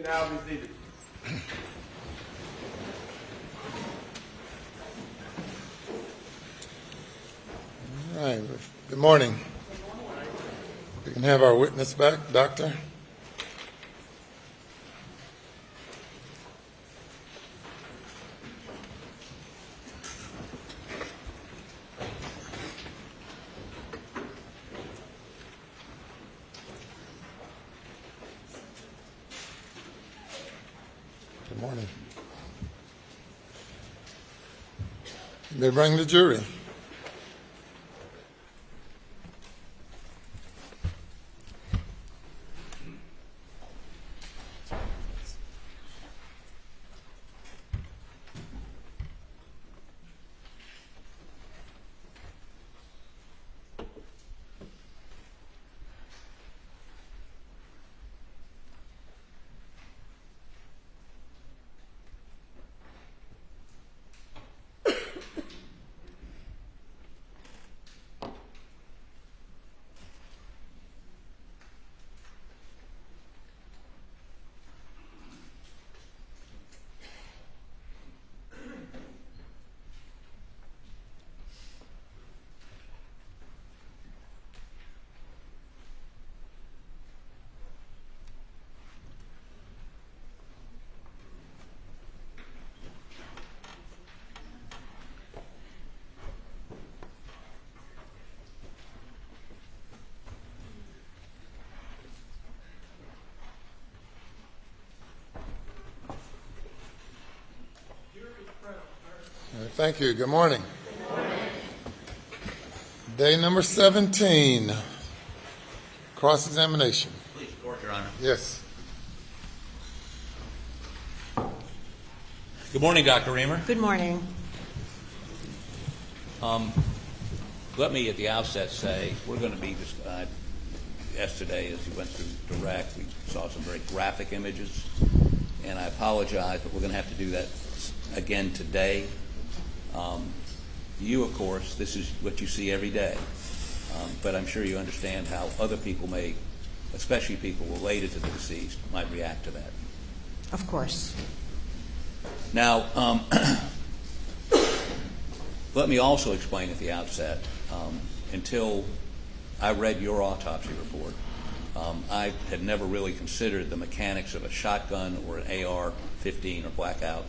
now be seated. All right. Good morning. We can have our witness back, Doctor. Good morning. They bring the jury. Thank you. Good morning. Good morning. Day number 17, cross-examination. Please, court, Your Honor. Yes. Good morning, Dr. Reamer. Good morning. Let me at the outset say we're going to be yesterday, as you went through direct, we saw some very graphic images, and I apologize, but we're going to have to do that again today. You, of course, this is what you see every day, but I'm sure you understand how other people may, especially people related to the deceased, might react to that. Of course. Now, let me also explain at the outset, until I read your autopsy report, I had never really considered the mechanics of a shotgun or an AR-15 or blackout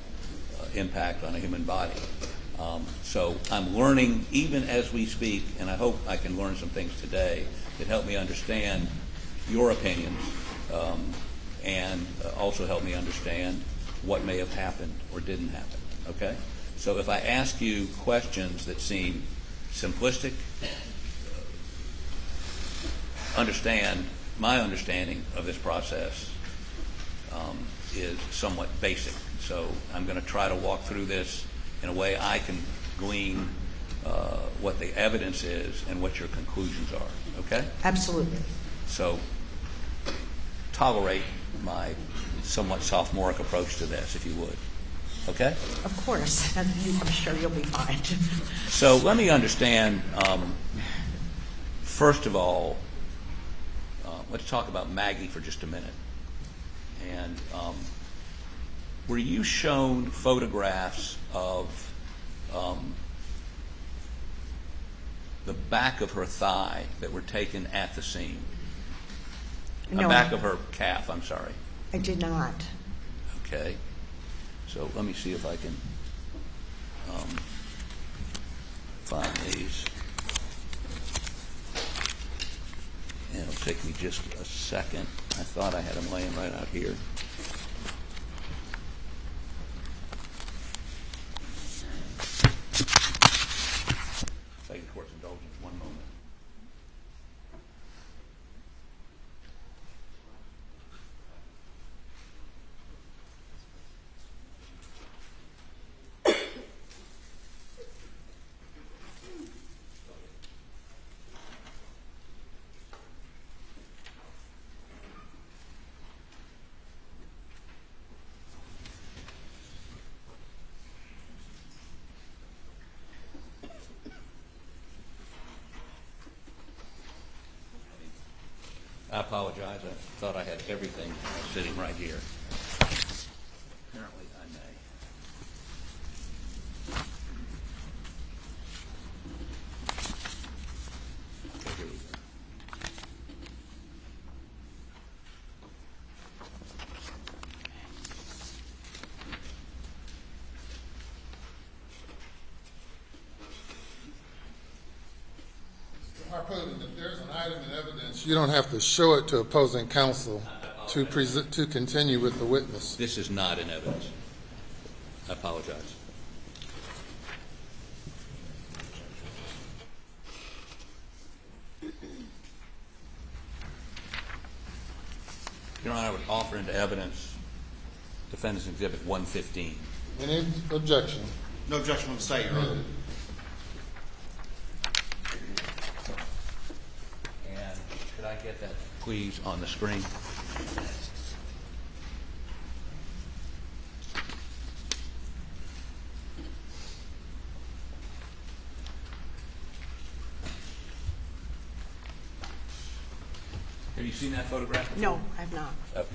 impact on a human body. So I'm learning even as we speak, and I hope I can learn some things today that help me understand your opinions and also help me understand what may have happened or didn't happen, okay? So if I ask you questions that seem simplistic, my understanding of this process is somewhat basic. So I'm going to try to walk through this in a way I can glean what the evidence is and what your conclusions are, okay? Absolutely. So tolerate my somewhat sophomoric approach to this, if you would, okay? Of course. I'm sure you'll be fine. So let me understand, first of all, let's talk about Maggie for just a minute. And were you shown photographs of the back of her thigh that were taken at the scene? No, The back of her calf, I'm sorry. I did not. Okay. So let me see if I can find these. And it'll take me just a second. I thought I had them laying right out here. Beg the court's indulgence, one moment. I apologize. I thought I had everything sitting right here. code, if there's an item in evidence, you don't have to show it to opposing counsel to continue with the witness. This is not in evidence. I apologize. Your Honor, I would offer into evidence Defendant's Exhibit 115. Any objection? No objection from the state, Your Honor. And could I get that, please, on the screen? Have you seen that photograph before? No, I have not. Okay.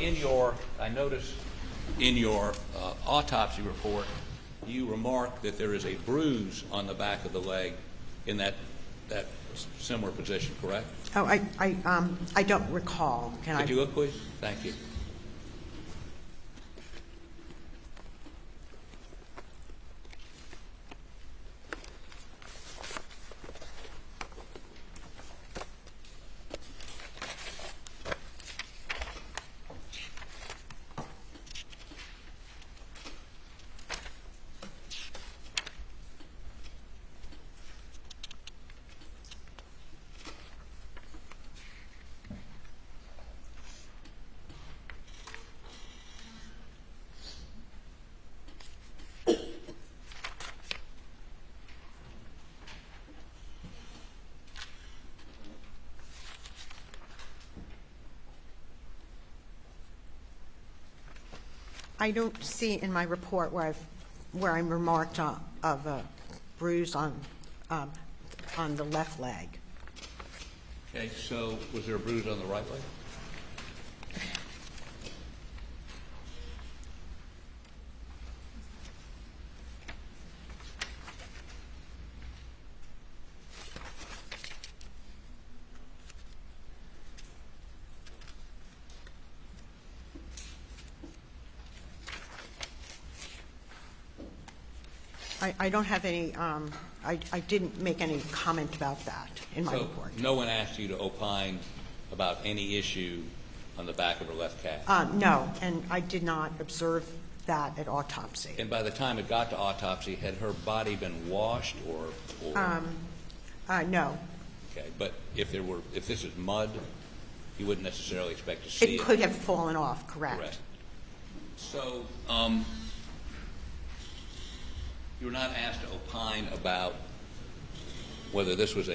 In your, I noticed in your autopsy report, you remark that there is a bruise on the back of the leg in that similar position, correct? Oh, I don't recall. Could you look, please? Thank you. I don't see in my report where I'm remarked of a bruise on the left leg. Okay, so was there a bruise on the right leg? I don't have any, I didn't make any comment about that in my report. No one asked you to opine about any issue on the back of her left calf? No, and I did not observe that at autopsy. And by the time it got to autopsy, had her body been washed or No. Okay, but if this is mud, you wouldn't necessarily expect to see it. It could have fallen off, correct. Correct. So, you were not asked to opine about whether this was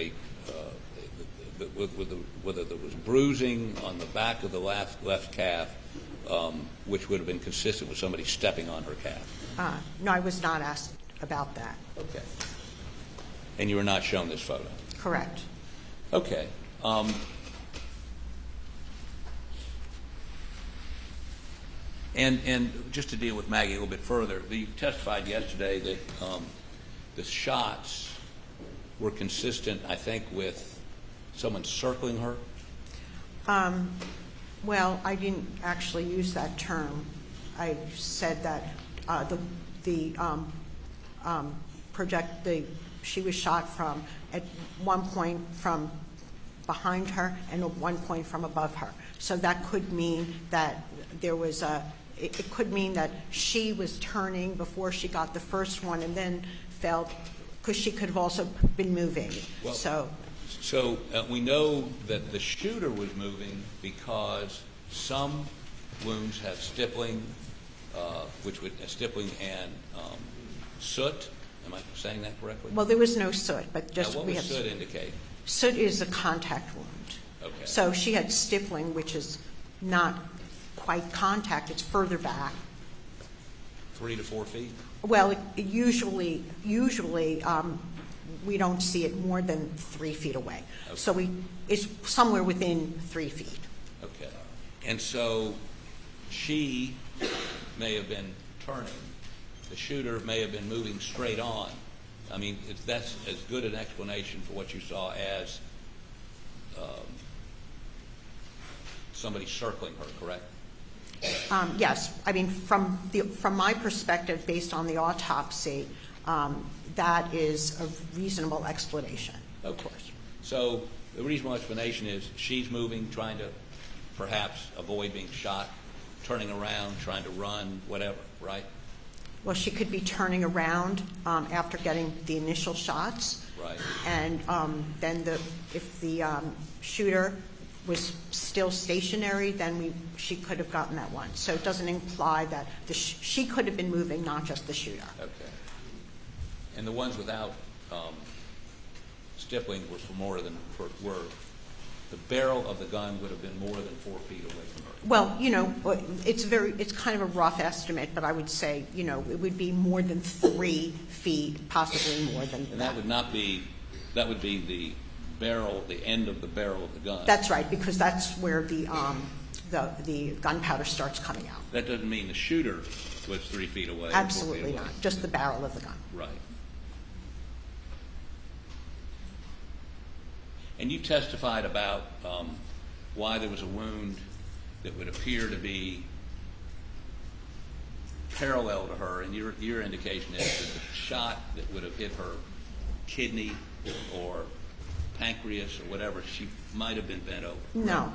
whether there was bruising on the back of the left calf, which would have been consistent with somebody stepping on her calf. No, I was not asked about that. Okay. And you were not shown this photo? Correct. Okay. And just to deal with Maggie a little bit further, you testified yesterday that the shots were consistent, I think, with someone circling her. Well, I didn't actually use that term. I said that she was shot from at one point from behind her and at one point from above her. So that could mean that there was it could mean that she was turning before she got the first one and then fell, because she could have also been moving. Well, So we know that the shooter was moving because some wounds have stippling, stippling and soot. Am I saying that correctly? well, there was no soot, but just Now, what we does have soot indicate? soot is a contact wound. Okay. So she had stippling, which is not quite contact; it's further back. 3 to 4 feet? Well, usually we don't see it more than 3 feet away. Okay. So it's somewhere within 3 feet. Okay. And so she may have been turning. The shooter may have been moving straight on. I mean, that's as good an explanation for what you saw as somebody circling her, correct? Yes, I mean from my perspective, based on the autopsy, that is a reasonable explanation. Of course. So the reasonable explanation is she's moving, trying to perhaps avoid being shot, turning around, trying to run, whatever, right? Well, she could be turning around after getting the initial shots. Right. And then if the shooter was still stationary, then she could have gotten that one. So it doesn't imply that she could have been moving, not just the shooter. Okay. And the ones without stippling were the barrel of the gun would have been more than 4 feet away from her. Well, it's kind of a rough estimate, but I would say, it would be more than 3 feet, possibly more than And that. that would be the barrel, the end of the barrel of the gun. That's right, because that's where the gunpowder starts coming out. That doesn't mean the shooter was 3 feet away. 4 feet Absolutely away. not, just the barrel of the gun. Right. And you testified about why there was a wound that would appear to be parallel to her, and your indication is that the shot that would have hit her kidney or pancreas or whatever, she might have been bent over. No.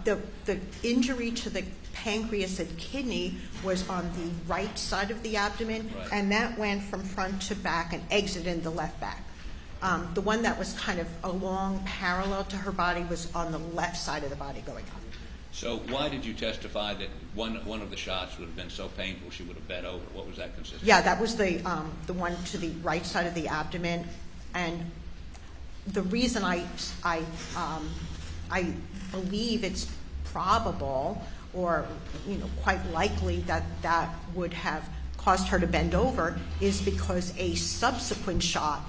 The injury to the pancreas and kidney was on the right side of the abdomen, Right. and that went from front to back and exited the left back. The one that was kind of along parallel to her body was on the left side of the body going up. So why did you testify that one of the shots would have been so painful she would have bent over? What was that consistent? Yeah, that was the one to the right side of the abdomen, and the reason I believe it's probable or quite likely that would have caused her to bend over is because a subsequent shot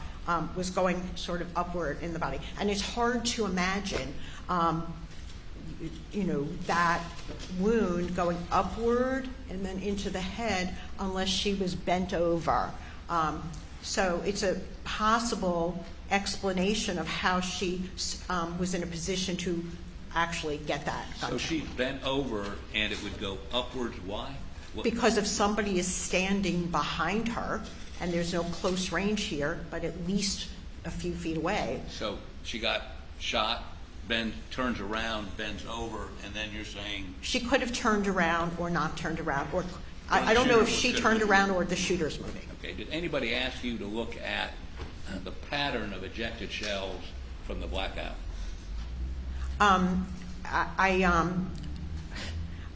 was going sort of upward in the body, and it's hard to imagine that wound going upward and then into the head unless she was bent over. So it's a possible explanation of how she was in a position to actually get that gun. So she bent over and it would go upwards. Why? Because if somebody is standing behind her, and there's no close range here, but at least a few feet away. So she got shot, turns around, bends over, and then you're saying... She could have turned around or not turned around. Or I don't know if she turned around or the shooter's moving. Okay. Did anybody ask you to look at the pattern of ejected shells from the blackout?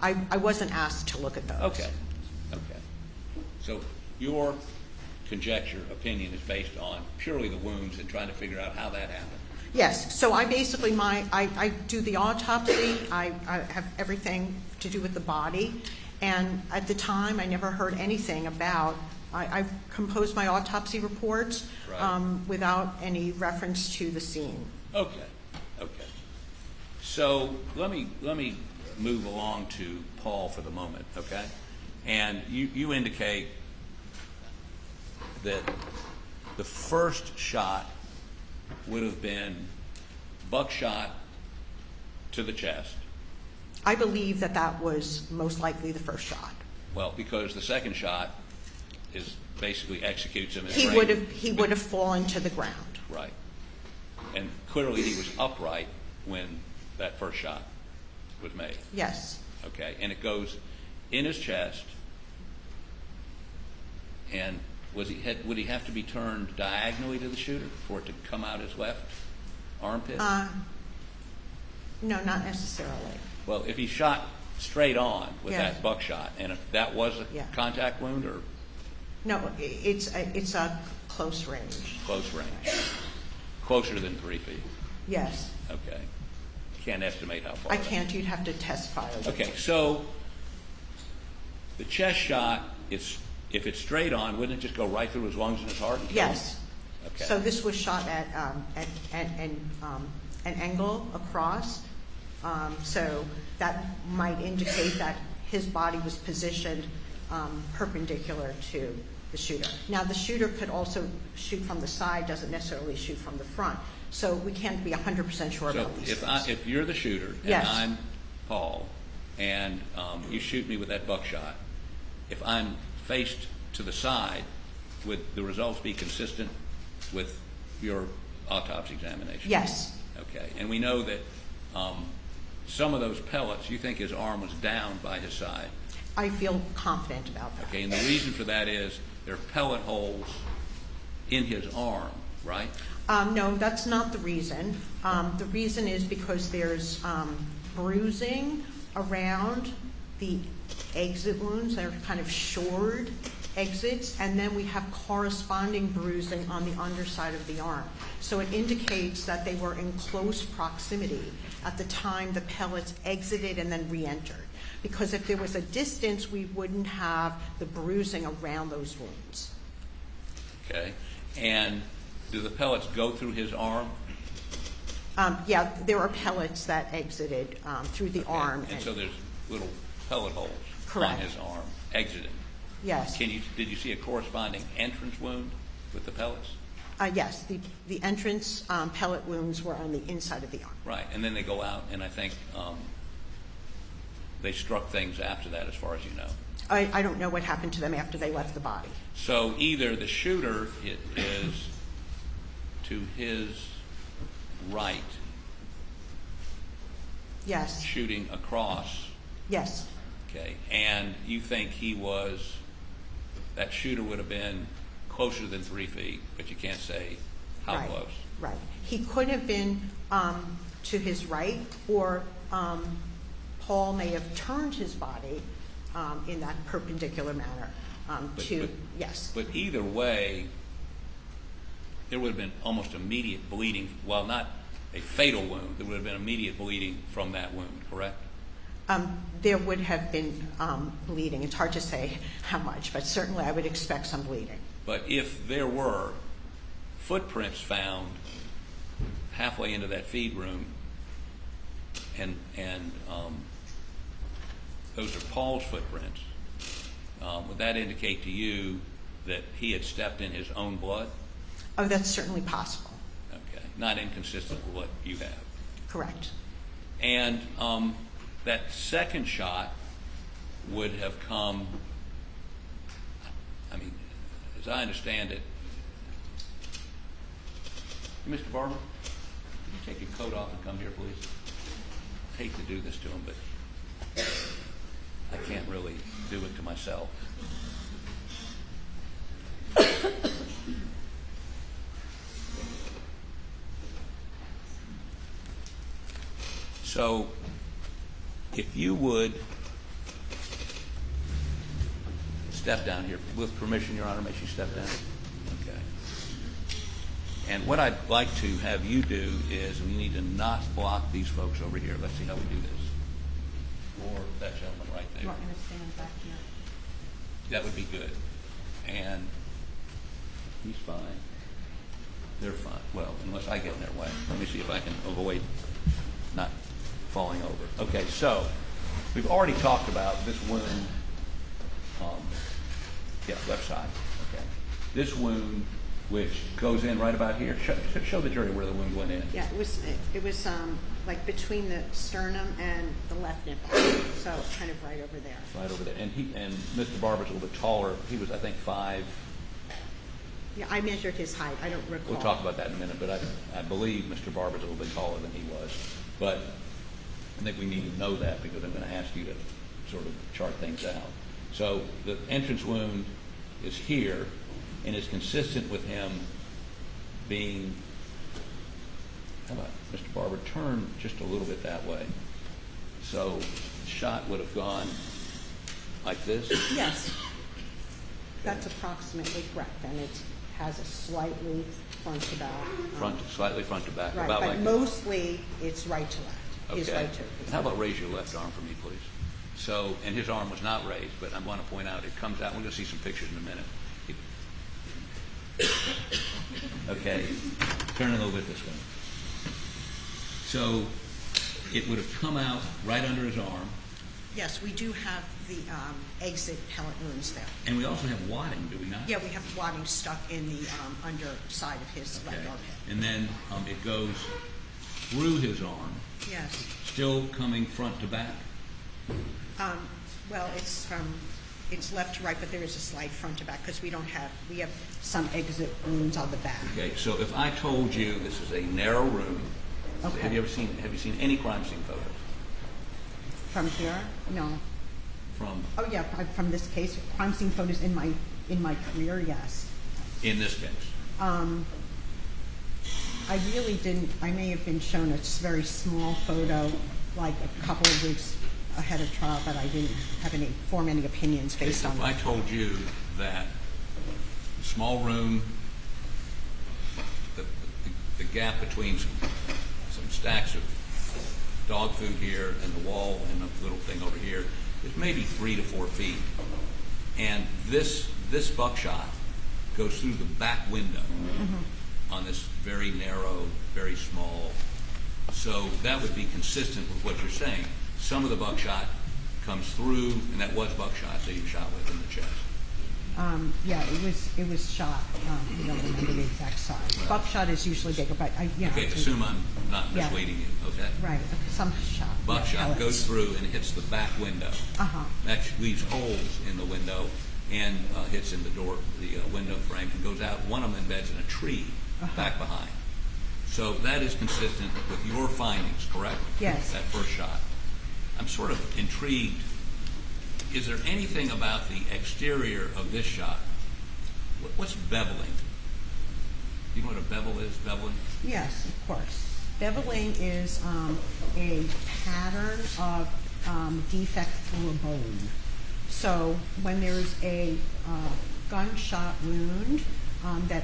I wasn't asked to look at those. Okay. So your conjecture, opinion, is based on purely the wounds and trying to figure out how that happened. Yes. So I basically I do the autopsy. I have everything to do with the body, and at the time I never heard anything about. I composed my autopsy reports without any reference to the scene. Okay. So let me move along to Paul for the moment, okay? And you indicate that the first shot would have been buckshot to the chest. I believe that was most likely the first shot. Well, because the second shot is basically executes him. He would have fallen to the ground. Right. And clearly he was upright when that first shot was made. Yes. Okay. And it goes in his chest. And would he have to be turned diagonally to the shooter for it to come out his left armpit? No, not necessarily. Well, if he shot straight on with Yeah. that buckshot, and if that was a contact wound or No, it's a close range. close range, closer than 3 feet. Yes. Okay. Can't estimate how far. I can't. You'd have to testify. Okay, so the chest shot, if it's straight on, wouldn't it just go right through his lungs and his heart? And kill him? Yes. Okay. So this was shot at an angle across. So that might indicate that his body was positioned perpendicular to the shooter. Now, the shooter could also shoot from the side, doesn't necessarily shoot from the front. So we can't be 100% sure So about these things. if you're the shooter and Yes. I'm Paul, and you shoot me with that buckshot, if I'm faced to the side, would the results be consistent with your autopsy examination? Yes. Okay. And we know that some of those pellets, you think his arm was down by his side. I feel confident about that. Okay. And the reason for that is there are pellet holes in his arm, right? No, that's not the reason. The reason is because there's bruising around the exit wounds. They're kind of shored exits, and then we have corresponding bruising on the underside of the arm. So it indicates that they were in close proximity at the time the pellets exited and then re-entered. Because if there was a distance, we wouldn't have the bruising around those wounds. Okay. And do the pellets go through his arm? Yeah, there are pellets that exited through the arm. And so there's little pellet holes Correct. on his arm exiting. Yes. Did you see a corresponding entrance wound with the pellets? Yes, the entrance pellet wounds were on the inside of the arm. Right, and then they go out, and I think they struck things after that, as far as you know. I don't know what happened to them after they left the body. So either the shooter is to his right, Yes, shooting across, yes, okay, and you think that shooter would have been closer than 3 feet, but you can't say how right, close. right. He could have been to his right, or Paul may have turned his body in that perpendicular manner yes. But either way, there would have been almost immediate bleeding. Well, not a fatal wound. There would have been immediate bleeding from that wound, correct? There would have been bleeding. It's hard to say how much, but certainly I would expect some bleeding. But if there were footprints found halfway into that feed room, and those are Paul's footprints, would that indicate to you that he had stepped in his own blood? Oh, that's certainly possible. Okay, not inconsistent with what you have. Correct. And that second shot would have come, I mean, as I understand it, Mr. Barber, could you take your coat off and come here, please? I hate to do this to him, but I can't really do it to myself. So, if you would step down here, with permission, Your Honor, may she step down? Okay. And what I'd like to have you do is we need to not block these folks over here. Let's see how we do this. Or that gentleman right there. You want me to stand back here? That would be good. And he's fine. They're fine. Well, unless I get in their way. Let me see if I can avoid not falling over. Okay, so we've already talked about this wound. Left side. Okay. This wound, which goes in right about here. Show the jury where the wound went in. Yeah, it was like between the sternum and the left nipple, so kind of right over there. Right over there. And Mr. Barber's a little bit taller. He was, I think, 5. Yeah, I measured his height. I don't recall. We'll talk about that in a minute, but I believe Mr. Barber's a little bit taller than he was. But I think we need to know that because I'm going to ask you to sort of chart things out. So the entrance wound is here and is consistent with him being, how about Mr. Barber, turn just a little bit that way. So the shot would have gone like this? Yes. That's approximately correct, and it has a slightly front to back. Slightly front to back. Right, about but like mostly it's right to left. Okay. His right to. How about raise your left arm for me, please? So, and his arm was not raised, but I want to point out it comes out. We're going to see some pictures in a minute. Okay, turn a little bit this way. So, it would have come out right under his arm. Yes, we do have the exit pellet wounds there. And we also have wadding, do we not? Yeah, we have wadding stuck in the underside of his left armpit. And then it goes through his arm, Yes. still coming front to back. Well, it's from it's left to right, but there is a slight front to back because we have some exit wounds on the back. Okay, so if I told you this is a narrow room, Okay. have you seen any crime scene photos From here? No. from Oh, yeah, from this case, crime scene photos in my career, yes. in this case? I really didn't. I may have been shown a very small photo, like a couple of weeks ahead of trial, but I didn't form any opinions based on If I that. told you that small room, the gap between some stacks of dog food here and the wall and the little thing over here is maybe 3 to 4 feet, and this buckshot goes through the back window on this very narrow, very small. So that would be consistent with what you're saying. Some of the buckshot comes through, and that was buckshot that you shot with in the chest. Yeah, it was shot. I don't remember the exact size. Buckshot is usually bigger, but Okay, assume I'm not misleading you, okay? Right, some shot. Buckshot goes through and hits the back window. Uh-huh. That leaves holes in the window and hits in the door, the window frame, and goes out. One of them embeds in a tree back behind. So that is consistent with your findings, correct? Yes. That first shot. I'm sort of intrigued. Is there anything about the exterior of this shot? What's beveling? Do you know what a bevel is, beveling? Yes, of course. Beveling is a pattern of defect through a bone. So when there's a gunshot wound that,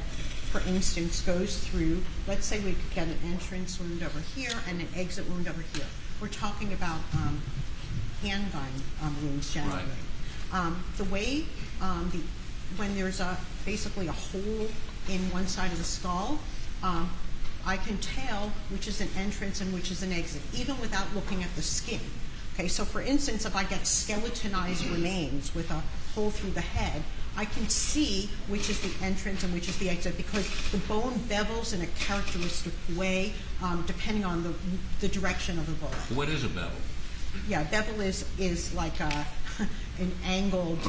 for instance, goes through, let's say we could get an entrance wound over here and an exit wound over here. We're talking about handgun wounds generally. Right. The way, when there's basically a hole in one side of the skull, I can tell which is an entrance and which is an exit, even without looking at the skin. Okay, so for instance, if I get skeletonized remains with a hole through the head, I can see which is the entrance and which is the exit because the bone bevels in a characteristic way depending on the direction of the bullet. What is a bevel? Yeah, bevel is like an angled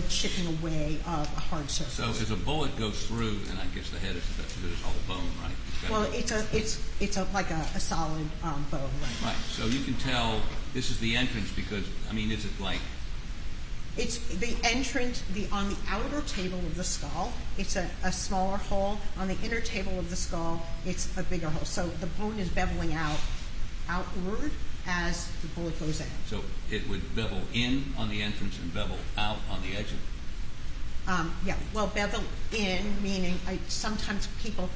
chipping away of a hard surface. So as a bullet goes through, and I guess the head is all bone, right? Well, it's like a solid bone, right? Right. So you can tell this is the entrance because, I mean, is it like? It's the entrance, on the outer table of the skull, it's a smaller hole. On the inner table of the skull, it's a bigger hole. So the bone is beveling outward as the bullet goes in. So it would bevel in on the entrance and bevel out on the exit? Yeah, well, bevel in, meaning sometimes people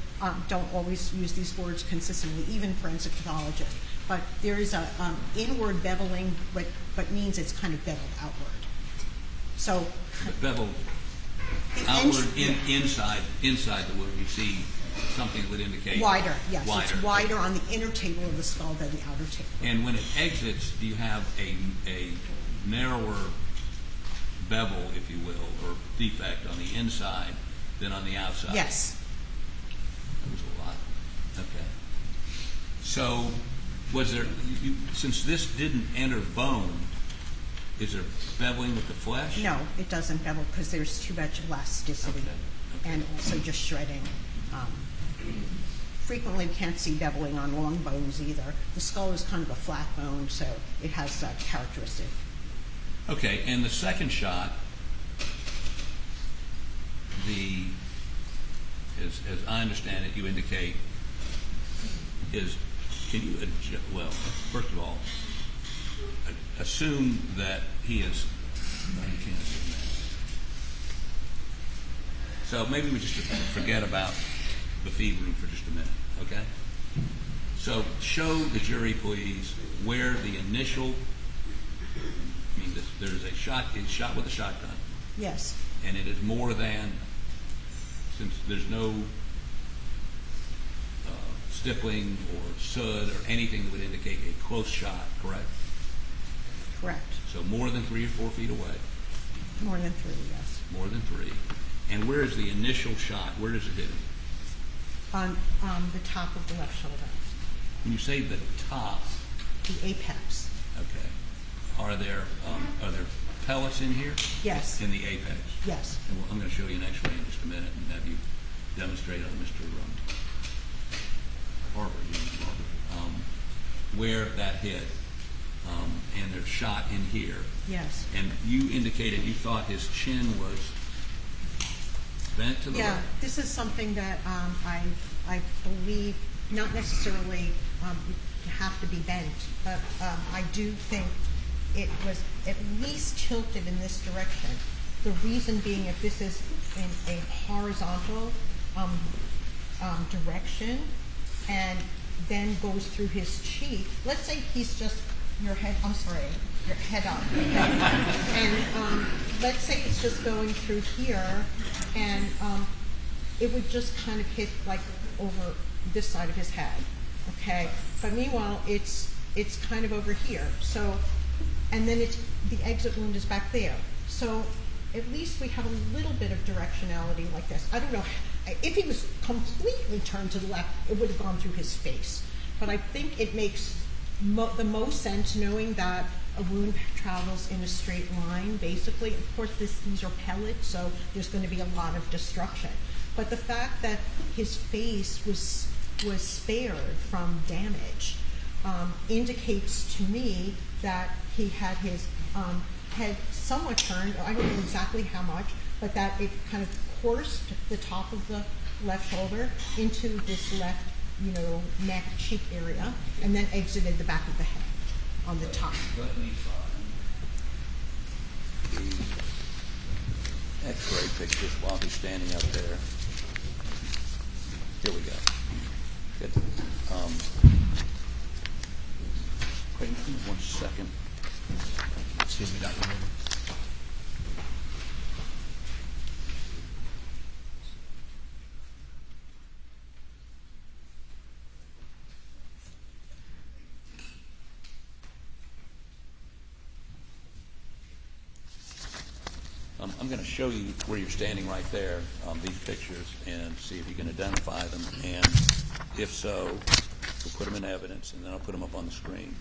don't always use these words consistently, even forensic pathologists. But there is a inward beveling, but means it's kind of beveled outward. So Bevel outward, inside the wound, you see something that would indicate wider, yes. Wider. It's wider on the inner table of the skull than the outer table. And when it exits, do you have a narrower bevel, if you will, or defect on the inside than on the outside? Yes. That was a lot. Okay. So, was there, since this didn't enter bone, is there beveling with the flesh? No, it doesn't bevel because there's too much elasticity Okay. and also just shredding. Frequently, we can't see beveling on long bones either. The skull is kind of a flat bone, so it has that characteristic. Okay, and the second shot, as I understand it, you indicate is, can you, well, first of all, assume that he is, no, you can't assume that. So maybe we just forget about the feed room for just a minute, okay? So show the jury, please, where the initial, I mean, there's a shot, it's shot with a shotgun. Yes. And it is more than, since there's no stippling or sud or anything that would indicate a close shot, correct? Correct. So more than 3 or 4 feet away. More than 3, yes. More than 3. And where is the initial shot? Where does it hit him? On the top of the left shoulder. When you say the top, The apex. okay, are there pellets in here? Yes. In the apex? Yes. And I'm going to show you an X-ray in just a minute and have you demonstrate on Mr. Harper, where that hit. And they're shot in here. Yes. And you indicated you thought his chin was bent to the Yeah, right. this is something that I believe not necessarily have to be bent, but I do think it was at least tilted in this direction. The reason being, if this is in a horizontal direction and then goes through his cheek, let's say he's just your head up, and let's say it's just going through here, and it would just kind of hit like over this side of his head, okay? But meanwhile, it's kind of over here. So, and then the exit wound is back there. So at least we have a little bit of directionality like this. I don't know if he was completely turned to the left, it would have gone through his face. But I think it makes the most sense knowing that a wound travels in a straight line, basically. Of course, these are pellets, so there's going to be a lot of destruction. But the fact that his face was spared from damage indicates to me that he had his head somewhat turned, or I don't know exactly how much, but that it kind of coursed the top of the left shoulder into this left, neck, cheek area, and then exited the back of the head on the top. Let me find the X-ray pictures while he's standing up there. Here we go. Good. Wait 1 second. Excuse me, Dr. Murdaugh. I'm going to show you where you're standing right there, these pictures, and see if you can identify them. And if so, we'll put them in evidence, and then I'll put them up on the screen.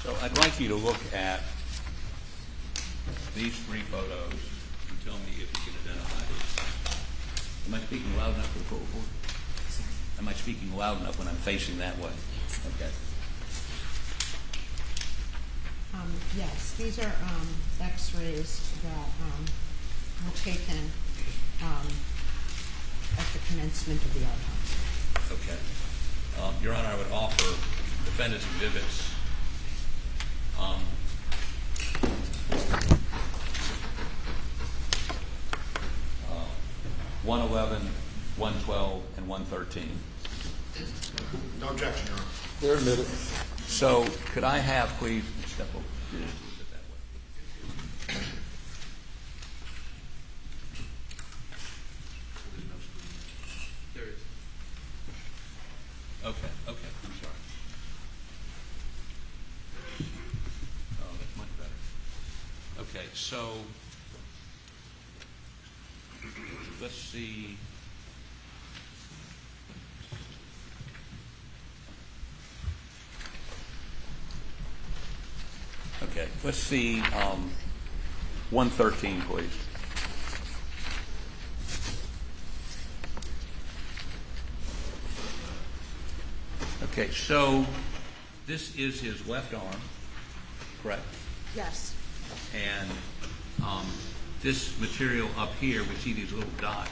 So I'd like you to look at these 3 photos and tell me if you can identify these. Am I speaking loud enough for the court reporter? Am I speaking loud enough when I'm facing that way? Okay. Yes, these are X-rays that were taken at the commencement of the autopsy. Okay. Your Honor, I would offer defendant's exhibits 111, 112, and 113. No objection, Your Honor. They're admitted. So could I have, please, step over just a little bit that way. There is. Okay, I'm sorry. Oh, that's much better. Okay, so let's see. Okay, let's see 113, please. Okay, so this is his left arm, correct? Yes. And this material up here, we see these little dots.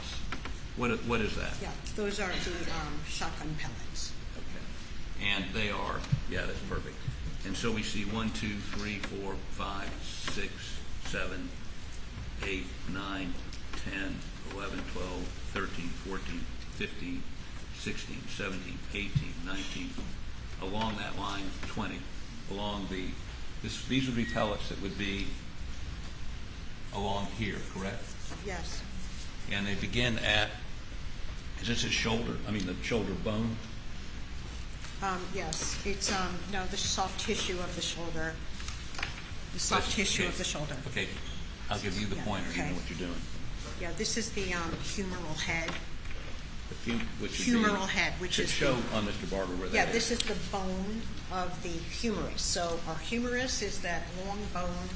What is that? Yeah, those are the shotgun pellets. Okay. And they are, yeah, that's perfect. And so we see 1, 2, 3, 4, 5, 6, 7, 8, 9, 10, 11, 12, 13, 14, 15, 16, 17, 18, 19. Along that line, 20. Along these would be pellets that would be along here, correct? Yes. And they begin at, is this his shoulder? I mean the shoulder bone? Yes, it's, no, the soft tissue of the shoulder. The soft tissue of the shoulder. Okay, I'll give you the Yeah, pointer, you know okay. what you're doing. Yeah, this is the humeral head. Which would Humeral head, which should is show on Mr. Barber where that Yeah, is. this is the bone of the humerus. So our humerus is that long bone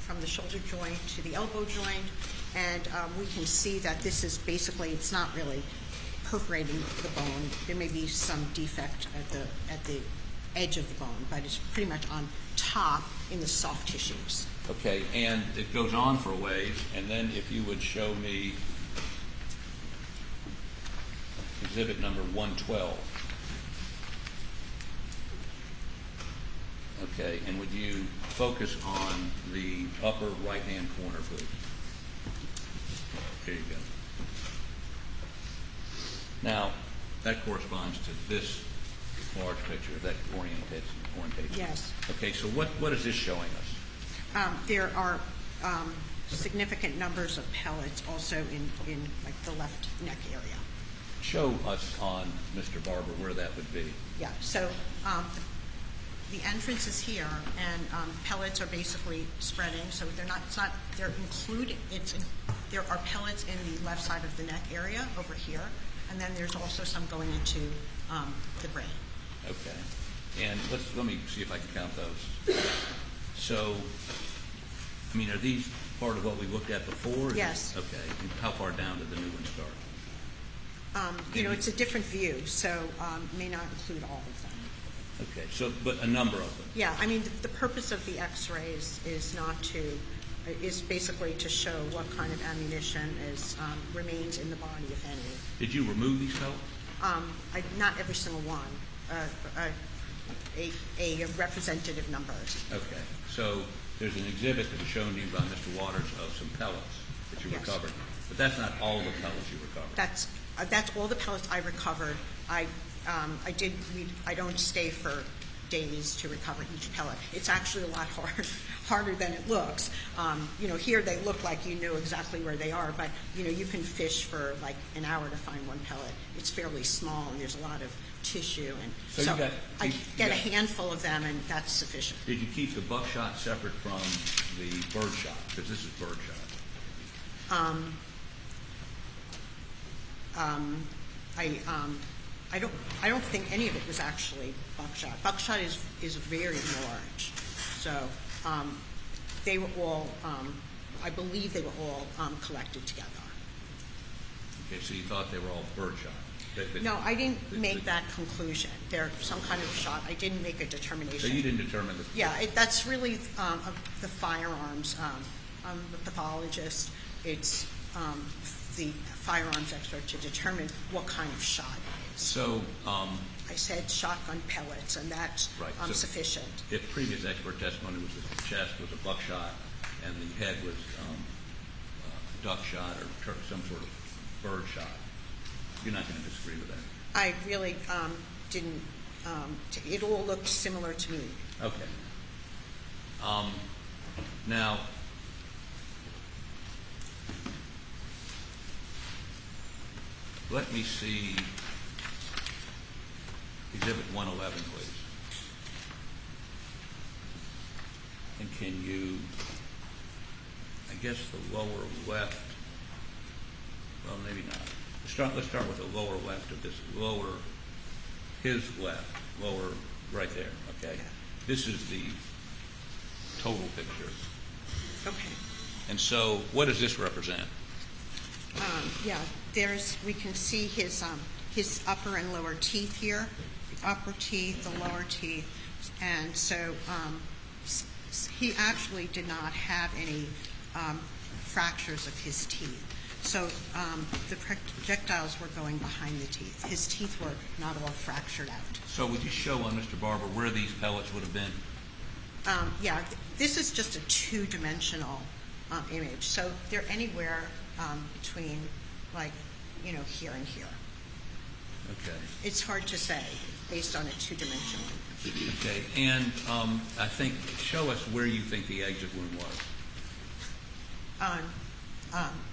from the shoulder joint to the elbow joint, and we can see that this is basically, it's not really perforating the bone. There may be some defect at the edge of the bone, but it's pretty much on top in the soft tissues. Okay, and it goes on for a ways, and then if you would show me exhibit number 112. Okay, and would you focus on the upper right-hand corner, please? Here you go. Now, that corresponds to this large picture, that orientation. Yes. Okay, so what is this showing us? There are significant numbers of pellets also in like the left neck area. Show us on Mr. Barber where that would be. Yeah, so the entrance is here, and pellets are basically spreading, so they're not, it's not, they're including, there are pellets in the left side of the neck area over here, and then there's also some going into the brain. Okay. And let me see if I can count those. So, I mean, are these part of what we looked at before? Yes. Okay. And how far down did the new one start? It's a different view, so may not include all of them. Okay. So, but a number of them. Yeah, I mean, the purpose of the x-rays is basically to show what kind of ammunition remains in the body, if any. Did you remove these pellets? Not every single one, a representative number. Okay. So there's an exhibit that was shown to you by Mr. Waters of some pellets that you Yes. recovered. But that's not all the pellets you recovered. That's all the pellets I recovered. I don't stay for days to recover each pellet. It's actually a lot harder than it looks. Here they look like you know exactly where they are, but you can fish for like an hour to find one pellet. It's fairly small, and there's a lot of tissue, and So you got- I you get a got- handful of them, and that's sufficient. Did you keep the buckshot separate from the birdshot? Because this is birdshot. I don't think any of it was actually buckshot. Buckshot is very large, so they were all. I believe they were all collected together. Okay, so you thought they were all birdshot? No, I didn't make that conclusion. They're some kind of shot. I didn't make a determination. So you didn't determine the... Yeah, that's really the firearms. I'm the pathologist. It's the firearms expert to determine what kind of shot it is. So, I said shotgun pellets, and that's Right, so- sufficient. if previous expert testimony was that the chest was a buckshot and the head was duck shot or some sort of bird shot, you're not going to disagree with that? I really didn't. It all looked similar to me. Okay. Now, let me see Exhibit 111, please. And can you, I guess the lower left, well, maybe not. Let's start with the lower left of this, his left, lower right there, okay? This is the total picture. Okay. And so what does this represent? Yeah, we can see his upper and lower teeth here, the upper teeth, the lower teeth, and so he actually did not have any fractures of his teeth. So the projectiles were going behind the teeth. His teeth were not all fractured out. So would you show on Mr. Barber where these pellets would have been? Yeah, this is just a two-dimensional image. So they're anywhere between, like, here and here. Okay. It's hard to say based on a two-dimensional image. Okay, and I think, show us where you think the exit wound was. On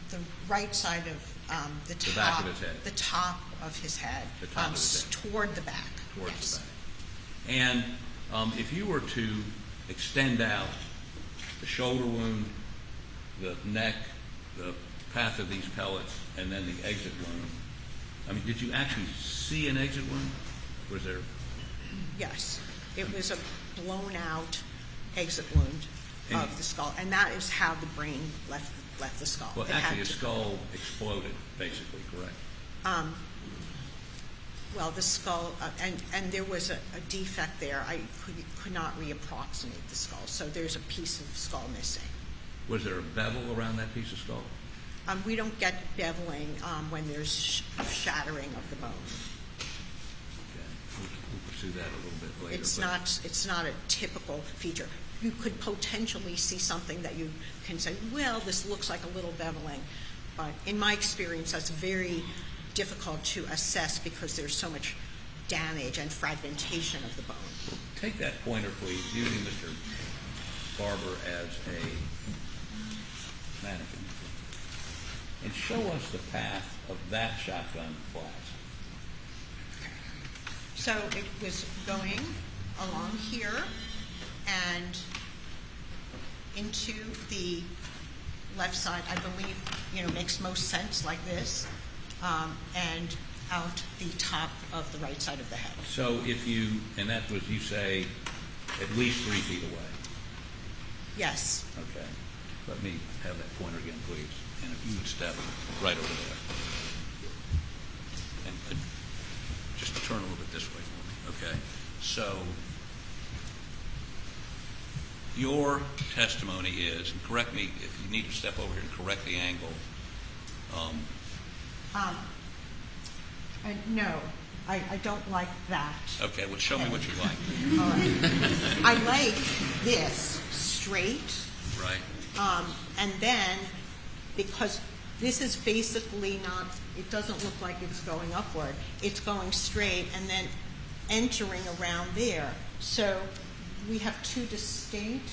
the right side of the The top. back of his head. The top of his head. The top of his head. Toward the back. Towards Yes. the back. And if you were to extend out the shoulder wound, the neck, the path of these pellets, and then the exit wound, I mean, did you actually see an exit wound? Was there? Yes. It was a blown out exit wound of the skull, and that is how the brain left the skull. Well, It actually, had the to- skull exploded, basically, correct? Well, the skull, and there was a defect there. I could not reapproximate the skull, so there's a piece of skull missing. Was there a bevel around that piece of skull? We don't get beveling when there's shattering of the bone. Okay. We'll pursue that a little bit later. It's not a typical feature. You could potentially see something that you can say, well, this looks like a little beveling, but in my experience, that's very difficult to assess because there's so much damage and fragmentation of the bone. Take that pointer, please, using Mr. Barber as a mannequin, and show us the path of that shotgun blast. So it was going along here and into the left side, I believe, makes most sense like this, and out the top of the right side of the head. So and that was, you say, at least 3 feet away. Yes. Okay. Let me have that pointer again, please. And if you would step right over there. And just turn a little bit this way for me. Okay. So your testimony is, and correct me if you need to step over here and correct the angle. No, I don't like that. Okay, well, show me what you like. All right. I like this straight. Right? And then, because this is basically not, it doesn't look like it's going upward. It's going straight and then entering around there. So we have two distinct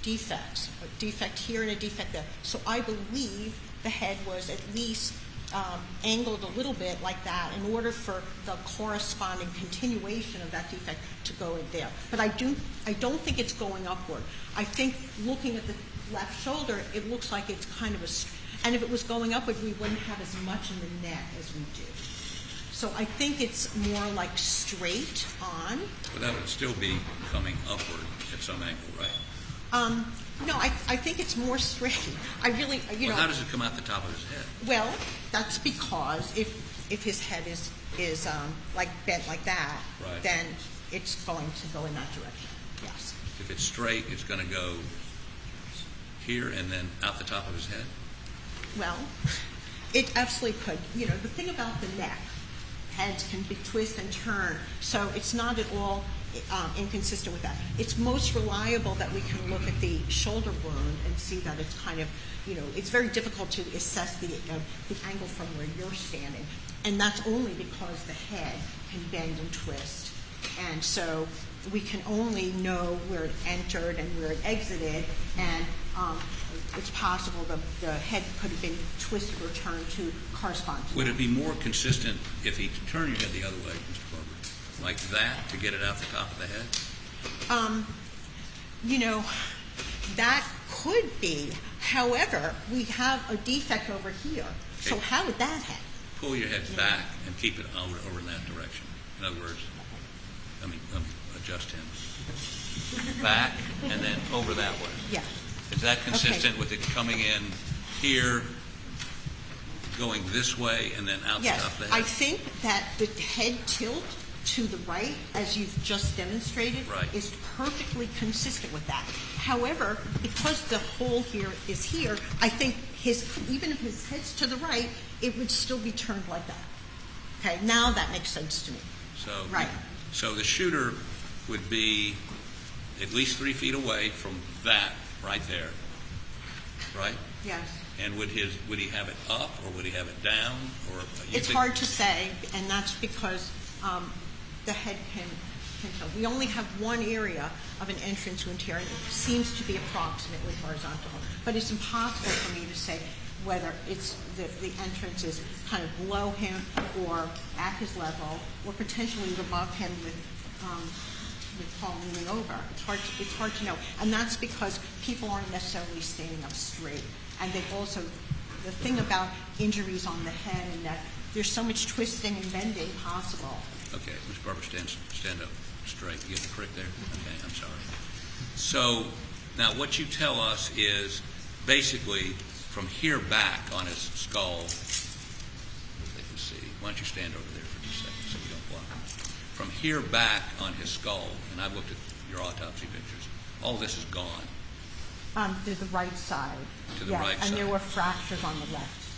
defects, a defect here and a defect there. So I believe the head was at least angled a little bit like that in order for the corresponding continuation of that defect to go in there. But I don't think it's going upward. I think looking at the left shoulder, it looks like it's kind of and if it was going upward, we wouldn't have as much in the neck as we do. So I think it's more like straight on. Well, that would still be coming upward at some angle, right? No, I think it's more straight. I really, Well, how does it come out the top of his head? Well, that's because if his head is like bent like that, Right. then it's going to go in that direction. Yes. If it's straight, it's going to go here and then out the top of his head? Well, it absolutely could. The thing about the neck, heads can be twist and turn, so it's not at all inconsistent with that. It's most reliable that we can look at the shoulder wound and see that it's kind of, it's very difficult to assess the angle from where you're standing, and that's only because the head can bend and twist, and so we can only know where it entered and where it exited, and it's possible the head could have been twisted or turned to correspond to Would that. it be more consistent if he turned your head the other way, Mr. Barber, like that, to get it out the top of the head? That could be. However, we have a defect over here. So Okay. how would that happen? Pull your head back and keep it over in that direction. In other words, let me adjust him. Back and then over that way. Yeah. Is that consistent with it coming in here, going this way, and then out the Yes. top of the I head? think that the head tilt to the right, as you've just demonstrated, Right. is perfectly consistent with that. However, because the hole here is here, I think even if his head's to the right, it would still be turned like that. Okay, now that makes sense to me. So, Right. So the shooter would be at least 3 feet away from that right there, right? Yes. And would he have it up or would he have it down? Or It's hard to say, and that's because the head can tilt. We only have one area of an entrance to interior. It seems to be approximately horizontal, but it's impossible for me to say whether it's the entrance is kind of below him or at his level, or potentially above him with Paul leaning over. It's hard to know. And that's because people aren't necessarily standing up straight. And they also, the thing about injuries on the head and neck, there's so much twisting and bending possible. Okay, Ms. Barber, stand up straight. You get the crick there? Okay, I'm sorry. So now what you tell us is basically from here back on his skull, they can see. Why don't you stand over there for just a second so we don't block him. From here back on his skull, and I've looked at your autopsy pictures, all this is gone. To the right side. To the right side. And there were fractures on the left.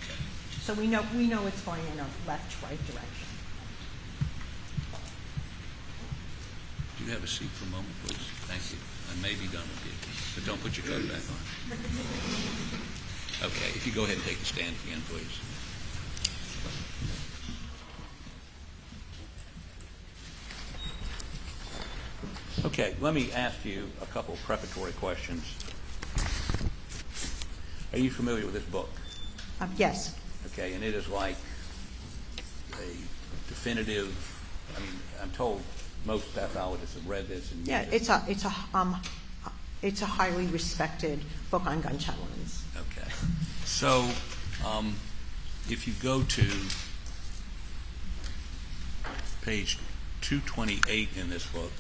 Okay. So we know it's going in a left-right direction. Do you have a seat for a moment, please? Thank you. I may be done with you, but don't put your coat back on. Okay, if you go ahead and take the stand again, please. Okay, let me ask you a couple of preparatory questions. Are you familiar with this book? Yes. Okay, and it is like a definitive, I mean, I'm told most pathologists have read this. And Yeah, it's a highly respected book on gunshot wounds. Okay. So, if you go to page 228 in this book,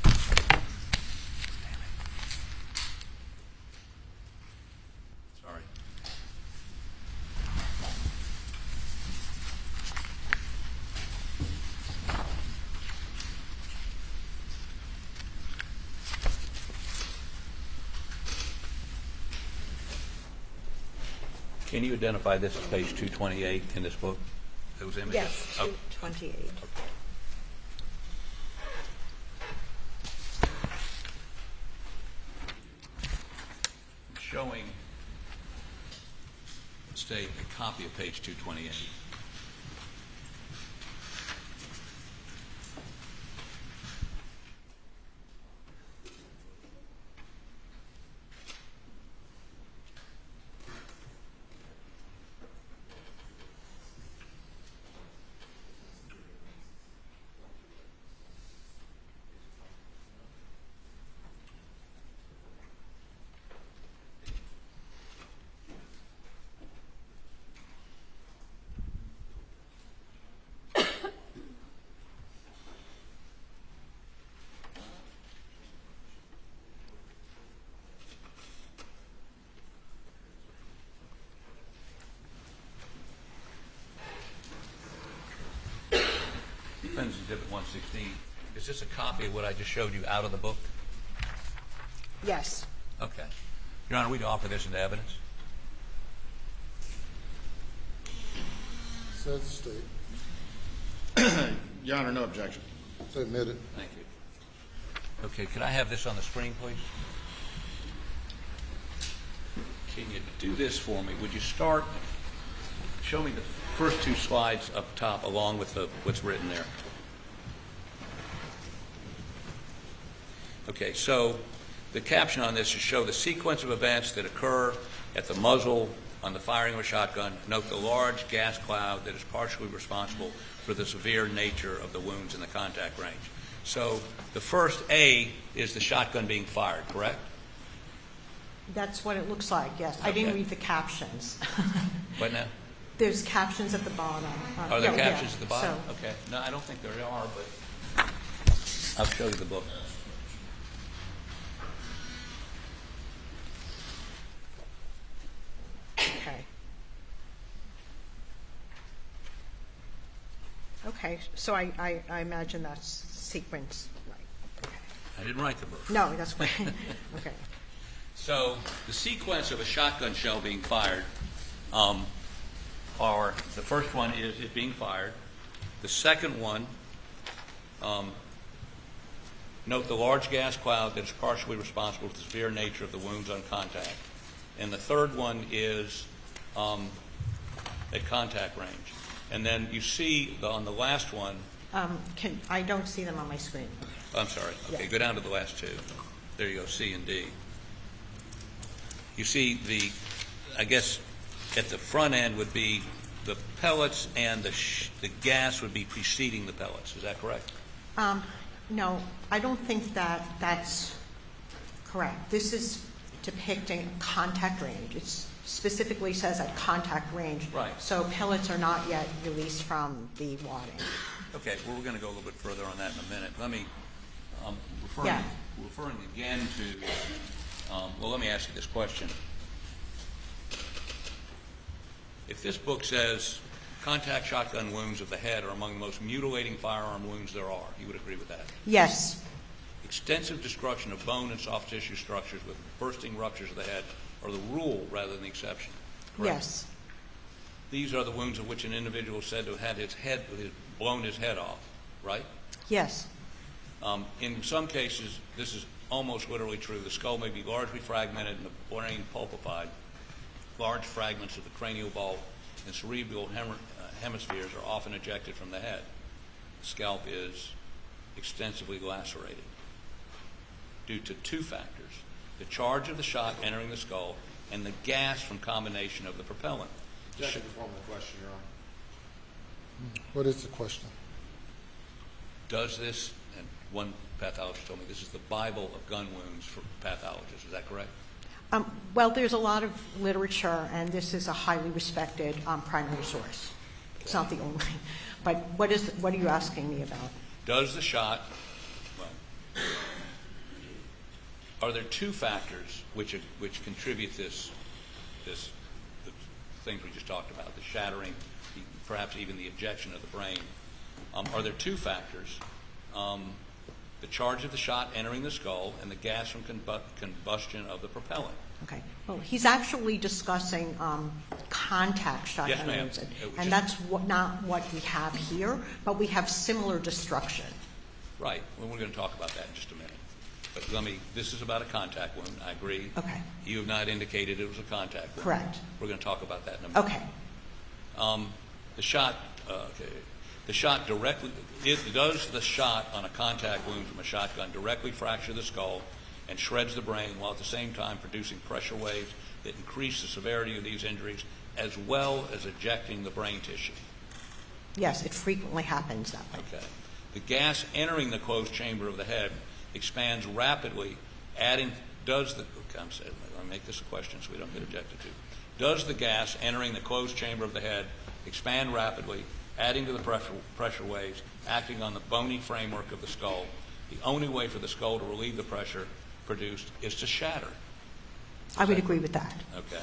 sorry. Can you identify this as page 228 in this book? Those images? Yes, Oh, 228. showing, let's say, a copy of page 228. Defendant's Exhibit 116. Is this a copy of what I just showed you out of the book? Yes. Okay. Your Honor, we'd offer this into evidence. Says state. Your Honor, no objection. Submit it. Thank you. Okay, could I have this on the screen, please? Can you do this for me? Would you start, show me the first two slides up top along with what's written there. Okay, so the caption on this is show the sequence of events that occur at the muzzle on the firing of a shotgun. Note the large gas cloud that is partially responsible for the severe nature of the wounds in the contact range. So the first A is the shotgun being fired, correct? That's what it looks like, yes. I didn't read the captions. What now? There's captions at the bottom. Are there Yeah, captions at the bottom? so- Okay. No, I don't think there are, but I'll show you the book. Okay. Okay, so I imagine that's sequence, right? Okay. I didn't write the book. No, that's right. Okay. So the sequence of a shotgun shell being fired are, the first one is it being fired. The second one, note the large gas cloud that is partially responsible for the severe nature of the wounds on contact. And the third one is at contact range. And then you see on the last one, I don't see them on my screen. I'm sorry. Okay, Yeah. go down to the last two. There you go, C and D. You see the, I guess, at the front end would be the pellets, and the gas would be preceding the pellets. Is that correct? No, I don't think that that's correct. This is depicting contact range. It specifically says at contact range. Right. So pellets are not yet released from the wadding. Okay, well, we're going to go a little bit further on that in a minute. Let me, Yeah. referring again to, well, let me ask you this question. If this book says contact shotgun wounds of the head are among the most mutilating firearm wounds there are, you would agree with that? Yes, Extensive destruction of bone and soft tissue structures with bursting ruptures of the head are the rule rather than the exception. Correct? yes, These are the wounds of which an individual is said to have had blown his head off, right? yes, In some cases, this is almost literally true. The skull may be largely fragmented and the brain pulpified. Large fragments of the cranial bulb and cerebral hemispheres are often ejected from the head. The scalp is extensively lacerated due to two factors: the charge of the shot entering the skull and the gas from combination of the propellant. Objection before the question, Your Honor. What is the question? Does this, and one pathologist told me this is the Bible of gun wounds for pathologists, is that correct? well, there's a lot of literature, and this is a highly respected primary source. It's not the only. But what are you asking me about? Does the shot, well, are there two factors which contribute the things we just talked about, the shattering, perhaps even the ejection of the brain? Are there two factors, the charge of the shot entering the skull and the gas from combustion of the propellant? Okay. Well, he's actually discussing contact shotgun Yes, ma'am. wounds, Just- and that's not what we have here, but we have similar destruction. Right. Well, we're going to talk about that in just a minute. But this is about a contact wound. I agree. Okay. You have not indicated it was a contact wound. Correct. We're going to talk about that in a minute. Okay. The shot directly, does the shot on a contact wound from a shotgun directly fracture the skull and shreds the brain while at the same time producing pressure waves that increase the severity of these injuries as well as ejecting the brain tissue? Yes, it frequently happens that way. Okay. The gas entering the closed chamber of the head expands rapidly, let me make this a question so we don't get objected to. Does the gas entering the closed chamber of the head expand rapidly, adding to the pressure waves, acting on the bony framework of the skull? The only way for the skull to relieve the pressure produced is to shatter. I would agree with that. Okay.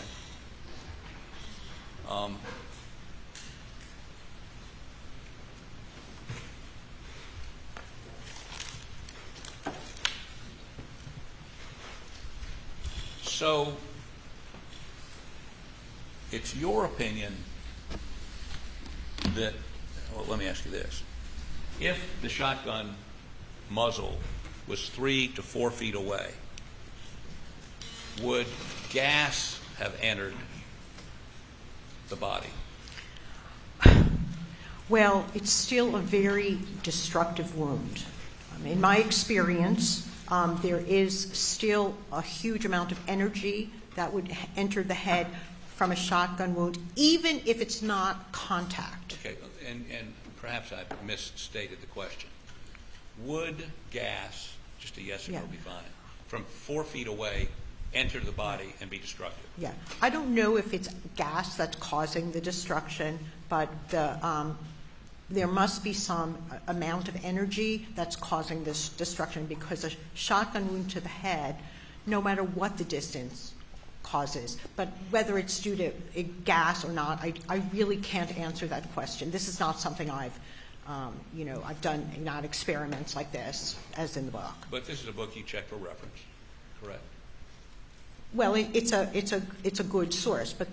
So, it's your opinion that, well, let me ask you this. If the shotgun muzzle was 3 to 4 feet away, would gas have entered the body? Well, it's still a very destructive wound. In my experience, there is still a huge amount of energy that would enter the head from a shotgun wound, even if it's not contact. Okay, and perhaps I misstated the question. Would gas, just a yes or no Yeah. be fine, from 4 feet away enter the body and be destructive? Yeah, I don't know if it's gas that's causing the destruction, but there must be some amount of energy that's causing this destruction, because a shotgun wound to the head, no matter what the distance, causes. But whether it's due to a gas or not, I really can't answer that question. This is not something I've done not experiments like this, as in the book. But this is a book you check for reference, correct? Well, it's a good source, but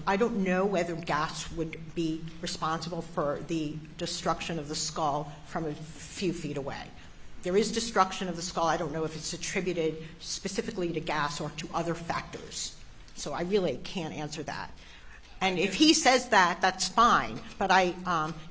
I don't know whether gas would be responsible for the destruction of the skull from a few feet away. There is destruction of the skull. I don't know if it's attributed specifically to gas or to other factors. So I really can't answer that. And if he says that, that's fine. But I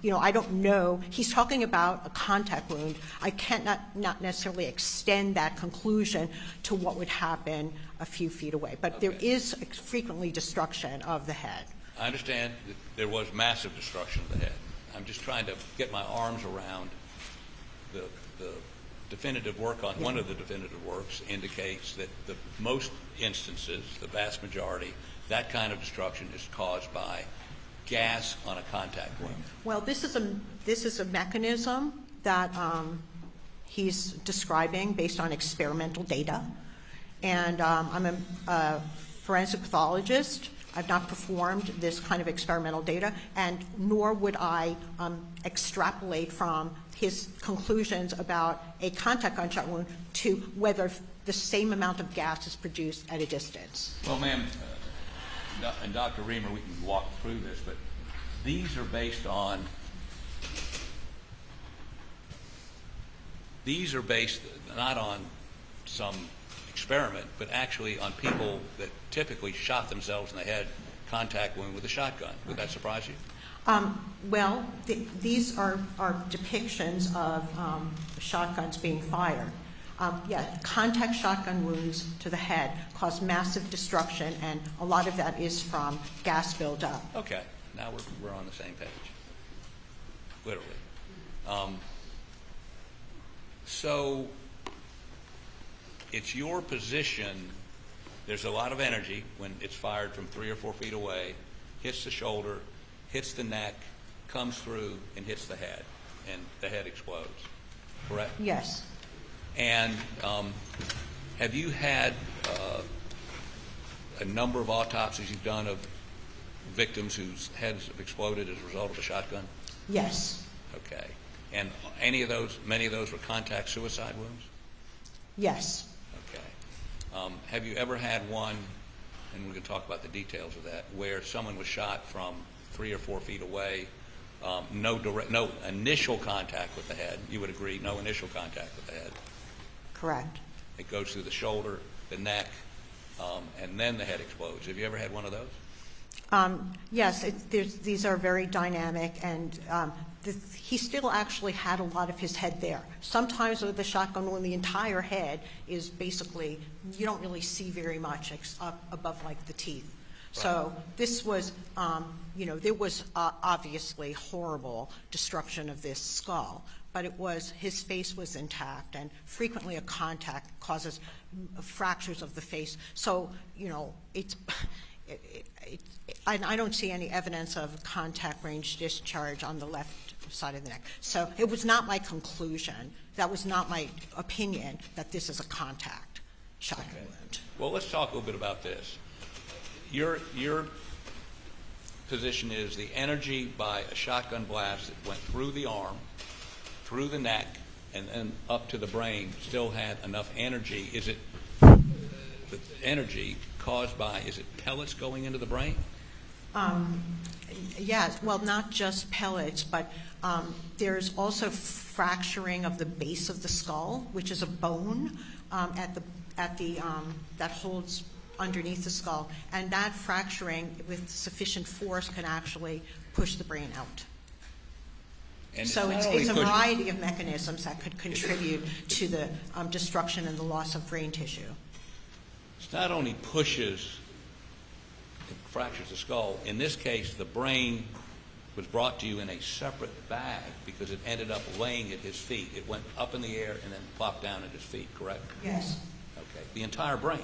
don't know. He's talking about a contact wound. I can't not necessarily extend that conclusion to what would happen a few feet away. But there is frequently destruction of the head. I understand that there was massive destruction of the head. I'm just trying to get my arms around the definitive work on one of the definitive works indicates that the most instances, the vast majority, that kind of destruction is caused by gas on a contact wound. Well, this is a mechanism that he's describing based on experimental data, and I'm a forensic pathologist. I've not performed this kind of experimental data, and nor would I extrapolate from his conclusions about a contact gunshot wound to whether the same amount of gas is produced at a distance. Well, ma'am, and Dr. Reamer, we can walk through this, but these are based not on some experiment, but actually on people that typically shot themselves in the head, contact wound with a shotgun. Would that surprise you? Well, these are depictions of shotguns being fired. Contact shotgun wounds to the head cause massive destruction, and a lot of that is from gas buildup. Okay, now we're on the same page, literally. So it's your position, there's a lot of energy when it's fired from 3 or 4 feet away, hits the shoulder, hits the neck, comes through, and hits the head, and the head explodes, correct? Yes. And have you had a number of autopsies you've done of victims whose heads have exploded as a result of a shotgun? Yes. Okay. And many of those were contact suicide wounds? Yes. Okay. Have you ever had one, and we can talk about the details of that, where someone was shot from 3 or 4 feet away, no initial contact with the head? You would agree, no initial contact with the head? Correct. It goes through the shoulder, the neck, and then the head explodes. Have you ever had one of those? Yes, these are very dynamic, and he still actually had a lot of his head there. Sometimes with the shotgun wound, the entire head is basically, you don't really see very much up above like the teeth. Right. So this was, there was obviously horrible destruction of this skull, but his face was intact, and frequently a contact causes fractures of the face. So, I don't see any evidence of contact range discharge on the left side of the neck. So it was not my conclusion. That was not my opinion that this is a contact shotgun wound. Well, let's talk a little bit about this. Your position is the energy by a shotgun blast that went through the arm, through the neck, and then up to the brain still had enough energy. Is it the energy caused by, is it pellets going into the brain? Yes, well, not just pellets, but there's also fracturing of the base of the skull, which is a bone that holds underneath the skull, and that fracturing with sufficient force can actually push the brain out. And so it's a variety of mechanisms that could contribute to the destruction and the loss of brain tissue. It not only pushes, it fractures the skull. In this case, the brain was brought to you in a separate bag because it ended up laying at his feet. It went up in the air and then plopped down at his feet, correct? Yes. Okay. The entire brain?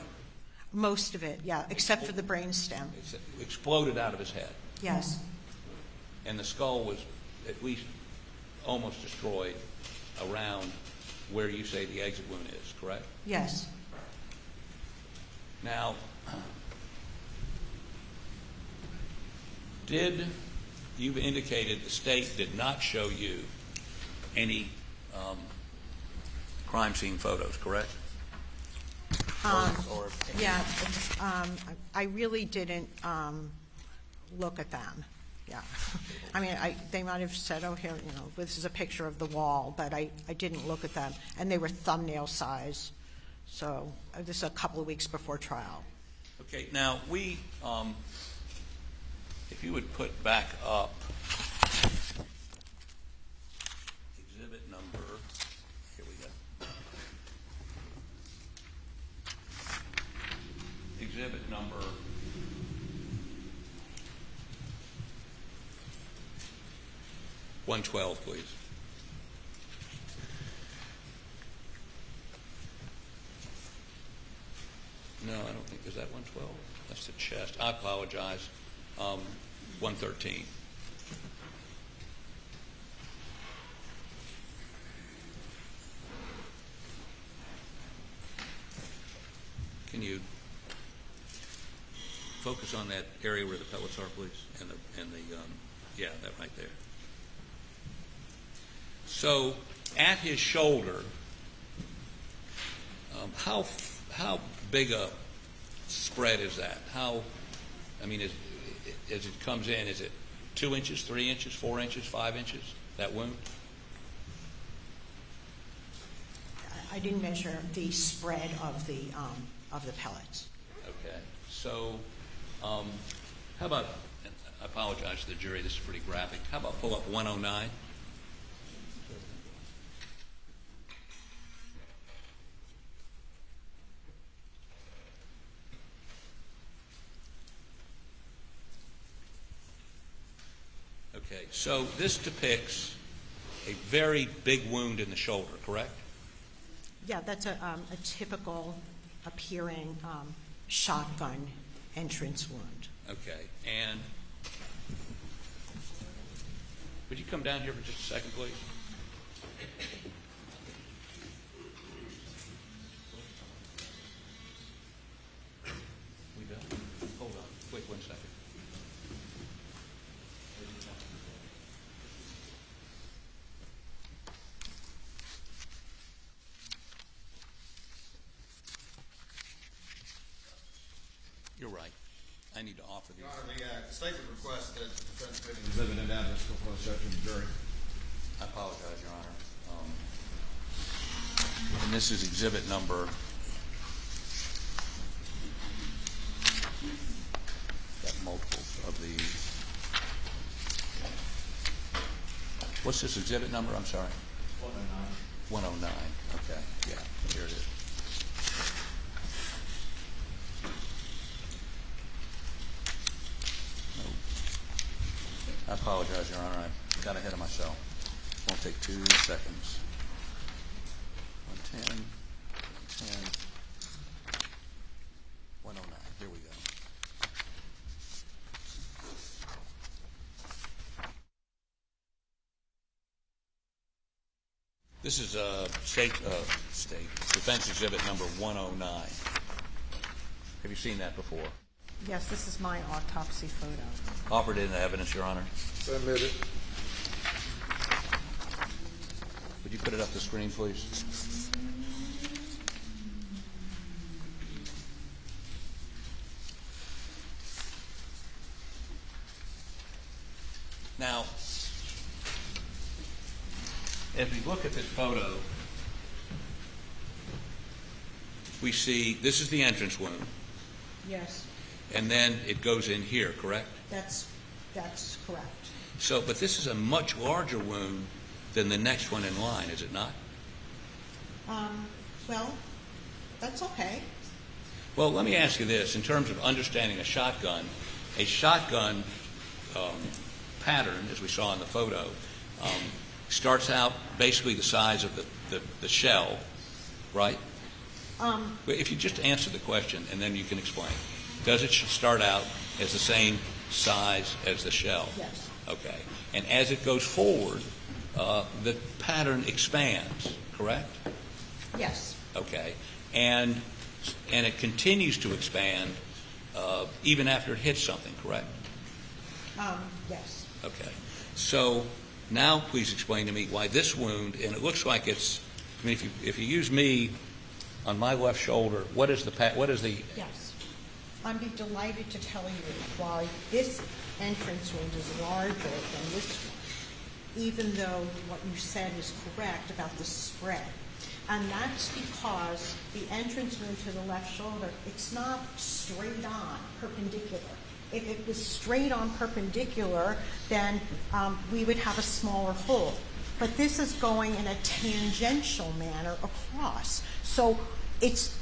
Most of it, yeah, except for the brain stem. It exploded out of his head? Yes. And the skull was at least almost destroyed around where you say the exit wound is, correct? Yes. Now, you've indicated the state did not show you any crime scene photos, correct? Yeah, I really didn't look at them. Yeah, I mean, they might have said, "Oh, here, this is a picture of the wall," but I didn't look at them, and they were thumbnail size. So this is a couple of weeks before trial. Okay. Now if if you would put back up exhibit number, here we go. Exhibit number 112, please. No, I don't think, is that 112? That's the chest. I apologize. 113. Can you focus on that area where the pellets are, please? And the yeah, that right there. So at his shoulder, how big a spread is that? I mean, as it comes in, is it 2 inches, 3 inches, 4 inches, 5 inches, that wound? I didn't measure the spread of the pellets. Okay. So how about, I apologize to the jury, this is pretty graphic. How about pull up 109? Okay, so this depicts a very big wound in the shoulder, correct? Yeah, that's a typical appearing shotgun entrance wound. Okay, and would you come down here for just a second, please? We done? Hold on, wait 1 second. You're right. I need to offer these. Your Honor, the state would request that the defense put an exhibit and evidence before the judge and the jury. I apologize, Your Honor. And this is exhibit number. Got multiples of these. What's this exhibit number? I'm sorry. 109. 109. Okay. Yeah. Here it is. I apologize, Your Honor. I got ahead of myself. Won't take 2 seconds. 110, 110, 109. Here we go. This is state defense exhibit number 109. Have you seen that before? Yes, this is my autopsy photo. Offered in evidence, Your Honor. Submitted. Would you put it up the screen, please? Now, as we look at this photo, we see this is the entrance wound, Yes, and then it goes in here, correct? that's correct. So, but this is a much larger wound than the next one in line, is it not? Well, that's okay. Well, let me ask you this. In terms of understanding a shotgun pattern, as we saw in the photo, starts out basically the size of the shell, right? If you just answer the question, and then you can explain. Does it start out as the same size as the shell? Yes. Okay. And as it goes forward, the pattern expands, correct? Yes. Okay. And it continues to expand even after it hits something, correct? Yes. Okay. So now please explain to me why this wound, and it looks like it's, I mean, if you use me on my left shoulder, what is the Yes. I'd be delighted to tell you why this entrance wound is larger than this one, even though what you said is correct about the spread. And that's because the entrance wound to the left shoulder, it's not straight on, perpendicular. If it was straight on perpendicular, then we would have a smaller hole. But this is going in a tangential manner across. So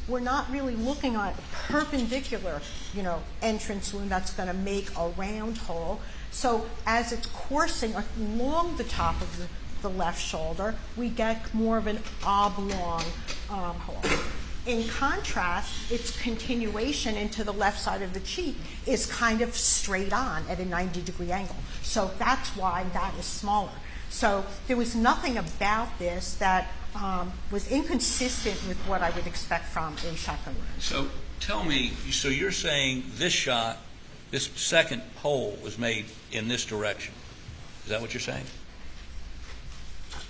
we're not really looking at a perpendicular, entrance wound that's going to make a round hole. So as it's coursing along the top of the left shoulder, we get more of an oblong hole. In contrast, its continuation into the left side of the cheek is kind of straight on at a 90-degree angle. So that's why that is smaller. So there was nothing about this that was inconsistent with what I would expect from a shotgun wound. So tell me, so you're saying this shot, this second hole was made in this direction. Is that what you're saying?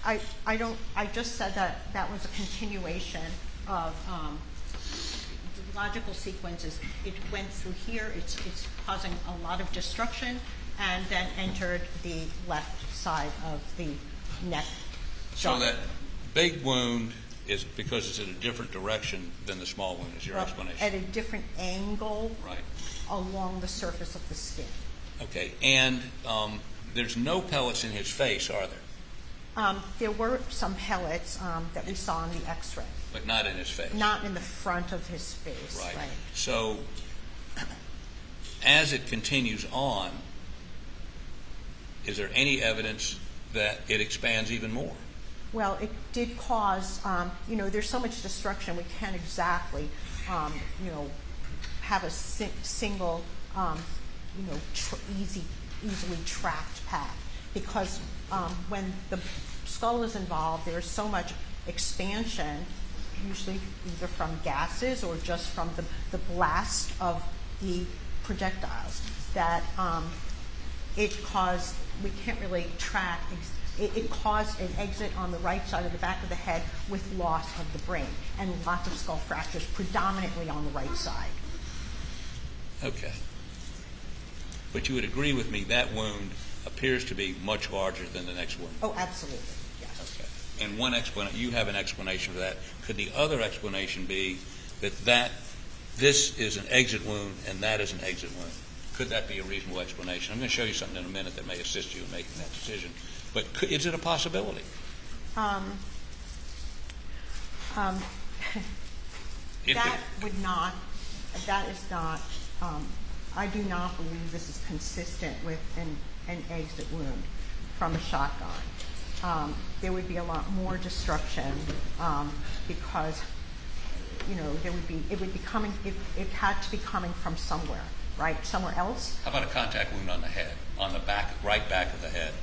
I just said that was a continuation of the logical sequences. It went through here, it's causing a lot of destruction, and then entered the left side of the neck. So that big wound is because it's in a different direction than the small wound, is your explanation? At a different angle, right, along the surface of the skin. Okay, and there's no pellets in his face, are there? There were some pellets that we saw in the x-ray. But not in his face? Not in the front of his face. Right. So as it continues on, is there any evidence that it expands even more? Well, it did cause, there's so much destruction, we can't exactly, have a single, easily tracked path. Because when the skull is involved, there's so much expansion, usually either from gases or just from the blast of the projectiles, that we can't really track. It caused an exit on the right side of the back of the head with loss of the brain, and lots of skull fractures, predominantly on the right side. Okay. But you would agree with me that wound appears to be much larger than the next wound? Oh, absolutely, yes. Okay. And you have an explanation for that. Could the other explanation be that this is an exit wound and that is an exit wound? Could that be a reasonable explanation? I'm going to show you something in a minute that may assist you in making that decision. But is it a possibility? That is not, I do not believe this is consistent with an exit wound from a shotgun. There would be a lot more destruction because, it had to be coming from somewhere, right? Somewhere else. How about a contact wound on the head, on the right back of the head?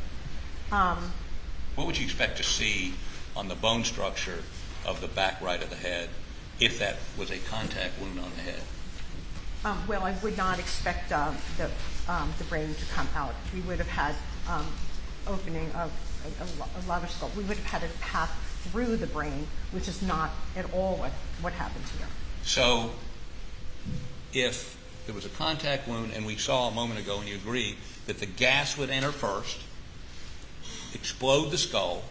What would you expect to see on the bone structure of the back right of the head if that was a contact wound on the head? Well, I would not expect the brain to come out. We would have had opening of a lot of skull. We would have had a path through the brain, which is not at all what happened here. So if there was a contact wound, and we saw a moment ago, and you agree, that the gas would enter first, explode the skull,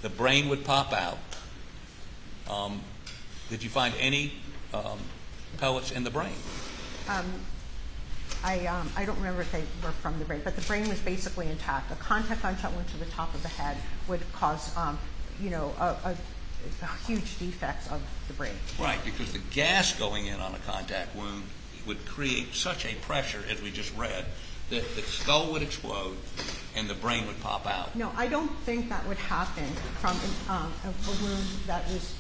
the brain would pop out. Did you find any pellets in the brain? I don't remember if they were from the brain, but the brain was basically intact. A contact gunshot wound to the top of the head would cause, a huge defects of the brain. Right, because the gas going in on a contact wound would create such a pressure, as we just read, that the skull would explode and the brain would pop out. No, I don't think that would happen from a wound that was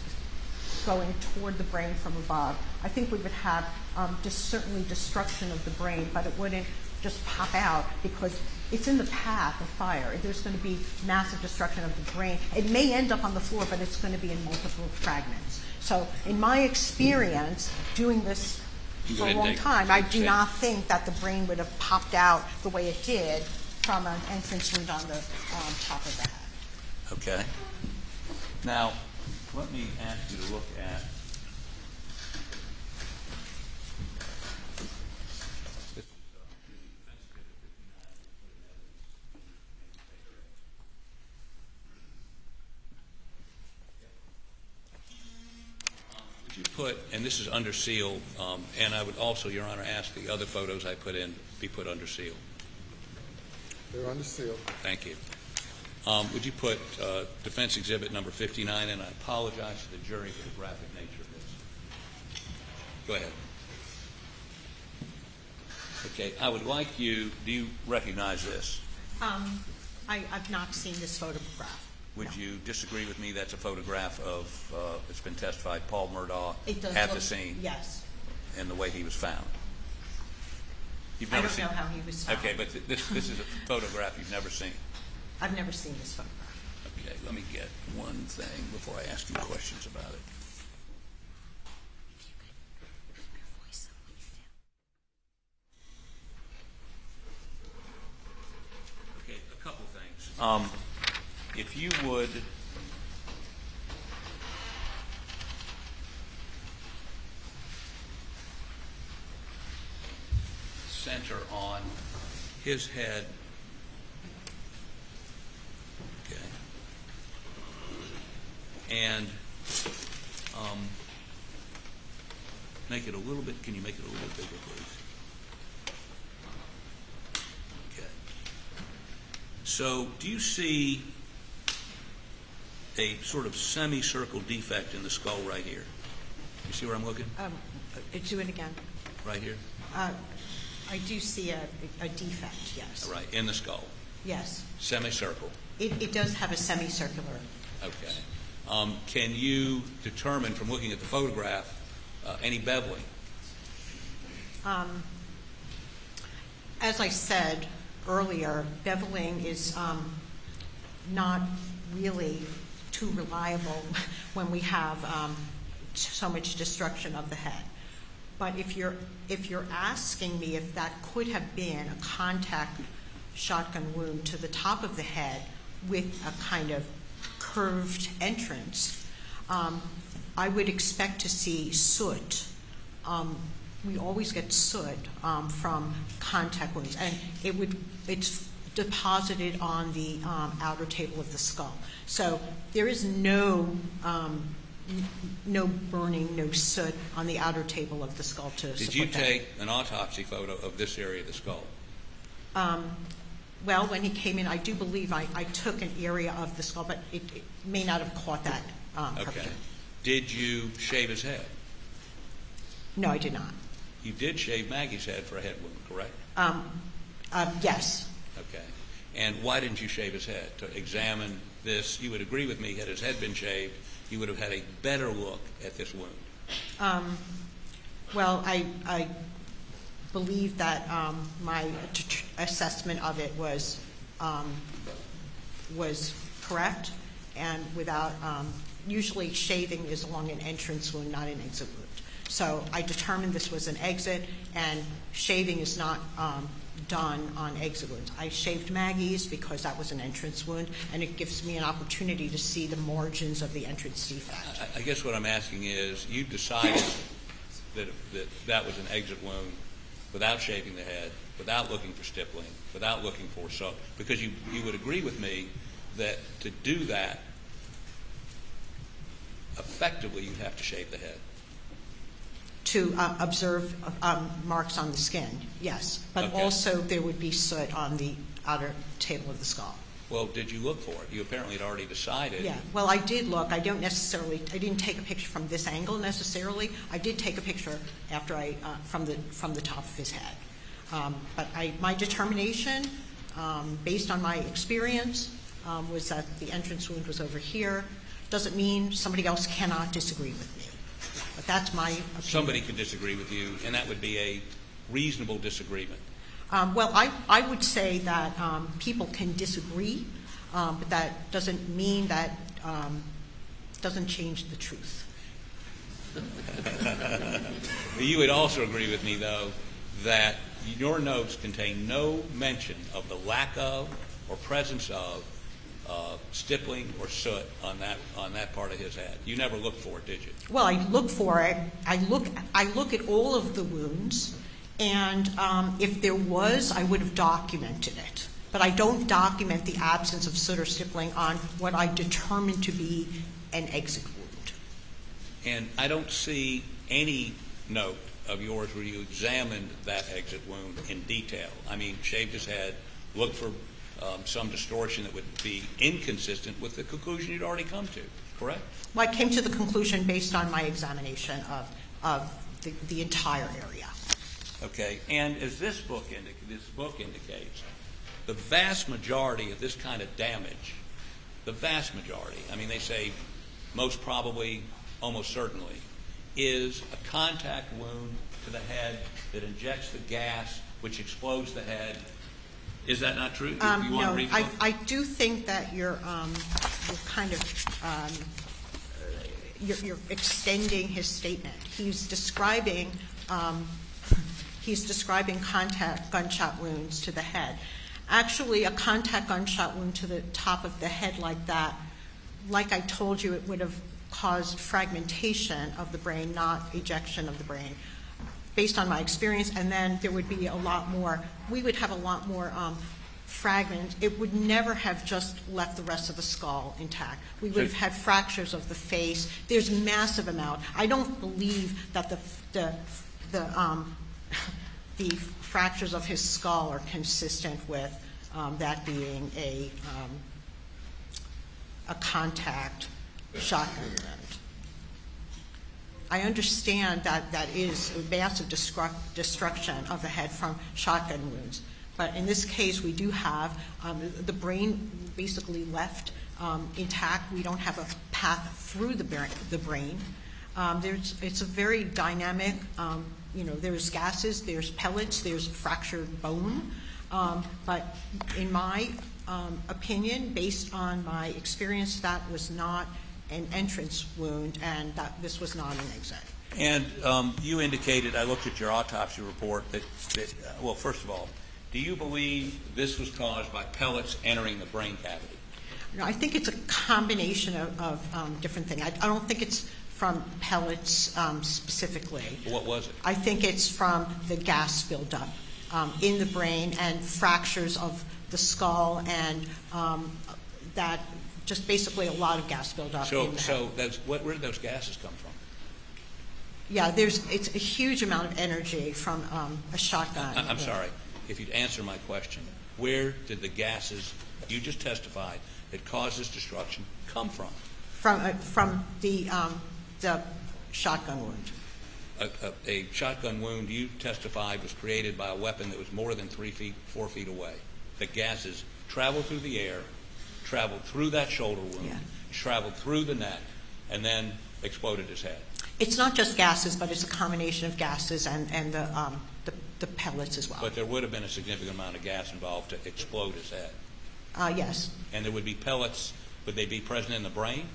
going toward the brain from above. I think we would have certainly destruction of the brain, but it wouldn't just pop out because it's in the path of fire. There's going to be massive destruction of the brain. It may end up on the floor, but it's going to be in multiple fragments. So in my experience, doing this for a long time, I do not think that the brain would have popped out the way it did from an entrance wound on the top of the head. Okay. Now, let me ask you to look at would you put, and this is under seal, and I would also, Your Honor, ask the other photos I put in be put under seal. They're under seal. Thank you. Would you put defense exhibit number 59, and I apologize to the jury for the graphic nature of this. Go ahead. Okay, I would like you, do you recognize this? I've not seen this photograph. Would No. you disagree with me that's a photograph of, it's been testified, Paul Murdaugh It does at look, the scene yes. and the way he was found? You've I never don't seen, know how he was found. Okay, but this is a photograph you've never seen. I've never seen this photograph. Okay, let me get one thing before I ask you questions about it. Okay, a couple things. If you would center on his head. Okay. And make it a little bit, can you make it a little bit bigger, please? Okay. So do you see a sort of semicircle defect in the skull right here? You see where I'm looking? Do it again. Right here? I do see a defect, yes. Right, in the skull. Yes. Semicircle. It does have a semicircular. Okay. Can you determine from looking at the photograph any beveling? As I said earlier, beveling is not really too reliable when we have so much destruction of the head. But if you're asking me if that could have been a contact shotgun wound to the top of the head with a kind of curved entrance, I would expect to see soot. We always get soot from contact wounds, and it's deposited on the outer table of the skull. So there is no burning, no soot on the outer table of the skull to support that. Did you take an autopsy photo of this area of the skull? Well, when he came in, I do believe I took an area of the skull, but it may not have caught that perfectly. Okay. Did you shave his head? No, I did not. You did shave Maggie's head for a head wound, correct? Yes. Okay. And why didn't you shave his head? To examine this, you would agree with me, had his head been shaved, you would have had a better look at this wound. Well, I believe that my assessment of it was correct, and without usually shaving is along an entrance wound, not an exit wound. So I determined this was an exit, and shaving is not done on exit wounds. I shaved Maggie's because that was an entrance wound, and it gives me an opportunity to see the margins of the entrance defect. I guess what I'm asking is, you decided that was an exit wound without shaving the head, without looking for stippling, without looking for so, because you would agree with me that to do that, effectively you'd have to shave the head. To observe marks on the skin, yes. But Okay. also there would be soot on the outer table of the skull. Well, did you look for it? You apparently had already decided. Yeah, well, I did look. I didn't take a picture from this angle necessarily. I did take a picture after from the top of his head. But my determination, based on my experience, was that the entrance wound was over here. Doesn't mean somebody else cannot disagree with me. But that's my opinion. Somebody could disagree with you, and that would be a reasonable disagreement. Well, I would say that people can disagree, but that doesn't mean that doesn't change the truth. You would also agree with me, though, that your notes contain no mention of the lack of or presence of stippling or soot on that part of his head. You never looked for it, did you? Well, I look for it. I look at all of the wounds, and if there was, I would have documented it. But I don't document the absence of soot or stippling on what I determined to be an exit wound. And I don't see any note of yours where you examined that exit wound in detail. I mean, shaved his head, looked for some distortion that would be inconsistent with the conclusion you'd already come to, correct? Well, I came to the conclusion based on my examination of the entire area. Okay, and as this book indicates, the vast majority of this kind of damage, the vast majority, I mean, they say most probably, almost certainly, is a contact wound to the head that injects the gas, which explodes the head. Is that not true? You want to No, read the book? I do think that you're kind of you're extending his statement. He's describing contact gunshot wounds to the head. Actually, a contact gunshot wound to the top of the head like that, like I told you, it would have caused fragmentation of the brain, not ejection of the brain, based on my experience. And then there would be a lot more, we would have a lot more fragments. It would never have just left the rest of the skull intact. We would have had fractures of the face. There's massive amount. I don't believe that the fractures of his skull are consistent with that being a contact shotgun wound. I understand that that is a massive destruction of the head from shotgun wounds. But in this case, we do have the brain basically left intact. We don't have a path through the brain. It's a very dynamic, there's gases, there's pellets, there's fractured bone. But in my opinion, based on my experience, that was not an entrance wound, and that this was not an exit. And you indicated, I looked at your autopsy report, that well, first of all, do you believe this was caused by pellets entering the brain cavity? No, I think it's a combination of different things. I don't think it's from pellets specifically. What was it? I think it's from the gas buildup in the brain and fractures of the skull, and that just basically a lot of gas buildup in the head. Where did those gases come from? Yeah, it's a huge amount of energy from a shotgun. I'm sorry. If you'd answer my question, where did the gases you just testified that caused this destruction come from? From the shotgun wound. A shotgun wound you testified was created by a weapon that was more than 4 feet away. The gases traveled through the air, traveled through that shoulder wound, traveled through the neck, and then exploded his head. It's not just gases, but it's a combination of gases and the pellets as well. But there would have been a significant amount of gas involved to explode his head. Yes. And there would be pellets. Would they be present in the brain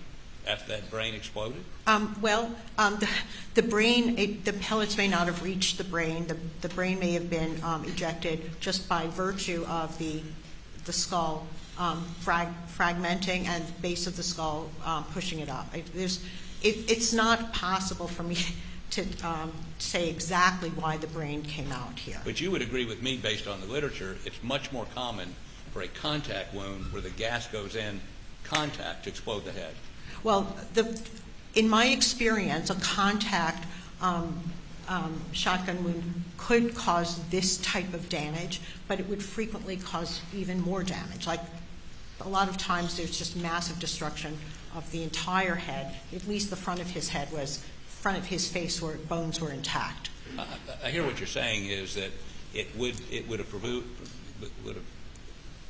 after that brain exploded? The brain, the pellets may not have reached the brain. The brain may have been ejected just by virtue of the skull fragmenting and the base of the skull pushing it up. It's not possible for me to say exactly why the brain came out here. But you would agree with me, based on the literature, it's much more common for a contact wound where the gas goes in contact to explode the head. Well, in my experience, a contact shotgun wound could cause this type of damage, but it would frequently cause even more damage. Like a lot of times there's just massive destruction of the entire head. At least the front of his head was, front of his face where bones were intact. I hear what you're saying is that it would have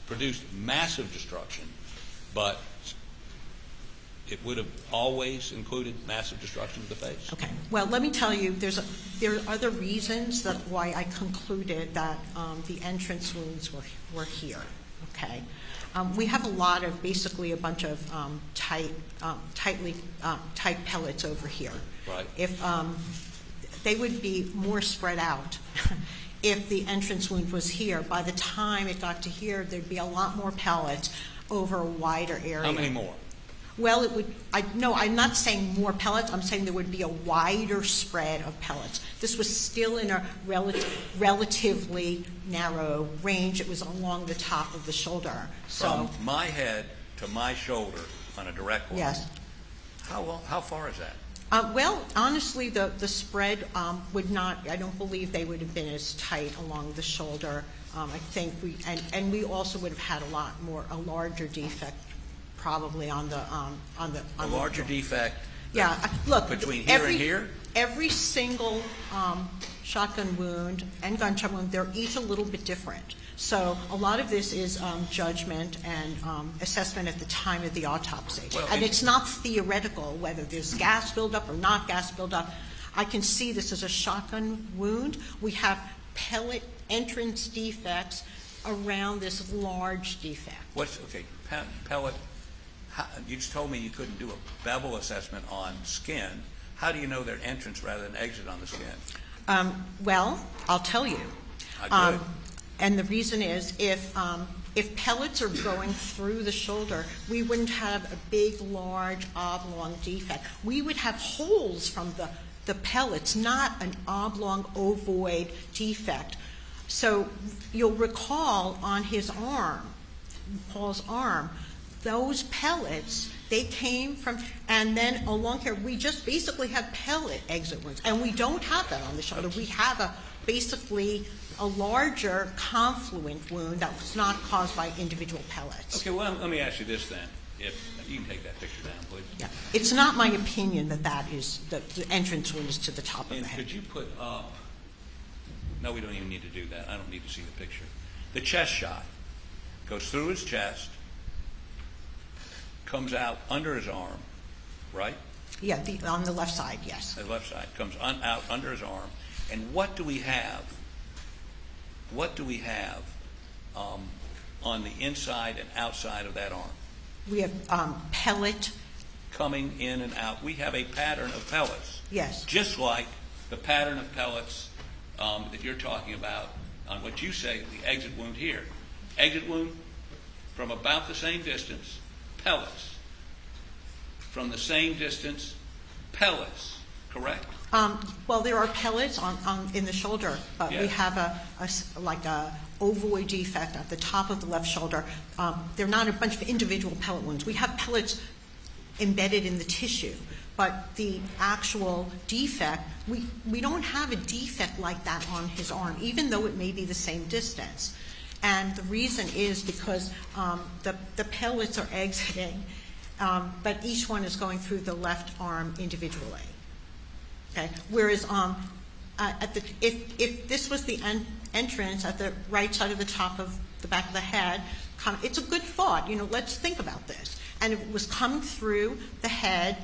produced massive destruction, but it would have always included massive destruction of the face. Okay. Well, let me tell you, there are other reasons that why I concluded that the entrance wounds were here. Okay. We have a lot of, basically a bunch of tight pellets over here. Right. If they would be more spread out if the entrance wound was here. By the time it got to here, there'd be a lot more pellets over a wider area. How many more? Well, it would. No, I'm not saying more pellets. I'm saying there would be a wider spread of pellets. This was still in a relatively narrow range. It was along the top of the shoulder. So from my head to my shoulder on a direct line. Yes. How far is that? Well, honestly, the spread would not, I don't believe they would have been as tight along the shoulder. I think and we also would have had a larger defect probably on the A larger defect Yeah, look. between here and here? Every single shotgun wound and gunshot wound, they're each a little bit different. So a lot of this is judgment and assessment at the time of the autopsy. Well, and it's not theoretical whether there's gas buildup or not gas buildup. I can see this as a shotgun wound. We have pellet entrance defects around this large defect. Pellet, you just told me you couldn't do a bevel assessment on skin. How do you know they're entrance rather than exit on the skin? Well, I'll tell you. Good. And the reason is if pellets are going through the shoulder, we wouldn't have a big, large, oblong defect. We would have holes from the pellets, not an oblong, ovoid defect. So you'll recall on his arm, Paul's arm, those pellets, they came from, and then along here, we just basically have pellet exit wounds. And we don't have that on the shoulder. We have basically a larger confluent wound that was not caused by individual pellets. Okay, well, let me ask you this then. If you can take that picture down, please. Yeah. It's not my opinion that is the entrance wound is to the top of And the head. could you put up, no, we don't even need to do that. I don't need to see the picture. The chest shot goes through his chest, comes out under his arm, right? Yeah, on the left side, yes. The left side comes out under his arm. And what do we have? What do we have on the inside and outside of that arm? We have pellet. Coming in and out. We have a pattern of pellets. Yes. Just like the pattern of pellets that you're talking about on what you say the exit wound here. Exit wound from about the same distance, pellets. From the same distance, pellets. Correct? Well, there are pellets in the shoulder, but we Yes. have a ovoid defect at the top of the left shoulder. They're not a bunch of individual pellet wounds. We have pellets embedded in the tissue, but the actual defect, we don't have a defect like that on his arm, even though it may be the same distance. And the reason is because the pellets are exiting, but each one is going through the left arm individually. Okay. Whereas if this was the entrance at the right side of the top of the back of the head, it's a good thought. Let's think about this. And if it was coming through the head,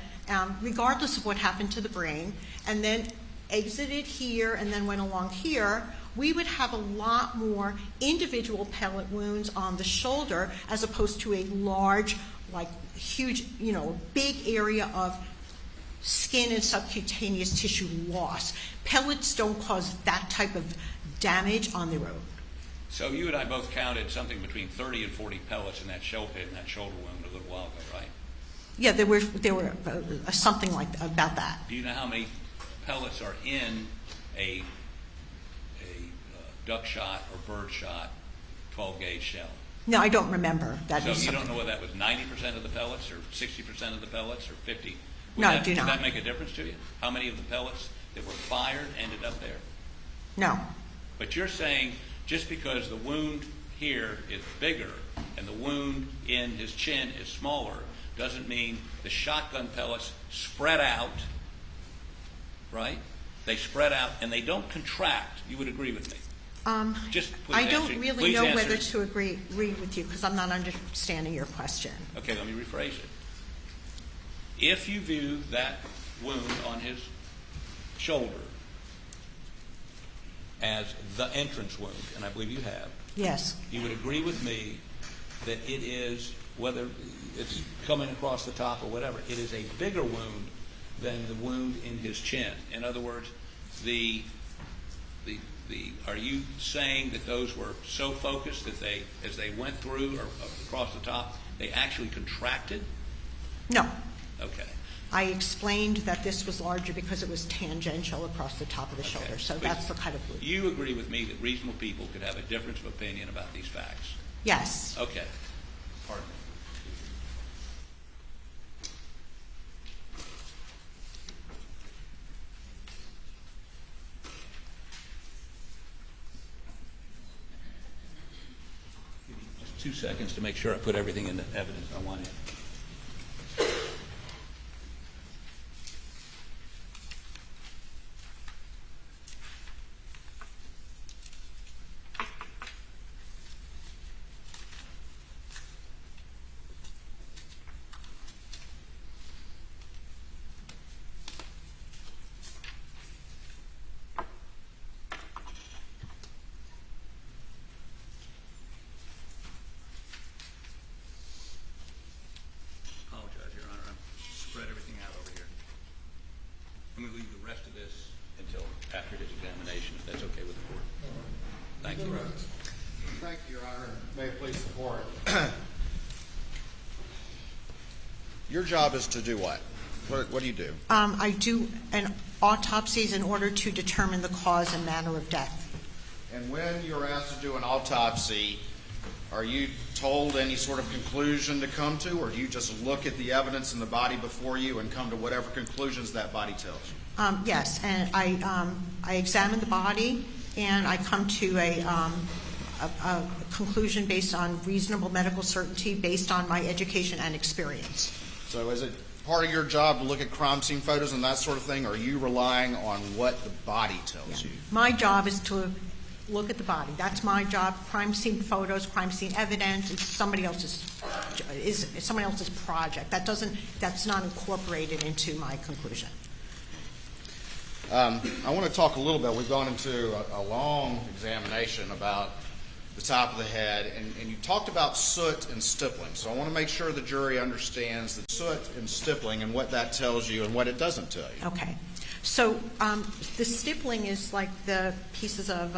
regardless of what happened to the brain, and then exited here and then went along here, we would have a lot more individual pellet wounds on the shoulder as opposed to a large, huge, big area of skin and subcutaneous tissue loss. Pellets don't cause that type of damage on their own. So you and I both counted something between 30 and 40 pellets in that shoulder wound a little while ago, right? Yeah, there were something like about that. Do you know how many pellets are in a duck shot or bird shot 12-gauge shell? No, I don't remember. So you don't know whether that was 90% of the pellets or 60% of the pellets or 50%? No, I do not. Does that make a difference to you? How many of the pellets that were fired ended up there? No. But you're saying just because the wound here is bigger and the wound in his chin is smaller doesn't mean the shotgun pellets spread out, right? They spread out and they don't contract. You would agree with me? Just please I don't answer. really Please know answer. whether to agree with you because I'm not understanding your question. Okay, let me rephrase it. If you view that wound on his shoulder as the entrance wound, and I believe you have, Yes. you would agree with me that it is, whether it's coming across the top or whatever, it is a bigger wound than the wound in his chin. In other words, are you saying that those were so focused that they, as they went through or across the top, they actually contracted? No. Okay. I explained that this was larger because it was tangential across the top of the shoulder. So But that's the kind of wound. You agree with me that reasonable people could have a difference of opinion about these facts? Yes. Okay. Pardon me. 2 seconds to make sure I put everything into evidence I wanted. Apologize, Your Honor. I've spread everything out over here. I'm going to leave the rest of this until after his examination, if that's okay with the court. Thank you. Thank you, Your Honor. May it please the court. Your job is to do what? What do you do? I do an autopsies in order to determine the cause and manner of death. And when you're asked to do an autopsy, are you told any sort of conclusion to come to, or do you just look at the evidence in the body before you and come to whatever conclusions that body tells you? Yes, and I examine the body and I come to a conclusion based on reasonable medical certainty based on my education and experience. So is it part of your job to look at crime scene photos and that sort of thing, or are you relying on what the body tells you? My job is to look at the body. That's my job. Crime scene photos, crime scene evidence is somebody else's project. That's not incorporated into my conclusion. I want to talk a little bit. We've gone into a long examination about the top of the head, and you talked about soot and stippling. So I want to make sure the jury understands the soot and stippling and what that tells you and what it doesn't tell you. Okay. So the stippling is like the pieces of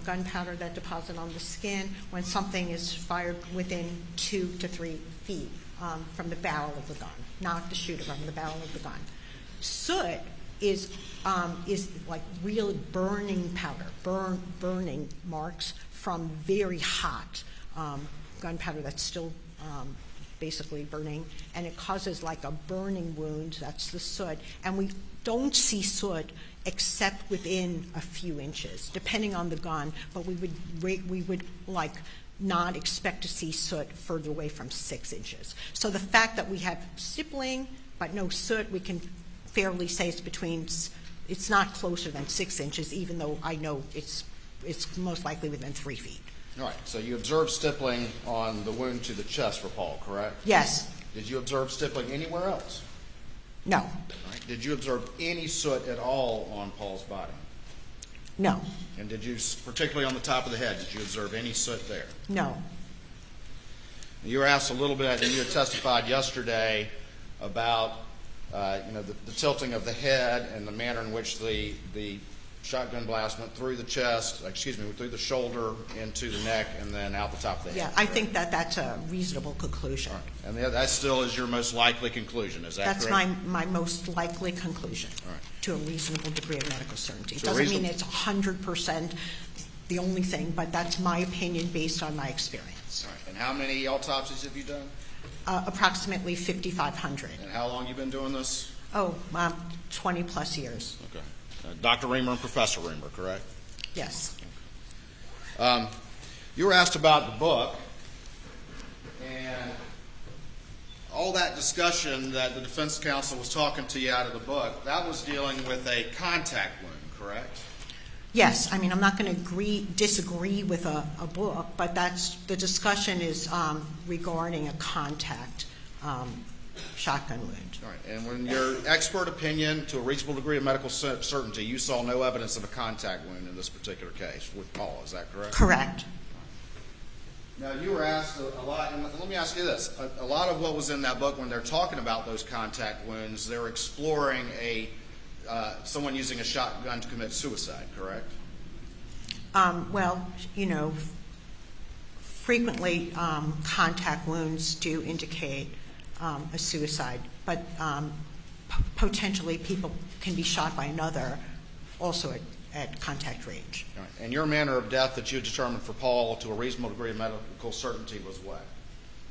gunpowder that deposit on the skin when something is fired within 2 to 3 feet from the barrel of the gun, not the shooter, from the barrel of the gun. Soot is like real burning powder, burning marks from very hot gunpowder that's still basically burning, and it causes like a burning wound. That's the soot, and we don't see soot except within a few inches, depending on the gun. But we would like not expect to see soot further away from 6 inches. So the fact that we have stippling but no soot, we can fairly say it's not closer than 6 inches, even though I know it's most likely within 3 feet. All right. So you observed stippling on the wound to the chest for Paul, correct? Yes. Did you observe stippling anywhere else? No. All right. Did you observe any soot at all on Paul's body? No. And did you, particularly on the top of the head, did you observe any soot there? No. You were asked a little bit, and you had testified yesterday about the tilting of the head and the manner in which the shotgun blast went through the through the shoulder, into the neck, and then out the top of the head. Yeah, I think that's a reasonable conclusion. All right. And that still is your most likely conclusion, is that That's correct? my most likely conclusion, All right. to a reasonable degree of medical certainty. It So doesn't mean it's 100% the only thing, but that's my opinion based on my experience. All right. And how many autopsies have you done? Approximately 5,500. And how long you been doing this? 20 plus years. Okay. Dr. Reamer and Professor Reamer, correct? Yes. You were asked about the book, and all that discussion that the defense counsel was talking to you out of the book, that was dealing with a contact wound, correct? Yes. I mean, I'm not going to disagree with a book, but the discussion is regarding a contact shotgun wound. All right. And when your expert opinion, to a reasonable degree of medical certainty, you saw no evidence of a contact wound in this particular case with Paul, is that correct? Correct. Now, you were asked a lot, and let me ask you this. A lot of what was in that book, when they're talking about those contact wounds, they're exploring someone using a shotgun to commit suicide, correct? Well, frequently contact wounds do indicate a suicide, but potentially people can be shot by another also at contact range. All right. And your manner of death that you determined for Paul to a reasonable degree of medical certainty was what?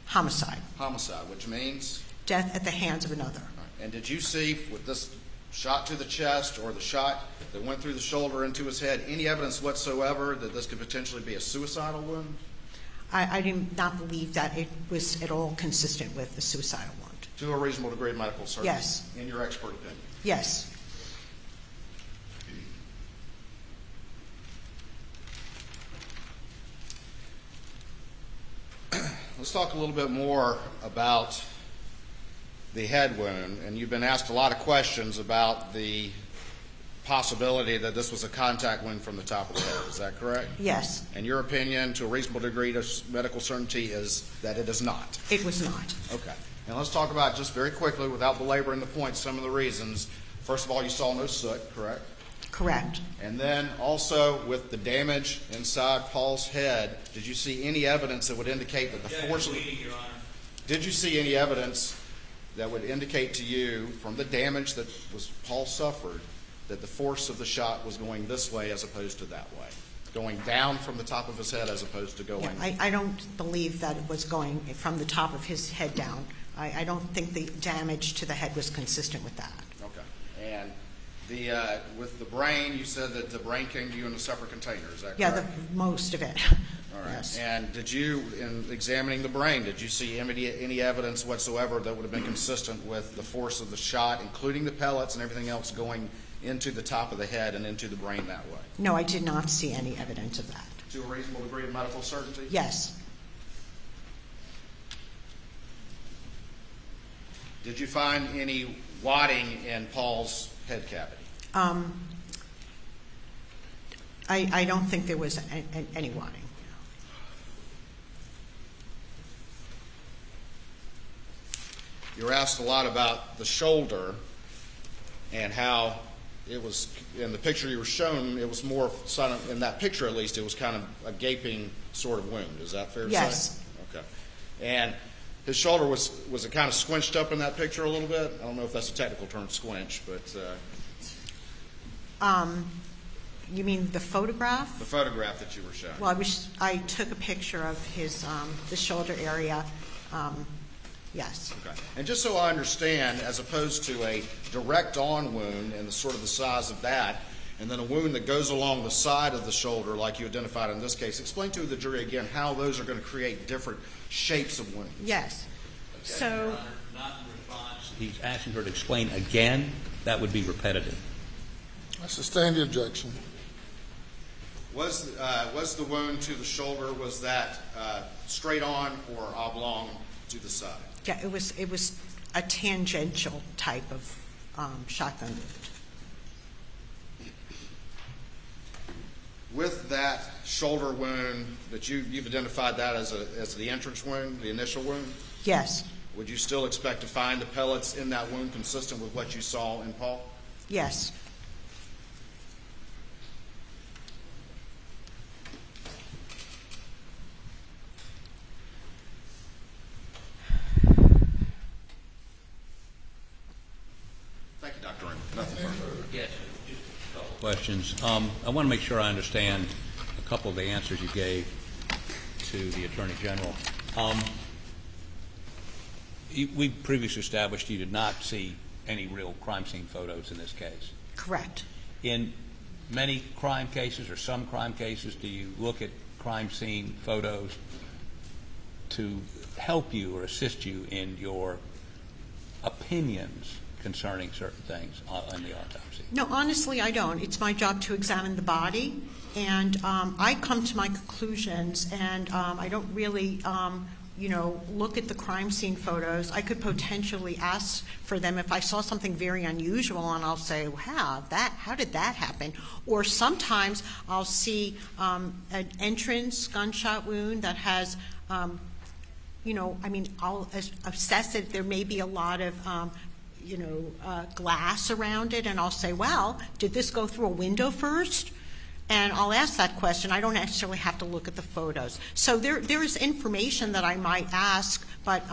Homicide. Homicide, which means? Death at the hands of another. All right. And did you see, with this shot to the chest or the shot that went through the shoulder into his head, any evidence whatsoever that this could potentially be a suicidal wound? I did not believe that it was at all consistent with a suicidal wound. To a reasonable degree of medical certainty? Yes. In your expert opinion? Yes. Let's talk a little bit more about the head wound. And you've been asked a lot of questions about the possibility that this was a contact wound from the top of the head. Is that correct? Yes. And your opinion, to a reasonable degree of medical certainty, is that it is not? It was not. Okay. And let's talk about, just very quickly, without belaboring the point, some of the reasons. First of all, you saw no soot, correct? Correct. And then also, with the damage inside Paul's head, did you see any evidence that would indicate that the force of Your Honor. Did you see any evidence that would indicate to you, from the damage that Paul suffered, that the force of the shot was going this way as opposed to that way? Going down from the top of his head as opposed to going... Yeah, I don't believe that it was going from the top of his head down. I don't think the damage to the head was consistent with that. Okay. And with the brain, you said that the brain came to you in a separate container. Is that correct? Yeah, most of it. All right. Yes. And did you, in examining the brain, did you see any evidence whatsoever that would have been consistent with the force of the shot, including the pellets and everything else, going into the top of the head and into the brain that way? No, I did not see any evidence of that. To a reasonable degree of medical certainty? Yes. Did you find any wadding in Paul's head cavity? I don't think there was any wadding. You were asked a lot about the shoulder and how it was, in the picture you were shown, it was more, in that picture at least, it was kind of a gaping sort of wound. Is that fair to say? Yes. Okay. And his shoulder, was it kind of squinched up in that picture a little bit? I don't know if that's a technical term, squinch, but... You mean the photograph? the photograph that you were shown. Well, I took a picture of his the shoulder area. Yes. Okay. And just so I understand, as opposed to a direct-on wound and the sort of the size of that, and then a wound that goes along the side of the shoulder, like you identified in this case, explain to the jury again how those are going to create different shapes of wounds. Yes. So, Your Honor, not in response. He's asking her to explain again. That would be repetitive. I sustain the objection. Was the wound to the shoulder, was that straight on or oblong to the side? yeah, it was a tangential type of shotgun wound. With that shoulder wound, that you've identified that as the entrance wound, the initial wound, Yes. would you still expect to find the pellets in that wound consistent with what you saw in Paul? Yes. Thank you, Dr. Raymond. Nothing further. Yes. Just a couple questions. I want to make sure I understand a couple of the answers you gave to the Attorney General. We previously established you did not see any real crime scene photos in this case. Correct. In many crime cases or some crime cases, do you look at crime scene photos to help you or assist you in your opinions concerning certain things in the autopsy? No, honestly, I don't. It's my job to examine the body, and I come to my conclusions, and I don't really, look at the crime scene photos. I could potentially ask for them if I saw something very unusual, and I'll say, wow, how did that happen? Or sometimes I'll see an entrance gunshot wound that has, I'll assess it. There may be a lot of glass around it, and I'll say, well, did this go through a window first? And I'll ask that question. I don't necessarily have to look at the photos. So there is information that I might ask, but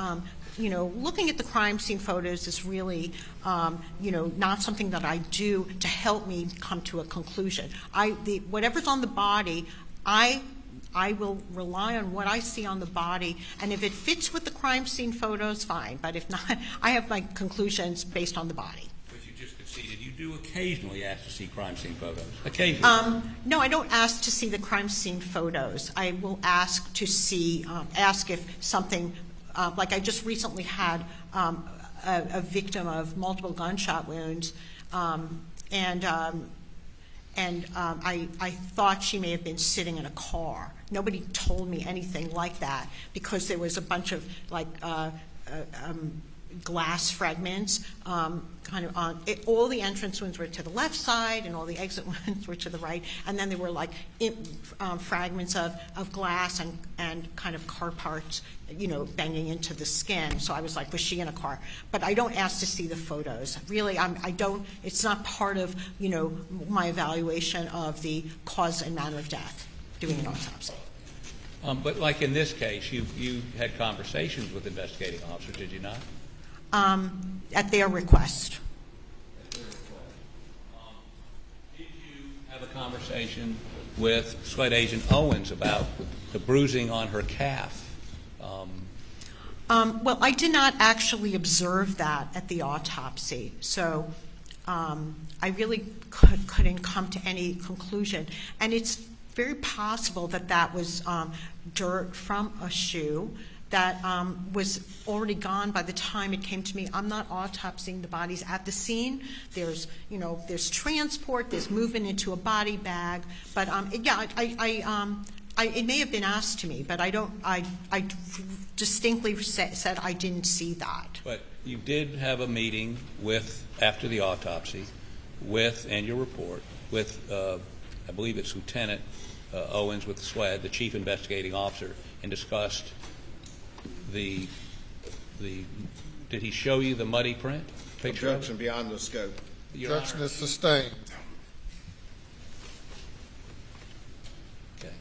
looking at the crime scene photos is really, not something that I do to help me come to a conclusion. Whatever's on the body, I will rely on what I see on the body, and if it fits with the crime scene photos, fine. But if not, I have my conclusions based on the body. But you just conceded you do occasionally ask to see crime scene photos. Occasionally. No, I don't ask to see the crime scene photos. I will ask to see, ask if something, like I just recently had a victim of multiple gunshot wounds, and I thought she may have been sitting in a car. Nobody told me anything like that because there was a bunch of like glass fragments kind of on it. All the entrance wounds were to the left side and all the exit wounds were to the right, and then there were like fragments of glass and kind of car parts, you know, banging into the skin. So I was like, was she in a car? But I don't ask to see the photos. Really, I don't, it's not part of, you know, my evaluation of the cause and manner of death, doing an autopsy. But like in this case, you had conversations with investigating officers, did you not? At their request. Did you have a conversation with SWAT Agent Owens about the bruising on her calf? Well, I did not actually observe that at the autopsy, so I really couldn't come to any conclusion. And it's very possible that that was dirt from a shoe that was already gone by the time it came to me. I'm not autopsying the bodies at the scene. There's, you know, there's transport, there's movement into a body bag, but yeah, it may have been asked to me, but I distinctly said I didn't see that. But you did have a meeting with, after the autopsy, with, and your report, with, I believe it's Lieutenant Owens with the SWAT, the chief investigating officer, and discussed the did he show you the muddy print picture? Objection beyond the scope. Your Objection Honor. is sustained. Okay.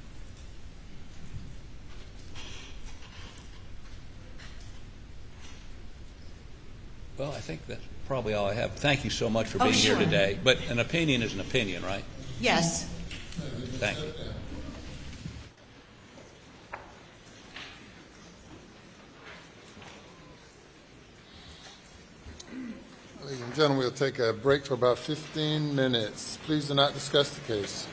Well, I think that's probably all I have. Thank you so much for being sure. here today. But an opinion is an opinion, right? Yes. Thank you. Ladies and gentlemen, we'll take a break for about 15 minutes. Please do not discuss the case.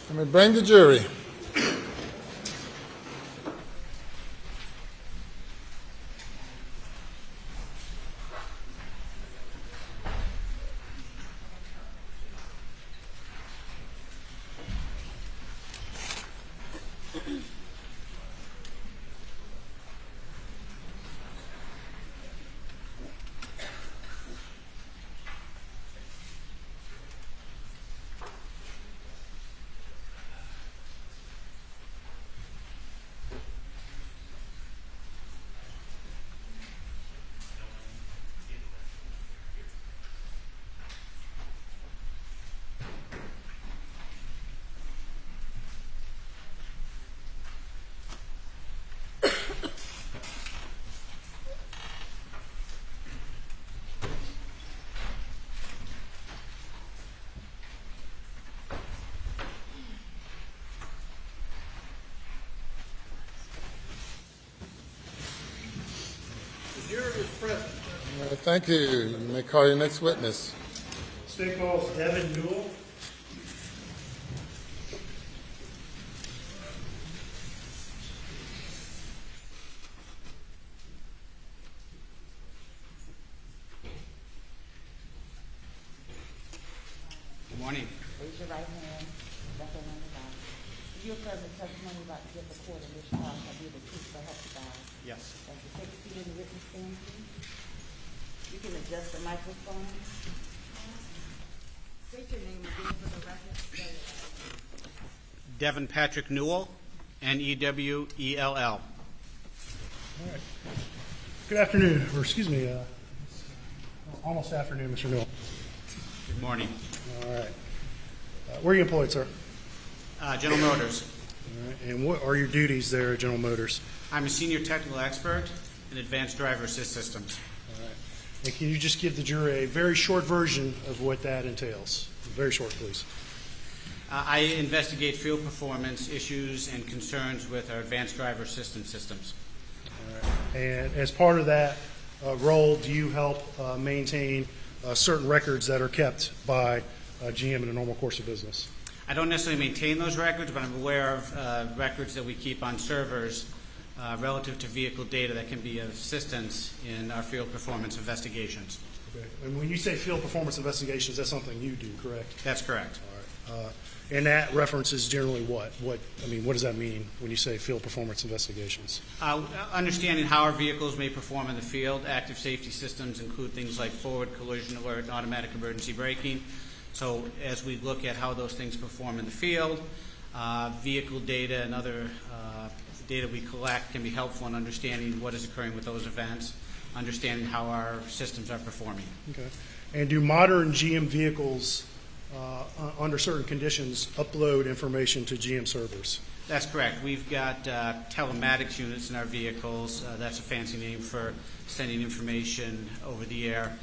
Let me bring the jury. All right, thank you. You may call your next witness. State calls Devin Newell. Good morning. Raise your right hand, left hand on the Bible. You affirm the testimony about to give the court in this trial shall be the truth, so help you God. Yes. Thank you. Take a seat in the witness stand, please. You can adjust the microphone. State your name again for the record. Devin Patrick Newell, Newell. All right. Good afternoon, or excuse me, almost afternoon, Mr. Newell. Good morning. All right. Where are you employed, sir? General Motors. All right. And what are your duties there at General Motors? I'm a senior technical expert in advanced driver assist systems. All right. And can you just give the jury a very short version of what that entails? Very short, please. I investigate field performance issues and concerns with our advanced driver assistance systems. All right. And as part of that role, do you help maintain certain records that are kept by GM in a normal course of business? I don't necessarily maintain those records, but I'm aware of records that we keep on servers relative to vehicle data that can be of assistance in our field performance investigations. Okay. And when you say field performance investigations, that's something you do, correct? That's correct. All right. And that references generally what? What does that mean when you say field performance investigations? Understanding how our vehicles may perform in the field. Active safety systems include things like forward collision alert and automatic emergency braking. So as we look at how those things perform in the field, vehicle data and other data we collect can be helpful in understanding what is occurring with those events, understanding how our systems are performing. Okay. And do modern GM vehicles, under certain conditions, upload information to GM servers? That's correct. We've got telematics units in our vehicles. That's a fancy name for sending information over the air.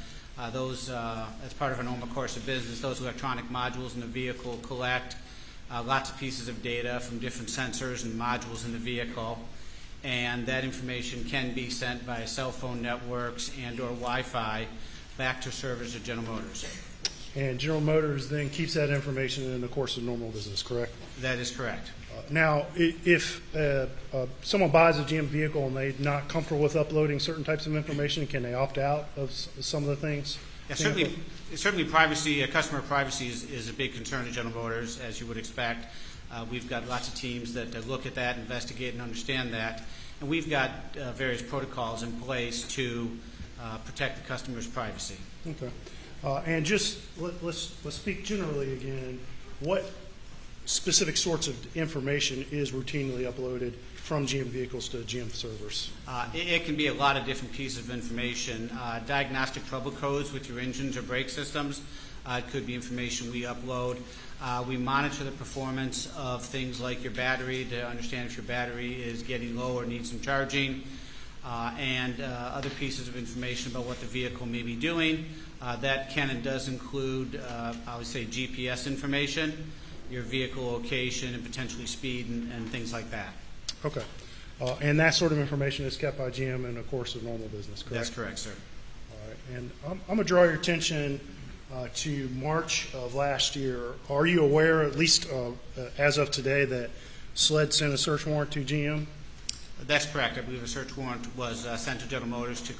Those, as part of a normal course of business, those electronic modules in the vehicle collect lots of pieces of data from different sensors and modules in the vehicle, and that information can be sent via cell phone networks and or Wi-Fi back to servers at General Motors. And General Motors then keeps that information in the course of normal business, correct? That is correct. Now, if someone buys a GM vehicle and they're not comfortable with uploading certain types of information, can they opt out of some of the things? Yeah, certainly privacy, customer privacy is a big concern at General Motors, as you would expect. We've got lots of teams that look at that, investigate, and understand that. And we've got various protocols in place to protect the customer's privacy. Okay. And just let's speak generally again. What specific sorts of information is routinely uploaded from GM vehicles to GM servers? It can be a lot of different pieces of information. Diagnostic trouble codes with your engines or brake systems. It could be information we upload. We monitor the performance of things like your battery to understand if your battery is getting low or needs some charging, and other pieces of information about what the vehicle may be doing. That can and does include, I would say, GPS information, your vehicle location, and potentially speed and things like that. Okay. And that sort of information is kept by GM in the course of normal business, correct? That's correct, sir. All right. And I'm going to draw your attention to March of last year. Are you aware, at least as of today, that SLED sent a search warrant to GM? That's correct. I believe a search warrant was sent to General Motors to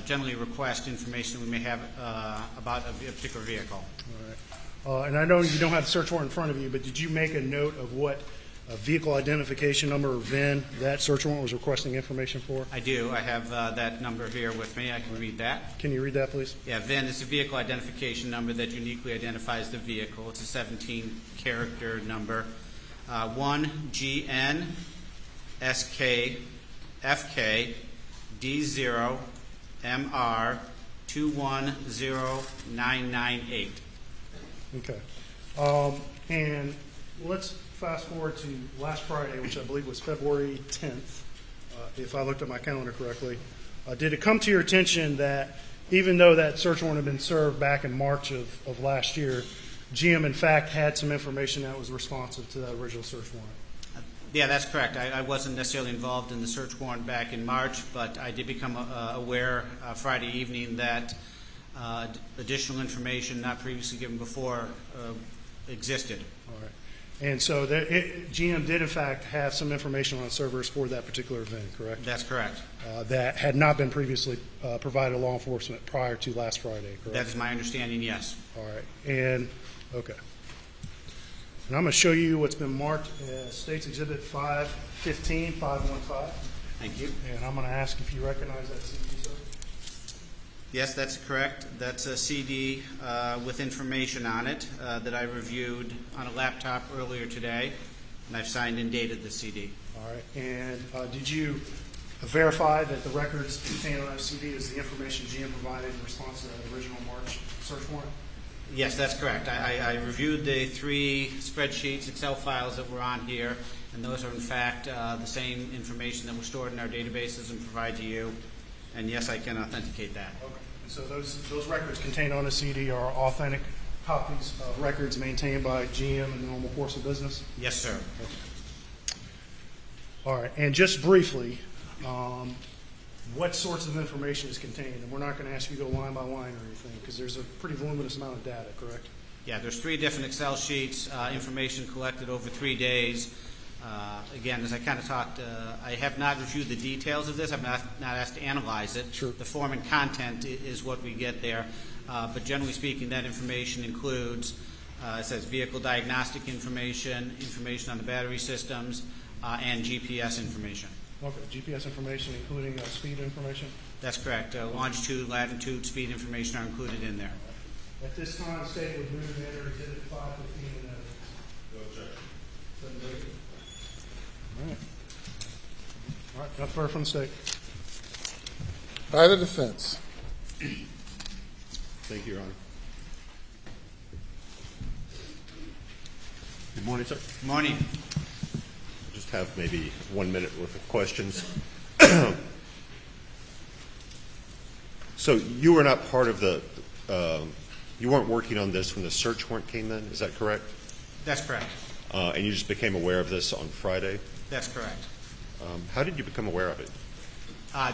generally request information we may have about a particular vehicle. All right. And I know you don't have the search warrant in front of you, but did you make a note of what vehicle identification number or VIN that search warrant was requesting information for? I do. I have that number here with me. I can read that. Can you read that, please? Yeah, VIN is a vehicle identification number that uniquely identifies the vehicle. It's a 17-character number. 1GN SK FK D0 MR 210998. Okay. And let's fast forward to last Friday, which I believe was February 10th, if I looked at my calendar correctly. Did it come to your attention that even though that search warrant had been served back in March of last year, GM in fact had some information that was responsive to that original search warrant? Yeah, that's correct. I wasn't necessarily involved in the search warrant back in March, but I did become aware Friday evening that additional information not previously given before existed. All right. And so GM did in fact have some information on servers for that particular event, correct? That's correct. That had not been previously provided to law enforcement prior to last Friday, correct? That is my understanding, yes. All right. And, okay. And I'm going to show you what's been marked as State's Exhibit 515, 515. Thank you. And I'm going to ask if you recognize that CD, sir. Yes, that's correct. That's a CD with information on it that I reviewed on a laptop earlier today, and I've signed and dated the CD. All right. And did you verify that the records contained on that CD is the information GM provided in response to that original March search warrant? Yes, that's correct. I reviewed the 3 spreadsheets, Excel files that were on here, and those are in fact the same information that was stored in our databases and provide to you. And yes, I can authenticate that. Okay. And so those records contained on the CD are authentic copies of records maintained by GM in the normal course of business? Yes, sir. All right. And just briefly, what sorts of information is contained? And we're not going to ask you to go line by line or anything because there's a pretty voluminous amount of data, correct? Yeah, there's 3 different Excel sheets, information collected over 3 days. Again, as I kind of talked, I have not reviewed the details of this. I'm not asked to analyze it. Sure. The form and content is what we get there. But generally speaking, that information includes, it says vehicle diagnostic information, information on the battery systems, and GPS information. Okay. GPS information, including speed information? That's correct. Longitude, latitude, speed information are included in there. At this time, the state would move to enter Exhibit 515 and evidence. No objection. All right. All right. Nothing further from the state. By the defense. Thank you, Your Honor. Good morning, sir. Good morning. Just have maybe 1 minute worth of questions. So you were not part of the, you weren't working on this when the search warrant came in, is that correct? That's correct. And you just became aware of this on Friday? That's correct. How did you become aware of it?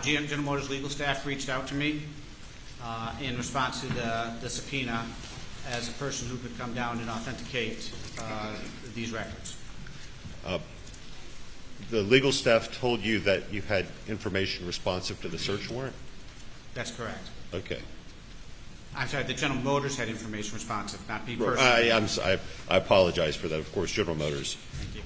General Motors legal staff reached out to me in response to the subpoena as a person who could come down and authenticate these records. The legal staff told you that you had information responsive to the search warrant? That's correct. Okay. I'm sorry, the General Motors had information responsive, not me personally. I apologize for that. Of course, General Motors. Thank you.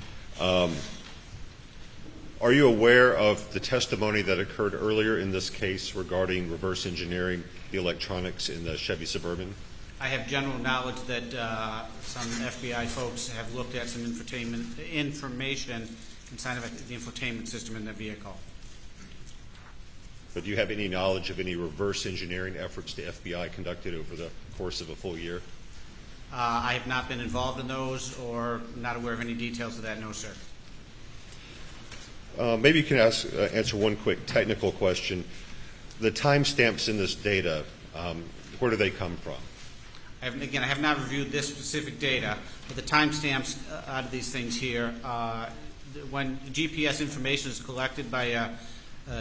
Are you aware of the testimony that occurred earlier in this case regarding reverse engineering the electronics in the Chevy Suburban? I have general knowledge that some FBI folks have looked at some information inside of the infotainment system in the vehicle. But do you have any knowledge of any reverse engineering efforts the FBI conducted over the course of a full year? I have not been involved in those or not aware of any details of that, no, sir. Maybe you can answer one quick technical question. The timestamps in this data, where do they come from? I have not reviewed this specific data, but the timestamps out of these things here, when GPS information is collected by a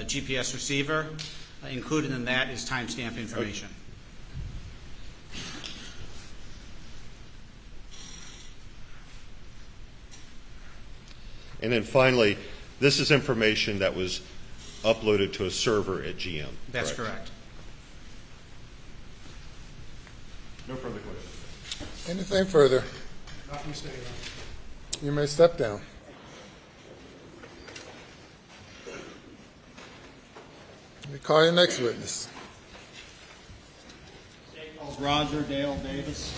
GPS receiver, included in that is timestamp information. And then finally, this is information that was uploaded to a server at GM. That's correct. No further questions. Anything further? Nothing stated. You may step down. We call your next witness. Calls Roger Dale Davis.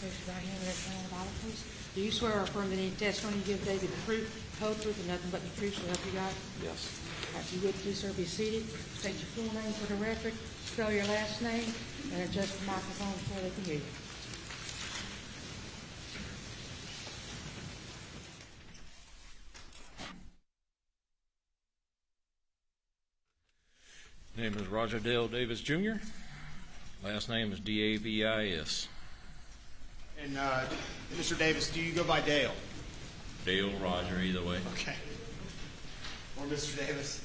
Raise your right hand and raise your hand, Bible, please. Do you swear or affirm that any testimony you give today be the truth, whole truth, and nothing but the truth, so help you God? Yes. All right, you would please, sir, be seated. State your full name for the record, spell your last name, and adjust the microphone so they can hear you. Name is Roger Dale Davis Jr. Last name is Davis. And Mr. Davis, do you go by Dale? Dale, Roger, either way. Okay. Or Mr. Davis?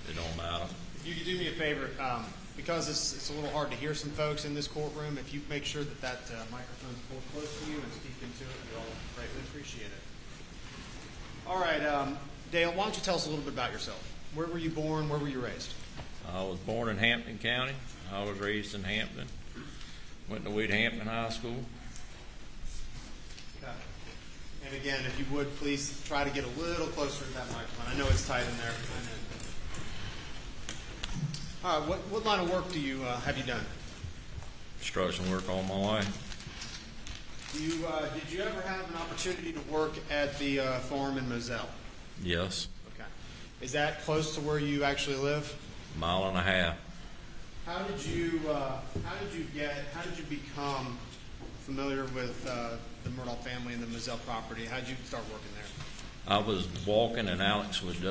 It don't matter. If you could do me a favor, because it's a little hard to hear some folks in this courtroom, if you make sure that microphone's pulled close to you and speak into it, we'd all greatly appreciate it. All right, Dale, why don't you tell us a little bit about yourself? Where were you born? Where were you raised? I was born in Hampton County. I was raised in Hampton. Went to Wade Hampton High School. Okay. And again, if you would, please try to get a little closer to that microphone. I know it's tight in there. All right, what line of work do you have you done? Construction work all my life. Did you ever have an opportunity to work at the farm in Moselle? Yes. Okay. Is that close to where you actually live? Mile and a half. How did you become familiar with the Murdaugh family and the Moselle property? How did you start working there? I was walking and Alex would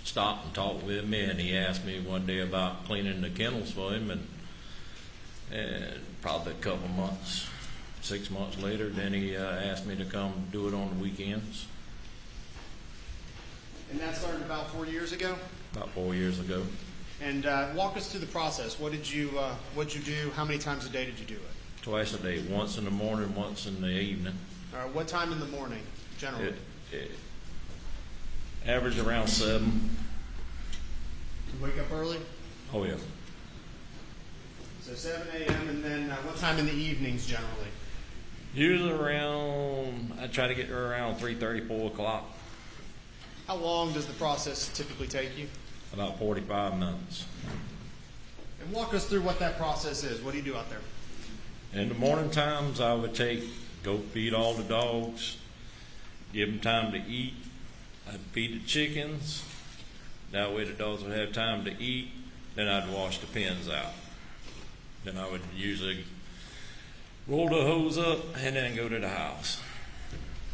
stop and talk with me, and he asked me one day about cleaning the kennels for him, and probably a couple months, 6 months later, then he asked me to come do it on the weekends. And that started about 4 years ago? About 4 years ago. And walk us through the process. What'd you do? How many times a day did you do it? Twice a day, once in the morning, once in the evening. All right, what time in the morning, generally? It average around 7. You wake up early? Oh yeah. So 7 a.m. and then what time in the evenings, generally? Usually around, I try to get there around 3:30, 4 o'clock. How long does the process typically take you? About 45 minutes. And walk us through what that process is. What do you do out there? In the morning times, I would go feed all the dogs, give them time to eat. I'd feed the chickens. That way the dogs would have time to eat. Then I'd wash the pens out. Then I would usually roll the hose up and then go to the house.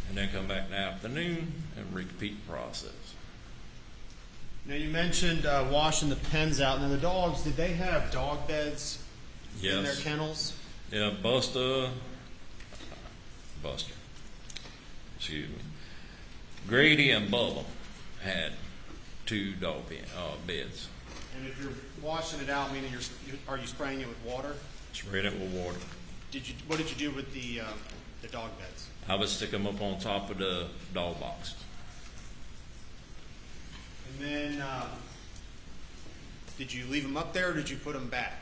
And then come back in the afternoon and repeat the process. Now you mentioned washing the pens out. Now the dogs, did they have dog beds in their kennels? Yeah, Buster, excuse me, Grady and Bubba had 2 dog beds. And if you're washing it out, meaning are you spraying it with water? Sprayed it with water. What did you do with the dog beds? I would stick them up on top of the dog box. And then did you leave them up there or did you put them back?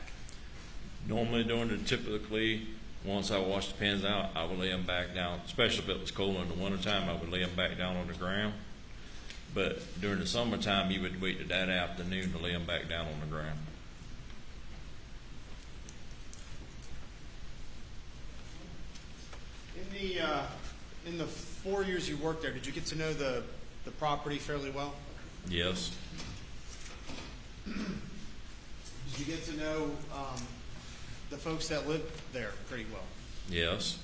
Normally typically, once I wash the pens out, I would lay them back down, especially if it was cold in the wintertime, I would lay them back down on the ground. But during the summertime, you would wait to that afternoon to lay them back down on the ground. In the 4 years you worked there, did you get to know the property fairly well? Yes. Did you get to know the folks that lived there pretty well? Yes.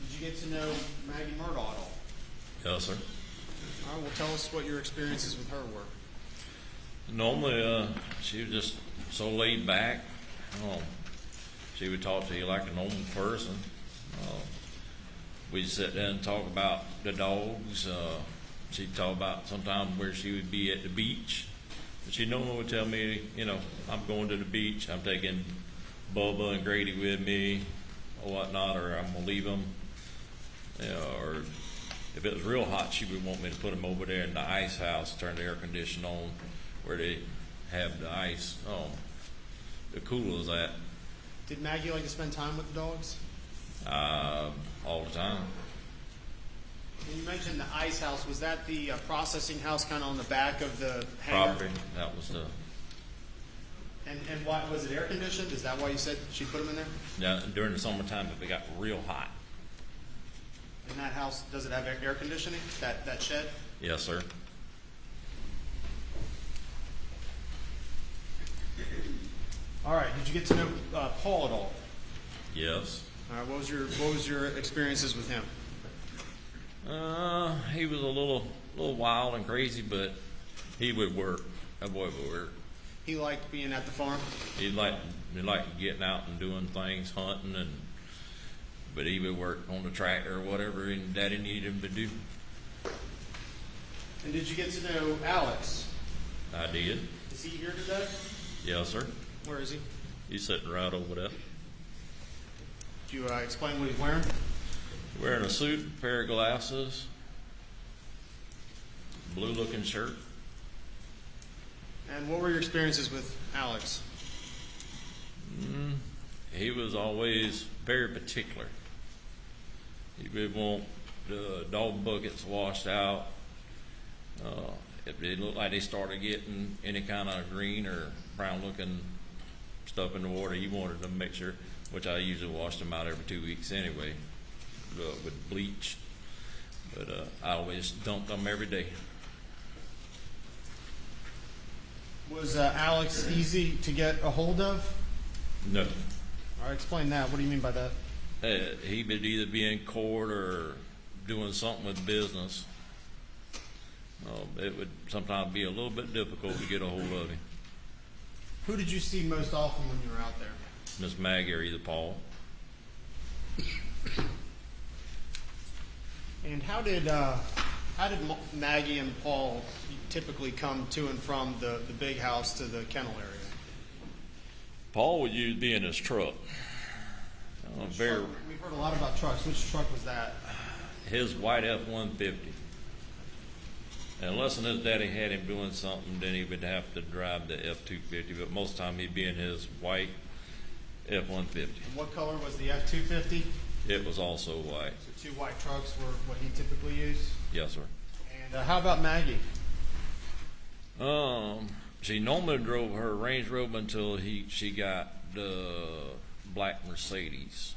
Did you get to know Maggie Murdaugh at all? Yes, sir. All right, well, tell us what your experiences with her were. Normally, she was just so laid back. She would talk to you like a normal person. we'd sit there and talk about the dogs. She'd talk about sometimes where she would be at the beach. But she normally would tell me, you know, I'm going to the beach, I'm taking Bubba and Grady with me or whatnot, or I'm going to leave them. You know, or if it was real hot, she would want me to put them over there in the ice house, turn the air conditioner on where they have the ice, the coolers at, Did Maggie like to spend time with the dogs? all the time. And you mentioned the ice house. Was that the processing house kind of on the back of the hangar? Property, that was the, And why was it air conditioned? Is that why you said she put them in there? now, during the summertime, if it got real hot. And that house, does it have air conditioning? That shed? Yes, sir. All right. Did you get to know Paul at all? Yes. All right. What was your experiences with him? He was a little wild and crazy, but he would work. That boy would work. He liked being at the farm. He liked getting out and doing things, hunting, but he would work on the tractor or whatever, and Daddy needed him to do. And did you get to know Alex? I did. Is he here today? Yes, sir. Where is he? He's sitting right over there. Do you explain what he's wearing? Wearing a suit, pair of glasses, blue-looking shirt. And what were your experiences with Alex? He was always very particular. He would want the dog buckets washed out. If they looked like they started getting any kind of green or brown-looking stuff in the water, he wanted to make sure, which I usually washed them out every 2 weeks anyway, with bleach. But I always dumped them every day. Was Alex easy to get a hold of? No. All right, explain that. What do you mean by that? He would either be in court or doing something with business. It would sometimes be a little bit difficult to get a hold of him. Who did you see most often when you were out there? Miss Maggie or either Paul. And how did Maggie and Paul typically come to and from the big house to the kennel area? Paul would usually be in his truck. We've heard a lot about trucks. Which truck was that? His white F-150. And unless his daddy had him doing something, then he would have to drive the F-250. But most of the time he'd be in his white F-150. And what color was the F-250? It was also white. So 2 white trucks were what he typically used. Yes, sir. And how about Maggie? She normally drove her Range Rover until she got the black Mercedes.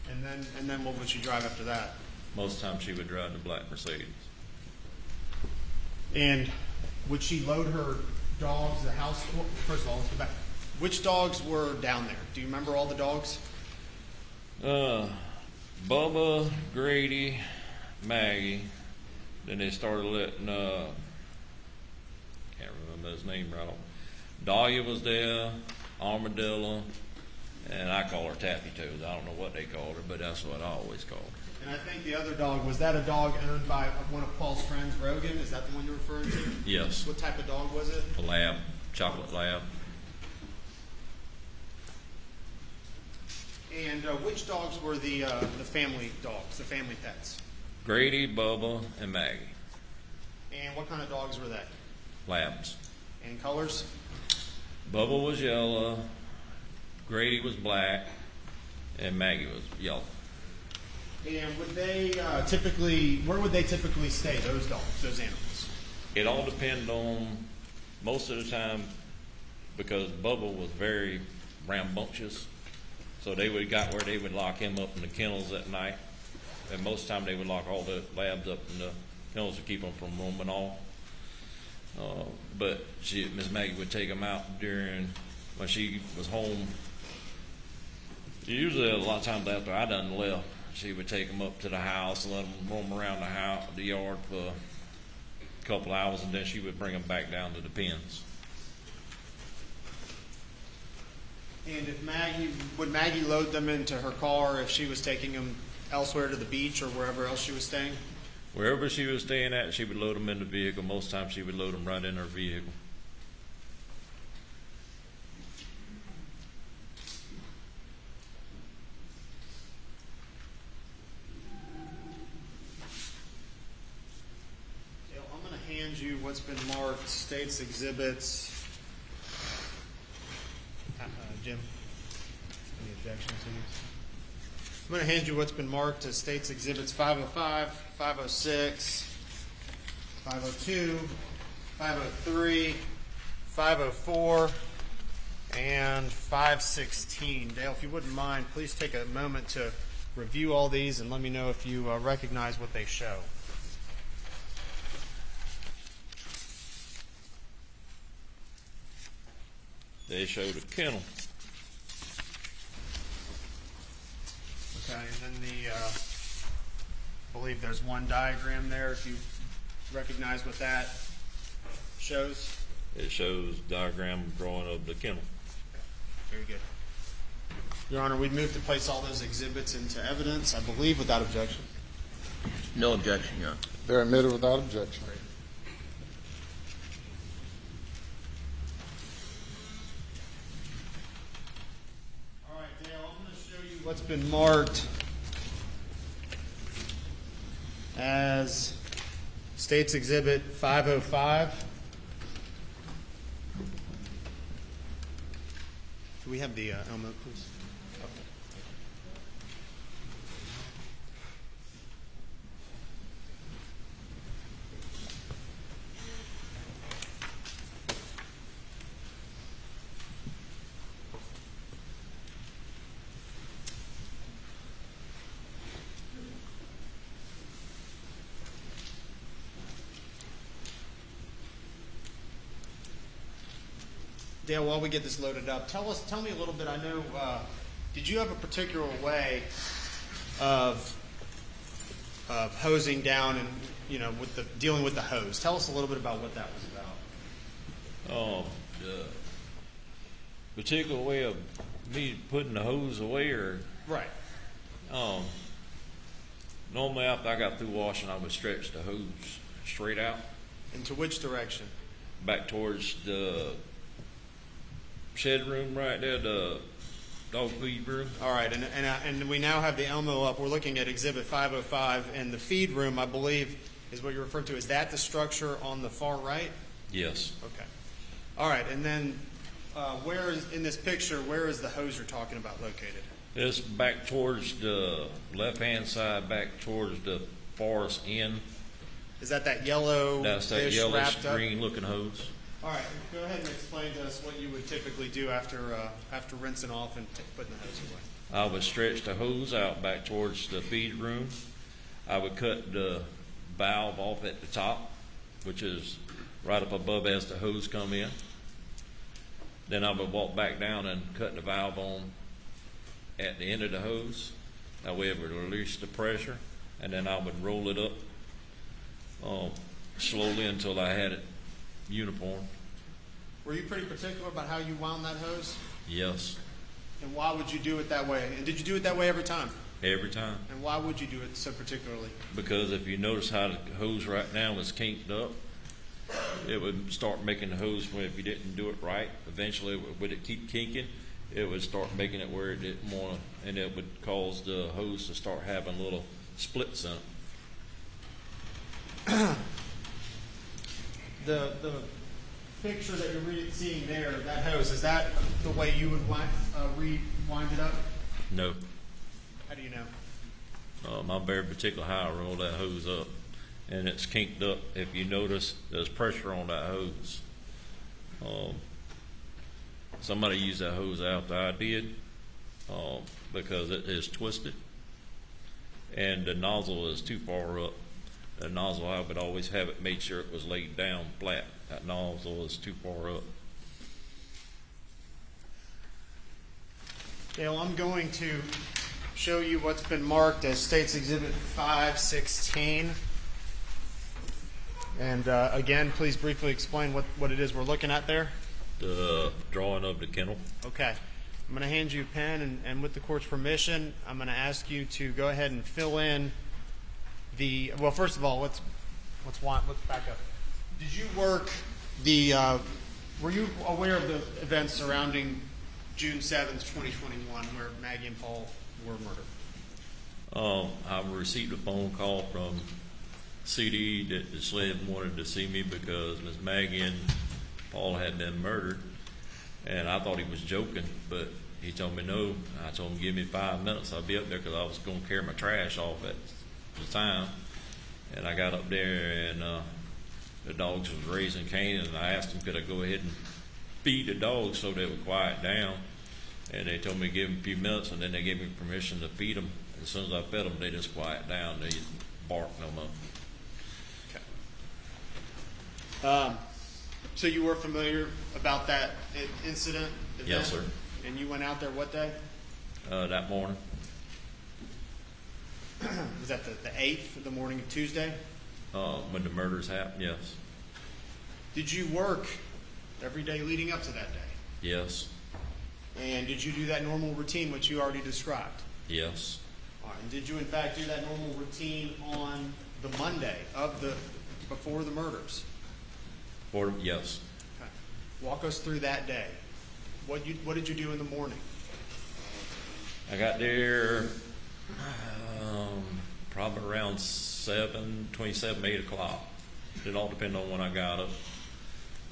And then what would she drive after that? Most of the time she would drive the black Mercedes. And would she load her dogs, the house? Well, first of all, let's go back. Which dogs were down there? Do you remember all the dogs? Bubba, Grady, Maggie. Then they started letting, can't remember his name right off. Dahlia was there, Armadillo, and I call her Tappy Toes. I don't know what they called her, but that's what I always called her. And I think the other dog, was that a dog owned by one of Paul's friends, Rogan? Is that the one you're referring to? Yes. What type of dog was it? A lab, chocolate lab. And which dogs were the family dogs, the family pets? Grady, Bubba, and Maggie. And what kind of dogs were they? Labs. And colors? Bubba was yellow, Grady was black, and Maggie was yellow. And would they where would they typically stay, those dogs, those animals? It all depended on, most of the time, because Bubba was very rambunctious, so they would got where they would lock him up in the kennels at night, and most of the time they would lock all the labs up in the kennels to keep them from roaming off. But Miss Maggie would take them out when she was home. Usually a lot of times after I done left, she would take them up to the house and let them roam around the yard for a couple hours, and then she would bring them back down to the pens. And would Maggie load them into her car if she was taking them elsewhere to the beach or wherever else she was staying? Wherever she was staying at, she would load them in the vehicle. Most times she would load them right in her vehicle. Dale, I'm going to hand you what's been marked State's Exhibits. Jim, any objections to these? I'm going to hand you what's been marked as State's Exhibits 505, 506, 502, 503, 504, and 516. Dale, if you wouldn't mind, please take a moment to review all these and let me know if you recognize what they show. They showed a kennel. Okay, and then I believe there's one diagram there, if you recognize what that shows. It shows diagram drawing of the kennel. Very good. Your Honor, we'd move to place all those exhibits into evidence, I believe, without objection. No objection, Your Honor. They're admitted without objection. All right, Dale, I'm going to show you what's been marked as State's Exhibit 505. Do we have the Elmo, please? Dale, while we get this loaded up, tell me a little bit. I know, did you have a particular way of hosing down and with dealing with the hose? Tell us a little bit about what that was about. The particular way of me putting the hose away, or Right. normally after I got through washing, I would stretch the hose straight out Into which direction? back towards the shed room right there, the dog feed room. All right, and we now have the Elmo up. We're looking at Exhibit 505, and the feed room, I believe, is what you're referring to. Is that the structure on the far right? Yes. Okay. All right, and then where is, in this picture, where is the hose you're talking about located? It's back towards the left-hand side, back towards the forest end. Is that yellow That's that dish yellowish wrapped up? green-looking hose. All right, go ahead and explain to us what you would typically do after rinsing off and putting the hose away. I would stretch the hose out back towards the feed room. I would cut the valve off at the top, which is right up above as the hose come in. Then I would walk back down and cut the valve on at the end of the hose. That way it would release the pressure, and then I would roll it up slowly until I had it uniform. Were you pretty particular about how you wound that hose? Yes, And why would you do it that way? And did you do it that way every time? every time. And why would you do it so particularly? Because if you notice how the hose right now is kinked up, it would start making the hose, if you didn't do it right, eventually would it keep kinking, it would start making it where it didn't want to, and it would cause the hose to start having little splits in it. The picture that you're seeing there, that hose, is that the way you would rewind it up? No, How do you know? I'm very particular how I roll that hose up, and it's kinked up. If you notice, there's pressure on that hose. Somebody used that hose after I did, because it is twisted, and the nozzle is too far up. The nozzle, I would always have it made sure it was laid down flat. That nozzle is too far up. Dale, I'm going to show you what's been marked as State's Exhibit 516. And again, please briefly explain what it is we're looking at there. The drawing of the kennel. Okay. I'm going to hand you a pen, and with the court's permission, I'm going to ask you to go ahead and fill in the. Well, first of all, let's back up. Did you work the? Were you aware of the events surrounding June 7th, 2021, where Maggie and Paul were murdered? I received a phone call from CD that the sled wanted to see me because Miss Maggie and Paul had been murdered, and I thought he was joking, but he told me no. I told him give me 5 minutes, I'll be up there, because I was going to carry my trash off at the time. And I got up there, and the dogs was raising Cain, and I asked them could I go ahead and feed the dogs so they would quiet down. And they told me to give them a few minutes, and then they gave me permission to feed them. As soon as I fed them, they just quiet down. They didn't bark no more. Okay. So you were familiar about that incident? Event? Yes, sir. And you went out there what day? That morning. Was that the 8th, the morning of Tuesday? When the murders happened, yes. Did you work every day leading up to that day? Yes. And did you do that normal routine which you already described? Yes. All right. And did you in fact do that normal routine on the Monday before the murders? Yes. Okay. Walk us through that day. What did you do in the morning? I got there probably around 7:27, 8 o'clock. It all depended on when I got up.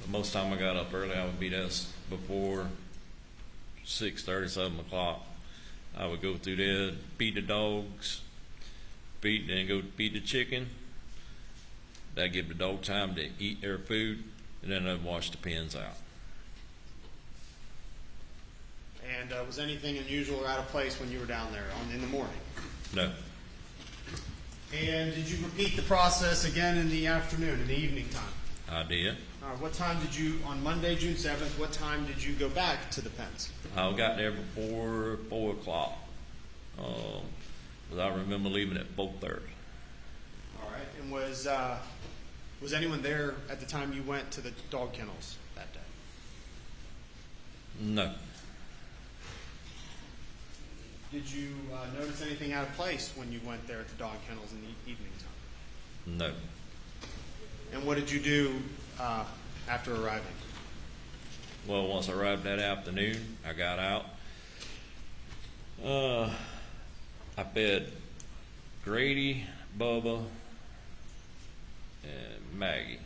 But most time I got up early, I would be there before 6:30, 7 o'clock. I would go through there, feed the dogs, then go feed the chicken. That give the dog time to eat their food, and then I'd wash the pens out. And was anything unusual or out of place when you were down there in the morning? No. And did you repeat the process again in the afternoon, in the evening time? I did. All right. What time did you, on Monday, June 7th, what time did you go back to the pens? I got there before 4 o'clock. But I remember leaving at 4:30. All right. And was anyone there at the time you went to the dog kennels that day? No. Did you notice anything out of place when you went there at the dog kennels in the evening time? No. And what did you do after arriving? Well, once I arrived that afternoon, I got out. I fed Grady, Bubba, and Maggie.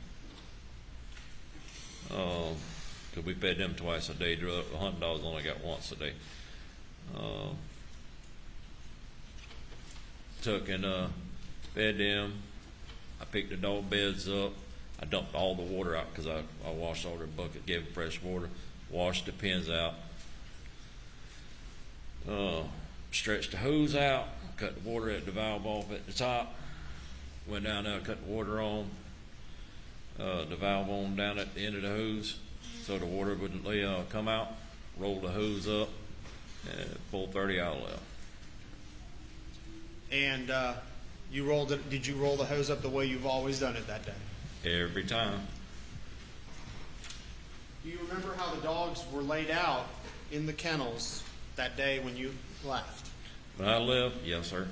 'Cause we fed them twice a day. The hunting dogs only got once a day. Took and fed them. I picked the dog beds up. I dumped all the water out because I washed all their bucket, gave them fresh water, washed the pens out. Stretched the hose out, cut the water at the valve off at the top. Went down there, cut the water on, the valve on down at the end of the hose so the water wouldn't come out. Rolled the hose up, and at 4:30 I left. And you rolled it. Did you roll the hose up the way you've always done it that day? Every time. Do you remember how the dogs were laid out in the kennels that day when you left? When I left, yes, sir.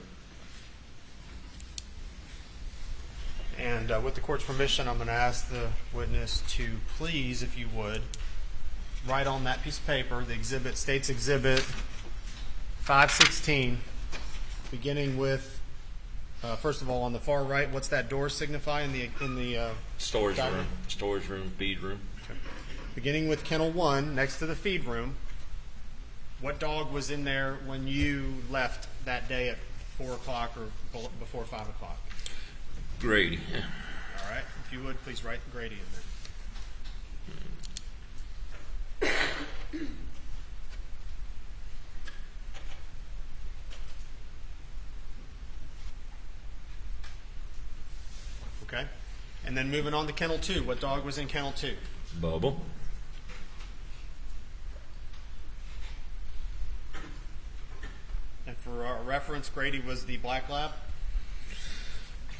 And with the court's permission, I'm going to ask the witness to please, if you would, write on that piece of paper the exhibit, State's Exhibit 516, beginning with, first of all, on the far right, what's that door signify in the Storage diagram? room, feed room. Okay. Beginning with Kennel 1, next to the feed room, what dog was in there when you left that day at 4 o'clock or before 5 o'clock? Grady. All right. If you would, please write Grady in there. Okay. And then moving on to Kennel 2. What dog was in Kennel 2? Bubba. And for our reference, Grady was the black lab?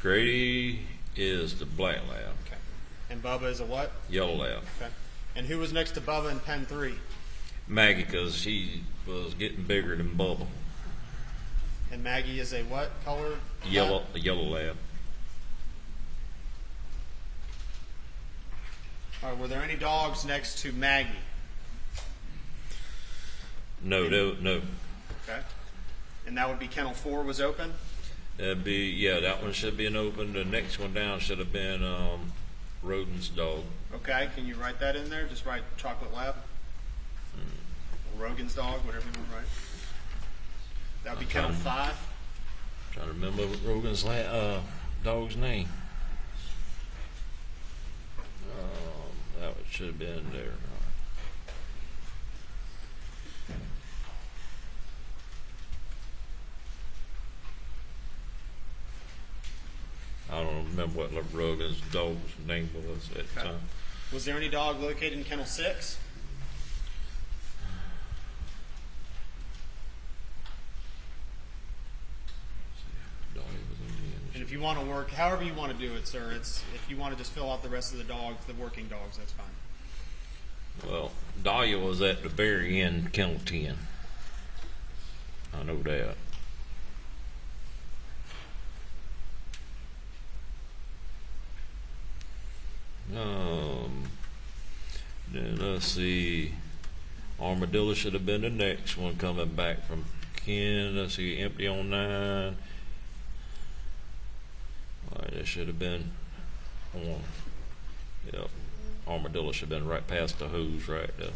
Grady is the black lab. Okay. And Bubba is a what? Yellow lab. Okay. And who was next to Bubba in pen 3? Maggie, because she was getting bigger than Bubba. And Maggie is a what color? Yellow, a yellow lab. All right, were there any dogs next to Maggie? No, no. Okay. And that would be kennel 4 was open? That'd be, yeah, that one should have been open. The next one down should have been Rodin's dog. Okay, can you write that in there? Just write chocolate lab? Or Rogan's dog, whatever you want to write. That would be kennel 5? Trying to remember Rogan's dog's name. That should have been there. I don't remember what Rogan's dog's name was at the time. Was there any dog located in kennel 6? And if you want to work, however you want to do it, sir, if you want to just fill out the rest of the dogs, the working dogs, that's fine. Well, Dahlia was at the very end, kennel 10. I know that. Then let's see. Armadillo should have been the next one coming back from Ken. Let's see, empty on 9. All right, that should have been on. Yep. Armadillo should have been right past the hose right there.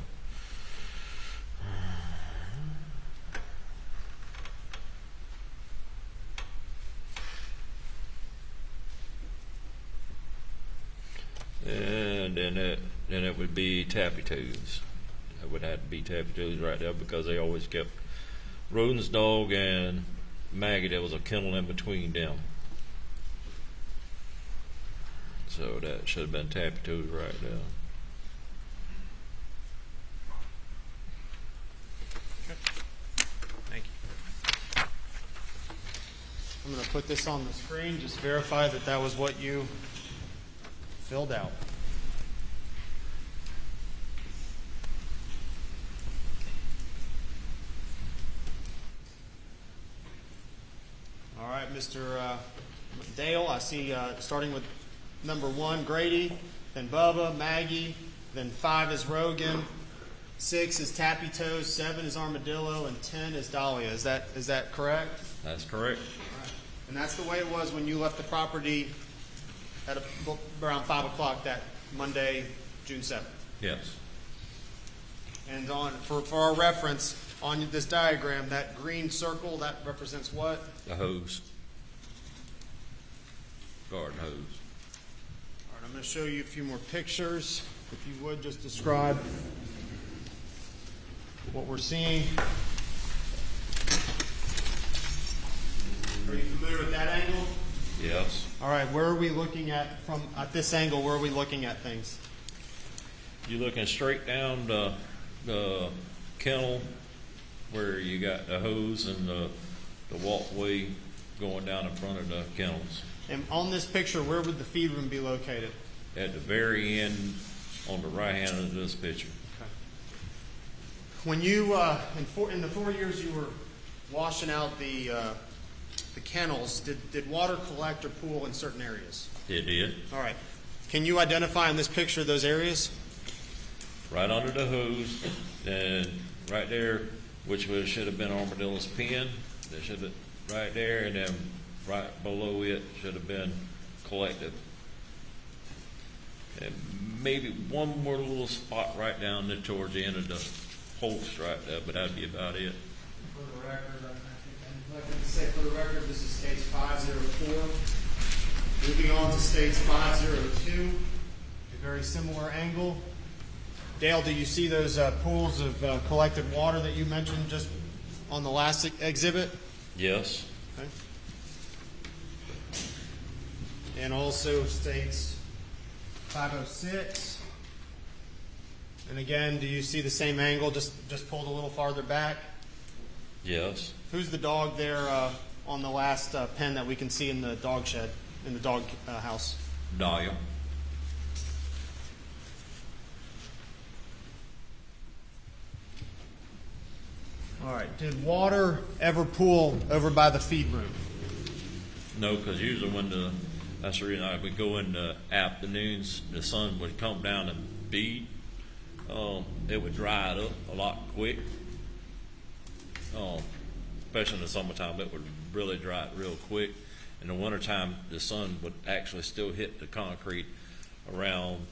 And then it would be Tappy Toes. It would have to be Tappy Toes right there because they always kept Rodin's dog and Maggie. There was a kennel in between them. So that should have been Tappy Toes right there. Thank you. I'm going to put this on the screen. Just verify that that was what you filled out. All right, Mr. Dale, I see starting with number 1, Grady, then Bubba, Maggie, then 5 is Rogan, 6 is Tappy Toes, 7 is Armadillo, and 10 is Dahlia. Is that correct? That's correct. All right. And that's the way it was when you left the property at around 5 o'clock that Monday, June 7th. Yes. And for our reference, on this diagram, that green circle, that represents what? The hose. Garden hose. All right, I'm going to show you a few more pictures. If you would, just describe what we're seeing. Are you familiar with that angle? Yes. All right, where are we looking at at this angle? Where are we looking at things? You're looking straight down the kennel where you got the hose and the walkway going down in front of the kennels. And on this picture, where would the feed room be located? At the very end on the right hand of this picture. Okay. When you, in the 4 years you were washing out the kennels, did water collect or pool in certain areas? It did. All right. Can you identify in this picture those areas? Right under the hose, and right there, which should have been Armadillo's pen. That should have right there, and then right below it should have been collective. And maybe one more little spot right down there towards the end of the post right there, but that'd be about it. For the record, I'd like to say for the record, this is stage 504. Moving on to stage 502, a very similar angle. Dale, do you see those pools of collected water that you mentioned just on the last exhibit? Yes. Okay. And also states 506. And again, do you see the same angle, just pulled a little farther back? Yes. Who's the dog there on the last pen that we can see in the dog shed, in the dog house? Dahlia. All right. Did water ever pool over by the feed room? No, because usually that's the reason I would go in the afternoons, the sun would come down and beat. It would dry it up a lot quick. Especially in the summertime, it would really dry it real quick. In the wintertime, the sun would actually still hit the concrete around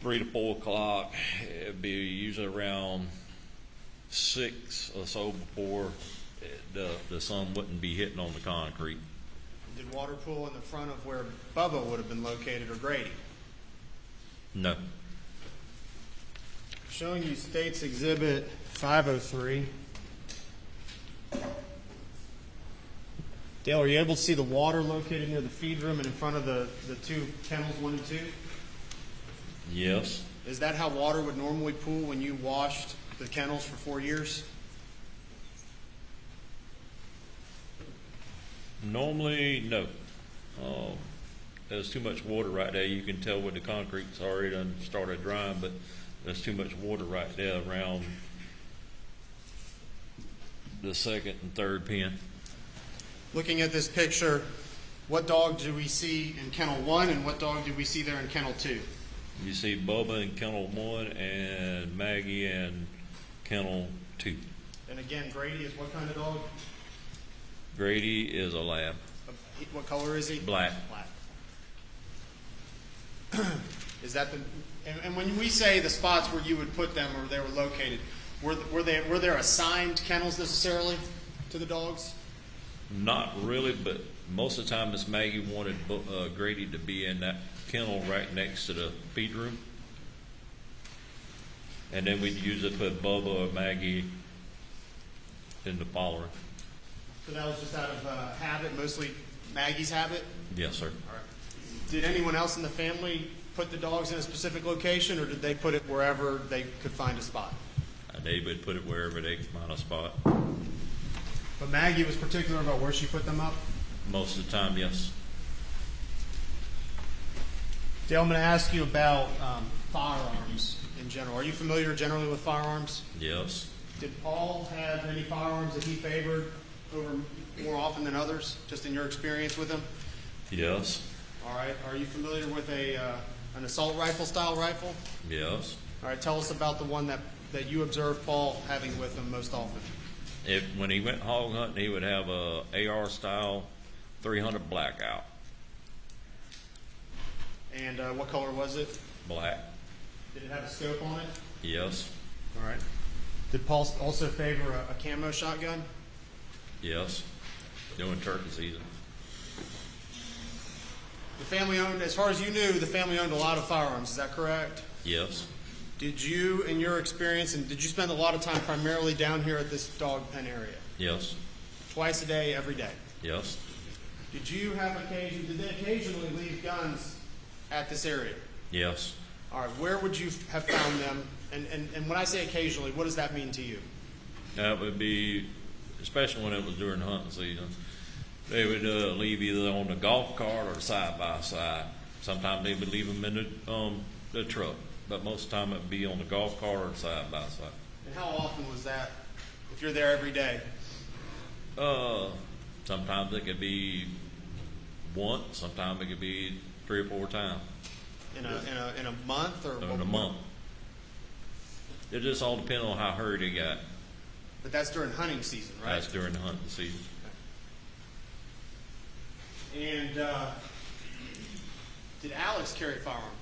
3 to 4 o'clock. It'd be usually around 6 or so before the sun wouldn't be hitting on the concrete. Did water pool in the front of where Bubba would have been located or Grady? No. Showing you State's Exhibit 503. Dale, are you able to see the water located near the feed room and in front of the two kennels, 1 and 2? Yes. Is that how water would normally pool when you washed the kennels for 4 years? Normally, no. There's too much water right there. You can tell when the concrete's already done started drying, but there's too much water right there around the second and third pen. Looking at this picture, what dog do we see in kennel 1 and what dog do we see there in kennel 2? You see Bubba in kennel 1 and Maggie in kennel 2. And again, Grady is what kind of dog? Grady is a lab. What color is he? Black. Black. Is that the? And when we say the spots where you would put them or they were located, were there assigned kennels necessarily to the dogs? Not really, but most of the time Miss Maggie wanted Grady to be in that kennel right next to the feed room. And then we'd usually put Bubba or Maggie in the following. So that was just out of habit, mostly Maggie's habit? Yes, sir. All right. Did anyone else in the family put the dogs in a specific location, or did they put it wherever they could find a spot? They would put it wherever they could find a spot. But Maggie was particular about where she put them up? Most of the time, yes. Dale, I'm going to ask you about firearms in general. Are you familiar generally with firearms? Yes. Did Paul have any firearms that he favored over more often than others, just in your experience with him? Yes. All right. Are you familiar with an assault rifle style rifle? Yes. All right. Tell us about the one that you observed Paul having with him most often. When he went hog hunting, he would have a AR style 300 blackout. And what color was it? Black. Did it have a scope on it? Yes. All right. Did Paul also favor a camo shotgun? Yes. During turkey season. The family owned, as far as you knew, the family owned a lot of firearms. Is that correct? Yes. Did you, in your experience, and did you spend a lot of time primarily down here at this dog pen area? Yes. Twice a day, every day? Yes. Did they occasionally leave guns at this area? Yes. All right, where would you have found them? And when I say occasionally, what does that mean to you? That would be, especially when it was during hunting season, they would leave either on the golf cart or side by side. Sometimes they would leave them in the truck, but most of the time it would be on the golf cart or side by side. And how often was that, if you're there every day? Sometimes it could be once, sometimes it could be 3 or 4 times. In a month or In a month. It just all depends on how hurt he got. But that's during hunting season, right? That's during the hunting season. And did Alex carry a firearm?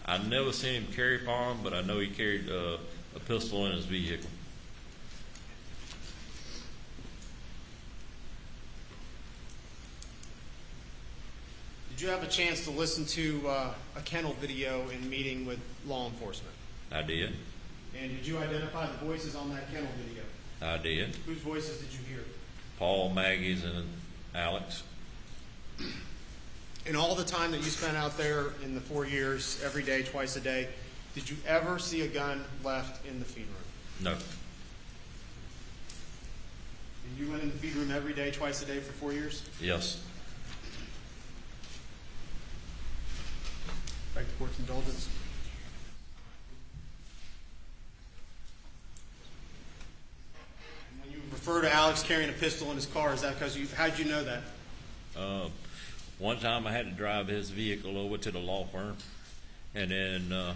I've never seen him carry a firearm, but I know he carried a pistol in his vehicle. Did you have a chance to listen to a kennel video in meeting with law enforcement? I did. And did you identify the voices on that kennel video? I did. Whose voices did you hear? Paul, Maggie's, and Alex. In all the time that you spent out there in the 4 years, every day, twice a day, did you ever see a gun left in the feed room? No. And you went in the feed room every day, twice a day for 4 years? Yes. Back to court's indulgence. refer to Alex carrying a pistol in his car. Is that because how'd you know that? One time I had to drive his vehicle over to the law firm, and then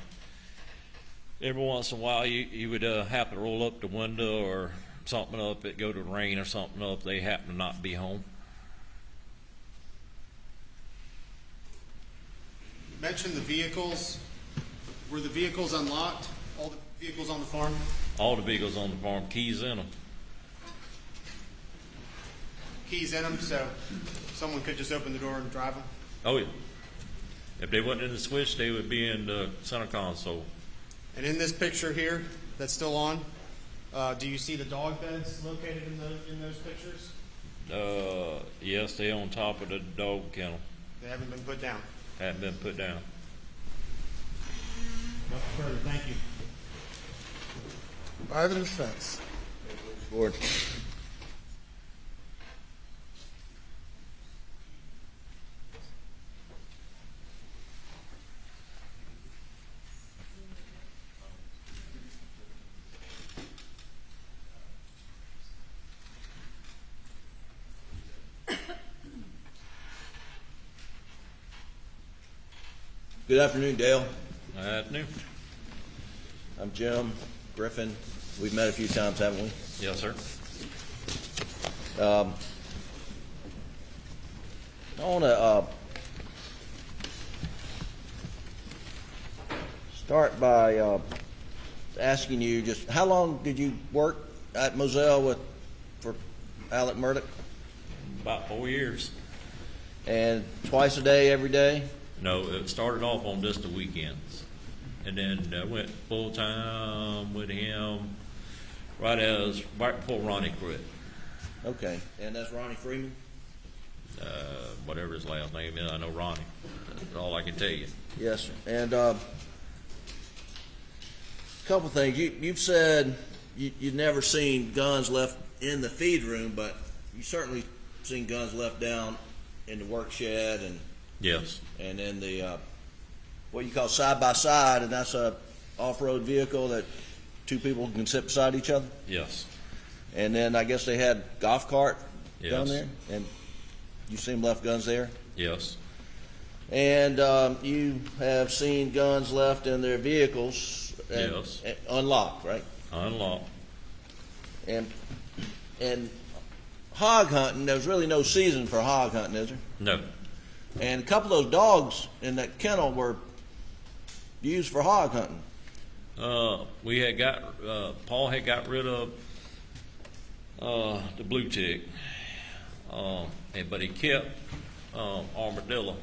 every once in a while he would happen to roll up the window or something up, it go to rain or something up, they happen to not be home. You mentioned the vehicles. Were the vehicles unlocked? All the vehicles on the farm? All the vehicles on the farm, keys in them. Keys in them, so someone could just open the door and drive them? Oh yeah. If they wasn't in the switch, they would be in the center console. And in this picture here, that's still on, do you see the dog beds located in those pictures? Yes, they on top of the dog kennel. They haven't been put down. Haven't been put down. Nothing further. Thank you. By the defense. Board. Good afternoon, Dale. Afternoon. I'm Jim Griffin. We've met a few times, haven't we? Yes, sir. I want to start by asking you just how long did you work at Moselle for Alec Murdaugh? About 4 years. And twice a day, every day? No, it started off on just the weekends, and then went full time with him right before Ronnie quit. Okay, and that's Ronnie Freeman? Whatever his last name is, I know Ronnie. That's all I can tell you. Yes, sir. And a couple things. You've said you've never seen guns left in the feed room, but you certainly seen guns left down in the work shed and Yes. and then the what you call side by side, and that's a off-road vehicle that two people can sit beside each other. Yes. And then I guess they had golf cart down Yes. there, and you seen them left guns there. Yes. And you have seen guns left in their vehicles, Yes. unlocked, right? Unlocked. And hog hunting, there's really no season for hog hunting, is there? No. And a couple of those dogs in that kennel were used for hog hunting. We had Paul had got rid of the blue tick, but he kept armadillo,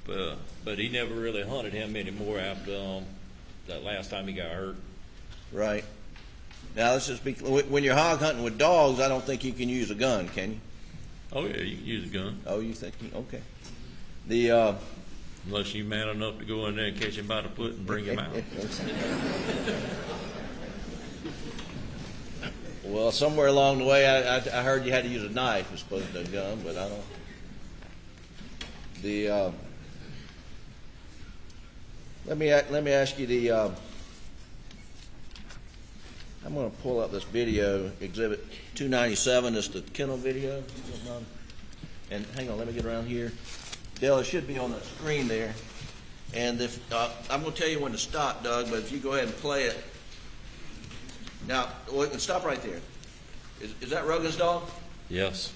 but he never really hunted him anymore after that last time he got hurt. Right. Now let's just be when you're hog hunting with dogs, I don't think you can use a gun, can you? Oh yeah, you can use a gun. Oh, you think? Okay. Unless you man enough to go in there and catch him by the foot and bring him out. Well, somewhere along the way, I heard you had to use a knife as opposed to a gun, but I don't. Let me ask you I'm going to pull up this video, Exhibit 297. It's the kennel video. And hang on, let me get around here. Dale, it should be on the screen there. And if I'm going to tell you when to stop, Doug, but if you go ahead and play it. Now, stop right there. Is that Rogan's dog? Yes.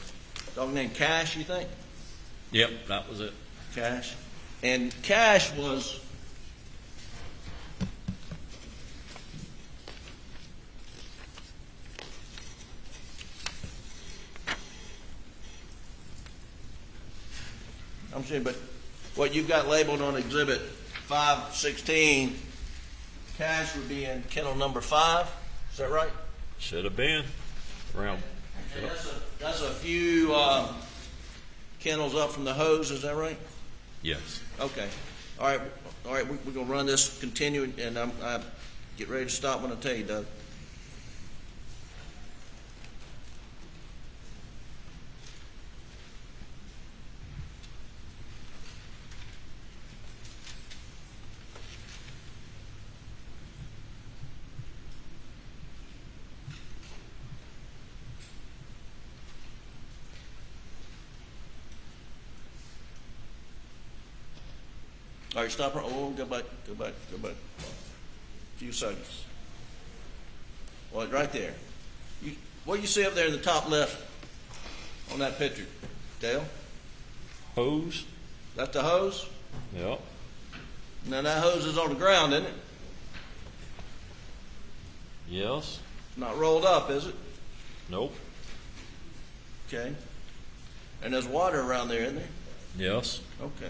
Dog named Cash, you think? Yep, that was it. Cash. And Cash was I'm saying, but what you've got labeled on Exhibit 516, Cash would be in kennel number 5. Is that right? Should have been around. And that's a few kennels up from the hose. Is that right? Yes. Okay. All right. We're gonna run this continue, and I get ready to stop when I tell you, Doug. All right, stop. Oh, go back. A few seconds. Well, right there. What do you see up there in the top left on that picture, Dale? Hose? That's the hose? Yep. Now that hose is on the ground, isn't it? Yes. Not rolled up, is it? Nope. Okay. And there's water around there, isn't there? Yes. Okay.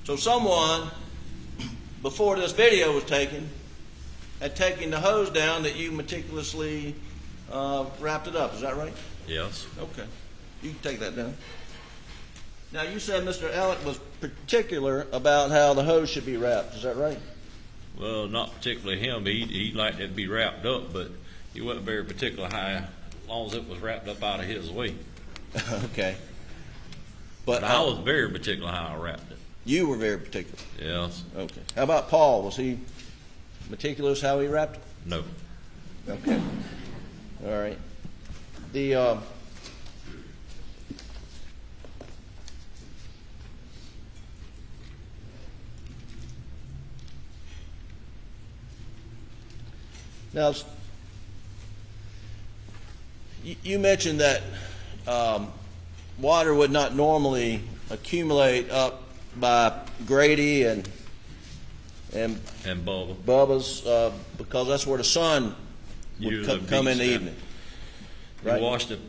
So someone, before this video was taken, had taken the hose down that you meticulously wrapped it up. Is that right? Yes. Okay. You can take that down. Now, you said Mr. Elliott was particular about how the hose should be wrapped. Is that right? Well, not particularly him. He liked it to be wrapped up, but he wasn't very particular how, as long as it was wrapped up out of his way. Okay. But I was very particular how I wrapped it. You were very particular. Yes. Okay. How about Paul? Was he meticulous how he wrapped it? No. Okay. All right. The now, you mentioned that water would not normally accumulate up by Grady and Bubba's because that's where the sun would come in the evening. You washed it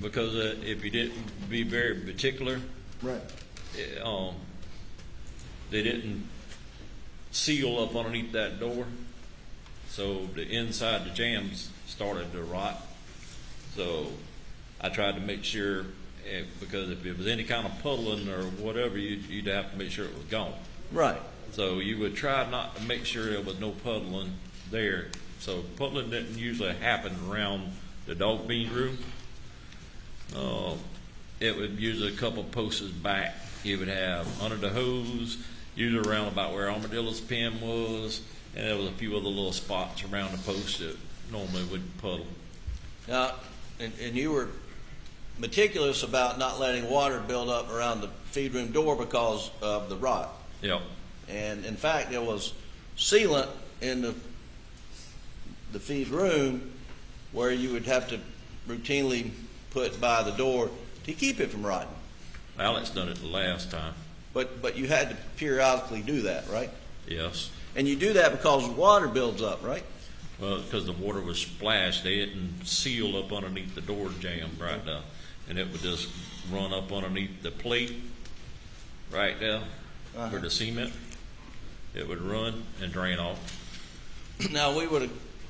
because if you didn't be very particular, right? They didn't seal up underneath that door, so the inside the jams started to rot. So I tried to make sure, because if it was any kind of puddling or whatever, you'd have to make sure it was gone. Right. So you would try not to make sure there was no puddling there. So puddling didn't usually happen around the dog bean room. It would usually a couple posts back. You would have under the hose, usually around about where Armadillo's pen was, and there was a few other little spots around the post that normally would puddle. Now, and you were meticulous about not letting water build up around the feed room door because of the rot. Yep. And in fact, there was sealant in the feed room where you would have to routinely put by the door to keep it from rotting. Alex done it the last time. But you had to periodically do that, right? Yes. And you do that because water builds up, right? Well, because the water was splashed, they didn't seal up underneath the door jamb right now, and it would just run up underneath the plate right there for the cement. It would run and drain off. Now,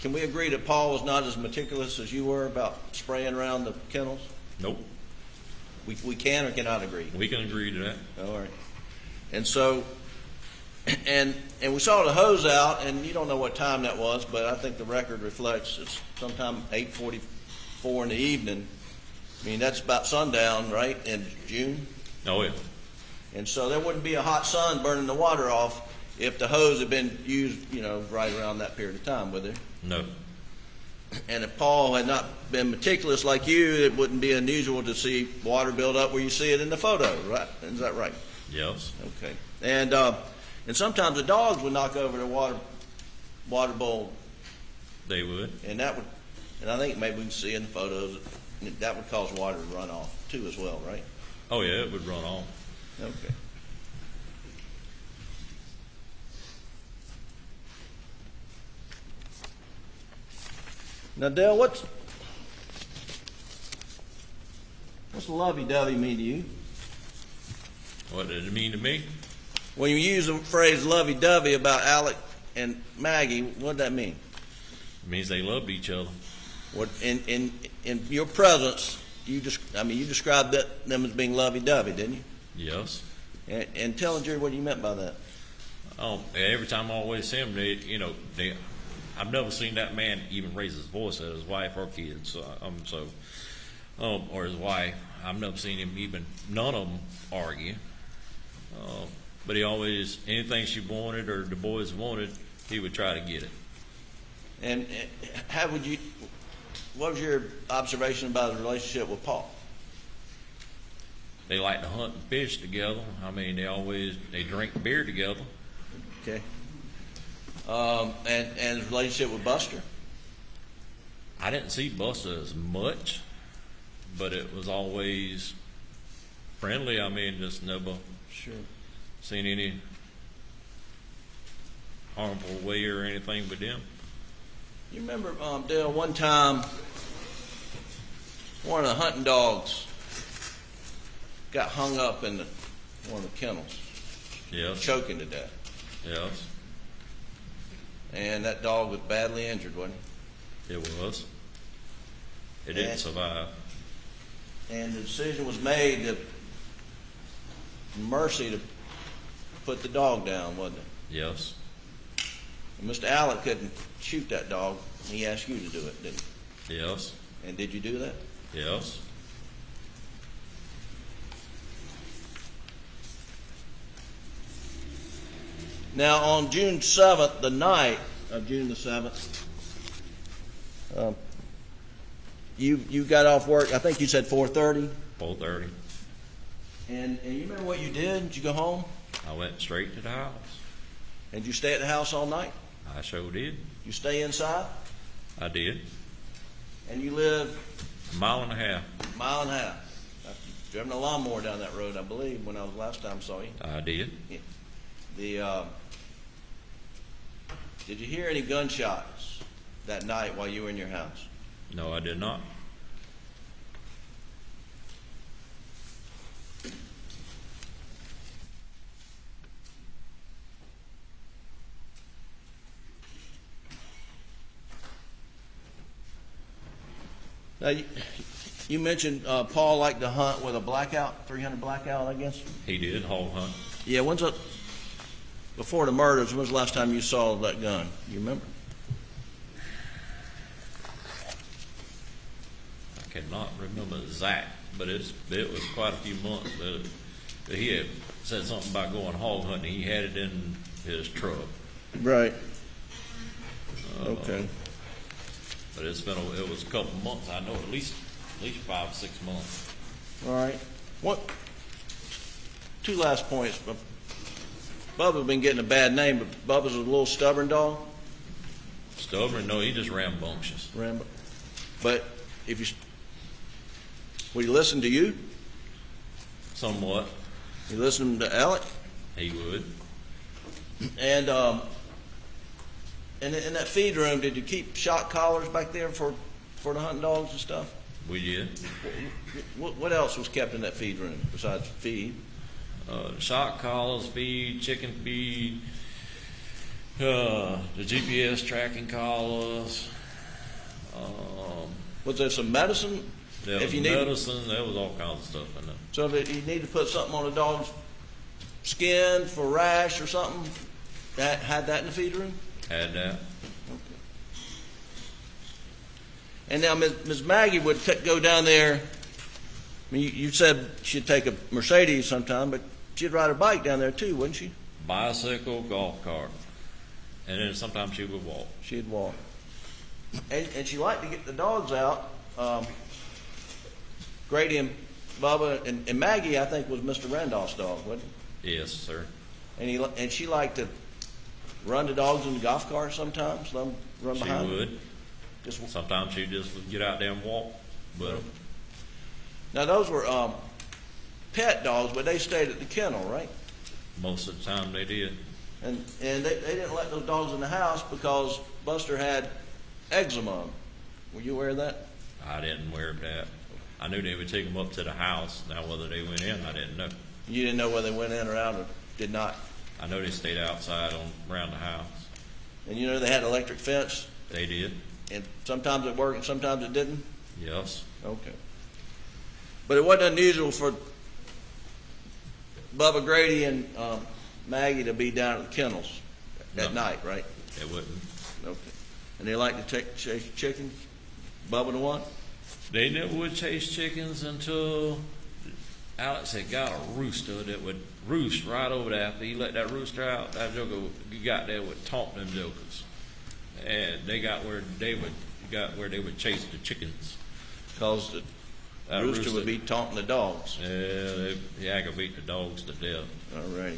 can we agree that Paul was not as meticulous as you were about spraying around the kennels? Nope. We can or cannot agree? We can agree to that. All right. And so, and we saw the hose out, and you don't know what time that was, but I think the record reflects it's sometime 8:44 in the evening. I mean, that's about sundown, right, in June? Oh, yeah. And so there wouldn't be a hot sun burning the water off if the hose had been used, right around that period of time, would there? No. And if Paul had not been meticulous like you, it wouldn't be unusual to see water build up where you see it in the photo, right? Is that right? Yes. Okay. And sometimes the dogs would knock over the water bowl. They would. And I think maybe we can see in the photos that would cause water to run off too as well, right? Oh, yeah, it would run off. Okay. Now, Dale, what's lovey-dovey mean to you? What did it mean to me? When you use the phrase lovey-dovey about Alec and Maggie, what does that mean? It means they loved each other. What in your presence, you described them as being lovey-dovey, didn't you? Yes. And tell the jury what you meant by that. Every time I always see them, I've never seen that man even raise his voice at his wife or kids, or his wife. I've never seen him none of them argue. But he always, anything she wanted or the boys wanted, he would try to get it. And what was your observation about his relationship with Paul? they like to hunt and fish together. I mean, they drink beer together. Okay. And his relationship with Buster? I didn't see Buster as much, but it was always friendly. I mean, just never seen any harmful way or anything with them. You remember, Dale, one time one of the hunting dogs got hung up in one of the kennels, Yes. choking to death. Yes, And that dog was badly injured, wasn't it was. It didn't And- survive. he? And the decision was made to mercy to put the dog down, wasn't it? Yes, And Mr. Allen couldn't shoot that dog. He asked you to do it, didn't yes, he? And did you do that? yes. Now, on June 7th, the night of June the 7th, you got off work, I think you said 4:30. 4:30. And you remember what you did? Did you go home? I went straight to the house. And you stay at the house all night? I sure did. You stay inside? I did. And you live A mile and a half. a mile and a half. I've driven a lawnmower down that road, I believe, when I was last time saw you. I did. Did you hear any gunshots that night while you were in your house? No, I did not. Now, you mentioned Paul liked to hunt with a blackout, 300 blackout, I guess? He did hog hunt. Yeah, before the murders, when's the last time you saw that gun? You remember? I cannot remember exact, but it was quite a few months. He had said something about going hog hunting. He had it in his truck. Right. Okay. But it was a couple of months. I know at least 5 or 6 months. All right. Two last points. Bubba's been getting a bad name, but Bubba's a little stubborn dog. Stubborn? No, he just rambunctious. But would he listen to you? Somewhat. You listen to Alec? He would. And in that feed room, did you keep shot collars back there for the hunting dogs and stuff? We did. What else was kept in that feed room besides feed? Shot collars, feed, chicken feed, the GPS tracking collars. Was there some medicine? There was medicine. There was all kinds of stuff in there. So if you need to put something on a dog's skin for rash or something, had that in the feed room? Had that. And now Ms. Maggie would go down there. I mean, you said she'd take a Mercedes sometime, but she'd ride her bike down there too, wouldn't she? Bicycle, golf cart. And then sometimes she would walk. She'd walk. And she liked to get the dogs out. Grady and Bubba and Maggie, I think, was Mr. Randolph's dog, wasn't it? Yes, sir. And she liked to run the dogs in the golf cart sometimes, let them run behind. She would. Sometimes she just would get out there and walk. But now those were pet dogs, but they stayed at the kennel, right? Most of the time they did. And they didn't let those dogs in the house because Buster had eczema. Were you aware of that? I didn't aware of that. I knew they would take them up to the house. Now whether they went in, I didn't know. You didn't know whether they went in or out or did not? I know they stayed outside around the house. And you know they had an electric fence? They did. And sometimes it worked and sometimes it didn't? Yes. Okay. But it wasn't unusual for Bubba, Grady, and Maggie to be down at the kennels at night, right? It wouldn't. Okay. And they like to chase chickens? Bubba the one? They never would chase chickens until Alex had got a rooster that would roost right over there. After he let that rooster out, that joker got there would taunt them jokers. And they got where they would chase the chickens. Because That Rooster would be taunting the dogs. Yeah, I could beat the dogs to death. All right.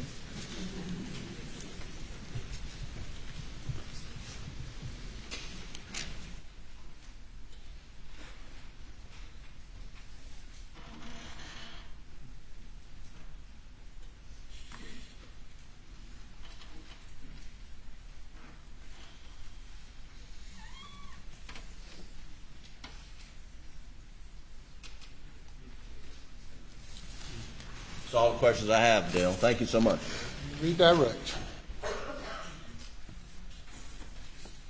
That's all the questions I have, Dale. Thank you so much. Redirect.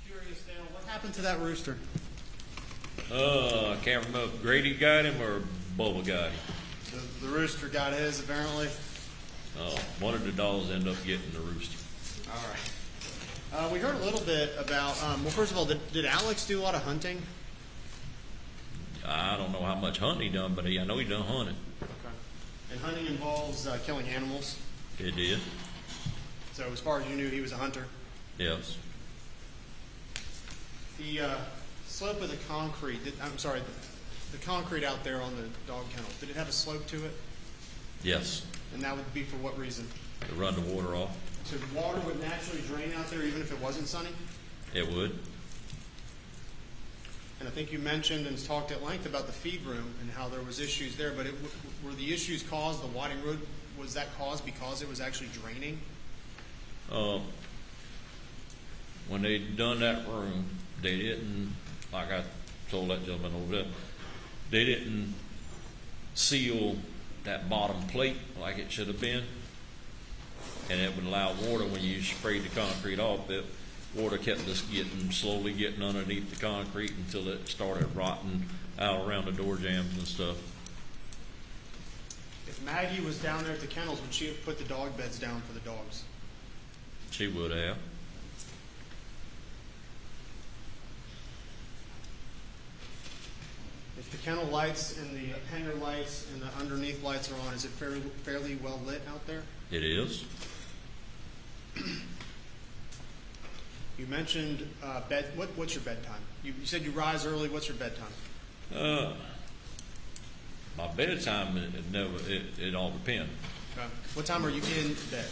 Curious, Dale, what happened to that rooster? I can't remember if Grady got him or Bubba got him. The rooster got his, apparently. One of the dogs ended up getting the rooster. All right. We heard a little bit about, well, first of all, did Alex do a lot of hunting? I don't know how much hunting he done, but I know he done hunting. Okay. And hunting involves killing animals. It did. So as far as you knew, he was a hunter. Yes. The slope of the concrete, the concrete out there on the dog kennel, did it have a slope to it? Yes. And that would be for what reason? To run the water off. So water would naturally drain out there even if it wasn't sunny? It would. And I think you mentioned and talked at length about the feed room and how there was issues there, but were the issues caused, the Whiting Road, was that caused because it was actually draining? When they done that room, they didn't, like I told that gentleman over there, they didn't seal that bottom plate like it should have been. And it would allow water, when you sprayed the concrete off, that water kept just slowly getting underneath the concrete until it started rotting out around the door jambs and stuff. If Maggie was down there at the kennels, would she have put the dog beds down for the dogs? She would have. If the kennel lights and the hanger lights and the underneath lights are on, is it fairly well lit out there? It is. You mentioned what's your bedtime? You said you rise early. What's your bedtime? My bedtime, it all depends. Okay. What time are you in bed?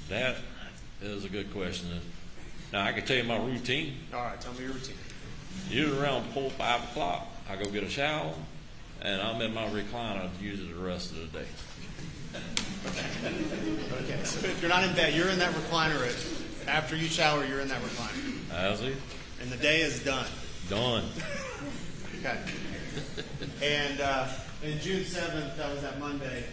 That is a good question. Now, I can tell you my routine. All right, tell me your routine. Usually around 4, 5 o'clock, I go get a shower, and I'm in my recliner usually the rest of the day. Okay, so if you're not in bed, you're in that recliner. After you shower, you're in that recliner. How's it? And the day is done. Done. Okay. And June 7th, that was that Monday,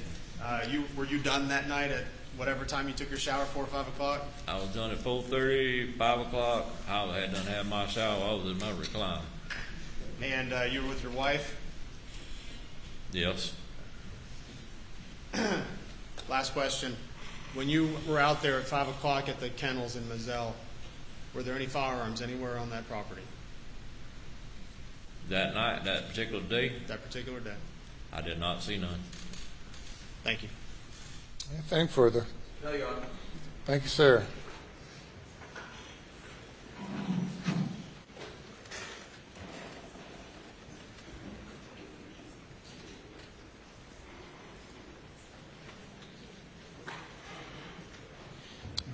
were you done that night at whatever time you took your shower, 4 or 5 o'clock? I was done at 4:30, 5 o'clock. I had done had my shower. I was in my recliner. And you were with your wife? Yes. Last question. When you were out there at 5 o'clock at the kennels in Moselle, were there any firearms anywhere on that property? That night, that particular day, That particular day? I did not see none. Thank you. Anything further? No, Your Honor. Thank you, sir.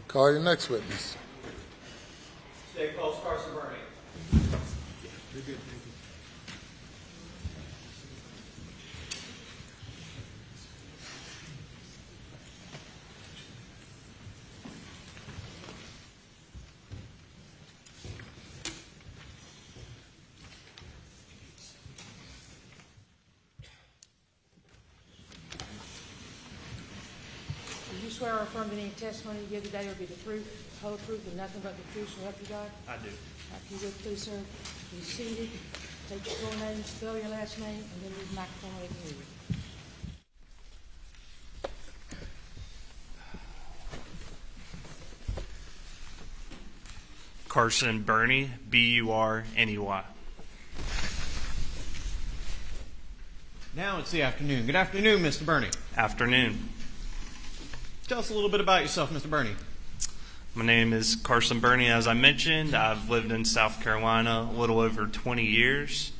Call your next witness. State calls Carson Burney. You're good. Thank you. Do you swear or affirm that any testimony you give today will be the truth, the whole truth, and nothing but the truth, so help you God? I do. If you would, please, sir, be seated, take your full name, spell your last name, and then use the microphone where they can hear you. Carson Burney, B-U-R-N-E-Y. Now it's the afternoon. Good afternoon, Mr. Burney. Afternoon. Tell us a little bit about yourself, Mr. Burney. My name is Carson Burney. As I mentioned, I've lived in South Carolina a little over 20 years.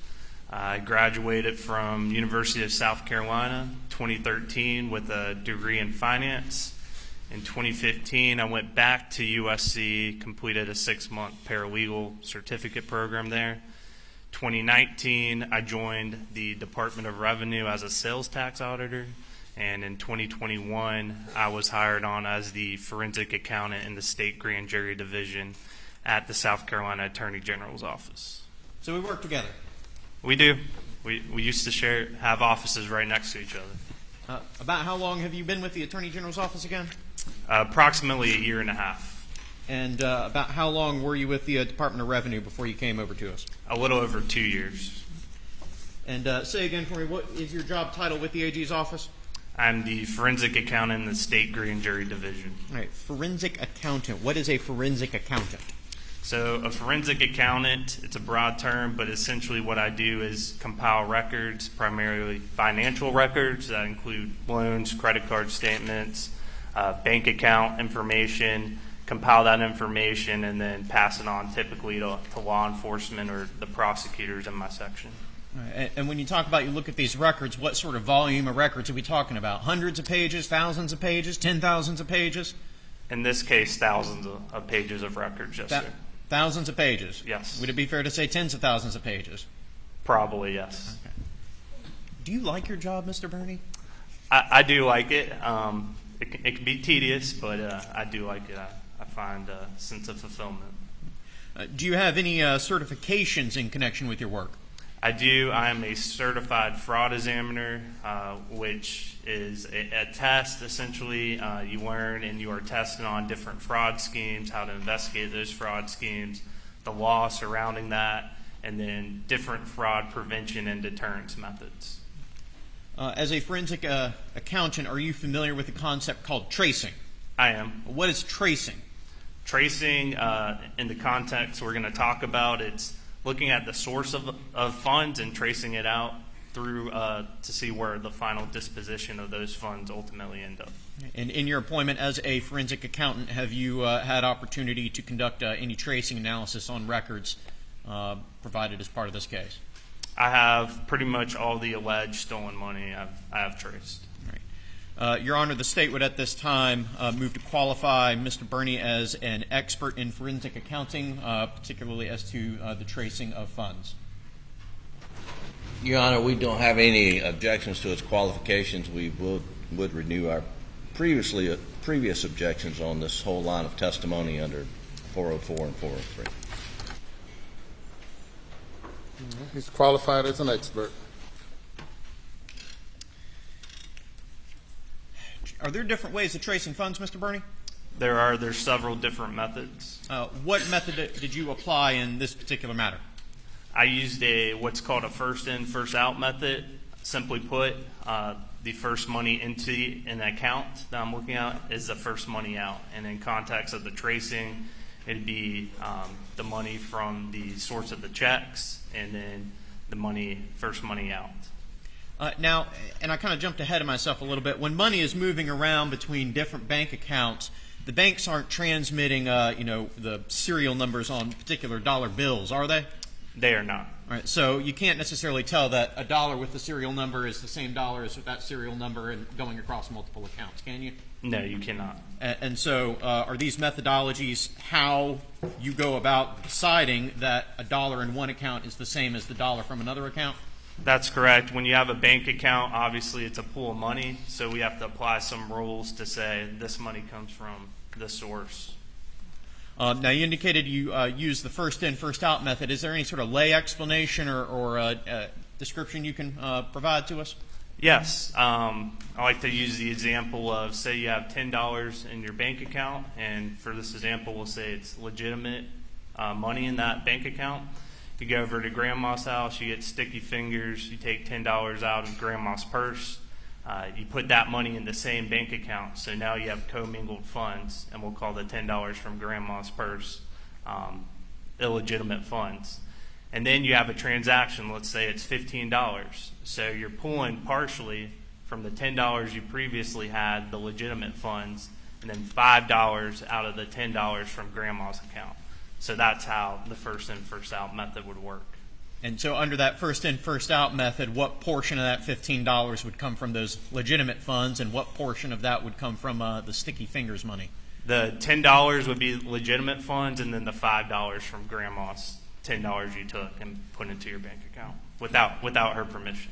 I graduated from University of South Carolina 2013 with a degree in finance. In 2015, I went back to USC, completed a 6-month paralegal certificate program there. 2019, I joined the Department of Revenue as a sales tax auditor. And in 2021, I was hired on as the forensic accountant in the state grand jury division at the South Carolina Attorney General's office. So we work together. We do. We used to have offices right next to each other. About how long have you been with the Attorney General's office again? Approximately a year and a half. And about how long were you with the Department of Revenue before you came over to us? A little over 2 years. And say again for me, what is your job title with the AG's office? I'm the forensic accountant in the state grand jury division. All right, forensic accountant. What is a forensic accountant? So a forensic accountant, it's a broad term, but essentially what I do is compile records, primarily financial records that include loans, credit card statements, bank account information, compile that information, and then pass it on typically to law enforcement or the prosecutors in my section. Right. And when you talk about you look at these records, what sort of volume of records are we talking about? Hundreds of pages, thousands of pages, 10,000s of pages? In this case, thousands of pages of records, yes, sir. Thousands of pages? Yes. Would it be fair to say tens of thousands of pages? Probably, yes. Okay. Do you like your job, Mr. Burney? I do like it. It can be tedious, but I do like it. I find a sense of fulfillment. Do you have any certifications in connection with your work? I do. I am a certified fraud examiner, which is a test, essentially. You learn and you are tested on different fraud schemes, how to investigate those fraud schemes, the law surrounding that, and then different fraud prevention and deterrence methods. As a forensic accountant, are you familiar with the concept called tracing? I am. What is tracing? Tracing, in the context we're going to talk about, it's looking at the source of funds and tracing it out through to see where the final disposition of those funds ultimately end up. And in your employment as a forensic accountant, have you had opportunity to conduct any tracing analysis on records provided as part of this case? I have pretty much all the alleged stolen money I have traced. Your Honor, the state would at this time move to qualify Mr. Burney as an expert in forensic accounting, particularly as to the tracing of funds. Your Honor, we don't have any objections to its qualifications. We would renew our previous objections on this whole line of testimony under 404 and 403. He's qualified as an expert. Are there different ways of tracing funds, Mr. Burney? There's several different methods. What method did you apply in this particular matter? I used what's called a first in, first out method. Simply put, the first money into an account that I'm looking at is the first money out. And in context of the tracing, it'd be the money from the source of the checks and then the first money out. Now, and I kind of jumped ahead of myself a little bit, when money is moving around between different bank accounts, the banks aren't transmitting, the serial numbers on particular dollar bills, are they? They are not. All right, so you can't necessarily tell that a dollar with the serial number is the same dollar as that serial number and going across multiple accounts, can you? No, you cannot. And so are these methodologies how you go about deciding that a dollar in one account is the same as the dollar from another account? That's correct. When you have a bank account, obviously it's a pool of money, so we have to apply some rules to say this money comes from this source. Now, you indicated you use the first in, first out method. Is there any sort of lay explanation or description you can provide to us? Yes. I like to use the example of, say you have $10 in your bank account, and for this example, we'll say it's legitimate money in that bank account. You go over to Grandma's house, you get sticky fingers, you take $10 out of Grandma's purse, you put that money in the same bank account, so now you have commingled funds, and we'll call the $10 from Grandma's purse illegitimate funds. And then you have a transaction, let's say it's $15, so you're pulling partially from the $10 you previously had, the legitimate funds, and then $5 out of the $10 from Grandma's account. So that's how the first in, first out method would work. And so under that first in, first out method, what portion of that $15 would come from those legitimate funds, and what portion of that would come from the sticky fingers money? The $10 would be legitimate funds, and then the $5 from grandma's $10 you took and put into your bank account without her permission.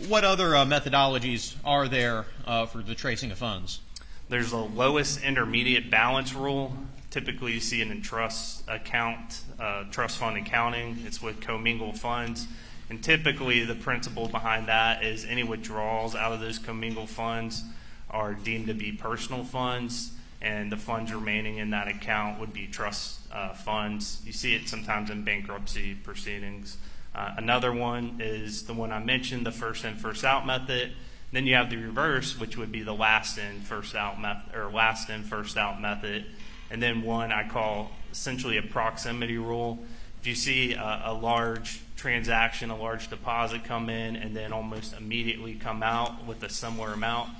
What other methodologies are there for the tracing of funds? There's a lowest intermediate balance rule. Typically, you see it in trust fund accounting. It's with commingled funds. And typically, the principle behind that is any withdrawals out of those commingled funds are deemed to be personal funds, and the funds remaining in that account would be trust funds. You see it sometimes in bankruptcy proceedings. Another one is the one I mentioned, the first in, first out method. Then you have the reverse, which would be the last in, first out method, or last in, first out method. And then one I call essentially a proximity rule. If you see a large transaction, a large deposit come in and then almost immediately come out with a similar amount,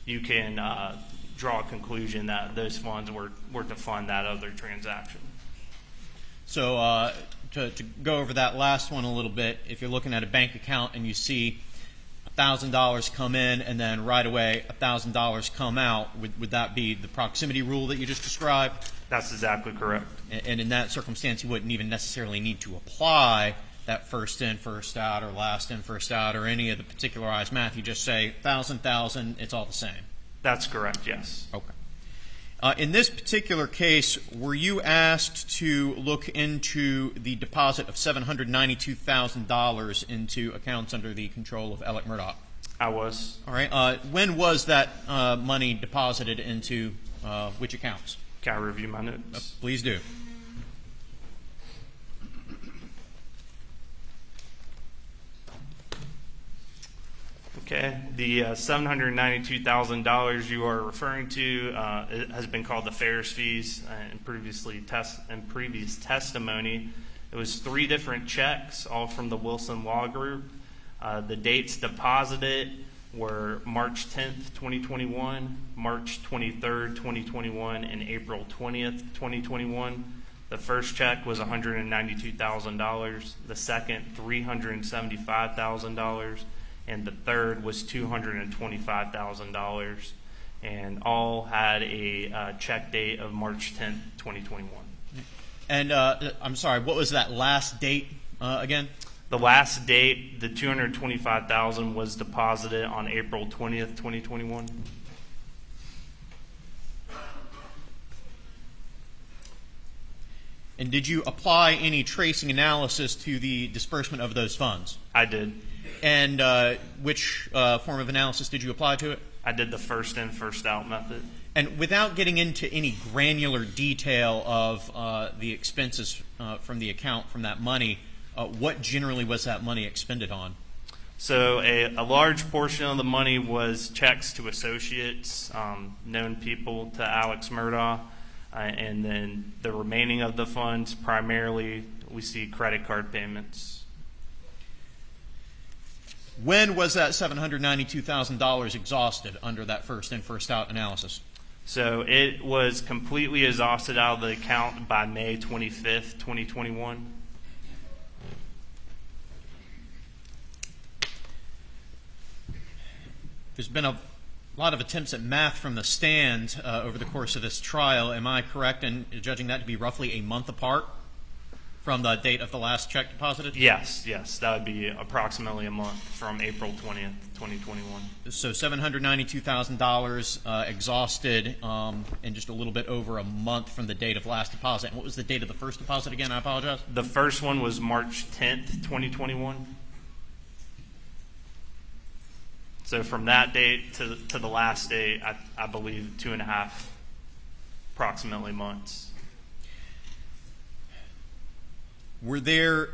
you can draw a conclusion that those funds were to fund that other transaction. So to go over that last one a little bit, if you're looking at a bank account and you see $1,000 come in and then right away $1,000 come out, would that be the proximity rule that you just described? That's exactly correct. And in that circumstance, you wouldn't even necessarily need to apply that first in, first out, or last in, first out, or any of the particularized math. You just say 1,000, it's all the same. That's correct, yes. Okay. In this particular case, were you asked to look into the deposit of $792,000 into accounts under the control of Alec Murdaugh? I was. All right. When was that money deposited into which accounts? Can I review my notes? Please do. Okay, the $792,000 you are referring to it has been called the Ferris fees in previous testimony. It was 3 different checks, all from the Wilson Law Group. The dates deposited were March 10th, 2021, March 23rd, 2021, and April 20th, 2021. The first check was $192,000. The second, $375,000. And the third was $225,000, and all had a check date of March 10th, 2021. And I'm sorry, what was that last date again? The last date, the $225,000 was deposited on April 20th, 2021. And did you apply any tracing analysis to the disbursement of those funds? I did. And which form of analysis did you apply to it? I did the first in, first out method. And without getting into any granular detail of the expenses from the account from that money, what generally was that money expended on? So a large portion of the money was checks to associates, known people to Alex Murdaugh, and then the remaining of the funds, primarily we see credit card payments. When was that $792,000 exhausted under that first in, first out analysis? So it was completely exhausted out of the account by May 25th, 2021. There's been a lot of attempts at math from the stand over the course of this trial. Am I correct in judging that to be roughly a month apart from the date of the last check deposited? Yes, that would be approximately a month from April 20th, 2021. So $792,000 exhausted in just a little bit over a month from the date of last deposit. And what was the date of the first deposit again? I apologize. The first one was March 10th, 2021. So from that date to the last date, I believe 2.5 approximately months. Were there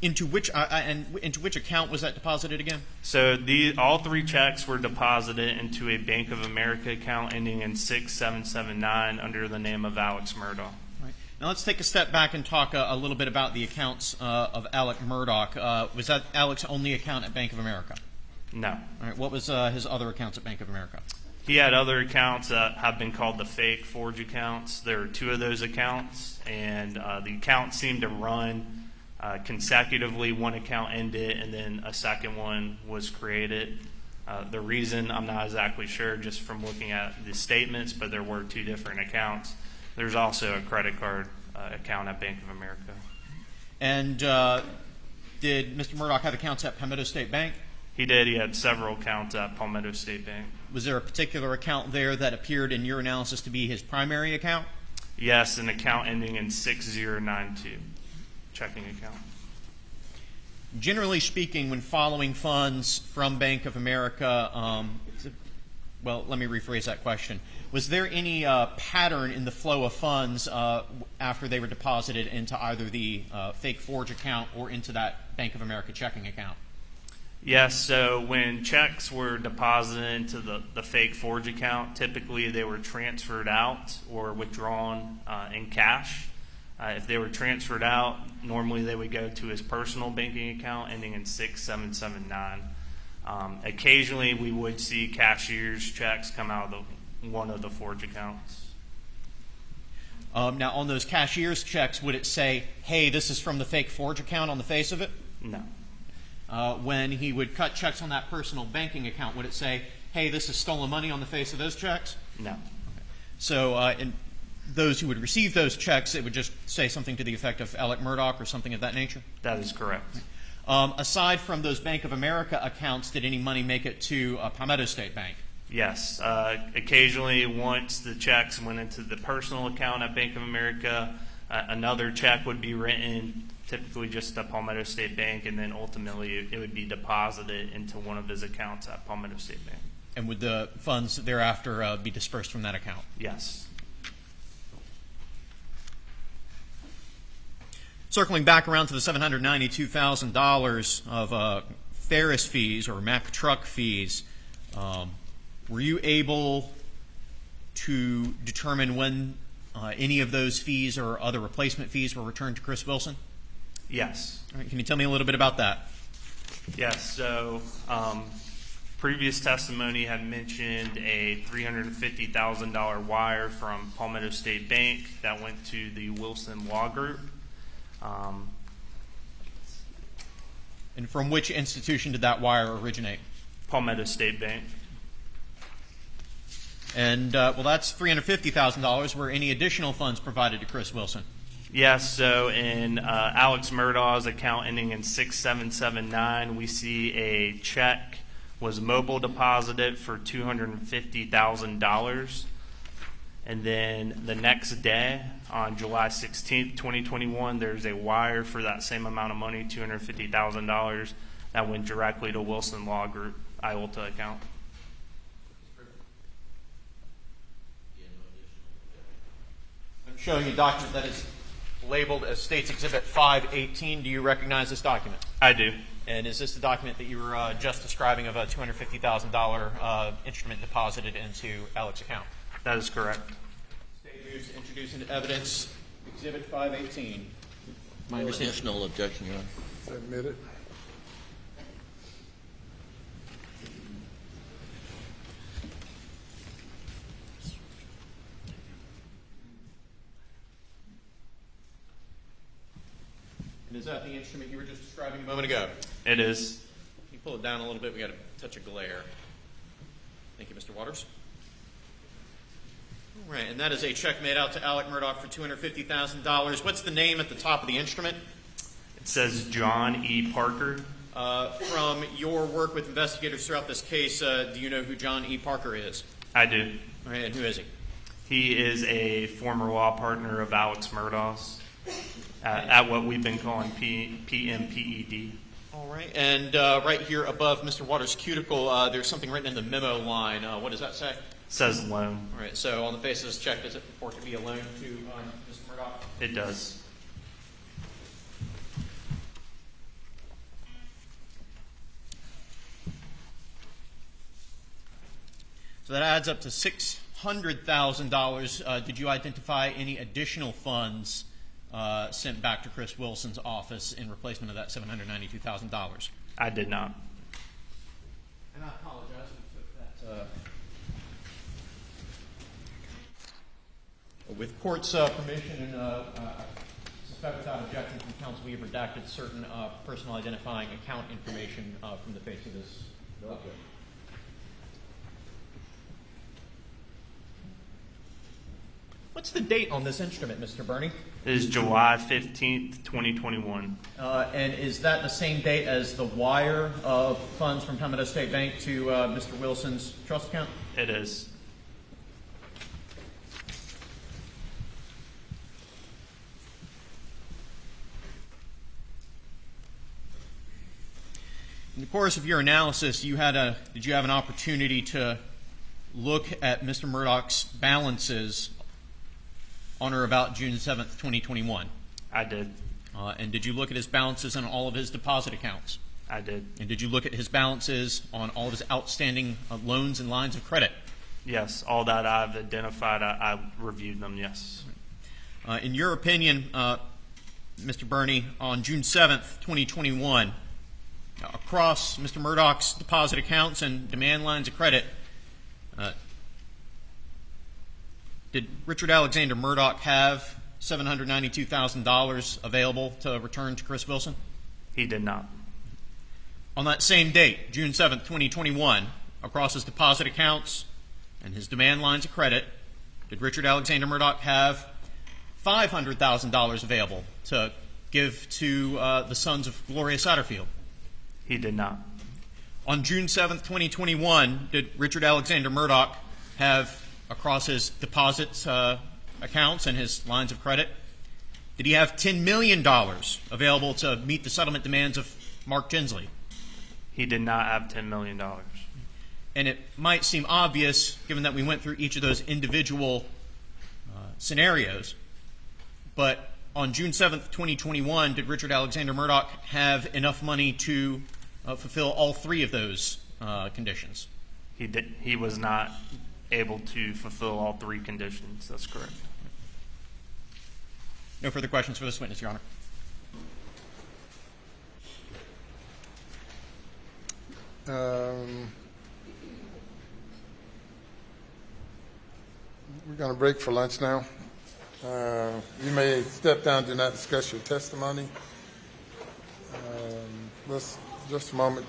into which account was that deposited again? So all 3 checks were deposited into a Bank of America account ending in 6779 under the name of Alex Murdaugh. Right. Now let's take a step back and talk a little bit about the accounts of Alec Murdaugh. Was that Alec's only account at Bank of America? No. All right. What was his other accounts at Bank of America? He had other accounts that have been called the fake forge accounts. There are 2 of those accounts, and the accounts seemed to run consecutively. One account ended, and then a second one was created. The reason, I'm not exactly sure just from looking at the statements, but there were 2 different accounts. There's also a credit card account at Bank of America. And did Mr. Murdaugh have accounts at Palmetto State Bank? He did. He had several accounts at Palmetto State Bank. Was there a particular account there that appeared in your analysis to be his primary account? Yes, an account ending in 6092, checking account. Generally speaking, when following funds from Bank of America, well, let me rephrase that question. Was there any pattern in the flow of funds after they were deposited into either the fake forge account or into that Bank of America checking account? Yes, so when checks were deposited into the fake forge account, typically they were transferred out or withdrawn in cash. If they were transferred out, normally they would go to his personal banking account ending in 6779. Occasionally we would see cashier's checks come out of one of the forge accounts. Now, on those cashier's checks, would it say, hey, this is from the fake forge account on the face of it? No. When he would cut checks on that personal banking account, would it say, hey, this is stolen money on the face of those checks? No. So in those who would receive those checks, it would just say something to the effect of Alec Murdaugh or something of that nature? That is correct. Aside from those Bank of America accounts, did any money make it to Palmetto State Bank? Yes. Occasionally, once the checks went into the personal account at Bank of America, another check would be written, typically just to Palmetto State Bank, and then ultimately it would be deposited into one of his accounts at Palmetto State Bank. And would the funds thereafter be dispersed from that account? Yes. Circling back around to the $792,000 of Ferris fees or Mack truck fees, were you able to determine when any of those fees or other replacement fees were returned to Chris Wilson? Yes. All right, can you tell me a little bit about that? Yes. So previous testimony had mentioned a $350,000 wire from Palmetto State Bank that went to the Wilson Law Group. And from which institution did that wire originate? Palmetto State Bank. And, well, that's $350,000. Were any additional funds provided to Chris Wilson? Yes, so in Alex Murdaugh's account ending in 6779, we see a check was mobile deposited for $250,000. And then the next day, on July 16th, 2021, there's a wire for that same amount of money, $250,000, that went directly to Wilson Law Group, IOLTA account. I'm showing you a document that is labeled as States Exhibit 518. Do you recognize this document? I do. And is this the document that you were just describing of a $250,000 instrument deposited into Alex's account? That is correct. State moves to introduce into evidence Exhibit 518. No additional objection, Your Honor. Submit it. And is that the instrument you were just describing a moment ago? It is. Can you pull it down a little bit? We got a touch of glare. Thank you, Mr. Waters. All right, and that is a check made out to Alec Murdaugh for $250,000. What's the name at the top of the instrument? It says John E. Parker. From your work with investigators throughout this case, do you know who John E. Parker is? I do. All right, and who is he? He is a former law partner of Alex Murdaugh's at what we've been calling PMPED. All right, and right here above Mr. Waters' cuticle, there's something written in the memo line. What does that say? It says loan. All right, so on the face of this check, does it purport to be a loan to Mr. Murdaugh? It does. So that adds up to $600,000. Did you identify any additional funds sent back to Chris Wilson's office in replacement of that $792,000? I did not. And I apologize if we took that With court's permission and I suspect without objection from counsel, we have redacted certain personal identifying account information from the face of this. Okay. What's the date on this instrument, Mr. Burney? It is July 15th, 2021. And is that the same date as the wire of funds from Palmetto State Bank to Mr. Wilson's trust account? It is. In the course of your analysis, did you have an opportunity to look at Mr. Murdaugh's balances on or about June 7th, 2021? I did. And did you look at his balances on all of his deposit accounts? I did. And did you look at his balances on all of his outstanding loans and lines of credit? Yes, all that I've identified, I reviewed them, yes. In your opinion, Mr. Burney, on June 7th, 2021, across Mr. Murdaugh's deposit accounts and demand lines of credit, did Richard Alexander Murdaugh have $792,000 available to return to Chris Wilson? He did not. On that same date, June 7th, 2021, across his deposit accounts and his demand lines of credit, did Richard Alexander Murdaugh have $500,000 available to give to the sons of Gloria Satterfield? He did not. On June 7th, 2021, did Richard Alexander Murdaugh have, across his deposits accounts and his lines of credit, did he have $10 million available to meet the settlement demands of Mark Gensley? He did not have $10 million. And it might seem obvious, given that we went through each of those individual scenarios, but on June 7th, 2021, did Richard Alexander Murdaugh have enough money to fulfill all three of those conditions? He was not able to fulfill all three conditions. That's correct. No further questions for this witness, Your Honor. We're going to break for lunch now. You may step down, do not discuss your testimony. Let's just a moment,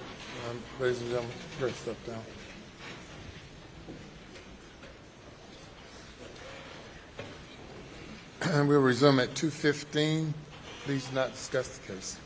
ladies and gentlemen. Great, step down. And we'll resume at 2:15. Please do not discuss the case.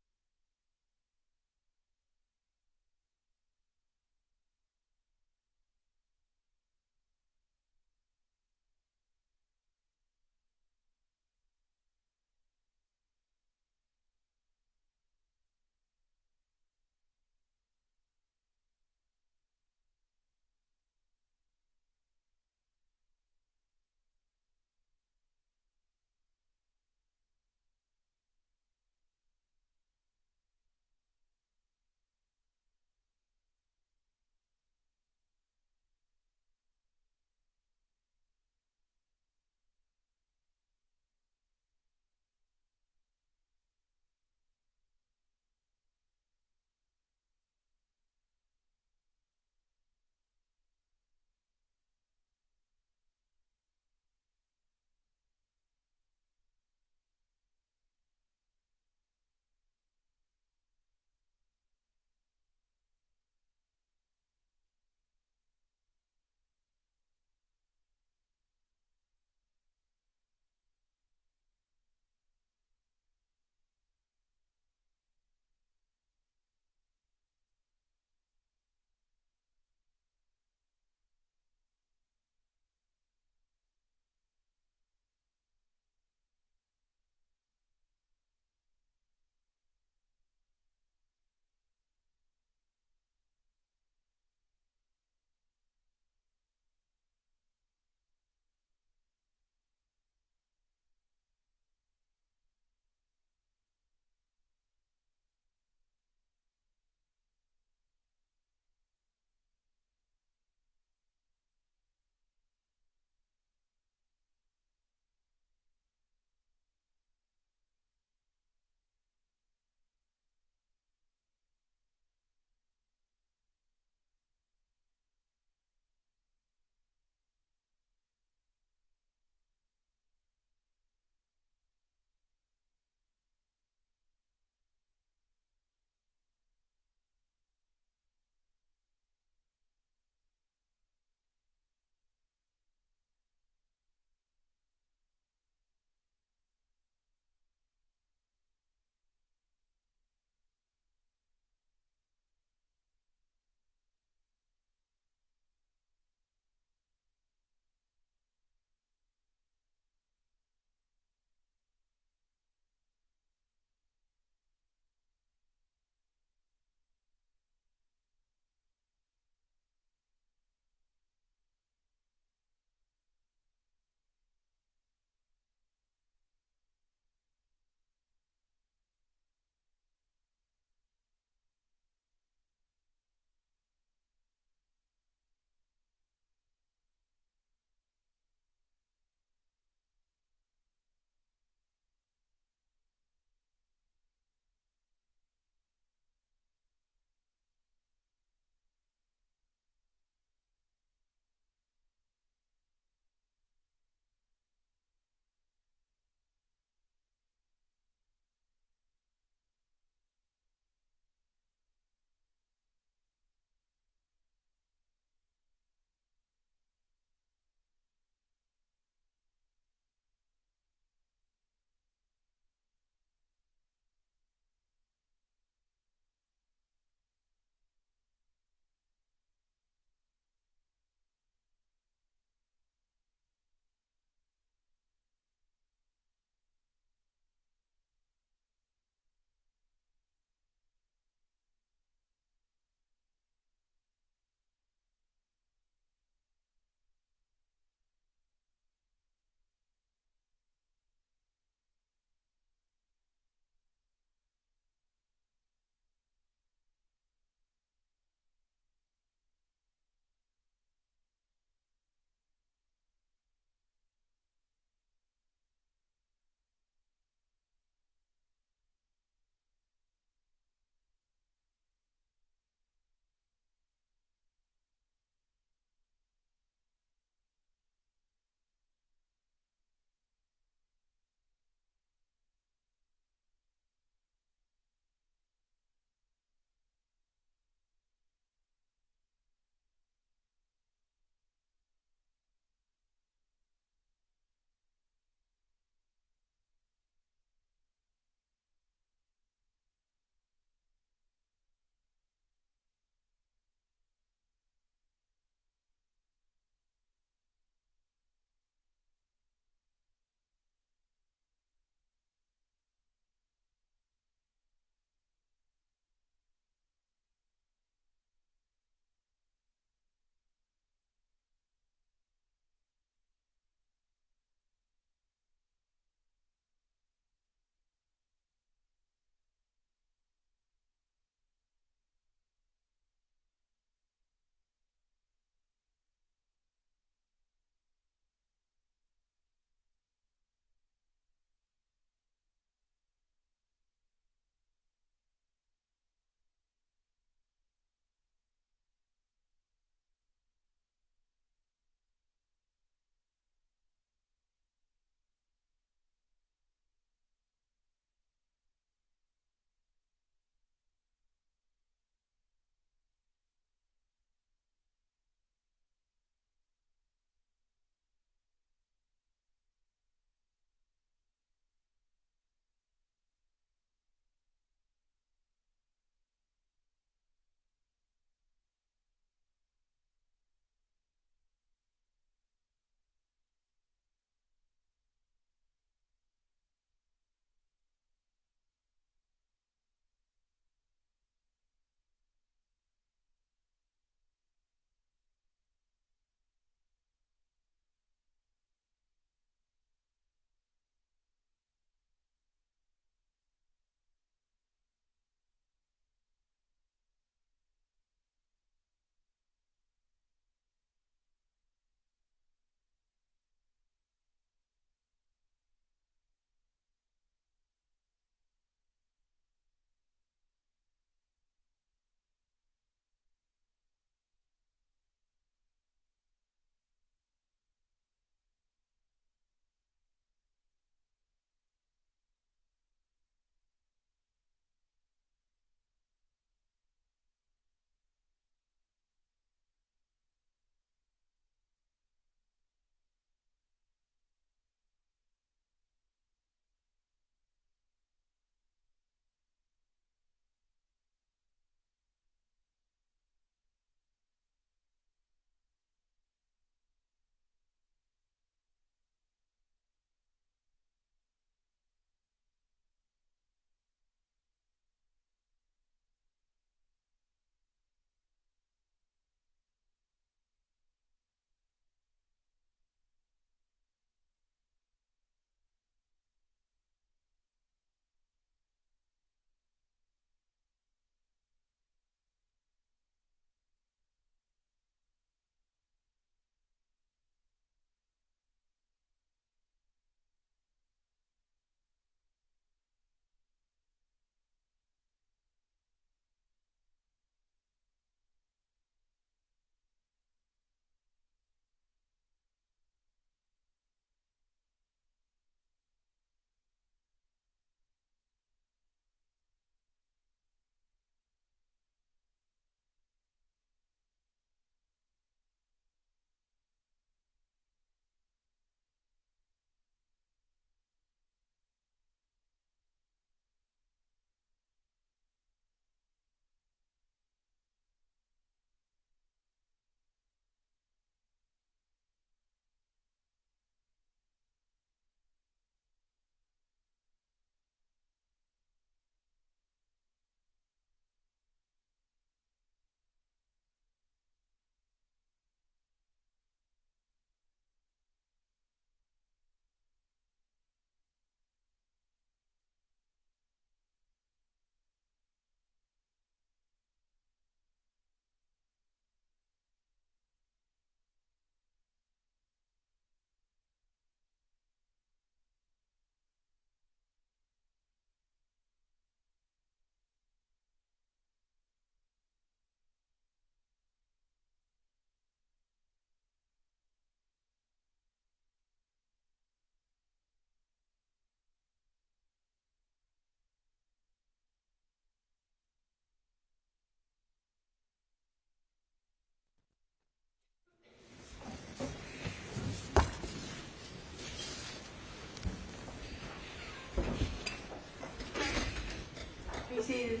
seated.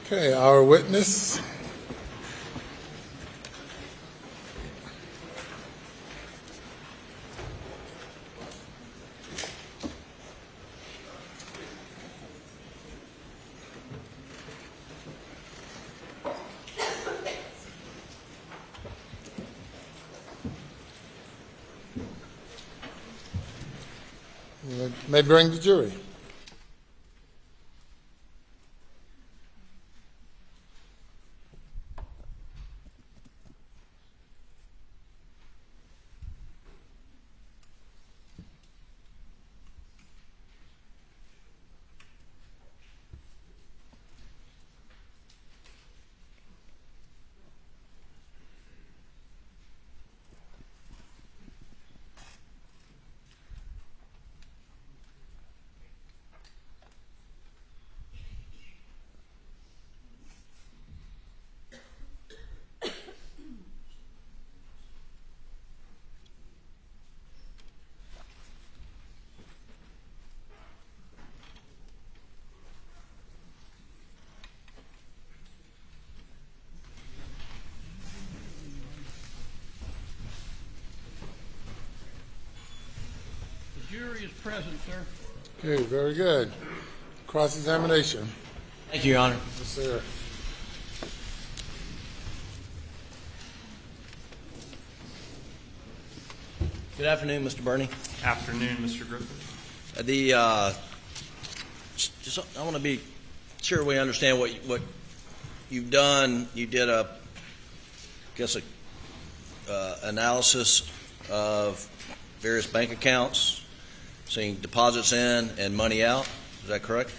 Okay, our witness. You may bring the jury. The jury is present, sir. Okay, very good. Cross-examination. Thank you, Your Honor. Yes, sir. Good afternoon, Mr. Burney. Afternoon, Mr. Griffin. I want to be sure we understand what you've done. You did a analysis of various bank accounts, seeing deposits in and money out. Is that correct?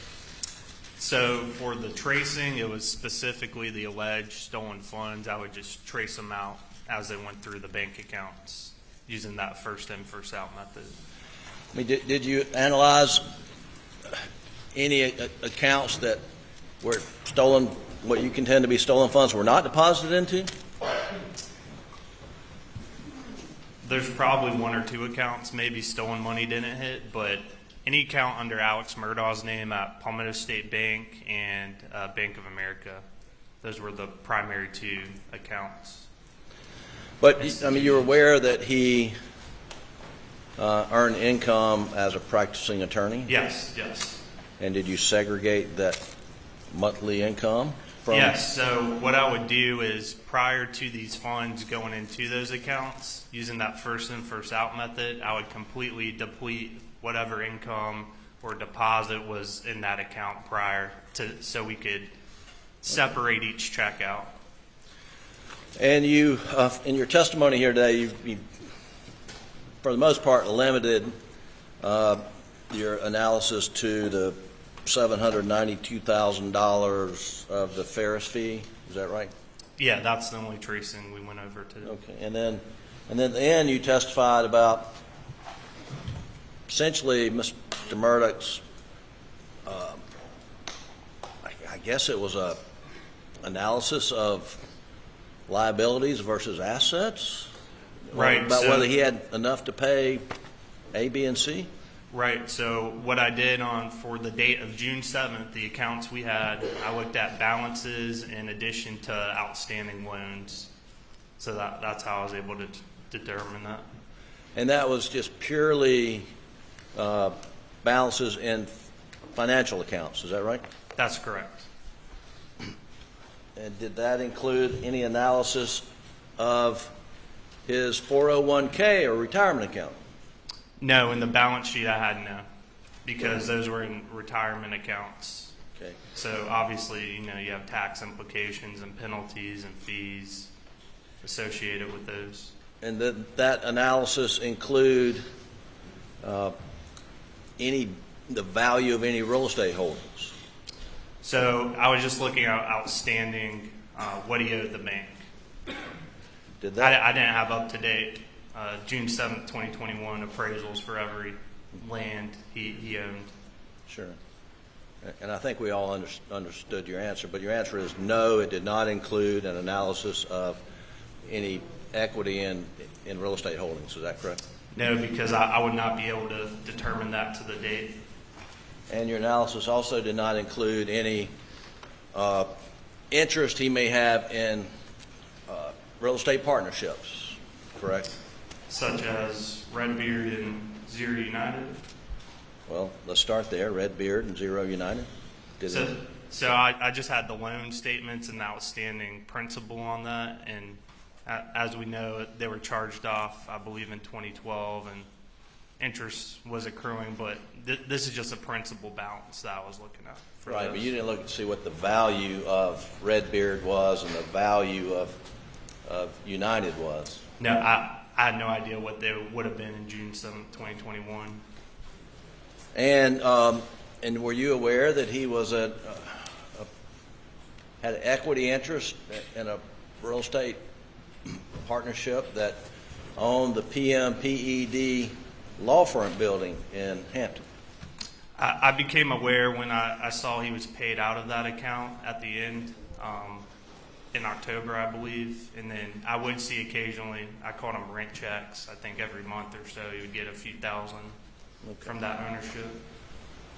So for the tracing, it was specifically the alleged stolen funds. I would just trace them out as they went through the bank accounts using that first in, first out method. I mean, did you analyze any accounts that were stolen, what you contend to be stolen funds were not deposited into? There's probably one or two accounts, maybe stolen money didn't hit, but any account under Alex Murdaugh's name at Palmetto State Bank and Bank of America, those were the primary two accounts. But, I mean, you're aware that he earned income as a practicing attorney? Yes, yes. And did you segregate that monthly income from? Yes, so what I would do is prior to these funds going into those accounts, using that first in, first out method, I would completely deplete whatever income or deposit was in that account prior to, so we could separate each check out. And you, in your testimony here today, you for the most part, limited your analysis to the $792,000 of the Ferris fee. Is that right? Yeah, that's the only tracing we went over today. Okay, and then at the end, you testified about essentially Mr. Murdaugh's. I guess it was a analysis of liabilities versus assets, right? About whether he had enough to pay A, B, and C. Right. So what I did for the date of June 7th, the accounts we had, I looked at balances in addition to outstanding loans. So that's how I was able to determine that. And that was just purely balances in financial accounts. Is that right? That's correct. And did that include any analysis of his 401k or retirement account? No, in the balance sheet I had no, because those were in retirement accounts. Okay. So obviously, you have tax implications and penalties and fees associated with those. And did that analysis include the value of any real estate holdings? So I was just looking at outstanding what he owed the bank. Did that? I didn't have up to date June 7th, 2021 appraisals for every land he owned. Sure. And I think we all understood your answer, but your answer is no, it did not include an analysis of any equity in real estate holdings. Is that correct? No, because I would not be able to determine that to the date. And your analysis also did not include any interest he may have in real estate partnerships, correct? Such as Redbeard and Zero United. Well, let's start there. Redbeard and Zero United. So I just had the loan statements and the outstanding principal on that, and as we know, they were charged off, I believe, in 2012, and interest was accruing, but this is just a principal balance that I was looking at. Right, but you didn't look to see what the value of Redbeard was and the value of United was. No, I had no idea what they would have been in June 7th, 2021. And were you aware that he was had an equity interest in a real estate partnership that owned the PMPED law firm building in Hampton? I became aware when I saw he was paid out of that account at the end in October, I believe. And then I would see occasionally, I called them rent checks. I think every month or so he would get a few thousand from that ownership.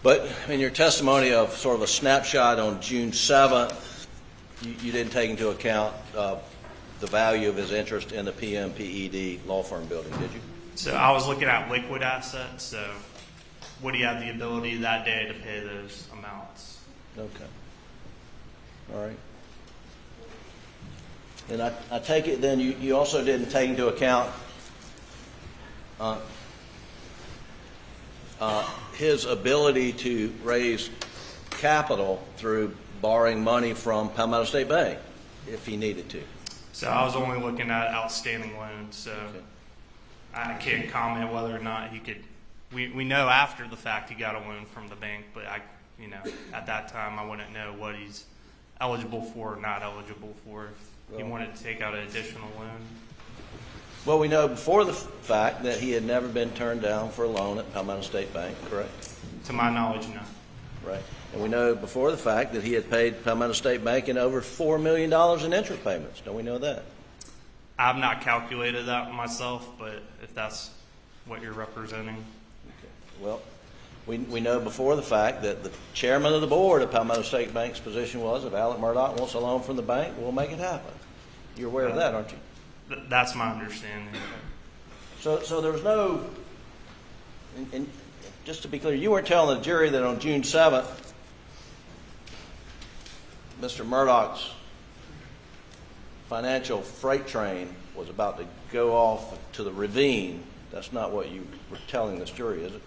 But in your testimony of sort of a snapshot on June 7th, you didn't take into account the value of his interest in the PMPED law firm building, did you? So I was looking at liquid assets, so would he have the ability that day to pay those amounts? Okay. All right. And I take it then you also didn't take into account his ability to raise capital through borrowing money from Palmetto State Bank if he needed to. So I was only looking at outstanding loans, so Okay. I can't comment whether or not he could. We know after the fact he got a loan from the bank, but at that time I wouldn't know what he's eligible for or not eligible for if he wanted to take out an additional loan. Well, we know before the fact that he had never been turned down for a loan at Palmetto State Bank, correct? To my knowledge, no. Right. And we know before the fact that he had paid Palmetto State Bank in over $4 million in interest payments. Don't we know that? I've not calculated that myself, but if that's what you're representing. Okay. Well, we know before the fact that the chairman of the board of Palmetto State Bank's position was if Alec Murdaugh wants a loan from the bank, we'll make it happen. You're aware of that, aren't you? That's my understanding. So there was no, and just to be clear, you weren't telling the jury that on June 7th, Mr. Murdaugh's financial freight train was about to go off to the ravine. That's not what you were telling this jury, is it?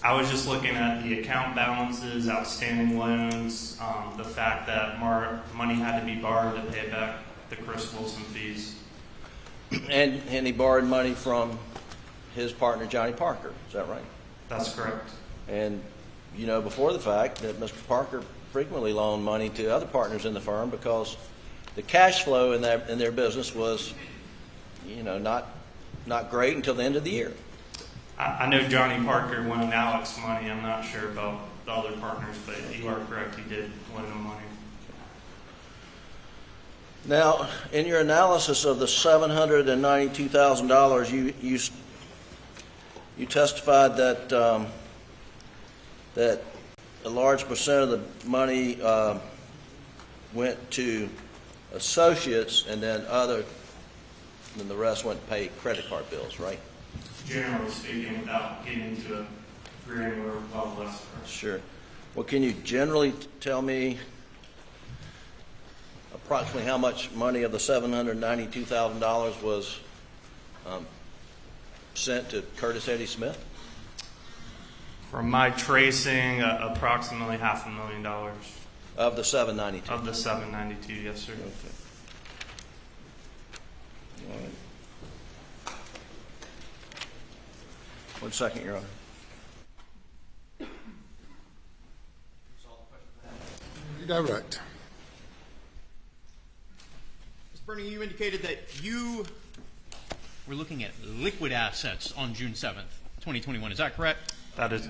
I was just looking at the account balances, outstanding loans, the fact that money had to be borrowed to pay back the Chris Wilson fees. And he borrowed money from his partner, Johnny Parker. Is that right? That's correct. And you know before the fact that Mr. Parker frequently loaned money to other partners in the firm because the cash flow in their business was, not great until the end of the year. I know Johnny Parker loaned Alex money. I'm not sure about the other partners, but you are correct. He did loan him money. Now, in your analysis of the $792,000, you testified that that a large percent of the money went to associates, and then the rest went to pay credit card bills, right? Generally speaking, without getting into a granular level. Sure. Well, can you generally tell me approximately how much money of the $792,000 was sent to Curtis Eddie Smith? From my tracing, approximately $500,000. Of the $792? Of the $792, yes, sir. Okay. All right. 1 second, Your Honor. Redirect. Mr. Bernie, you indicated that you were looking at liquid assets on June 7th, 2021. Is that correct? That is.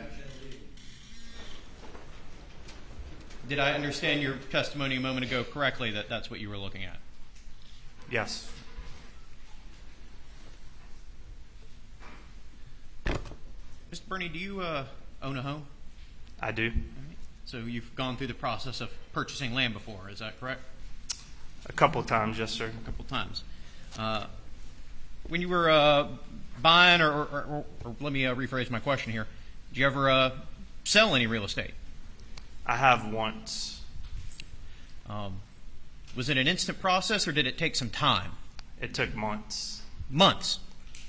Did I understand your testimony a moment ago correctly that that's what you were looking at? Yes. Mr. Burney, do you own a home? I do. So you've gone through the process of purchasing land before, is that correct? A couple of times, yes, sir. A couple times. When you were buying, or let me rephrase my question here, did you ever sell any real estate? I have once. Was it an instant process, or did it take some time? It took months. Months?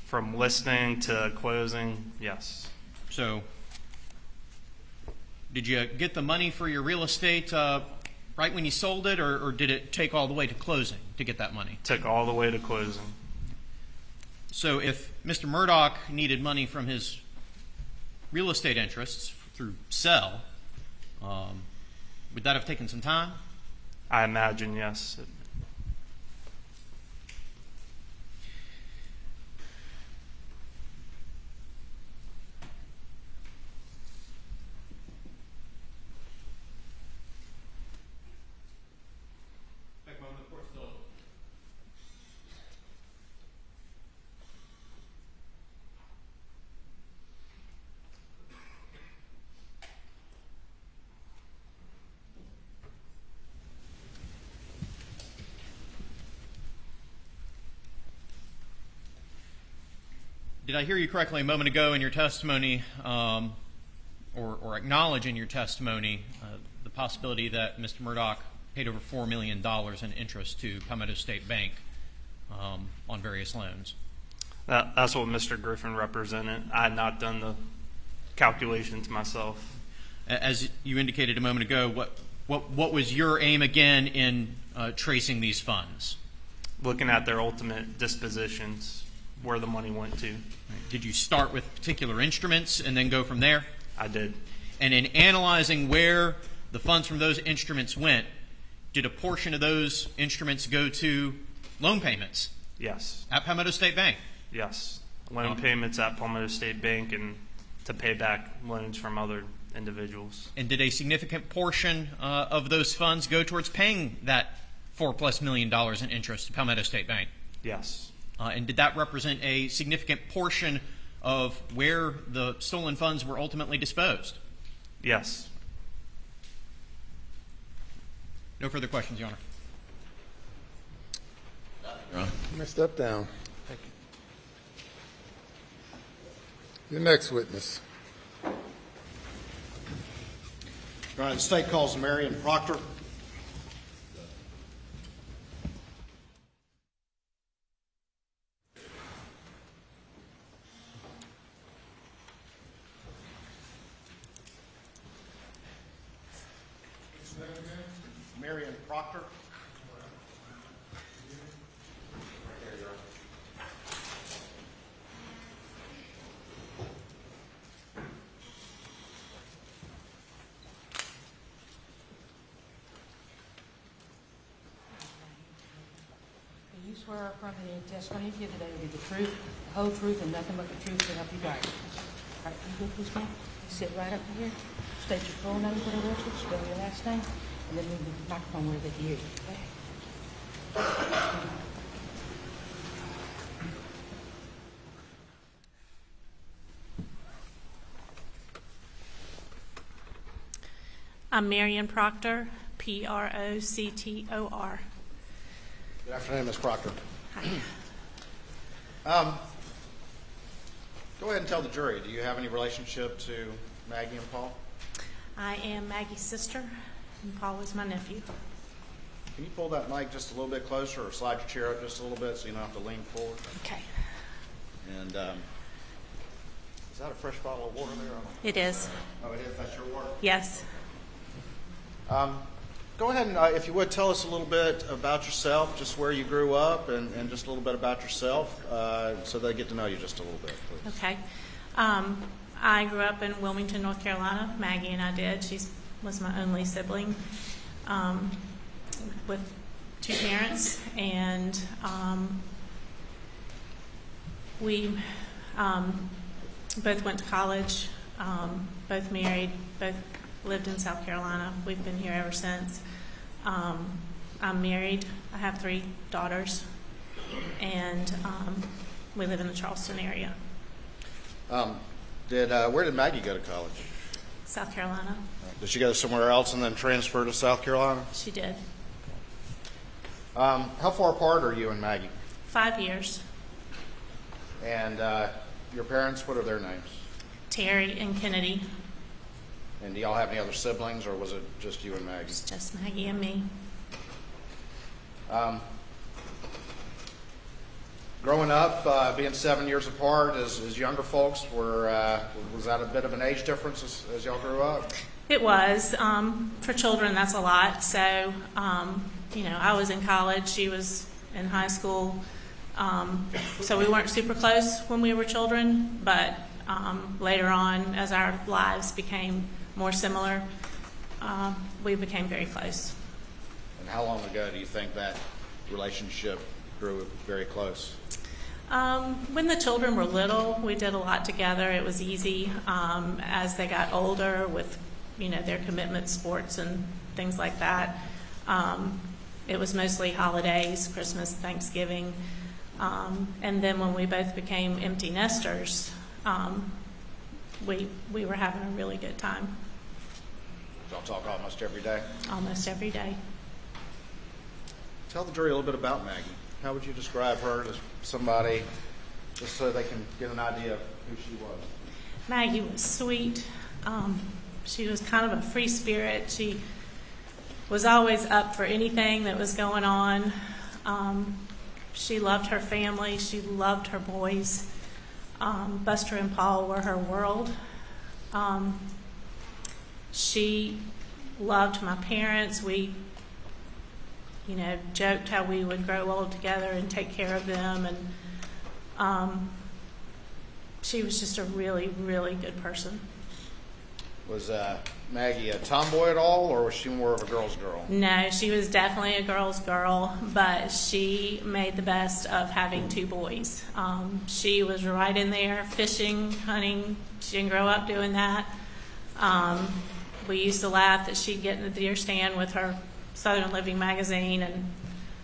From listing to closing, yes. So did you get the money for your real estate right when you sold it, or did it take all the way to closing to get that money? Took all the way to closing. So if Mr. Murdaugh needed money from his real estate interests through sell, would that have taken some time? I imagine, yes. Did I hear you correctly a moment ago in your testimony, or acknowledge in your testimony the possibility that Mr. Murdaugh paid over $4 million in interest to Palmetto State Bank on various loans? That's what Mr. Griffin represented. I had not done the calculations myself. As you indicated a moment ago, what was your aim again in tracing these funds? Looking at their ultimate dispositions, where the money went to. Did you start with particular instruments and then go from there? I did. And in analyzing where the funds from those instruments went, did a portion of those instruments go to loan payments? Yes. At Palmetto State Bank? Yes. Loan payments at Palmetto State Bank and to pay back loans from other individuals. And did a significant portion of those funds go towards paying that $4+ million in interest to Palmetto State Bank? Yes. And did that represent a significant portion of where the stolen funds were ultimately disposed? Yes. No further questions, Your Honor. You may step down. Thank you. Your next witness. Your Honor, the state calls Maggie and Proctor. Maggie and Proctor. Do you swear or affirm that the testimony you give today will be the truth, the whole truth, and nothing but the truth to help you God? All right, you good, please, ma'am? Sit right up here. State your full name for the record, spell your last name, and then move the microphone where they can hear you. Okay? I'm Marion Proctor, Proctor. Good afternoon, Ms. Proctor. Hi. Go ahead and tell the jury, do you have any relationship to Maggie and Paul? I am Maggie's sister, and Paul is my nephew. Can you pull that mic just a little bit closer or slide your chair up just a little bit so you don't have to lean forward? Okay. And is that a fresh bottle of water there? It is. Oh, it is? That's your water? Yes. Go ahead and, if you would, tell us a little bit about yourself, just where you grew up, and just a little bit about yourself, so they get to know you just a little bit, please. Okay. I grew up in Wilmington, North Carolina. Maggie and I did. She was my only sibling with two parents, and we both went to college, both married, both lived in South Carolina. We've been here ever since. I'm married. I have 3 daughters, and we live in the Charleston area. Where did Maggie go to college? South Carolina. Did she go somewhere else and then transfer to South Carolina? She did. How far apart are you and Maggie? 5 years. And your parents, what are their names? Terry and Kennedy. And do y'all have any other siblings, or was it just you and Maggie? It's just Maggie and me. Growing up, being 7 years apart as younger folks, was that a bit of an age difference as y'all grew up? It was. For children, that's a lot. So, I was in college. She was in high school. So we weren't super close when we were children, but later on, as our lives became more similar, we became very close. And how long ago do you think that relationship grew very close? When the children were little, we did a lot together. It was easy. As they got older with, their commitment, sports and things like that, it was mostly holidays, Christmas, Thanksgiving. And then when we both became empty nesters, we were having a really good time. Y'all talk almost every day? Almost every day. Tell the jury a little bit about Maggie. How would you describe her to somebody, just so they can get an idea of who she was? Maggie was sweet. She was kind of a free spirit. She was always up for anything that was going on. She loved her family. She loved her boys. Buster and Paul were her world. She loved my parents. We, joked how we would grow old together and take care of them. And she was just a really, really good person. Was Maggie a tomboy at all, or was she more of a girl's girl? No, she was definitely a girl's girl, but she made the best of having two boys. She was right in there fishing, hunting. She didn't grow up doing that. We used to laugh that she'd get in the deer stand with her Southern Living magazine, and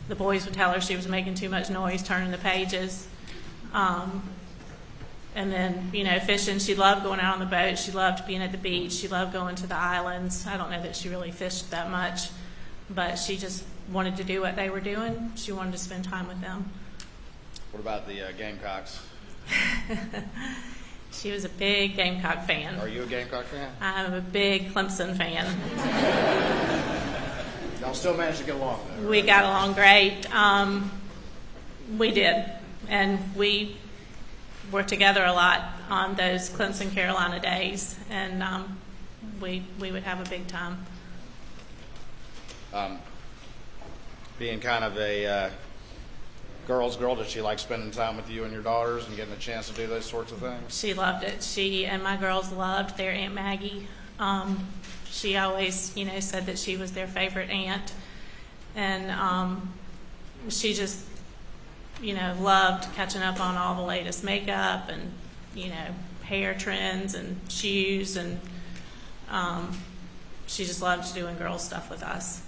the boys would tell her she was making too much noise turning the pages. And then, fishing, she loved going out on the boat. She loved being at the beach. She loved going to the islands. I don't know that she really fished that much, but she just wanted to do what they were doing. She wanted to spend time with them. What about the Gamecocks? She was a big Gamecock fan. Are you a Gamecock fan? I'm a big Clemson fan. Y'all still managed to get along, though, right? We got along great. We did. And we were together a lot on those Clemson, Carolina days. And we would have a big time. Being kind of a girl's girl, did she like spending time with you and your daughters and getting a chance to do those sorts of things? She loved it. She and my girls loved their Aunt Maggie. She always, said that she was their favorite aunt. And she just, loved catching up on all the latest makeup and, hair trends and shoes. And she just loved doing girl stuff with us.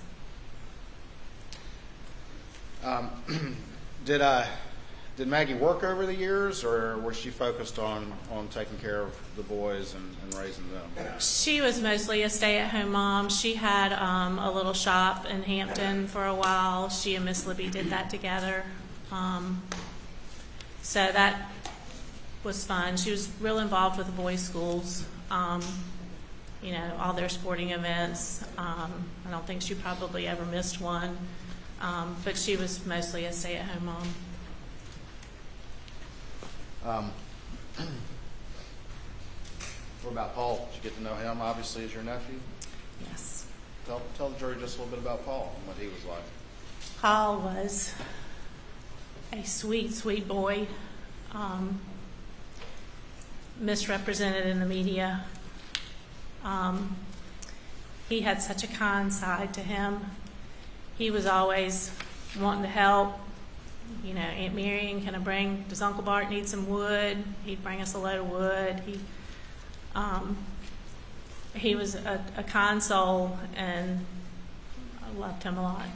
Did Maggie work over the years, or was she focused on taking care of the boys and raising them? She was mostly a stay-at-home mom. She had a little shop in Hampton for a while. She and Miss Libby did that together. So that was fun. She was real involved with the boys' schools, all their sporting events. I don't think she probably ever missed one, but she was mostly a stay-at-home mom. What about Paul? Did you get to know him, obviously, as your nephew? Yes. Tell the jury just a little bit about Paul and what he was like. Paul was a sweet, sweet boy, misrepresented in the media. He had such a kind side to him. He was always wanting to help. Aunt Marion, does Uncle Bart need some wood? He'd bring us a load of wood. He was a kind soul, and I loved him a lot.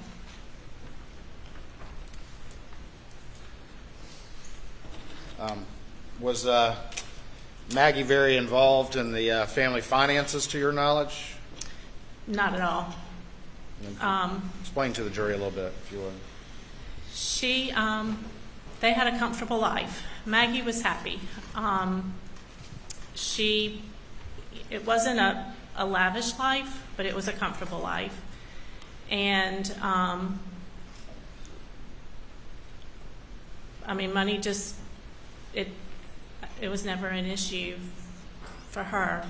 Maggie very involved in the family finances, to your knowledge? Not at all. Explain to the jury a little bit, if you would. They had a comfortable life. Maggie was happy. It wasn't a lavish life, but it was a comfortable life. And, money just, it was never an issue for her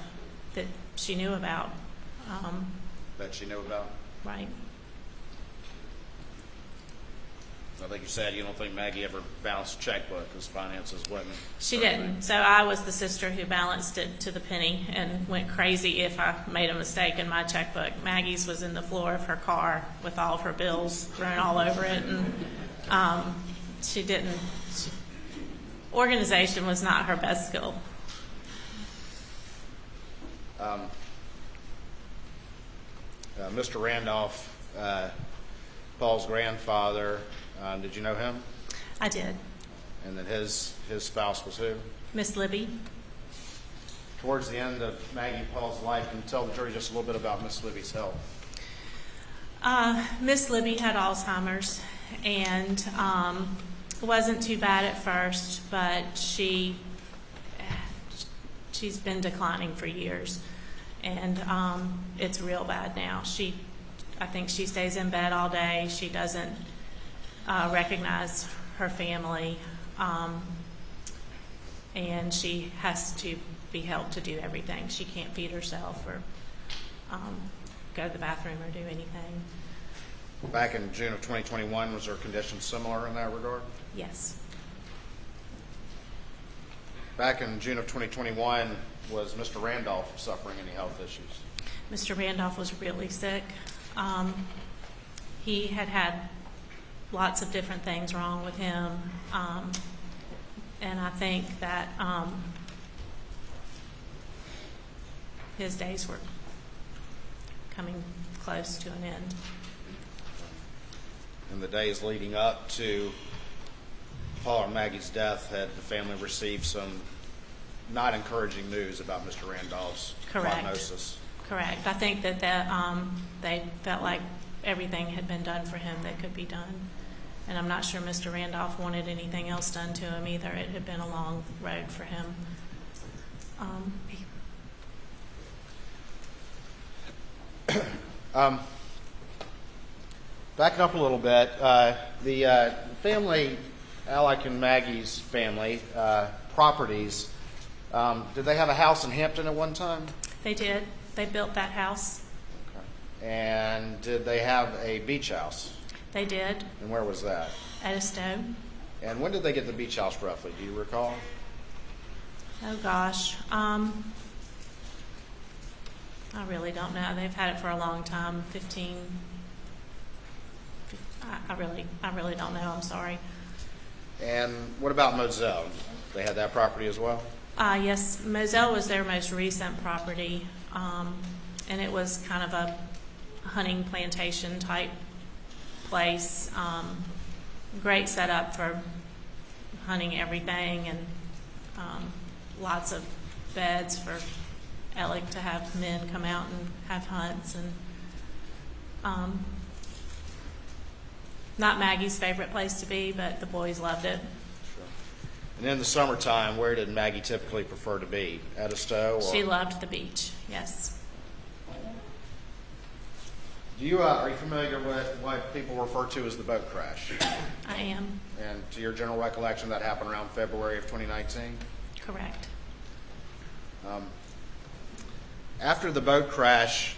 that she knew about. That she knew about? Right. I think you said you don't think Maggie ever balanced a checkbook because finances wasn't. She didn't. So I was the sister who balanced it to the penny and went crazy if I made a mistake in my checkbook. Maggie's was in the floor of her car with all of her bills thrown all over it, and she didn't. Organization was not her best skill. Mr. Randolph, Paul's grandfather, did you know him? I did. And then his spouse was who? Miss Libby. Towards the end of Maggie and Paul's life, can you tell the jury just a little bit about Miss Libby's health? Miss Libby had Alzheimer's, and it wasn't too bad at first, but she's been declining for years, and it's real bad now. I think she stays in bed all day. She doesn't recognize her family, and she has to be helped to do everything. She can't feed herself or go to the bathroom or do anything. Back in June of 2021, was her condition similar in that regard? Yes. Back in June of 2021, was Mr. Randolph suffering any health issues? Mr. Randolph was really sick. He had lots of different things wrong with him, and I think that his days were coming close to an end. In the days leading up to Paul and Maggie's death, had the family received some not encouraging news about Mr. Randolph's prognosis? Correct. I think that they felt like everything had been done for him that could be done. And I'm not sure Mr. Randolph wanted anything else done to him either. It had been a long road for him. Backing up a little bit, the family, Alec and Maggie's family, properties, did they have a house in Hampton at one time? They did. They built that house. Okay. And did they have a beach house? They did. And where was that? At a stone. And when did they get the beach house roughly? Do you recall? Oh gosh. I really don't know. They've had it for a long time. 15. I really don't know. I'm sorry. And what about Moselle? They had that property as well? Yes, Moselle was their most recent property, and it was kind of a hunting plantation type place. Great setup for hunting everything, and lots of beds for Alec to have men come out and have hunts, and not Maggie's favorite place to be, but the boys loved it. Sure. And in the summertime, where did Maggie typically prefer to be? At a stow? She loved the beach, yes. Are you familiar with what people refer to as the boat crash? I am. And to your general recollection, that happened around February of 2019? Correct. After the boat crash,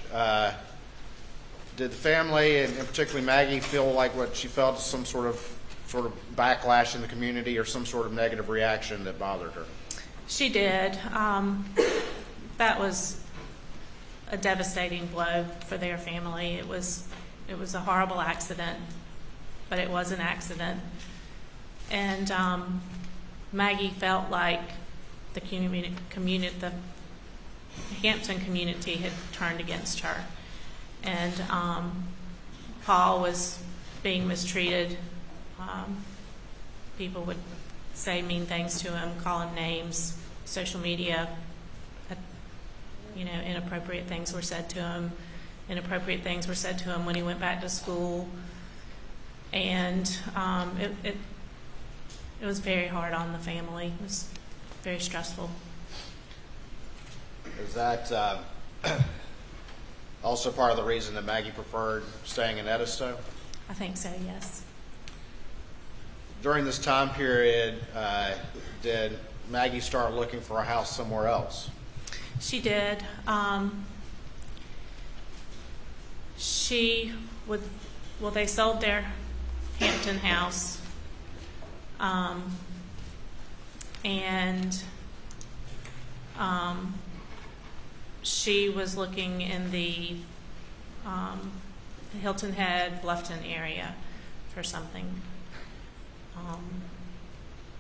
did the family, and particularly Maggie, feel like what she felt was some sort of backlash in the community or some sort of negative reaction that bothered her? She did. That was a devastating blow for their family. It was a horrible accident, but it was an accident. And Maggie felt like the Hampton community had turned against her. And Paul was being mistreated. People would say mean things to him, call him names, social media, inappropriate things were said to him. Inappropriate things were said to him when he went back to school. And it was very hard on the family. It was very stressful. Is that also part of the reason that Maggie preferred staying in Edisto? I think so, yes. During this time period, did Maggie start looking for a house somewhere else? She did. They sold their Hampton house. She was looking in the Hilton Head, Bluffton area for something.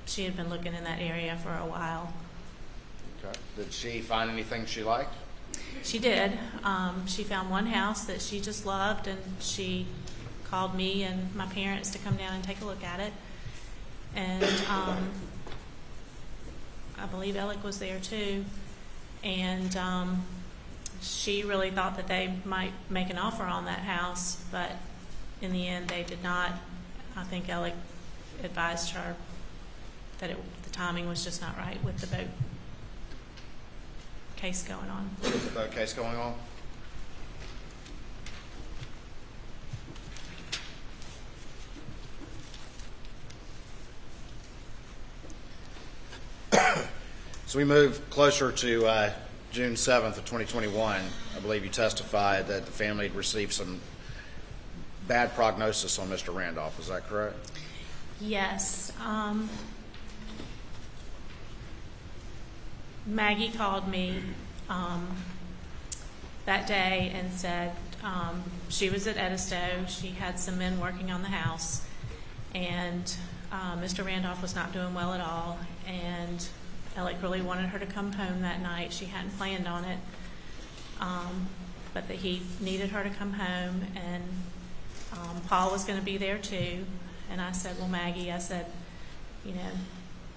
She had been looking in that area for a while. Okay. Did she find anything she liked? She did. She found one house that she just loved, and she called me and my parents to come down and take a look at it. And I believe Alec was there too. And she really thought that they might make an offer on that house, but in the end they did not. I think Alec advised her that the timing was just not right with the boat case going on. With the boat case going on? So we move closer to June 7th of 2021. I believe you testified that the family had received some bad prognosis on Mr. Randolph. Is that correct? Yes. Maggie called me that day and said she was at Edisto. She had some men working on the house, and Mr. Randolph was not doing well at all, and Alec really wanted her to come home that night. She hadn't planned on it, but that he needed her to come home, and Paul was going to be there too. And I said, well, Maggie, I said,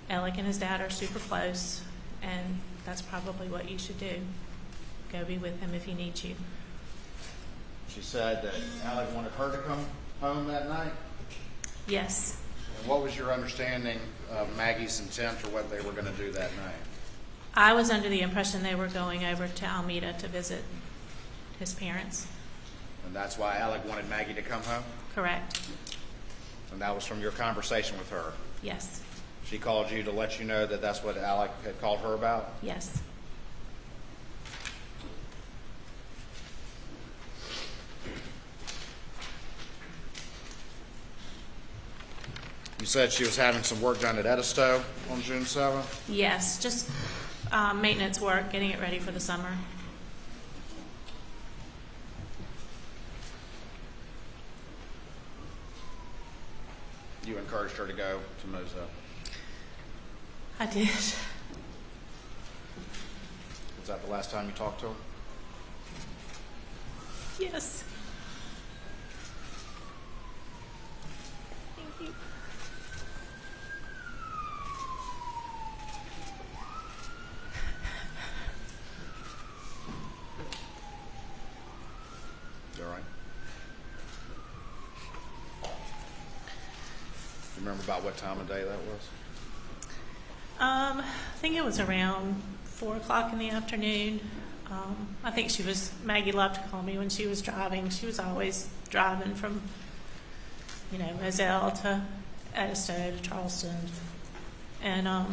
Alec and his dad are super close, and that's probably what you should do. Go be with him if he needs you. She said that Alec wanted her to come home that night? Yes. And what was your understanding of Maggie's intent or what they were going to do that night? I was under the impression they were going over to Alameda to visit his parents. And that's why Alec wanted Maggie to come home? Correct. And that was from your conversation with her? Yes. She called you to let you know that that's what Alec had called her about? Yes. You said she was having some work done at Edisto on June 7th? Yes, just maintenance work, getting it ready for the summer. You encouraged her to go to Moza? I did. Was that the last time you talked to her? Yes. Thank you. You all right? You remember about what time of day that was? I think it was around 4 o'clock in the afternoon. I think Maggie loved to call me when she was driving. She was always driving from, Moselle to Edisto to Charleston. And I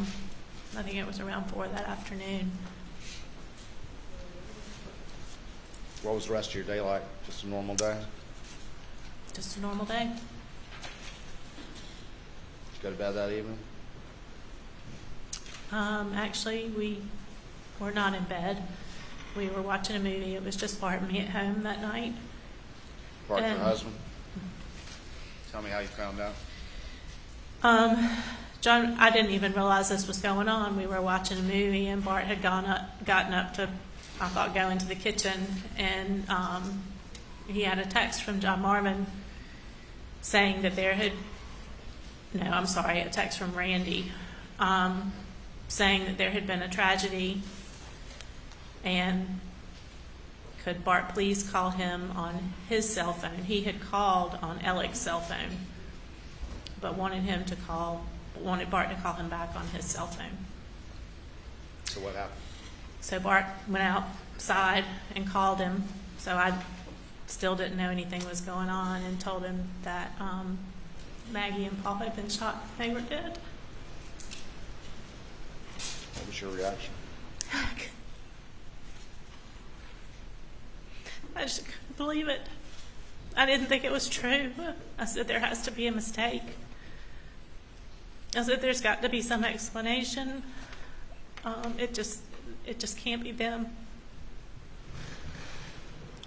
think it was around 4 that afternoon. What was the rest of your day like? Just a normal day? Just a normal day. Did you go to bed that evening? Actually, we were not in bed. We were watching a movie. It was just Bart and me at home that night. Bart and your husband? Tell me how you found out. John, I didn't even realize this was going on. We were watching a movie, and Bart had gotten up to, I thought, go into the kitchen, and he had a text from John Marvin saying that a text from Randy, saying that there had been a tragedy, and could Bart please call him on his cell phone. He had called on Alec's cell phone, but wanted Bart to call him back on his cell phone. So what happened? So Bart went outside and called him. So I still didn't know anything was going on, and told him that Maggie and Paul had been shot. They were dead. What was your reaction? I just couldn't believe it. I didn't think it was true. I said, there has to be a mistake. I said, there's got to be some explanation. It just can't be them.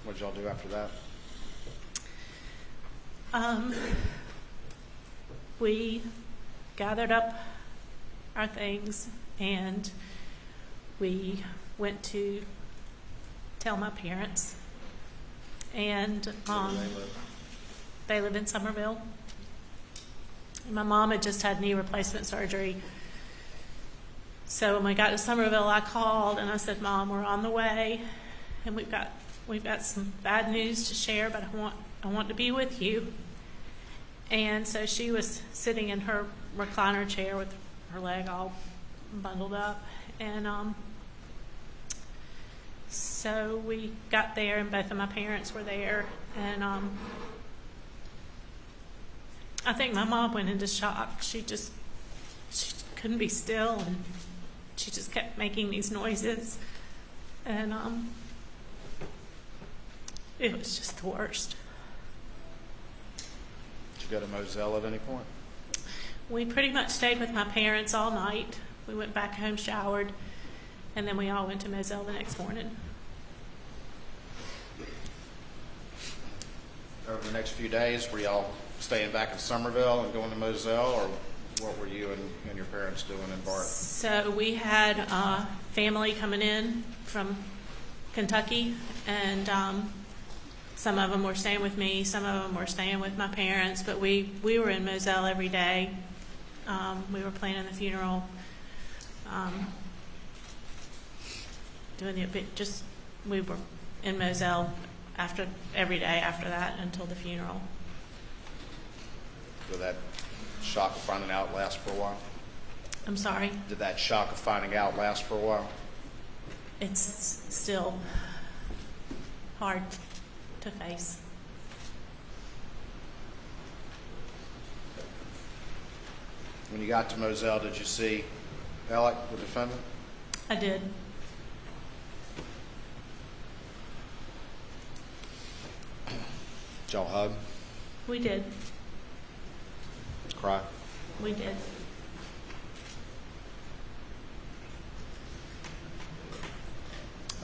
What did y'all do after that? We gathered up our things, and we went to tell my parents. And Where do they live? they live in Somerville. And my mom had just had knee replacement surgery. So when we got to Somerville, I called and I said, Mom, we're on the way, and we've got some bad news to share, but I want to be with you. And so she was sitting in her recliner chair with her leg all bundled up, and so we got there, and both of my parents were there, and I think my mom went into shock. She couldn't be still, and she just kept making these noises, and it was just the worst. Did you go to Moselle at any point? We pretty much stayed with my parents all night. We went back home, showered, and then we all went to Moselle the next morning. Over the next few days, were y'all staying back in Somerville and going to Moselle, or what were you and your parents doing in Bart? So we had family coming in from Kentucky, and some of them were staying with me, some of them were staying with my parents, but we were in Moselle every day. We were planning the funeral, we were in Moselle every day after that until the funeral. Did that shock of finding out last for a while? I'm sorry? Did that shock of finding out last for a while? It's still hard to face. When you got to Moselle, did you see Alec, the defendant? I did. Did y'all hug? We did. Cry? We did.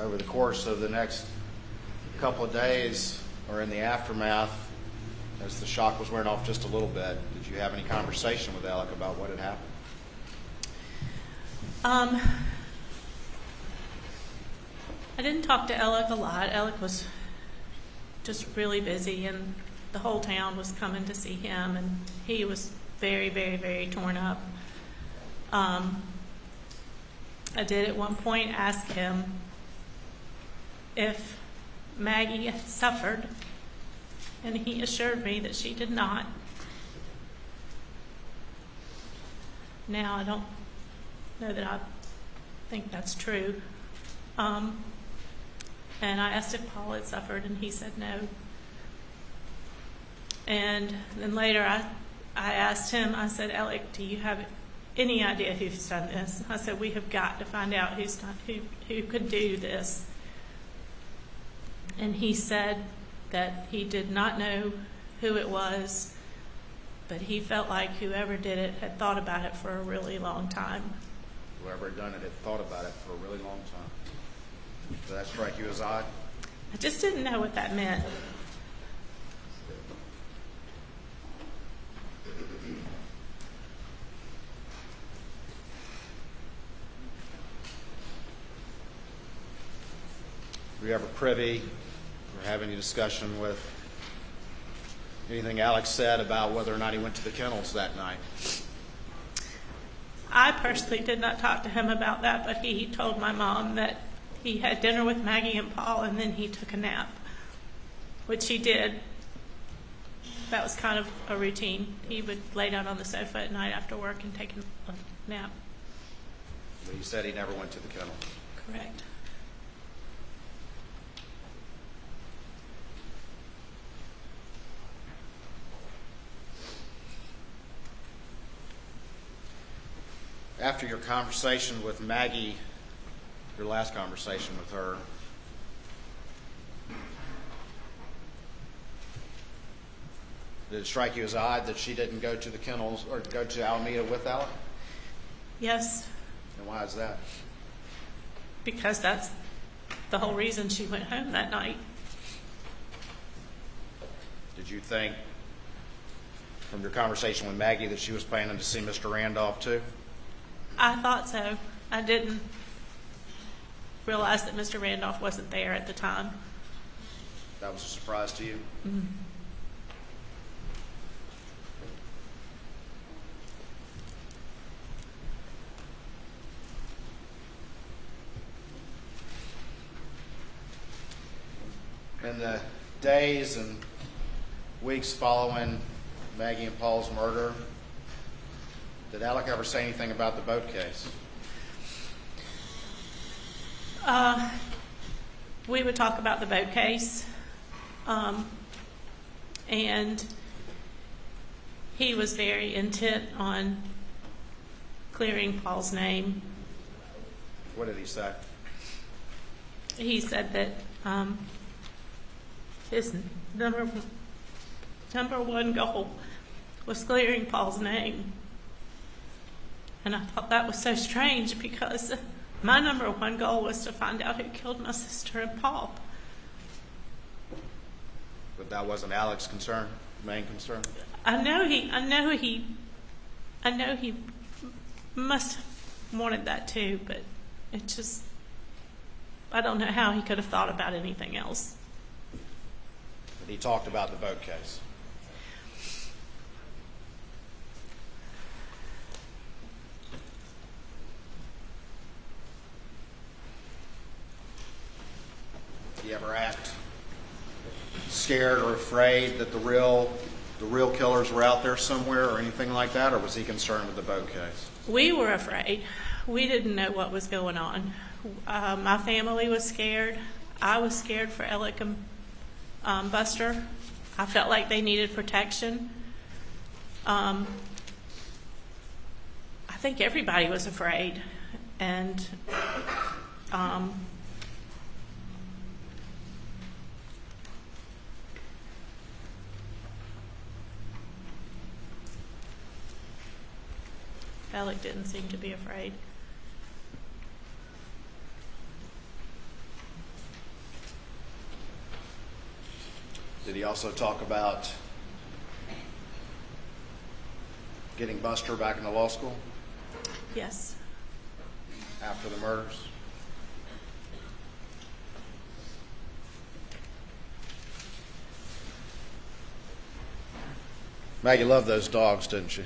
Over the course of the next couple of days, or in the aftermath, as the shock was wearing off just a little bit, did you have any conversation with Alec about what had happened? I didn't talk to Alec a lot. Alec was just really busy, and the whole town was coming to see him, and he was very, very, very torn up. I did at one point ask him if Maggie had suffered, and he assured me that she did not. Now, I don't know that I think that's true. And I asked if Paul had suffered, and he said no. And then later I asked him, I said, Alec, do you have any idea who's done this? I said, we have got to find out who could do this. And he said that he did not know who it was, but he felt like whoever did it had thought about it for a really long time. Whoever had done it had thought about it for a really long time. Did that strike you as odd? I just didn't know what that meant. Were you ever privy or have any discussion with anything Alex said about whether or not he went to the kennels that night? I personally did not talk to him about that, but he told my mom that he had dinner with Maggie and Paul and then he took a nap, which he did. That was kind of a routine. He would lay down on the sofa at night after work and take a nap. But he said he never went to the kennel. Correct. After your conversation with Maggie, your last conversation with her, did it strike you as odd that she didn't go to the kennels or go to Alameda with Alec? Yes, And why is that? because that's the whole reason she went home that night. Did you think from your conversation with Maggie that she was planning to see Mr. Randolph too? I thought so. I didn't realize that Mr. Randolph wasn't there at the time. That was a surprise to you? Mm-hmm. In the days and weeks following Maggie and Paul's murder, did Alec ever say anything about the boat case? We would talk about the boat case, and he was very intent on clearing Paul's name. What did he say? He said that his number one goal was clearing Paul's name. And I thought that was so strange because my number one goal was to find out who killed my sister and Paul. But that wasn't Alec's concern, main concern? I know he must have wanted that too, but it just, I don't know how he could have thought about anything else. But he talked about the boat case. You ever act scared or afraid that the real killers were out there somewhere or anything like that, or was he concerned with the boat case? We were afraid. We didn't know what was going on. My family was scared. I was scared for Alec and Buster. I felt like they needed protection. I think everybody was afraid. And Alec didn't seem to be afraid. Did he also talk about getting Buster back into law school Yes. after the murders? Maggie loved those dogs, didn't she?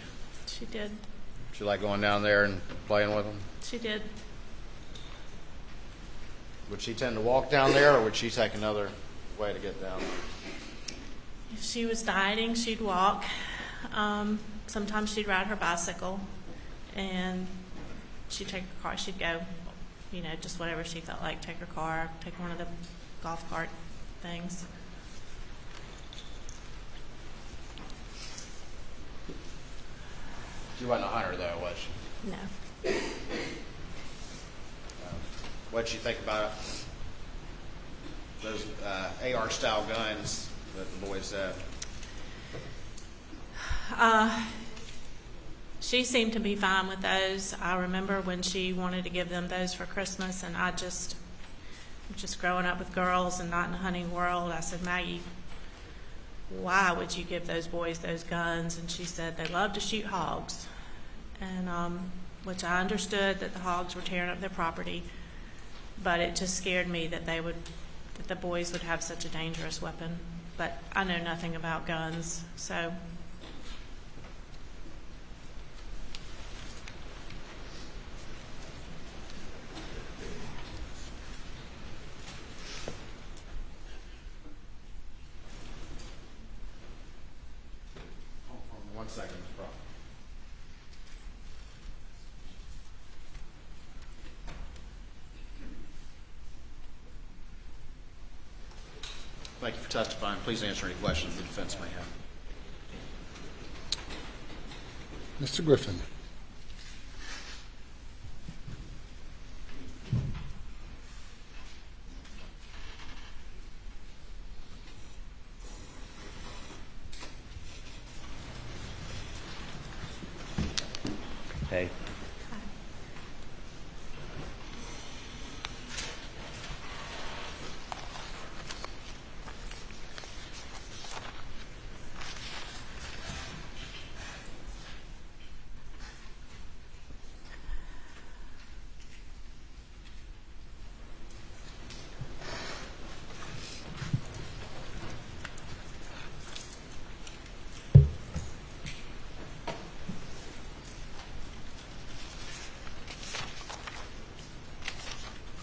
She did. She liked going down there and playing with them? She did. Would she tend to walk down there, or would she take another way to get down there? If she was dieting, she'd walk. Sometimes she'd ride her bicycle, and she'd take her car. She'd go, just whatever she felt like. Take her car, take one of the golf cart things. She wasn't a hunter, though, was she? No. What'd you think about those AR-style guns that the boys had? She seemed to be fine with those. I remember when she wanted to give them those for Christmas, and I just growing up with girls and not in a hunting world, I said, Maggie, why would you give those boys those guns? And she said they love to shoot hogs, and which I understood that the hogs were tearing up their property, but it just scared me that that the boys would have such a dangerous weapon. But I know nothing about guns, so. second, Mr. Crawford. Thank you for testifying. Please answer any questions the defense may have. Mr. Griffin. Hey.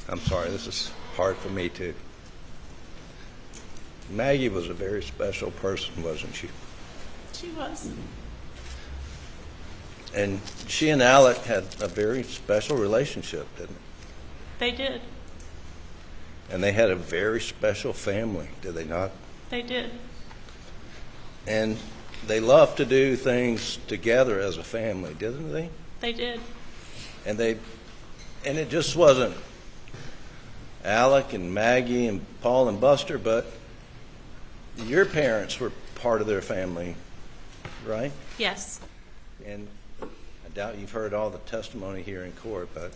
I'm sorry, this is hard for me too. Maggie was a very special person, wasn't she? She was. And she and Alec had a very special relationship, didn't They did. they? And they had a very special family, did they not? They did. And they loved to do things together as a family, didn't they? They did. And it just wasn't Alec and Maggie and Paul and Buster, but your parents were part of their family, right? Yes. And I doubt you've heard all the testimony here in court, but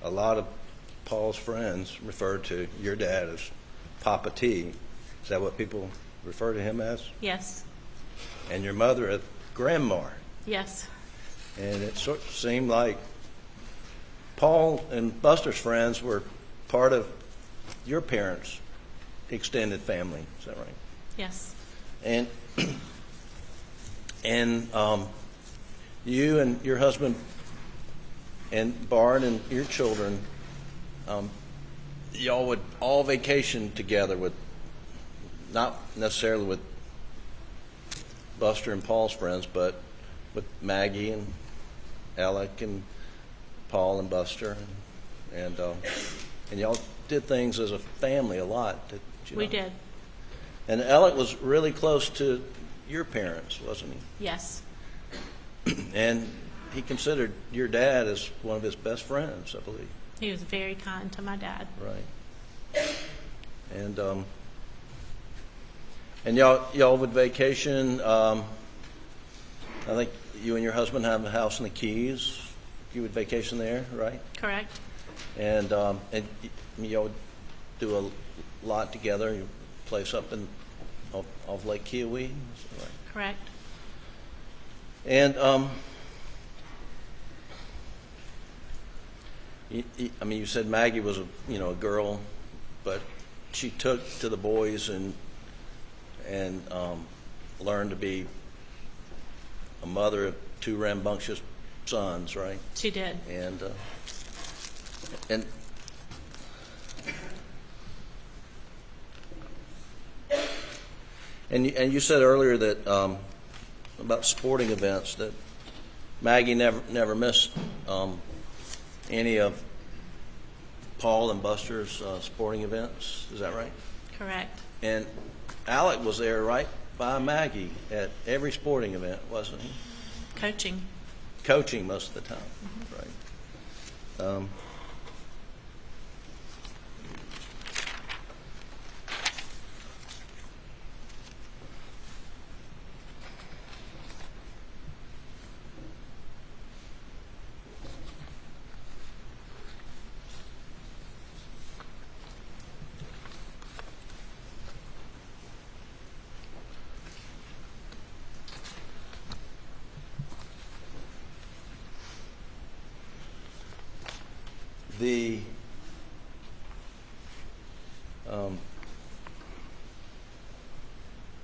a lot of Paul's friends referred to your dad as Papa T. Is that what people refer to him as? Yes. And your mother as Grandma. Yes. And it sort of seemed like Paul and Buster's friends were part of your parents' extended family. Is that right? Yes. And you and your husband and Bart and your children, y'all would all vacation together with, not necessarily with Buster and Paul's friends, but with Maggie and Alec and Paul and Buster, and y'all did things as a family a lot. Did you We not? did. And Alec was really close to your parents, wasn't he? Yes. And he considered your dad as one of his best friends, I believe. He was very kind to my dad. Right. And y'all would vacation. I think you and your husband have a house in the Keys. You would vacation there, right? Correct. And y'all would do a lot together. Your place up in off Lake Kiowee, is that right? Correct. And you said Maggie was a girl, but she took to the boys and learned to be a mother of two rambunctious sons, right? She did. And you said earlier that about sporting events that Maggie never missed any of Paul and Buster's sporting events. Is that right? Correct. And Alec was there right by Maggie at every sporting event, wasn't he? Coaching. Coaching most of the time, right?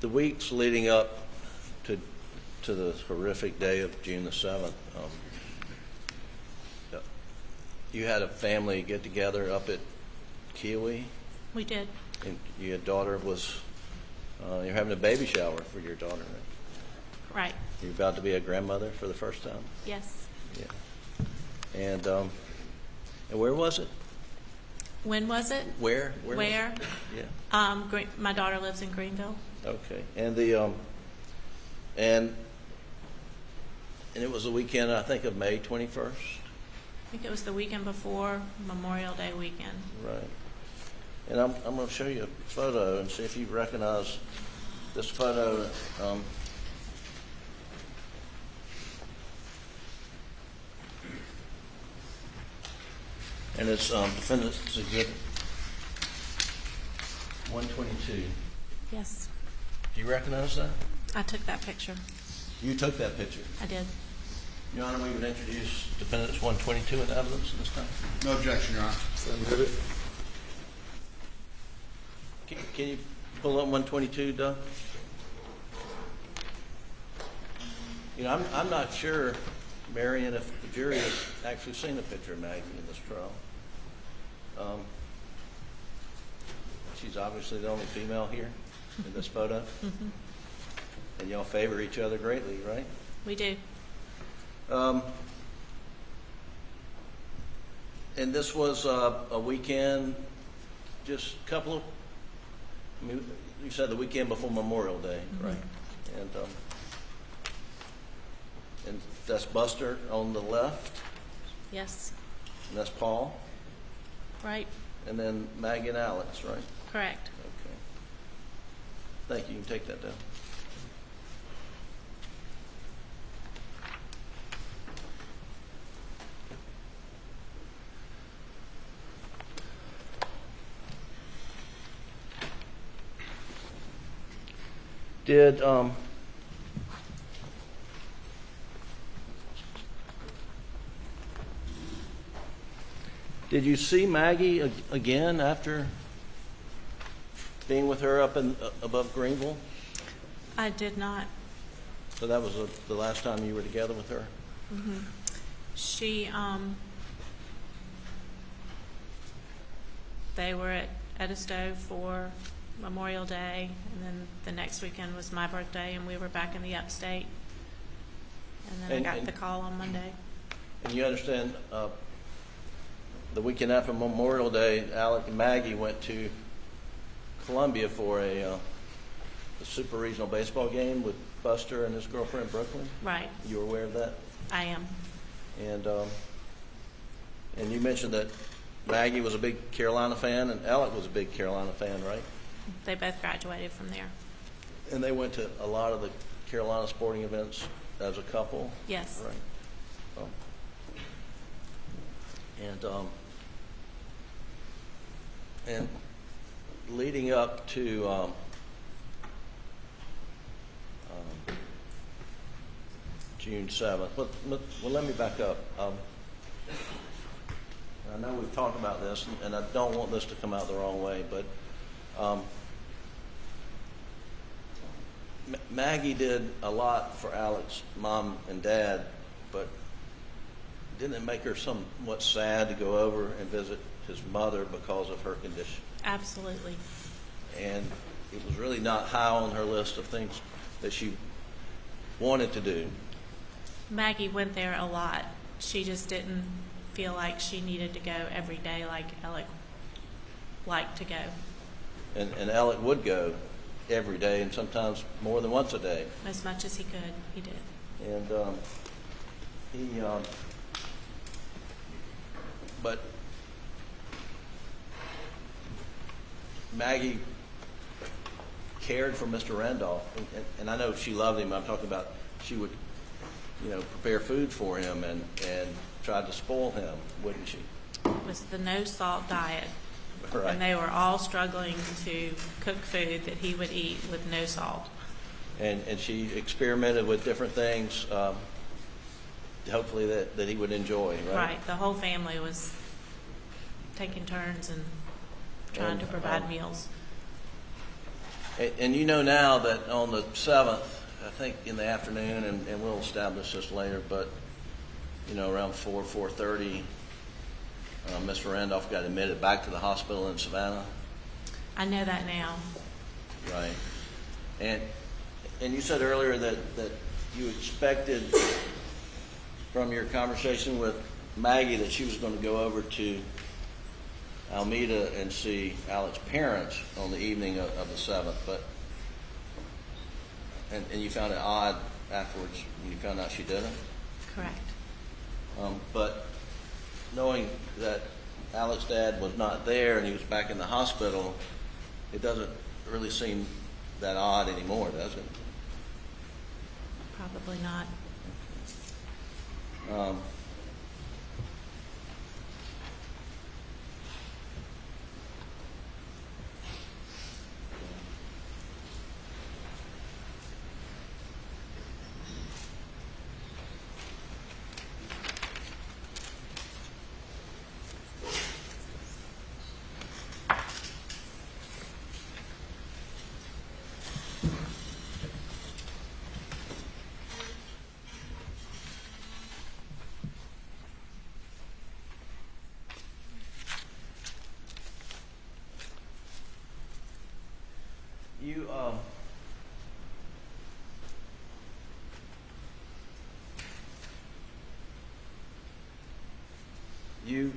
The weeks leading up to the horrific day of June the 7th, you had a family get together up at Kiowee. We did. And your daughter was, you're having a baby shower for your daughter, right? Right. You're about to be a grandmother for the first time? Yes. Yeah. And where was it? When was it? Where? Where? Yeah. My daughter lives in Greenville. Okay. And and it was the weekend, I think, of May 21st? I think it was the weekend before Memorial Day weekend. Right. And I'm going to show you a photo and see if you recognize this photo. And it's Defendant's Exhibit 122. Yes. Do you recognize that? I took that picture. You took that picture. I did. Your Honor, we would introduce Defendant's 122 in evidence at this time. No objection, Your Honor. Submitted. Can you pull up 122, Doug? You know, I'm not sure, Marion, if the jury has actually seen a picture of Maggie in this trial. She's obviously the only female here in this photo. Mm-hmm. And y'all favor each other greatly, right? We do. And this was a weekend, just a couple of, I mean, you said the weekend before Memorial Day, Mm-hmm. right? And that's Buster on the left, Yes. and that's Paul, Right. and then Maggie and Alex, right? Correct. Okay. Thank you. You can take that down. Did you see Maggie again after being with her up in above Greenville? I did not. So that was the last time you were together with her? Mm-hmm. She, they were at Edisto for Memorial Day, and then the next weekend was my birthday, and we were back in the upstate. And then I got the call on Monday. And you understand, the weekend after Memorial Day, Alec and Maggie went to Columbia for a super regional baseball game with Buster and his girlfriend Brooklyn. Right. You were aware of that? I am. And you mentioned that Maggie was a big Carolina fan and Alec was a big Carolina fan, right? They both graduated from there. And they went to a lot of the Carolina sporting events as a couple? Yes. Right. And leading up to June 7th, well, let me back up. I know we've talked about this, and I don't want this to come out the wrong way, but Maggie did a lot for Alec's mom and dad, but didn't it make her somewhat sad to go over and visit his mother because of her condition? Absolutely. And it was really not high on her list of things that she wanted to do. Maggie went there a lot. She just didn't feel like she needed to go every day like Alec liked to go. And Alec would go every day and sometimes more than once a day. As much as he could, he did. And but Maggie cared for Mr. Randolph, and I know she loved him. I'm talking about she would, prepare food for him and tried to spoil him, wouldn't she? It was the no salt diet. Right. And they were all struggling to cook food that he would eat with no salt. And she experimented with different things, hopefully that he would enjoy, right? Right. The whole family was taking turns and trying to provide meals. And you know now that on the 7th, I think in the afternoon, and we'll establish this later, but around 4:30, Mr. Randolph got admitted back to the hospital in Savannah. I know that now. Right. And you said earlier that you expected from your conversation with Maggie that she was going to go over to Alameda and see Alex's parents on the evening of the 7th, but and you found it odd afterwards when you found out she didn't? Correct. But knowing that Alex's dad was not there and he was back in the hospital, it doesn't really seem that odd anymore, does it? Probably not.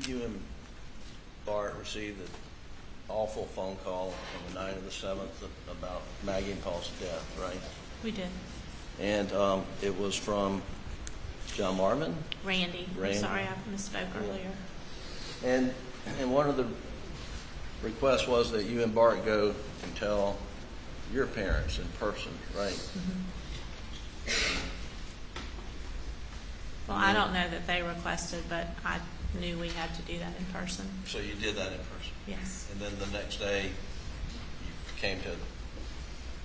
You and Bart received an awful phone call on the night of the 7th about Maggie and Paul's death, right? We did. And it was from John Marmon? Randy. I'm sorry, I misspoke earlier. And one of the requests was that you and Bart go and tell your parents in person, right? Mm-hmm. Well, I don't know that they requested, but I knew we had to do that in person. So you did that in person? Yes. And then the next day, you came to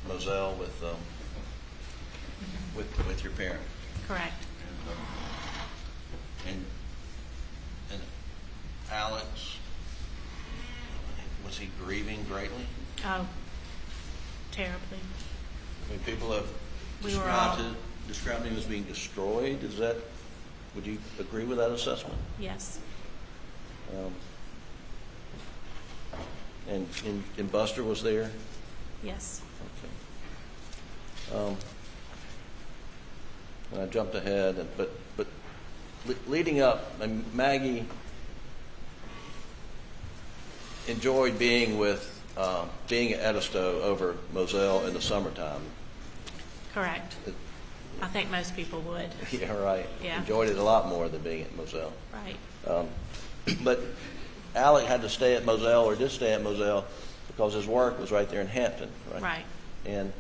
Moselle with your parent? Correct. And Alex, was he grieving greatly? Oh, terribly. I mean, people have We were all- described him as being destroyed. Would you agree with that assessment? Yes. And Buster was there? Yes. Okay. And I jumped ahead, but leading up, Maggie enjoyed being at Edisto over Moselle in the summertime. Correct. I think most people would. Yeah, right. Yeah. Enjoyed it a lot more than being at Moselle. Right. But Alec had to stay at Moselle, or did stay at Moselle, because his work was right there in Hampton, right? Right. And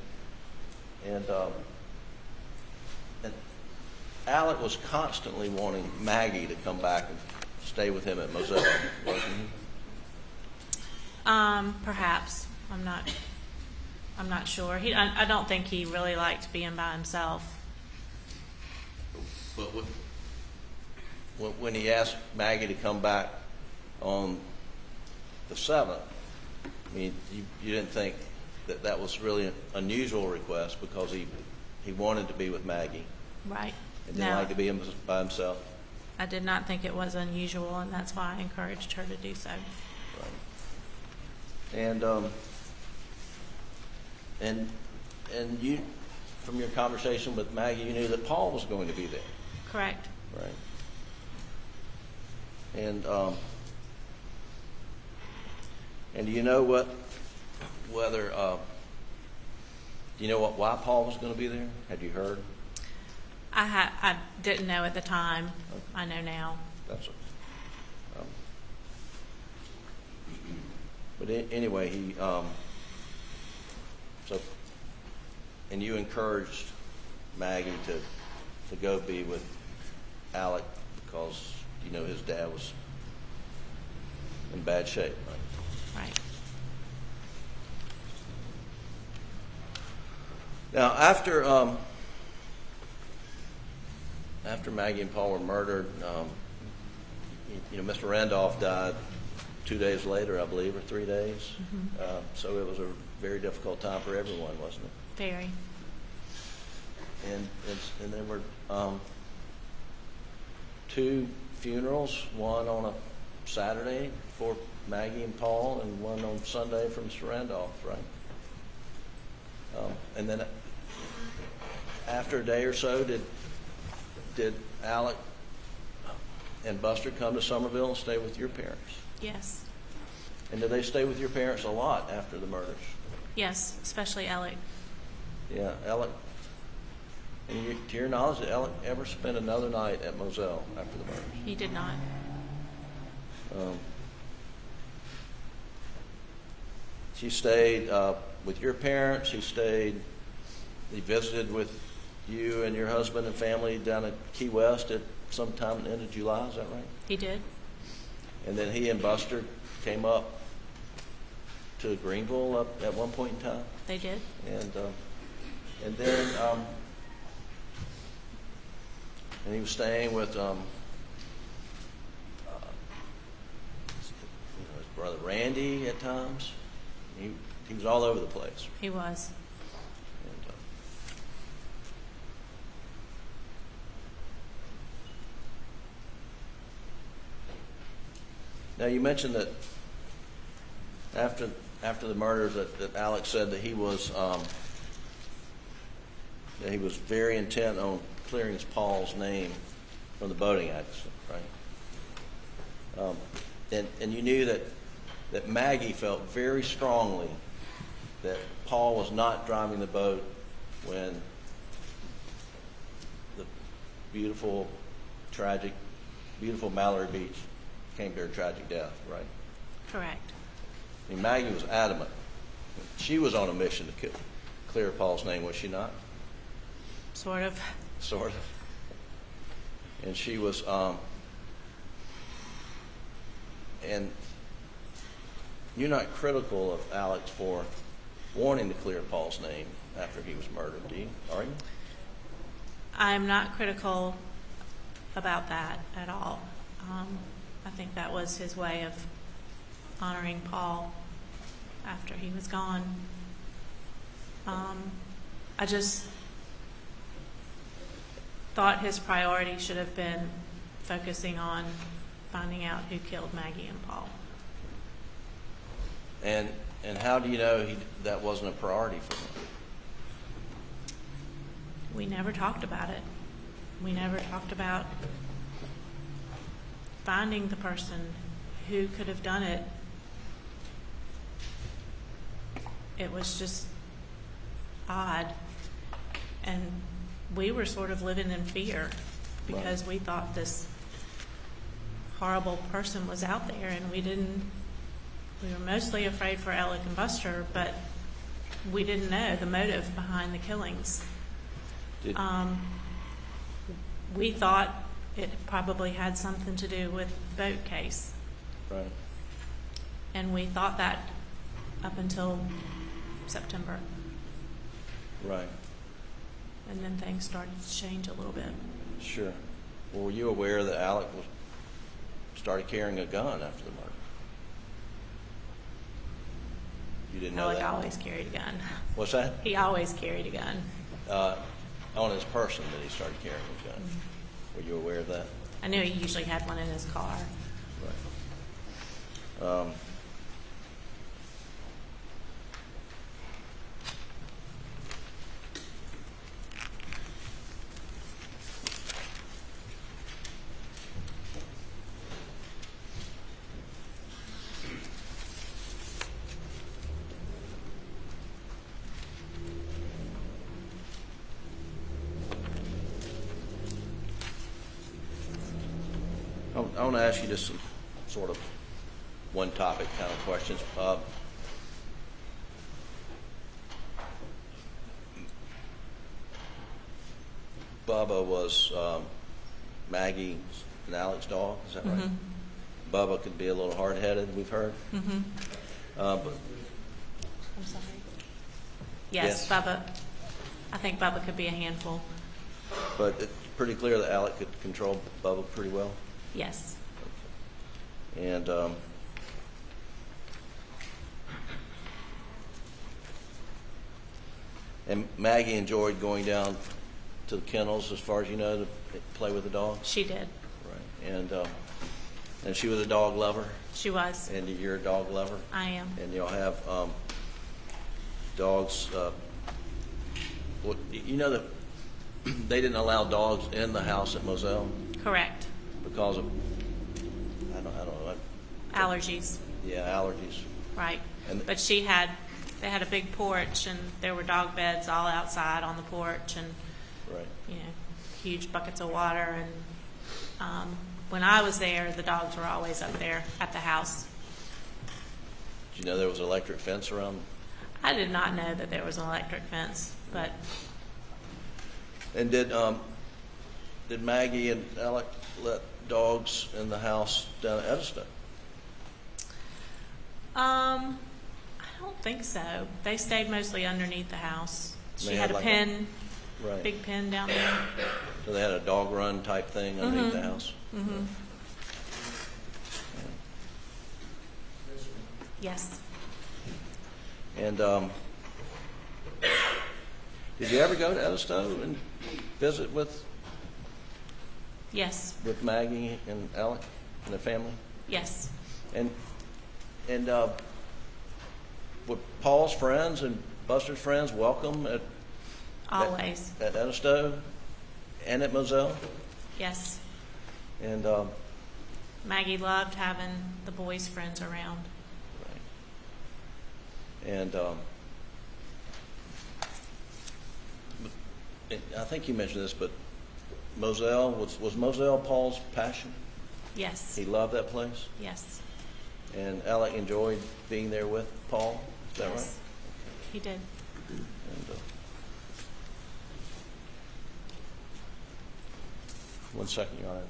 Alec was constantly wanting Maggie to come back and stay with him at Moselle, wasn't he? Perhaps. I'm not sure. I don't think he really liked being by himself. But when he asked Maggie to come back on the 7th, I mean, you didn't think that was really an unusual request, because he wanted to be with Maggie. Right. And didn't like to be by himself. I did not think it was unusual, and that's why I encouraged her to do so. Right. And you, from your conversation with Maggie, you knew that Paul was going to be there. Correct. Right. And do you know why Paul was going to be there? Had you heard? I didn't know at the time. Okay. I know now. That's it. But anyway, and you encouraged Maggie to go be with Alec, because his dad was in bad shape, right? Right. Now, after Maggie and Paul were murdered, Mr. Randolph died 2 days later, I believe, or 3 days. Mm-hmm. So it was a very difficult time for everyone, wasn't it? Very. And there were 2 funerals, one on a Saturday for Maggie and Paul, and one on Sunday for Mr. Randolph, right? And then after a day or so, did Alec and Buster come to Somerville and stay with your parents? Yes. And did they stay with your parents a lot after the murders? Yes, especially Alec. Yeah, Alec. And to your knowledge, did Alec ever spend another night at Moselle after the murders? He did not. She stayed with your parents. He visited with you and your husband and family down at Key West at some time at the end of July. Is that right? He did. And then he and Buster came up to Greenville up at one point in time. They did. And then and he was staying with his brother Randy at times. He was all over the place. He was. And, now you mentioned that after the murders that Alex said that he was very intent on clearing Paul's name from the boating accident, right? And you knew that Maggie felt very strongly that Paul was not driving the boat when the beautiful Mallory Beach came to her tragic death, right? Correct. I mean, Maggie was adamant. She was on a mission to clear Paul's name, was she not? Sort of. Sort of. And she was, and you're not critical of Alex for wanting to clear Paul's name after he was murdered, are you? I'm not critical about that at all. I think that was his way of honoring Paul after he was gone. I just thought his priority should have been focusing on finding out who killed Maggie and Paul. And how do you know that wasn't a priority for him? We never talked about it. We never talked about finding the person who could have done it. It was just odd. And we were sort of living in fear because we thought this horrible person was out there, and we were mostly afraid for Alec and Buster, but we didn't know the motive behind the killings. We thought it probably had something to do with the boat case. Right. And we thought that up until September. Right. And then things started to change a little bit. Sure. Well, were you aware that Alec started carrying a gun after the murder? You didn't know Alec that? always carried a gun. What's that? He always carried a gun. On his person that he started carrying a gun. Were you aware of that? I knew he usually had one in his car. Right. I want to ask you just some sort of one topic kind of questions. Bubba was Maggie and Alec's dog, is that right? Mm-hmm. Bubba could be a little hard-headed, we've heard. Mm-hmm. But I'm sorry. Yes, Yes. Bubba. I think Bubba could be a handful. But it's pretty clear that Alec could control Bubba pretty well. Yes. And Maggie enjoyed going down to the kennels, as far as you know, to play with the dogs. She did. Right. And she was a dog lover. She was. And you're a dog lover. I am. And you'll have dogs. You know they didn't allow dogs in the house at Moselle Correct. because of, I don't know, Allergies, allergies. right. And- But they had a big porch, and there were dog beds all outside on the porch, and, Right. you know, huge buckets of water. And when I was there, the dogs were always up there at the house. Did you know there was an electric fence around? I did not know that there was an electric fence, but And did Maggie and Alec let dogs in the house down at Edisto? I don't think so. They stayed mostly underneath the house. She They had had a like pen, Right. big pen down there. So they had a dog run type thing underneath the house? Mm-hmm. Yes. And did you ever go to Edisto and visit with Yes. Maggie and Alec and the family? Yes. And would Paul's friends and Buster's friends welcome at Always. at Edisto and at Moselle? Yes. And Maggie loved having the boys' friends around. and I think you mentioned this, but Moselle was Moselle Paul's passion? Yes. He loved that place, Yes. and Alec enjoyed being there with Paul. Is that Yes. He did. right? And, one second, Your Honor.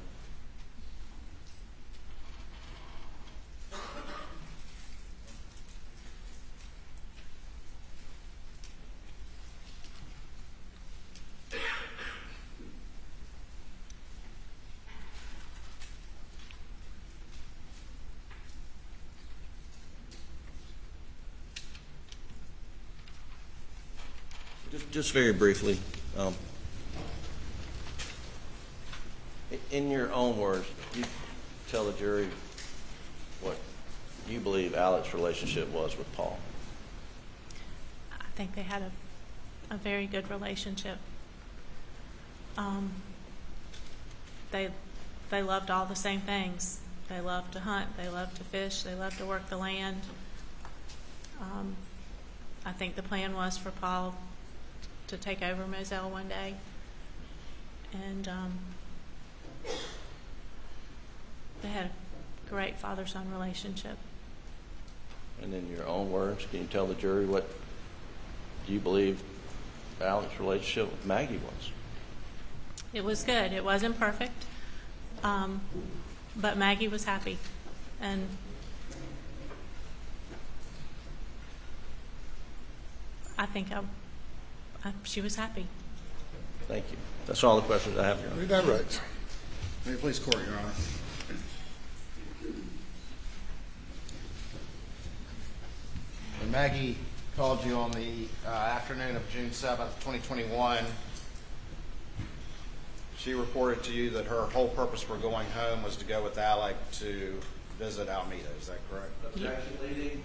Just very briefly, in your own words, you tell the jury what you believe Alec's relationship was with Paul. I think they had a very good relationship. They loved all the same things. They loved to hunt. They loved to fish. They loved to work the land. I think the plan was for Paul to take over Moselle one day, and they had a great father-son relationship. And in your own words, can you tell the jury what you believe Alec's relationship with Maggie was? It was good. It wasn't perfect, but Maggie was happy, and I think she was happy. Thank you. That's all the questions I have, Your Honor. Read that right. May it please court, Your Honor. When Maggie called you on the afternoon of June 7th, 2021, she reported to you that her whole purpose for going home was to go with Alec to visit Alameda. Is that correct? Objection leading.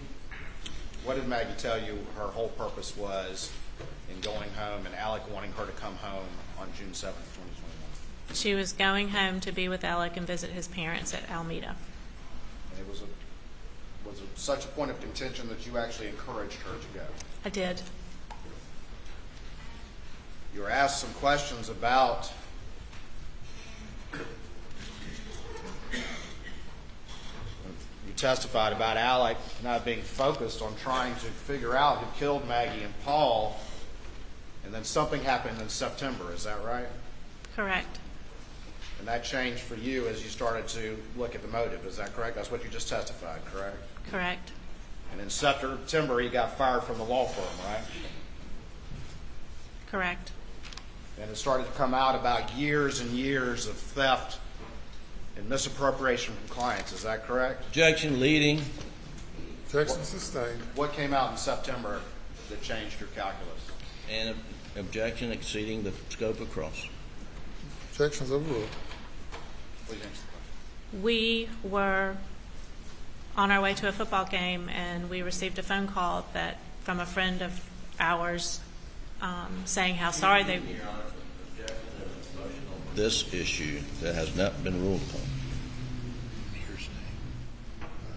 What did Maggie tell you her whole purpose was in going home and Alec wanting her to come home on June 7th, 2021? She was going home to be with Alec and visit his parents at Alameda. And was it such a point of contention that you actually encouraged her to go? I did. You were asked some questions about you testified about Alec not being focused on trying to figure out who killed Maggie and Paul, and then something happened in September. Is that right? Correct. And that changed for you as you started to look at the motive. Is that correct? That's what you just testified, correct? Correct. And in September, he got fired from the law firm, right? Correct. And it started to come out about years and years of theft and misappropriation from clients. Is that correct? Objection leading. Objection sustained. What came out in September that changed your calculus? And objection exceeding the scope of cross. Objections overruled. Please answer the question. We were on our way to a football game, and we received a phone call from a friend of ours saying how sorry they. Your Honor, objection this issue that has not been ruled upon.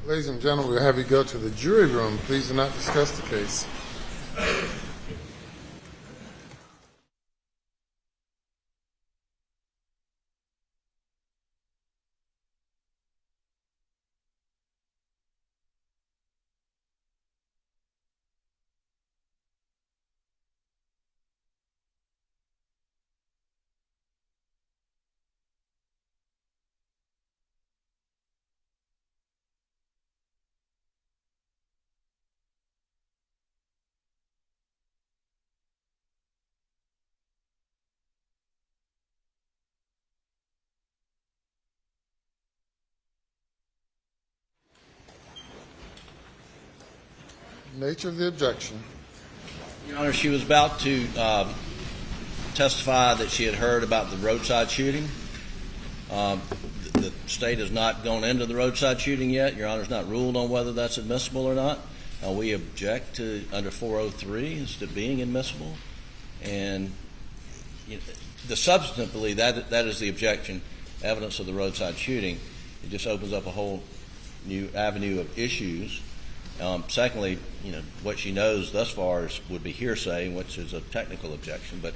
Ladies and gentlemen, we'll have you go to the jury room. Please do not discuss the case. Nature of the objection. Your Honor, she was about to testify that she had heard about the roadside shooting. The state has not gone into the roadside shooting yet. Your Honor's not ruled on whether that's admissible or not. We object to under 403 as to being admissible, and substantively that is the objection. Evidence of the roadside shooting. It just opens up a whole new avenue of issues. Secondly, what she knows thus far would be hearsay, which is a technical objection, but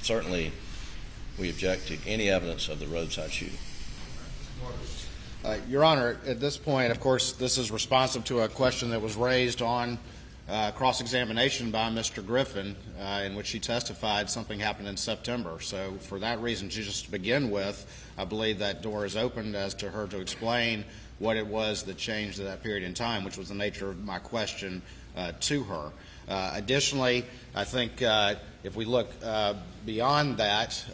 certainly we object to any evidence of the roadside shooting. Your Honor, at this point, of course, this is responsive to a question that was raised on cross-examination by Mr. Griffin, in which she testified something happened in September. So for that reason, just to begin with, I believe that door is opened as to her to explain what it was that changed at that period in time, which was the nature of my question to her. Additionally, I think if we look beyond that,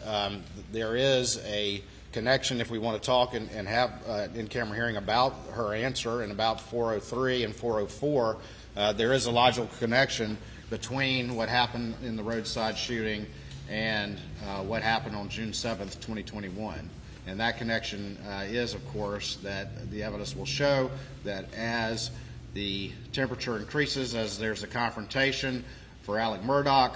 there is a connection, if we want to talk and have in-camera hearing about her answer and about 403 and 404, there is a logical connection between what happened in the roadside shooting and what happened on June 7th, 2021. And that connection is, of course, that the evidence will show that as the temperature increases, as there's a confrontation for Alec Murdaugh,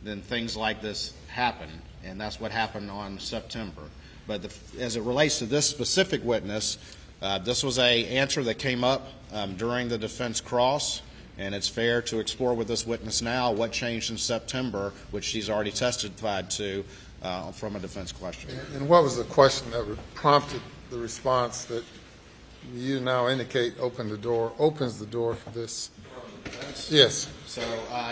then things like this happen. And that's what happened on September. But as it relates to this specific witness, this was an answer that came up during the defense cross, and it's fair to explore with this witness now what changed in September, which she's already testified to from a defense question. And what was the question that prompted the response that you now indicate opens the door for this? Yes. So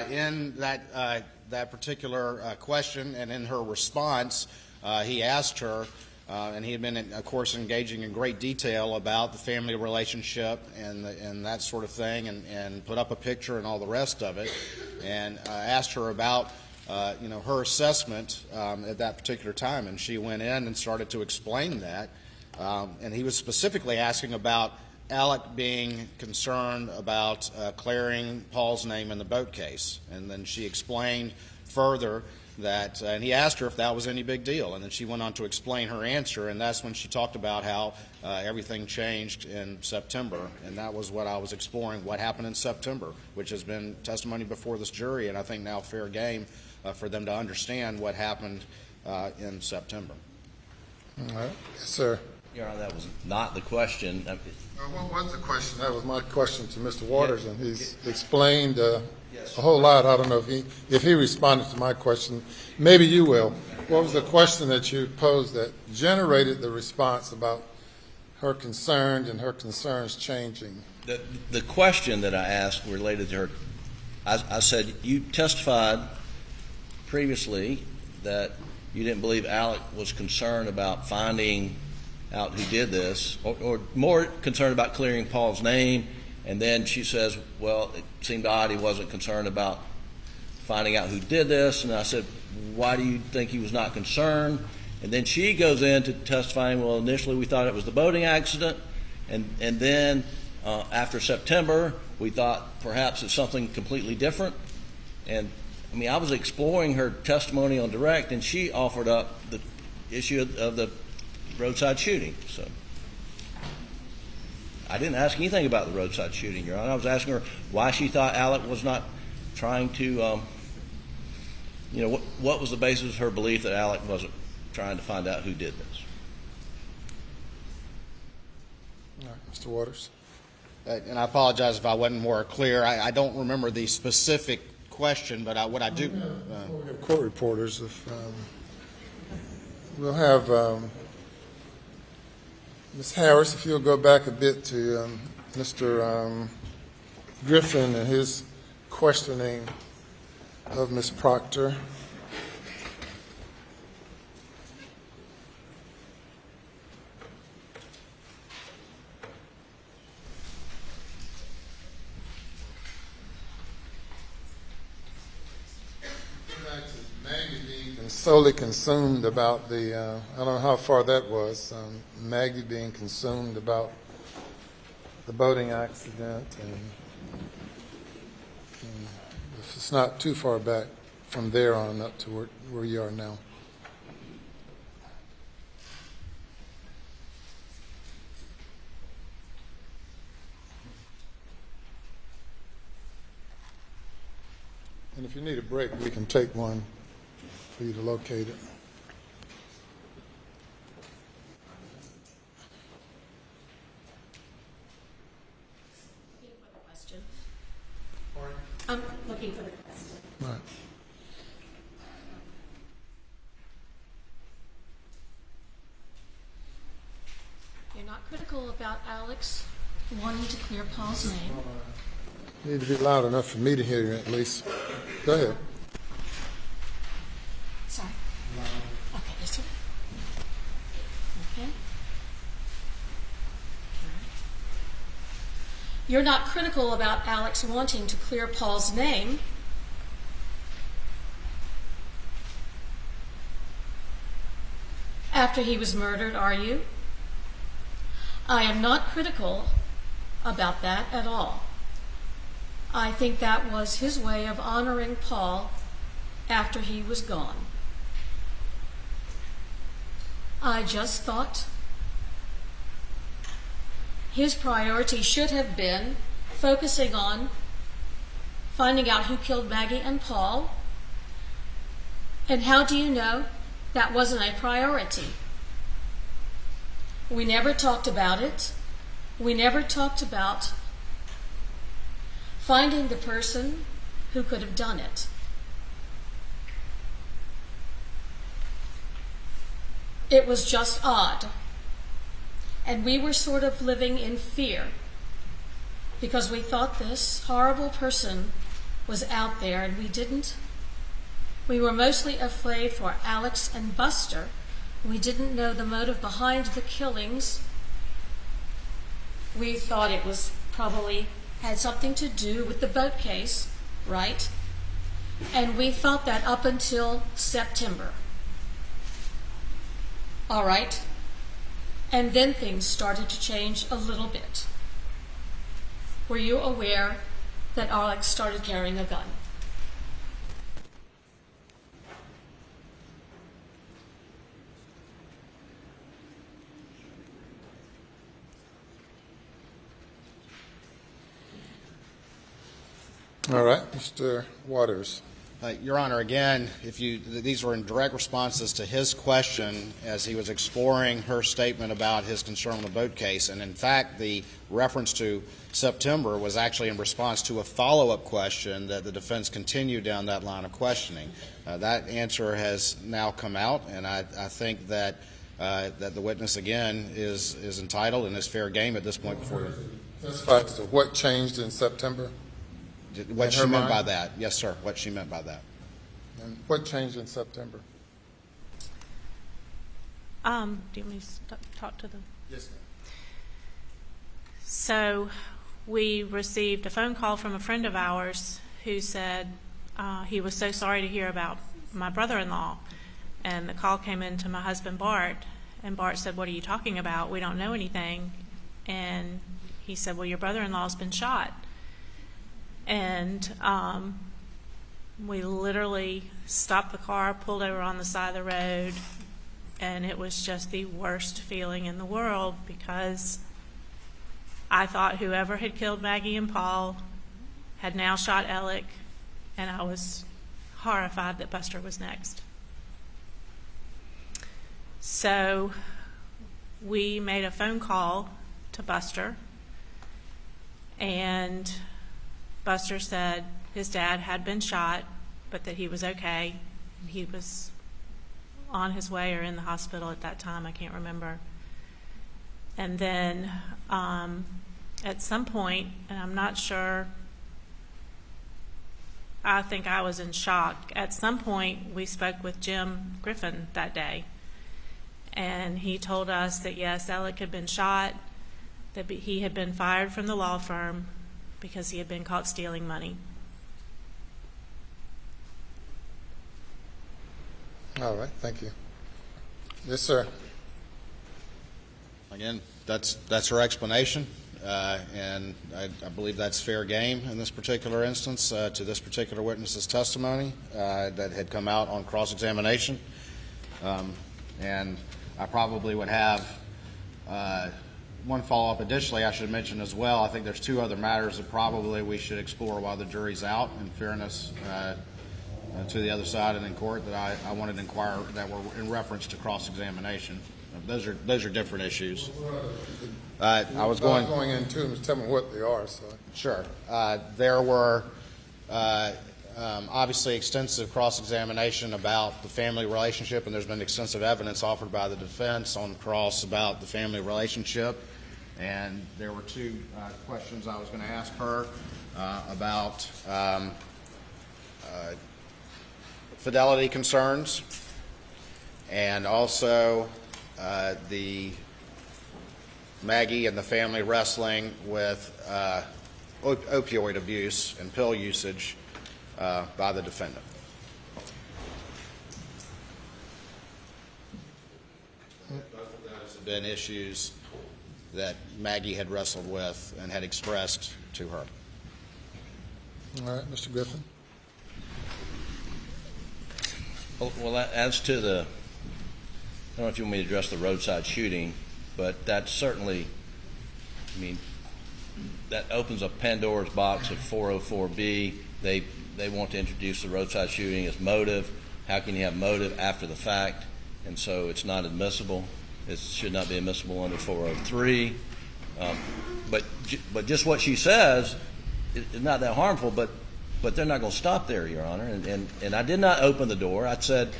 in that particular question and in her response, he asked her, and he had been, of course, engaging in great detail about the family relationship and that sort of thing, and put up a picture and all the rest of it, and asked her about her assessment at that particular time, and she went in and started to explain that, and he was specifically asking about Alec being concerned about clearing Paul's name in the boat case, and then she explained further that, and he asked her if that was any big deal, and then she went on to explain her answer, and that's when she talked about how everything changed in September, and that was what I was exploring, what happened in September, which has been testimony before this jury, and I think now fair game for them to understand what happened in September. All right. Yes, sir. Your Honor, that was not the question. What was the question? That was my question to Mr. Waters, and he's explained a whole lot. I don't know if he responded to my question. Maybe you will. What was the question that you posed that generated the response about her concern and her concerns changing? The question that I asked related to her, I said, you testified previously that you didn't believe Alec was concerned about finding out who did this, or more concerned about clearing Paul's name. And then she says, well, it seemed odd he wasn't concerned about finding out who did this. And I said, why do you think he was not concerned? And then she goes into testifying, well, initially we thought it was the boating accident. And then after September, we thought perhaps it's something completely different. And, I mean, I was exploring her testimony on direct, and she offered up the issue of the roadside shooting. So I didn't ask anything about the roadside shooting, Your Honor. I was asking her why she thought Alec was not trying to, what was the basis of her belief that Alec wasn't trying to find out who did this. All right, Mr. Waters. And I apologize if I wasn't more clear. I don't remember the specific question, but what I do. Before we have court reporters, if we'll have Ms. Harris, if you'll go back a bit to Mr. Griffin and his questioning of Ms. Proctor. And solely consumed about the, I don't know how far that was, Maggie being consumed about the boating accident, and if it's not too far back from there on up to where you are now. And if you need a break, we can take one for you to locate it. I'm looking for the question. Right. You're not critical about Alex wanting to clear Paul's name. You need to be loud enough for me to hear you at least. Go ahead. Sorry. Okay, this one. Okay. You're not critical about Alex wanting to clear Paul's name. After he was murdered, are you? I am not critical about that at all. I think that was his way of honoring Paul after he was gone. I just thought his priority should have been focusing on finding out who killed Maggie and Paul. And how do you know that wasn't a priority? We never talked about it. We never talked about finding the person who could have done it. It was just odd. And we were sort of living in fear because we thought this horrible person was out there, and we didn't. We were mostly afraid for Alex and Buster. We didn't know the motive behind the killings. We thought it was probably had something to do with the boat case, right? And we thought that up until September. All right. And then things started to change a little bit. Were you aware that Alex started carrying a gun? All right, Mr. Waters. Your Honor, again, these were in direct responses to his question as he was exploring her statement about his concern on the boat case. And in fact, the reference to September was actually in response to a follow-up question that the defense continued down that line of questioning. That answer has now come out, and I think that the witness, again, is entitled and is fair game at this point before. Testify to what changed in September? What she meant by that. Yes, sir, what she meant by that. And what changed in September? Do you want me to talk to them? Yes, ma'am. So we received a phone call from a friend of ours who said he was so sorry to hear about my brother-in-law. And the call came in to my husband, Bart, and Bart said, "What are you talking about? We don't know anything." And he said, "Well, your brother-in-law's been shot." And we literally stopped the car, pulled over on the side of the road, and it was just the worst feeling in the world because I thought whoever had killed Maggie and Paul had now shot Alec, and I was horrified that Buster was next. So we made a phone call to Buster, and Buster said his dad had been shot, but that he was okay. He was on his way or in the hospital at that time, I can't remember. And then at some point, and I'm not sure, I think I was in shock. At some point, we spoke with Jim Griffin that day, and he told us that yes, Alec had been shot, that he had been fired from the law firm because he had been caught stealing money. All right, thank you. Yes, sir. Again, that's her explanation, and I believe that's fair game in this particular instance to this particular witness's testimony that had come out on cross-examination. And I probably would have one follow-up. Additionally, I should mention as well, I think there's two other matters that probably we should explore while the jury's out, in fairness to the other side and in court, that I wanted to inquire that were in reference to cross-examination. Those are different issues. I was going into them. Tell me what they are. So. Sure. There were obviously extensive cross-examination about the family relationship, and there's been extensive evidence offered by the defense on cross about the family relationship. And there were two questions I was going to ask her about fidelity concerns, and also the Maggie and the family wrestling with opioid abuse and pill usage by the defendant. Both of those have been issues that Maggie had wrestled with and had expressed to her. All right, Mr. Griffin. Well, as to the, I don't know if you want me to address the roadside shooting, but that certainly, I mean, that opens a Pandora's box of 404B. They want to introduce the roadside shooting as motive. How can you have motive after the fact? And so it's not admissible. It should not be admissible under 403. But just what she says is not that harmful, but they're not going to stop there, Your Honor. And I did not open the door. I said...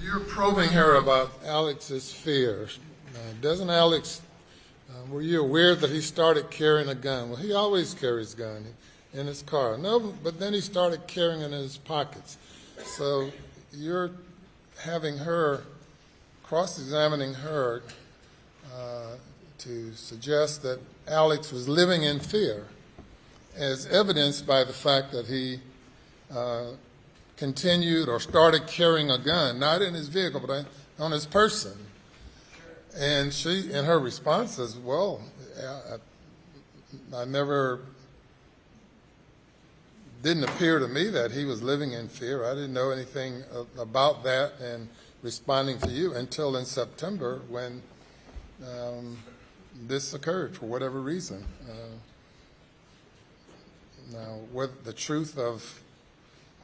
You're probing her about Alex's fears. Doesn't Alex, were you aware that he started carrying a gun? Well, he always carries a gun in his car. No, but then he started carrying it in his pockets. So you're having her, cross-examining her to suggest that Alex was living in fear, as evidenced by the fact that he continued or started carrying a gun, not in his vehicle, but on his person. And she, in her response, says, well, I never, didn't appear to me that he was living in fear. I didn't know anything about that and responding to you until in September when this occurred for whatever reason. Now, with the truth of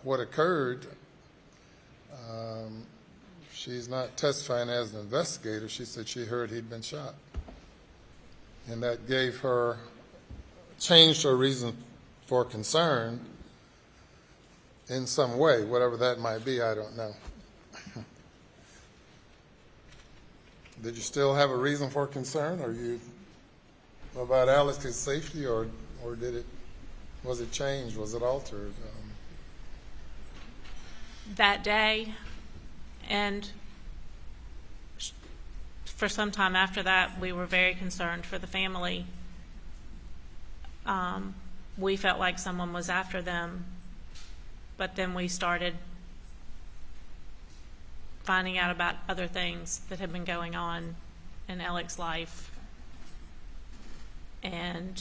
what occurred, she's not testifying as an investigator. She said she heard he'd been shot. And that gave her, changed her reason for concern in some way. Whatever that might be, I don't know. Did you still have a reason for concern? Are you about Alex's safety, or did it, was it changed? Was it altered? That day, and for some time after that, we were very concerned for the family. We felt like someone was after them, but then we started finding out about other things that had been going on in Alex's life. And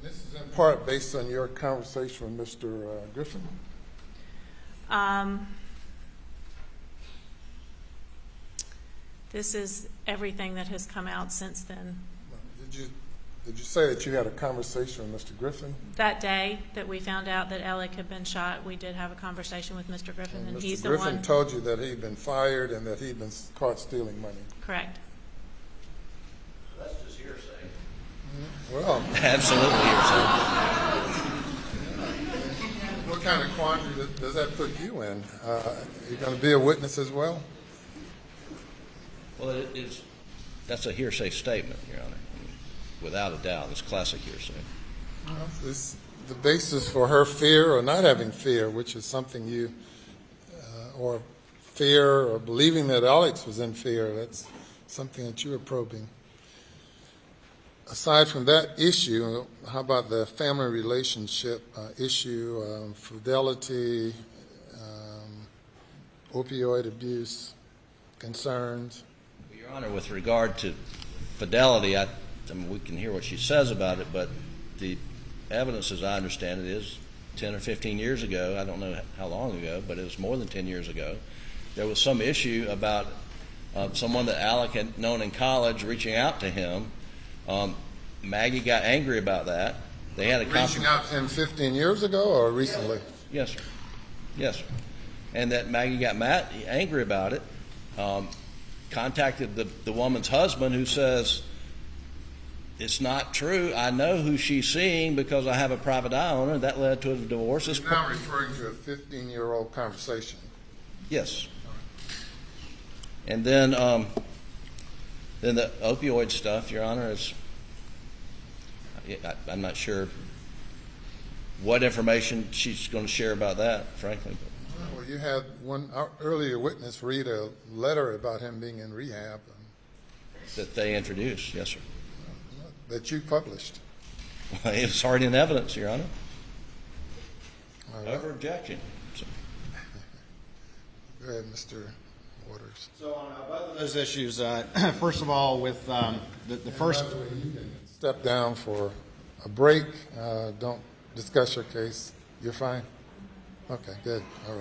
this is in part based on your conversation with Mr. Griffin? This is everything that has come out since then. Did you Did you say that you had a conversation with Mr. Griffin? That day that we found out that Alec had been shot, we did have a conversation with Mr. Griffin, and he's Mr. the Griffin one. told you that he'd been fired and that he'd been caught stealing money. Correct. That's just hearsay. Well, Absolutely hearsay. what kind of quandary does that put you in? You're going to be a witness as well? Well, that's a hearsay statement, Your Honor. Without a doubt, it's classic hearsay. Well, it's the basis for her fear or not having fear, which is something you, or fear or believing that Alex was in fear, that's something that you were probing. Aside from that issue, how about the family relationship issue, fidelity, opioid abuse, concerns? Your Honor, with regard to fidelity, I mean, we can hear what she says about it, but the evidence, as I understand it, is 10 or 15 years ago. I don't know how long ago, but it was more than 10 years ago. There was some issue about someone that Alec had known in college reaching out to him. Maggie got angry about that. They had a Reaching out to him 15 years ago or recently? Yes, sir. Yes, sir. And that Maggie got angry about it, contacted the woman's husband, who says, it's not true. I know who she's seeing because I have a private eye on her. That led to a divorce. You're now referring to a 15-year-old conversation. Yes. And then the opioid stuff, Your Honor, is I'm not sure what information she's going to share about that, frankly. Well, you had one earlier witness read a letter about him being in rehab. That they introduced, yes, sir. That you published. Well, it was already in evidence, Your Honor. All right. Over objection. So. Go ahead, Mr. Waters. So on both of those issues, first of all, with the first... By the way, you can step down for a break. Don't discuss your case. You're fine? Okay, good. All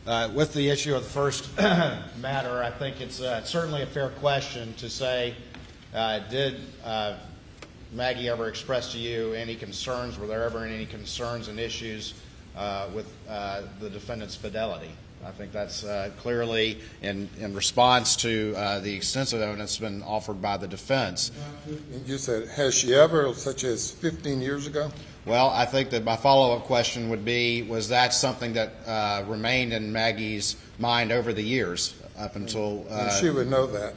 right. With the issue of the first matter, I think it's certainly a fair question to say, did Maggie ever express to you any concerns? Were there ever any concerns and issues with the defendant's fidelity? I think that's clearly in response to the extensive evidence that's been offered by the defense. You said, has she ever, such as 15 years ago? Well, I think that my follow-up question would be, was that something that remained in Maggie's mind over the years up until... And she would know that.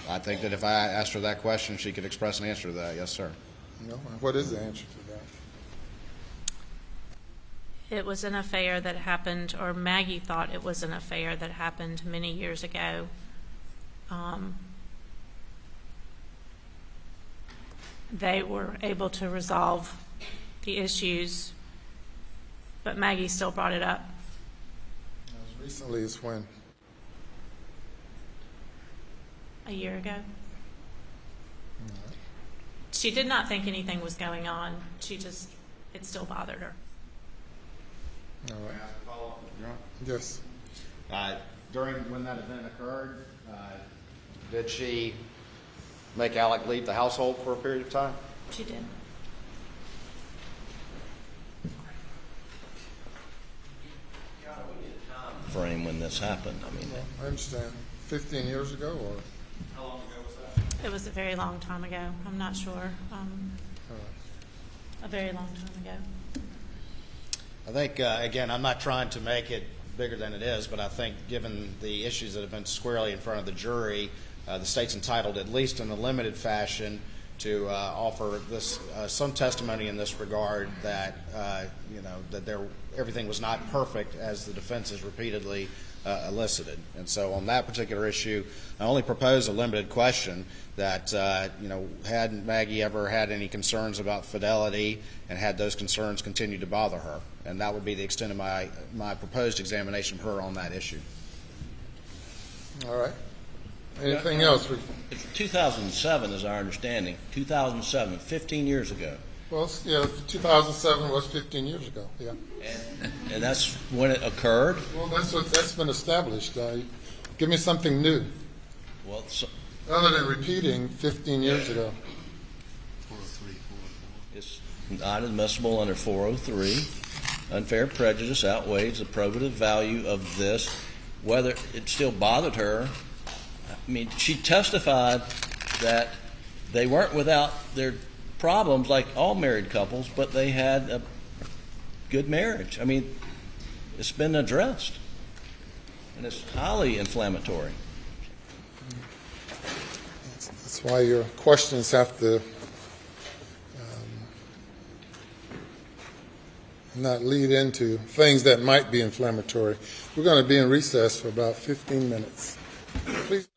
I think that if I asked her that question, she could express an answer to that. Yes, sir. No. What is the answer to that? It was an affair that happened, or Maggie thought it was an affair that happened many years ago. They were able to resolve the issues, but Maggie still brought it up. As recently as when? A year ago. She did not think anything was going on. It still bothered her. All right. May I ask a follow-up, Your Honor? Yes. During when that event occurred, did she make Alec leave the household for a period of time? She did. Frame when this happened. I mean, I understand. 15 years ago, or? How long ago was that? It was a very long time ago. I'm not sure. A very long time ago. I think, again, I'm not trying to make it bigger than it is, but I think given the issues that have been squarely in front of the jury, the state's entitled, at least in a limited fashion, to offer this some testimony in this regard that that everything was not perfect, as the defense has repeatedly elicited. And so on that particular issue, I only propose a limited question that had Maggie ever had any concerns about fidelity, and had those concerns continued to bother her, and that would be the extent of my proposed examination of her on that issue. All right. Anything else? 2007 is our understanding. 2007, 15 years ago. Well, yeah, 2007 was 15 years ago, yeah. And that's when it occurred? Well, that's been established. Give me something new. Well, other than repeating 15 years ago. It's not admissible under 403. Unfair prejudice outweighs the probative value of this. Whether it still bothered her, I mean, she testified that they weren't without their problems like all married couples, but they had a good marriage. I mean, it's been addressed, and it's highly inflammatory. That's why your questions have to not lead into things that might be inflammatory. We're going to be in recess for about 15 minutes. Please.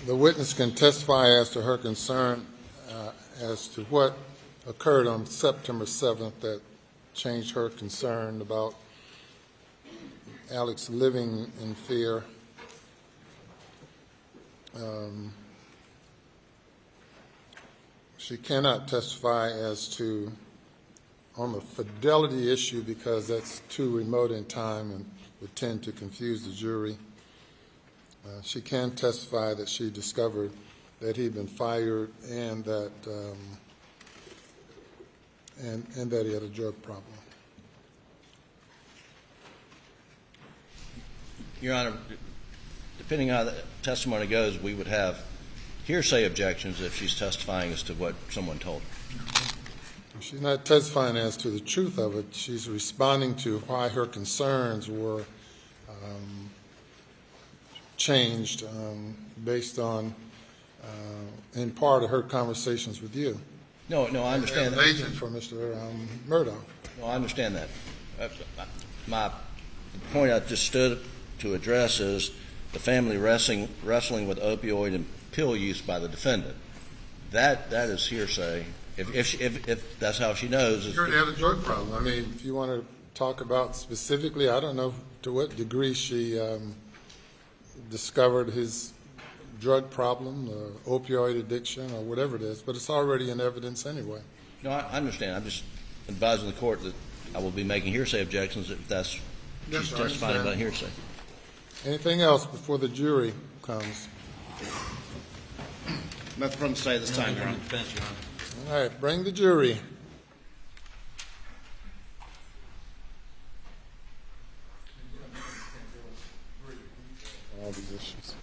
the witness can testify as to her concern as to what occurred on September 7th that changed her concern about Alex living in fear. She cannot testify as to on the fidelity issue because that's too remote in time and would tend to confuse the jury. She can testify that she discovered that he'd been fired and that and that he had a drug problem. Your Honor, depending on how the testimony goes, we would have hearsay objections if she's testifying as to what someone told her. She's not testifying as to the truth of it. She's responding to why her concerns were changed based on, in part, of her conversations with you. No, I understand that. Agent for Mr. Murdaugh. No, I understand that. The point I just stood to address is the family wrestling with opioid and pill use by the defendant. That is hearsay. If that's how she knows. She already had a drug problem. I mean, if you want to talk about specifically, I don't know to what degree she discovered his drug problem, opioid addiction, or whatever it is, but it's already in evidence anyway. No, I understand. I'm just advising the court that I will be making hearsay objections if that's she's testifying about hearsay. Anything else before the jury comes? Nothing from the state this time, Your Honor. All right, bring the jury. All these issues.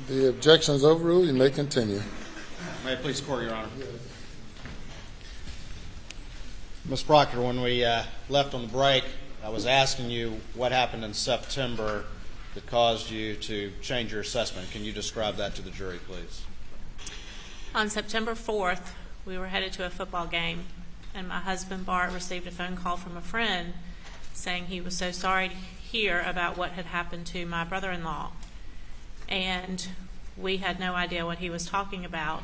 The objection is overruled. You may continue. May it please the court, Your Honor. Ms. Proctor, when we left on the break, I was asking you what happened in September that caused you to change your assessment. Can you describe that to the jury, please? On September 4th, we were headed to a football game, and my husband, Bart, received a phone call from a friend saying he was so sorry to hear about what had happened to my brother-in-law. And we had no idea what he was talking about.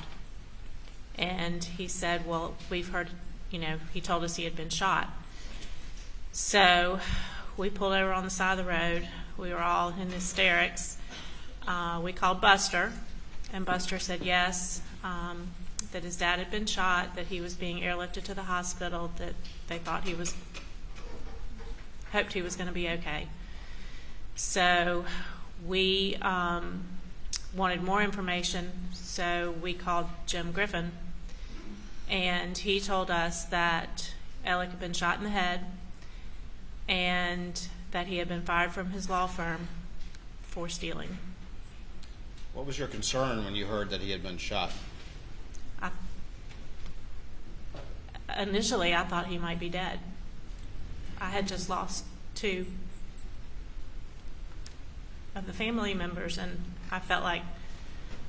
And he said, well, we've heard, he told us he had been shot. So we pulled over on the side of the road. We were all in hysterics. We called Buster, and Buster said yes, that his dad had been shot, that he was being airlifted to the hospital, that they thought hoped he was going to be okay. So we wanted more information, so we called Jim Griffin, and he told us that Alec had been shot in the head and that he had been fired from his law firm for stealing. What was your concern when you heard that he had been shot? Initially, I thought he might be dead. I had just lost 2 of the family members, and I felt like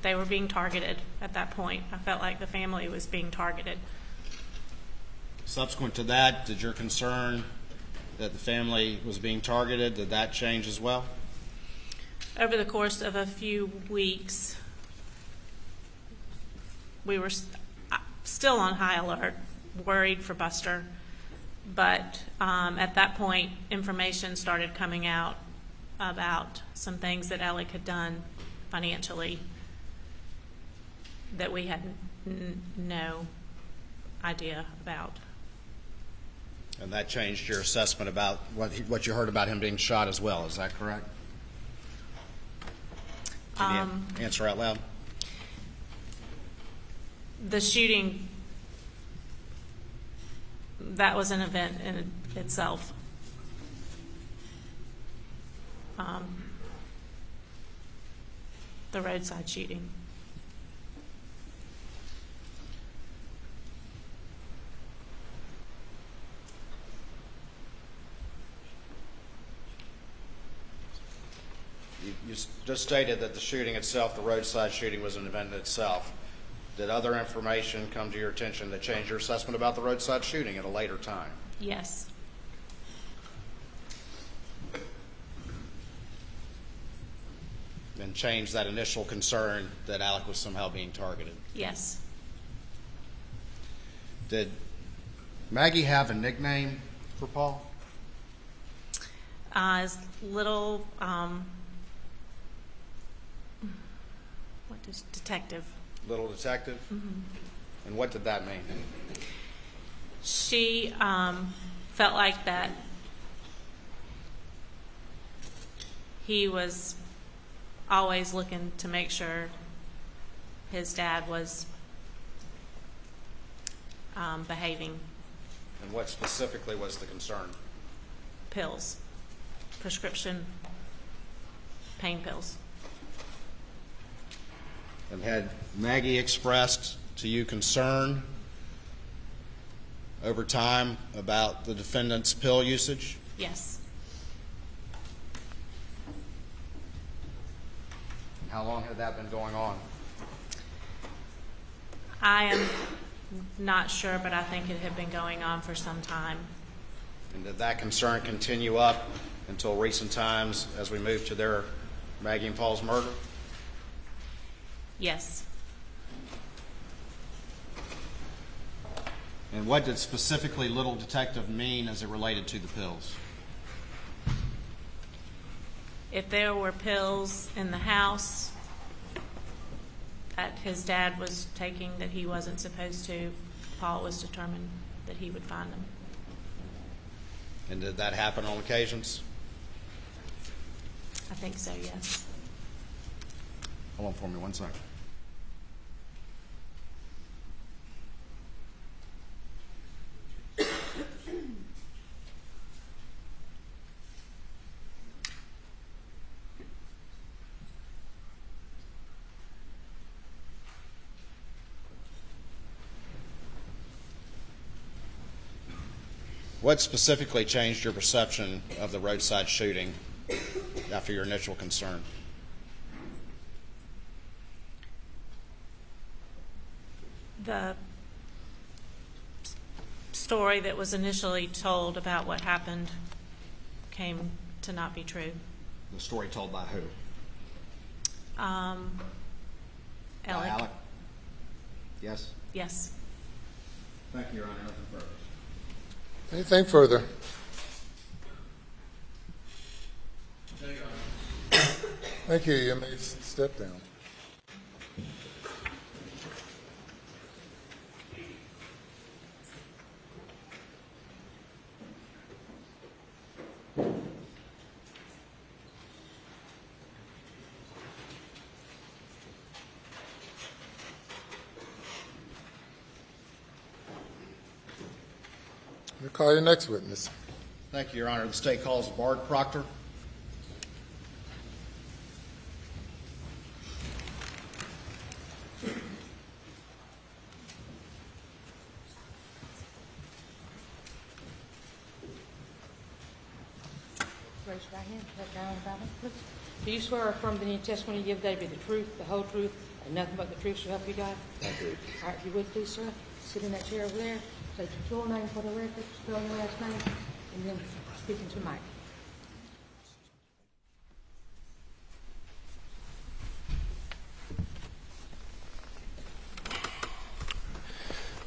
they were being targeted at that point. I felt like the family was being targeted. Subsequent to that, did your concern that the family was being targeted, did that change as well? Over the course of a few weeks, we were still on high alert, worried for Buster, but at that point, information started coming out about some things that Alec had done financially that we had no idea about. And that changed your assessment about what you heard about him being shot as well. Is that correct? Can you answer out loud? The shooting, that was an event in itself. The roadside shooting. You just stated that the shooting itself, the roadside shooting, was an event in itself. Did other information come to your attention that changed your assessment about the roadside shooting at a later time? Yes. And changed that initial concern that Alec was somehow being targeted? Yes. Did Maggie have a nickname for Paul? His little, what is detective? Little detective? Mm-hmm. And what did that mean? She felt like that he was always looking to make sure his dad was behaving. And what specifically was the concern? Pills, prescription pain pills. And had Maggie expressed to you concern over time about the defendant's pill usage? Yes. How long had that been going on? I am not sure, but I think it had been going on for some time. And did that concern continue up until recent times as we moved to their Maggie and Paul's murder? Yes. And what did specifically little detective mean as it related to the pills? If there were pills in the house that his dad was taking that he wasn't supposed to, Paul was determined that he would find them. And did that happen on occasions? I think so, yes. Hold on for me 1 second. What specifically changed your perception of the roadside shooting after your initial concern? The story that was initially told about what happened came to not be true. The story told by who? By Alec. Alec? Yes? Yes. Thank you, Your Honor. Nothing further. Anything further? Thank you. You may step down. We'll call your next witness. Thank you, Your Honor. The state calls Bart Proctor. Raise your right hand, put down the Bible, please. Do you swear or affirm that any testimony you give today be the truth, the whole truth, and nothing but the truth, so help you God? I do. All right, if you would, please, sir, sit in that chair over there, state your full name for the record, spell your last name, and then speak into the mic.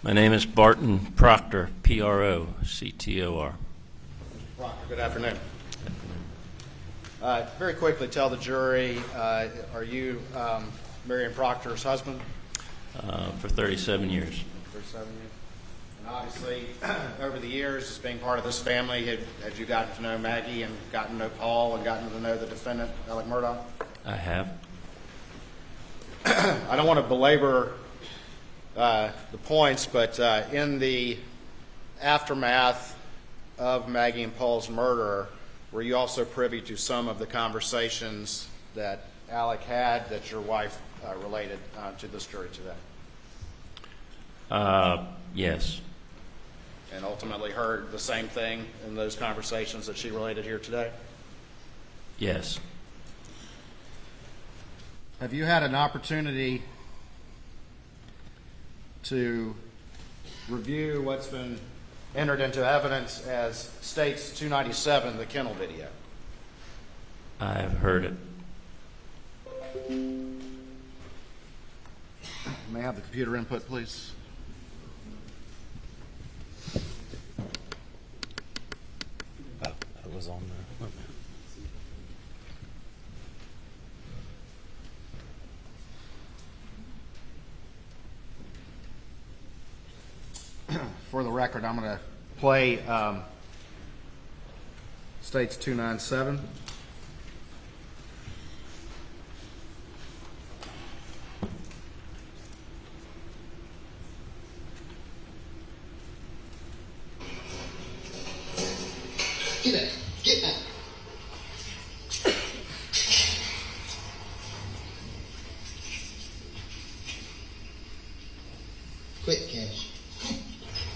My name is Barton Proctor, Proctor. Proctor, good afternoon. Very quickly, tell the jury, are you Marion Proctor's husband? For 37 years. 37 years. And obviously, over the years, as being part of this family, had you gotten to know Maggie and gotten to know Paul and gotten to know the defendant, Alec Murdaugh? I have. I don't want to belabor the points, but in the aftermath of Maggie and Paul's murder, were you also privy to some of the conversations that Alec had that your wife related to this jury today? Yes. And ultimately heard the same thing in those conversations that she related here today? Yes. Have you had an opportunity to review what's been entered into evidence as States 297, the kennel video? I've heard it. May I have the computer input, please? It was on there. For the record, I'm going to play States 297. Get back. Get back. Quit, Cash.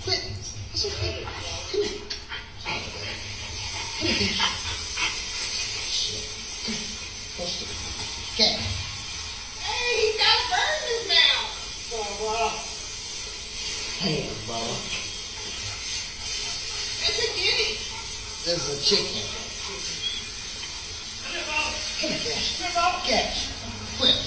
Quit. It's okay. Come here. Come here, Cash. Shit. Cash. Hey, he's got a bird in his mouth. Hey, Bubba. It's a guinea. This is a chicken. Come here, Cash. Cash. Quit.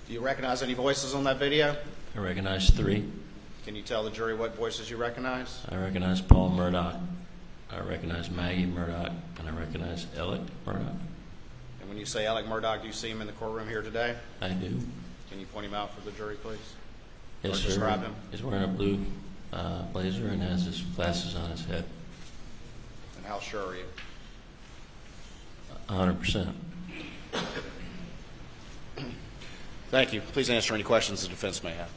Do you recognize any voices on that video? I recognize 3. Can you tell the jury what voices you recognize? I recognize Paul Murdaugh. I recognize Maggie Murdaugh, and I recognize Alec Murdaugh. And when you say Alec Murdaugh, do you see him in the courtroom here today? I do. Can you point him out for the jury, please? Yes, or sir. describe him? He's wearing a blue blazer and has his glasses on his head. And how sure are you? 100%. Thank you. Please answer any questions the defense may have.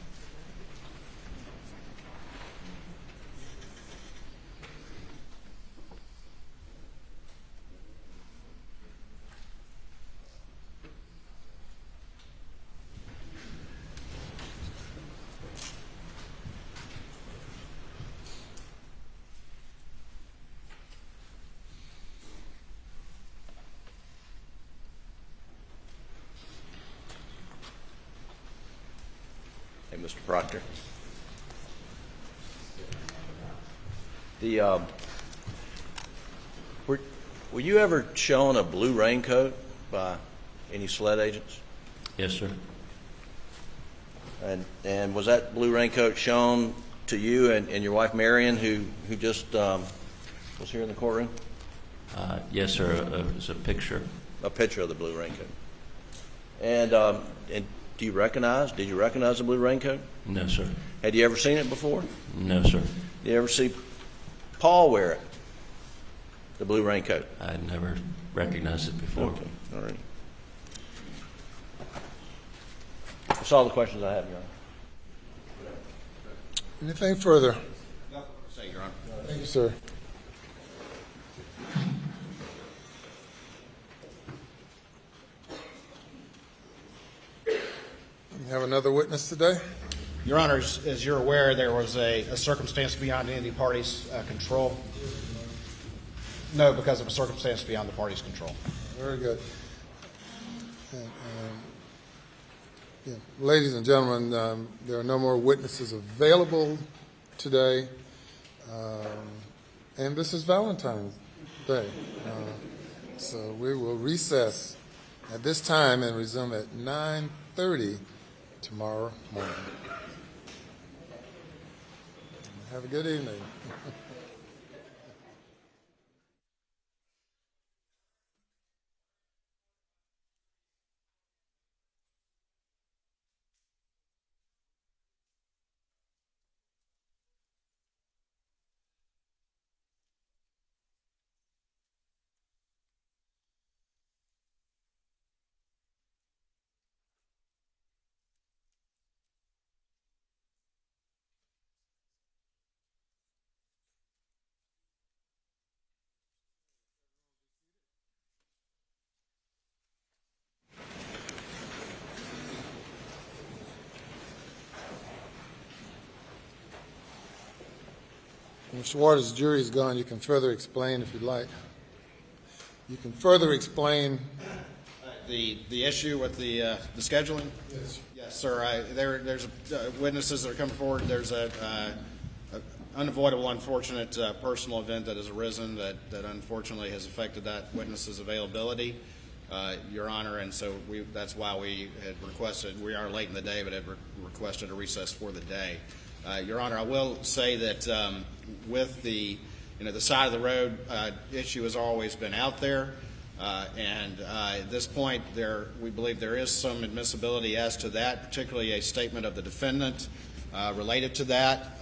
Hey, Mr. Proctor. Were you ever shown a blue raincoat by any SLED agents? Yes, sir. And was that blue raincoat shown to you and your wife Marion, who just was here in the courtroom? Yes, sir. It was a picture. A picture of the blue raincoat. And did you recognize the blue raincoat? No, sir. Had you ever seen it before? No, sir. Did you ever see Paul wear it? The blue raincoat? I had never recognized it before. Okay, all right. That's all the questions I have, Your Honor. Anything further? No, say, Your Honor. Thank you, sir. We have another witness today. Your Honor, as you're aware, there was a circumstance beyond any party's control. No, because of a circumstance beyond the party's control. Very good. Yeah. Ladies and gentlemen, there are no more witnesses available today. And this is Valentine's Day. So we will recess at this time and resume at 9:30 tomorrow morning. Have a good evening. Mr. Waters, the jury is gone. You can further explain if you'd like. You can further explain the issue with the scheduling. Yes. Yes, sir. There's witnesses that are coming forward. There's a unavoidable, unfortunate personal event that has arisen that unfortunately has affected that witness's availability, Your Honor, and so that's why we had requested. We are late in the day, but had requested a recess for the day. Your Honor, I will say that with the side of the road issue has always been out there, and at this point, we believe there is some admissibility as to that, particularly a statement of the defendant related to that,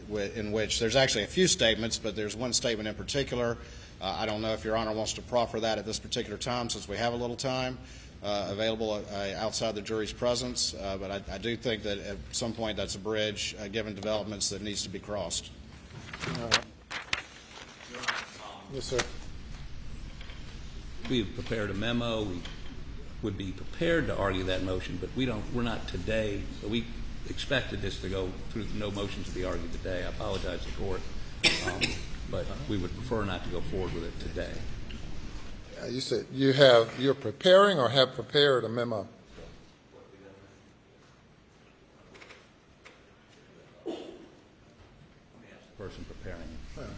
in which there's actually a few statements, but there's one statement in particular. I don't know if Your Honor wants to proffer that at this particular time, since we have a little time available outside the jury's presence, but I do think that at some point that's a bridge, given developments, that needs to be crossed. Yes, sir. We've prepared a memo. We would be prepared to argue that motion, but we're not today. So we expected this to go through, no motion to be argued today. I apologize to the court, but we would prefer not to go forward with it today. You said you're preparing or have prepared a memo? Person preparing it. All right.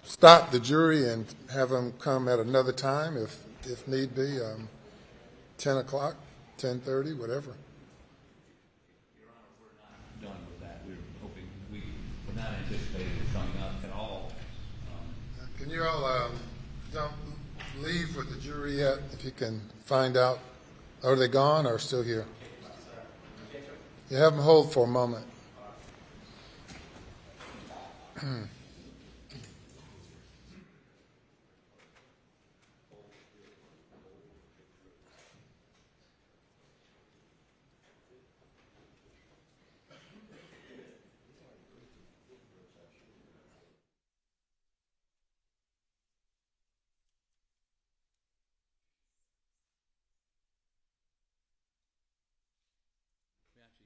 Stop the jury and have them come at another time if need be, 10 o'clock, 10:30, whatever. Your Honor, we're not done with that. We're not anticipating it coming up at all. Can you all don't leave with the jury yet? If you can find out, are they gone or still here? You have them hold for a moment.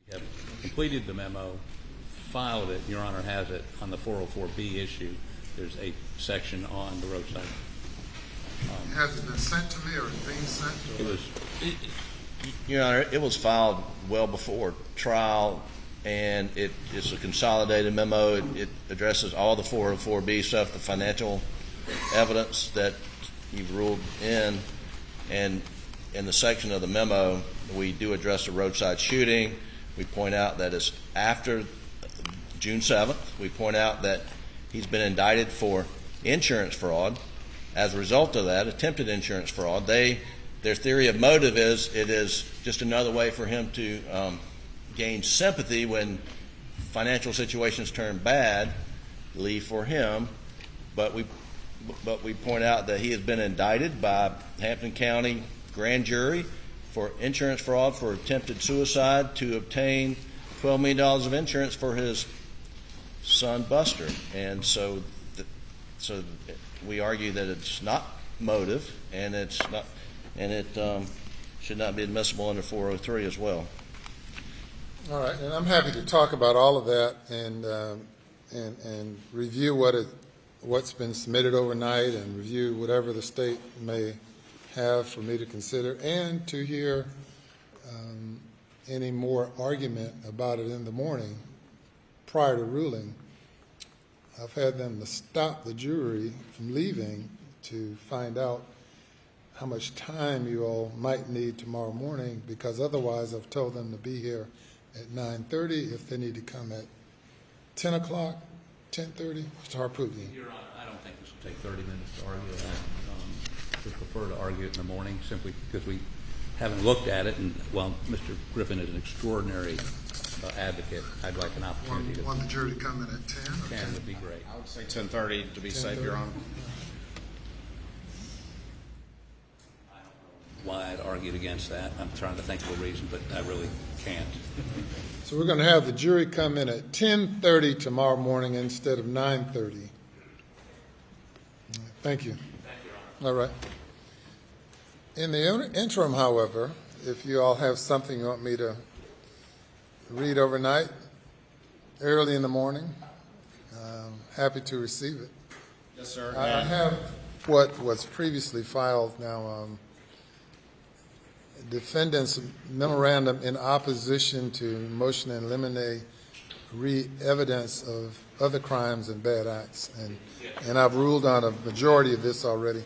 We have completed the memo, filed it. Your Honor has it on the 404B issue. There's a section on the roadside. Has it been sent to me or is it being sent? It was. Your Honor, it was filed well before trial, and it's a consolidated memo. It addresses all the 404B stuff, the financial evidence that you've ruled in, and in the section of the memo, we do address the roadside shooting. We point out that it's after June 7th. We point out that he's been indicted for insurance fraud. As a result of that, attempted insurance fraud, their theory of motive is it is just another way for him to gain sympathy when financial situations turn bad, leave for him. But we point out that he has been indicted by Hampton County grand jury for insurance fraud for attempted suicide to obtain $12 million of insurance for his son Buster. And so we argue that it's not motive, and it should not be admissible under 403 as well. All right, and I'm happy to talk about all of that and review what's been submitted overnight and review whatever the state may have for me to consider and to hear any more argument about it in the morning prior to ruling. I've had them to stop the jury from leaving to find out how much time you all might need tomorrow morning, because otherwise I've told them to be here at 9:30 if they need to come at 10 o'clock, 10:30. Mr. Harpootlian. Your Honor, I don't think this will take 30 minutes to argue that. We prefer to argue it in the morning simply because we haven't looked at it, and while Mr. Griffin is an extraordinary advocate, I'd like an opportunity to... Want the jury to come in at 10? 10 would be great. I would say 10:30 to be safe, Your Honor. Why I'd argued against that. I'm trying to think of a reason, but I really can't. So we're going to have the jury come in at 10:30 tomorrow morning instead of 9:30. Thank you. Thank you, Your Honor. All right. In the interim, however, if you all have something you want me to read overnight, early in the morning, happy to receive it. Yes, sir. I have what was previously filed now, defendant's memorandum in opposition to motion in limine re-evidence of other crimes and bad acts, and I've ruled on a majority of this already.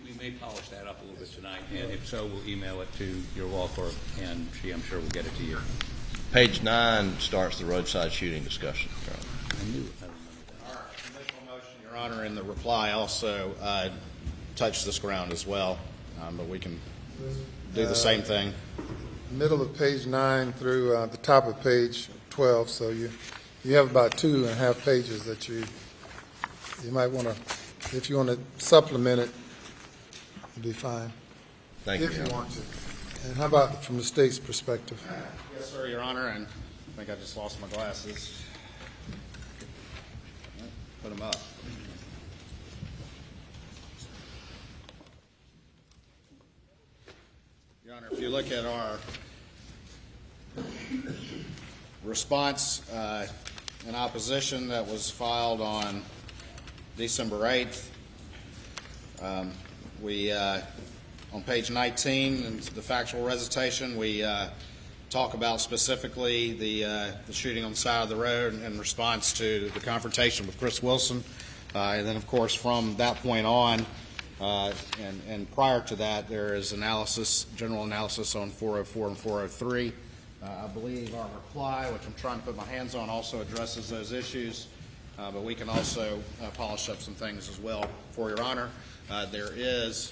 We may polish that up a little bit tonight, and if so, we'll email it to your law clerk, and she, I'm sure, will get it to you. Page 9 starts the roadside shooting discussion. I knew it. Our initial motion, Your Honor, in the reply also touched this ground as well, but we can do the same thing. Middle of page 9 through the top of page 12, so you have about 2.5 pages that you might want to, if you want to supplement it, it'll be fine. Thank you. If you want to. And how about from the state's perspective? Yes, sir, Your Honor, and I think I just lost my glasses. Put them up. Your Honor, if you look at our response in opposition that was filed on December 8th, we, on page 19, in the factual recitation, we talk about specifically the shooting on the side of the road in response to the confrontation with Chris Wilson. And then, of course, from that point on, and prior to that, there is analysis, general analysis on 404 and 403. I believe our reply, which I'm trying to put my hands on, also addresses those issues, but we can also polish up some things as well for Your Honor. There is,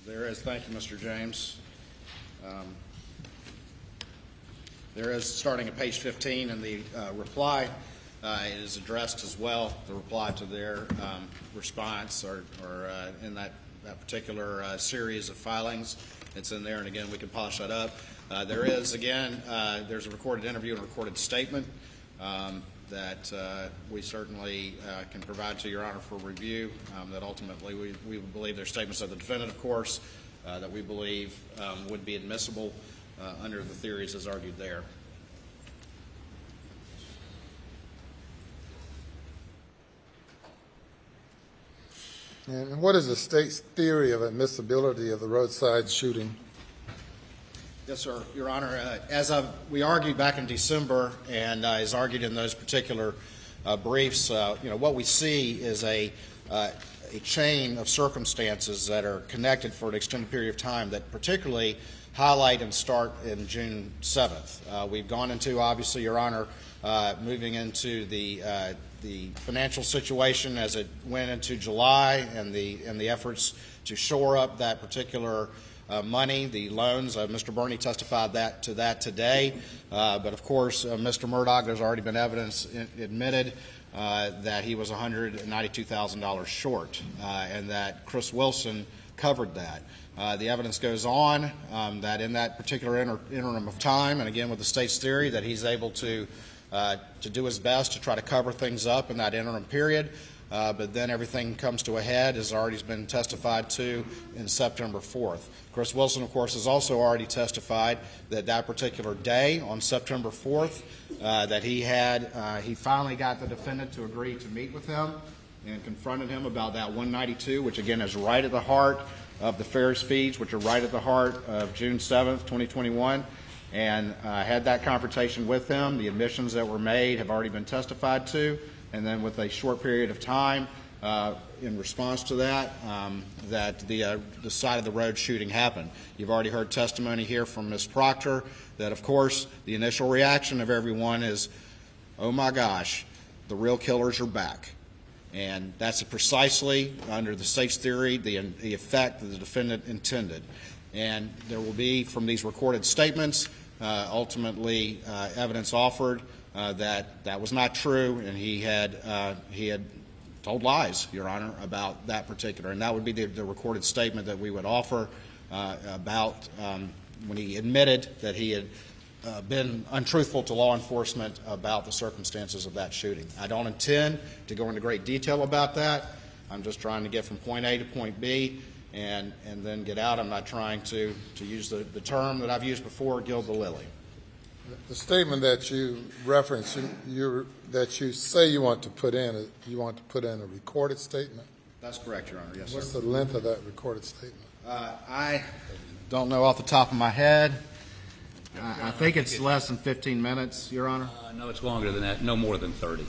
thank you, Mr. James. There is, starting at page 15 in the reply, it is addressed as well, the reply to their response or in that particular series of filings. It's in there, and again, we can polish that up. There is, again, there's a recorded interview and a recorded statement that we certainly can provide to Your Honor for review, that ultimately we believe they're statements of the defendant, of course, that we believe would be admissible under the theories as argued there. And what is the state's theory of admissibility of the roadside shooting? Yes, sir, Your Honor. As we argued back in December, and as argued in those particular briefs, what we see is a chain of circumstances that are connected for an extended period of time that particularly highlight and start in June 7th. We've gone into, obviously, Your Honor, moving into the financial situation as it went into July and the efforts to shore up that particular money, the loans. Mr. Burney testified to that today. But, of course, Mr. Murdaugh, there's already been evidence admitted that he was $192,000 short and that Chris Wilson covered that. The evidence goes on that in that particular interim of time, and again with the state's theory, that he's able to do his best to try to cover things up in that interim period. But then everything comes to a head, as already been testified to, in September 4th. Chris Wilson, of course, has also already testified that that particular day, on September 4th, that he finally got the defendant to agree to meet with him, and confronted him about that 192, which again is right at the heart of the Ferris feeds, which are right at the heart of June 7th, 2021, and had that confrontation with him. The admissions that were made have already been testified to, and then with a short period of time in response to that, that the side of the road shooting happened. You've already heard testimony here from Ms. Proctor that, of course, the initial reaction of everyone is, oh my gosh, the real killers are back. And that's precisely, under the state's theory, the effect that the defendant intended. And there will be, from these recorded statements, ultimately evidence offered that that was not true, and he had told lies, Your Honor, about that particular. And that would be the recorded statement that we would offer about when he admitted that he had been untruthful to law enforcement about the circumstances of that shooting. I don't intend to go into great detail about that. I'm just trying to get from point A to point B and then get out. I'm not trying to use the term that I've used before, gild the lily. The statement that you referenced, that you say you want to put in a recorded statement? That's correct, Your Honor. Yes, sir. What's the length of that recorded statement? I don't know off the top of my head. I think it's less than 15 minutes, Your Honor. No, it's longer than that. No more than 30.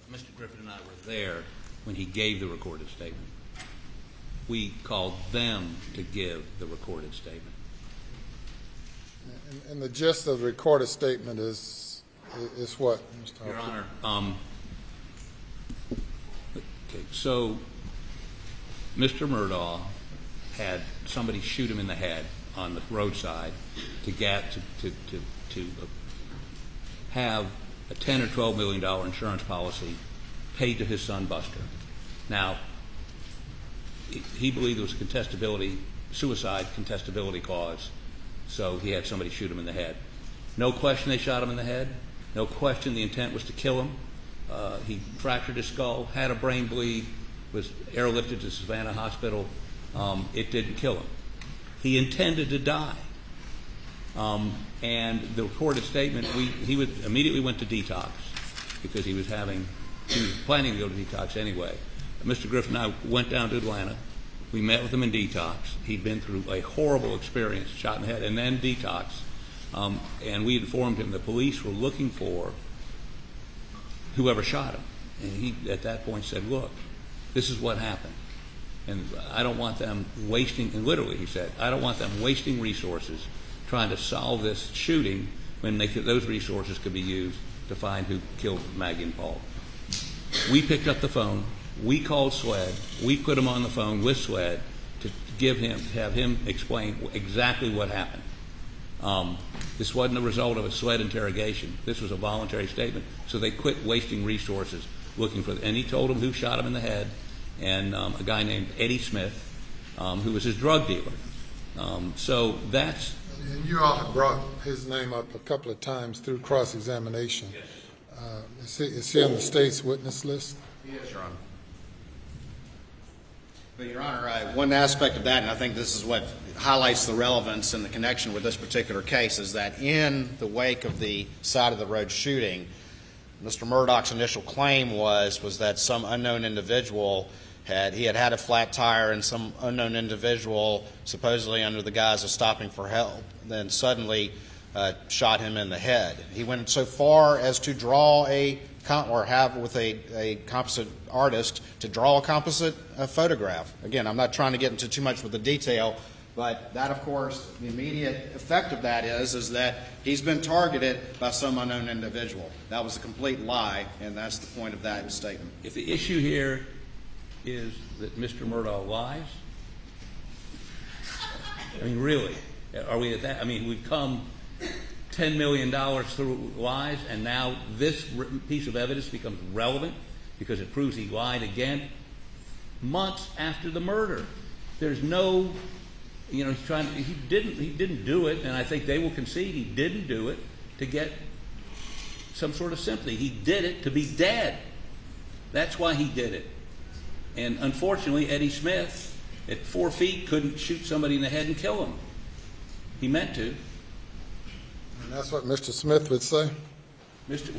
Mr. Griffin and I were there when he gave the recorded statement. We called them to give the recorded statement. And the gist of the recorded statement is what, Mr. Your Harper? Honor, okay, so Mr. Murdaugh had somebody shoot him in the head on the roadside to have a $10 or $12 million insurance policy paid to his son Buster. Now, he believed it was a suicide contestability cause, so he had somebody shoot him in the head. No question they shot him in the head. No question the intent was to kill him. He fractured his skull, had a brain bleed, was airlifted to Savannah Hospital. It didn't kill him. He intended to die. And the recorded statement, he immediately went to detox because he was planning to go to detox anyway. Mr. Griffin and I went down to Atlanta. We met with him in detox. He'd been through a horrible experience, shot in the head, and then detox. And we informed him the police were looking for whoever shot him. And he, at that point, said, look, this is what happened. And I don't want them wasting, and literally he said, I don't want them wasting resources trying to solve this shooting when those resources could be used to find who killed Maggie and Paul. We picked up the phone. We called SWED. We put him on the phone with SWED to have him explain exactly what happened. This wasn't a result of a SWED interrogation. This was a voluntary statement. So they quit wasting resources looking for, and he told them who shot him in the head, and a guy named Eddie Smith, who was his drug dealer. So that's... And you all have brought his name up a couple of times through cross-examination. Yes. Is he on the state's witness list? He is, Your Honor. But, Your Honor, one aspect of that, and I think this is what highlights the relevance and the connection with this particular case, is that in the wake of the side of the road shooting, Mr. Murdaugh's initial claim was that some unknown individual had a flat tire, and some unknown individual, supposedly under the guise of stopping for help, then suddenly shot him in the head. He went so far as to draw have with a composite artist to draw a composite photograph. Again, I'm not trying to get into too much with the detail, but that, of course, the immediate effect of that is that he's been targeted by some unknown individual. That was a complete lie, and that's the point of that statement. If the issue here is that Mr. Murdaugh lies, I mean, really, are we at that? I mean, we've come $10 million through lies, and now this piece of evidence becomes relevant because it proves he lied again months after the murder. There's no, he didn't do it, and I think they will concede he didn't do it to get some sort of sympathy. He did it to be dead. That's why he did it. And unfortunately, Eddie Smith, at 4 feet, couldn't shoot somebody in the head and kill him. He meant to. And that's what Mr. Smith would say? Mr.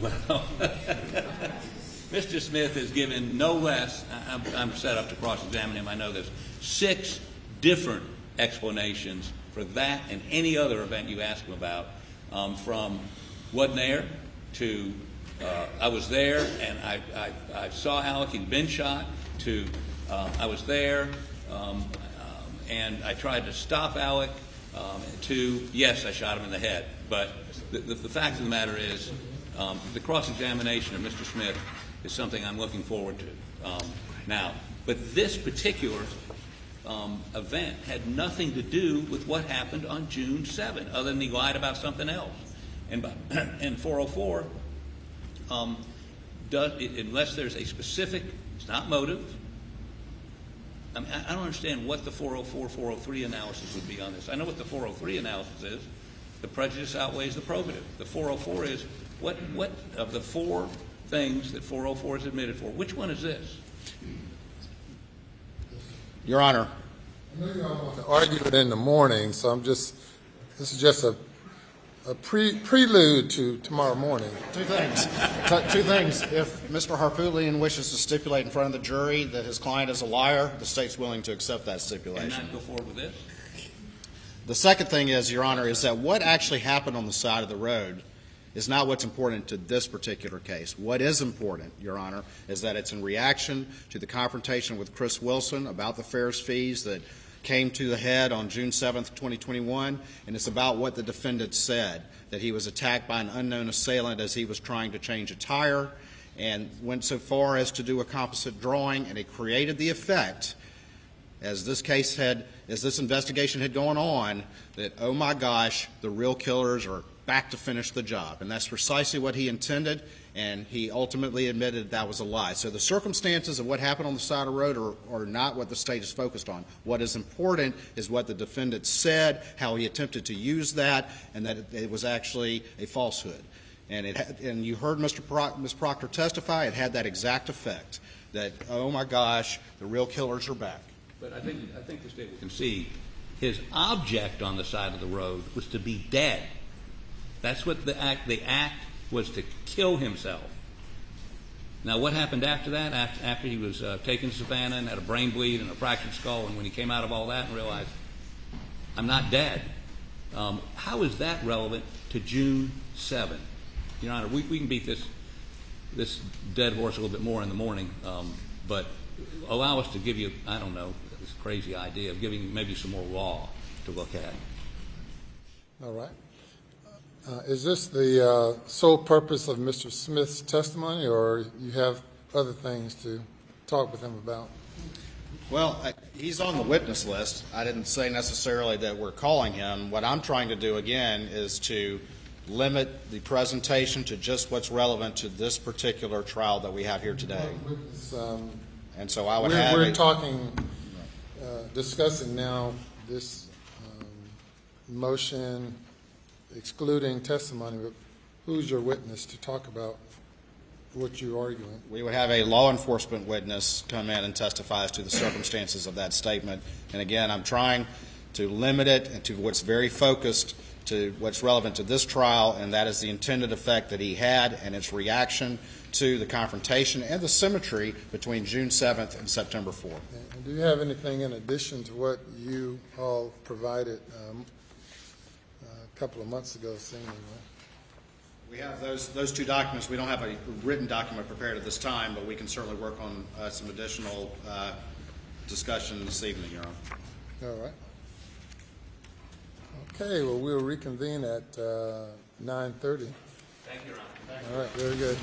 Smith has given no less, I'm set up to cross-examine him, I know this, 6 different explanations for that and any other event you ask him about, from wasn't there to I was there and I saw Alec, he'd been shot, to I was there and I tried to stop Alec, to yes, I shot him in the head. But the fact of the matter is, the cross-examination of Mr. Smith is something I'm looking forward to now. But this particular event had nothing to do with what happened on June 7, other than he lied about something else. And 404, unless there's a specific, it's not motive. I mean, I don't understand what the 404, 403 analysis would be on this. I know what the 403 analysis is. The prejudice outweighs the probative. The 404 is what of the 4 things that 404 is admitted for, which one is this? Your Honor. I know you all want to argue it in the morning, so this is just a prelude to tomorrow morning. 2 things. 2 things. If Mr. Harpootlian wishes to stipulate in front of the jury that his client is a liar, the state's willing to accept that stipulation. And not go forward with this? The second thing is, Your Honor, is that what actually happened on the side of the road is not what's important to this particular case. What is important, Your Honor, is that it's in reaction to the confrontation with Chris Wilson about the fares fees that came to the head on June 7th, 2021, and it's about what the defendant said, that he was attacked by an unknown assailant as he was trying to change a tire, and went so far as to do a composite drawing, and it created the effect, as this investigation had gone on, that, oh my gosh, the real killers are back to finish the job. And that's precisely what he intended, and he ultimately admitted that was a lie. So the circumstances of what happened on the side of the road are not what the state is focused on. What is important is what the defendant said, how he attempted to use that, and that it was actually a falsehood. And you heard Ms. Proctor testify. It had that exact effect, that, oh my gosh, the real killers are back. But I think the state will concede his object on the side of the road was to be dead. That's what the act was, to kill himself. Now, what happened after that? After he was taken to Savannah and had a brain bleed and a fractured skull, and when he came out of all that and realized, I'm not dead. How is that relevant to June 7? Your Honor, we can beat this dead horse a little bit more in the morning, but allow us to give you, I don't know, this crazy idea of giving maybe some more law to look at. All right. Is this the sole purpose of Mr. Smith's testimony, or you have other things to talk with him about? Well, he's on the witness list. I didn't say necessarily that we're calling him. What I'm trying to do, again, is to limit the presentation to just what's relevant to this particular trial that we have here today. And so I would have... We're talking, discussing now this motion excluding testimony, but who's your witness to talk about what you're arguing? We would have a law enforcement witness come in and testify as to the circumstances of that statement. And again, I'm trying to limit it and to what's very focused to what's relevant to this trial, and that is the intended effect that he had and its reaction to the confrontation and the symmetry between June 7th and September 4th. And do you have anything in addition to what you all provided a couple of months ago, seemingly? We have those 2 documents. We don't have a written document prepared at this time, but we can certainly work on some additional discussion this evening, Your Honor. All right. Okay, well, we'll reconvene at 9:30. Thank you, Your Honor. All right, very good.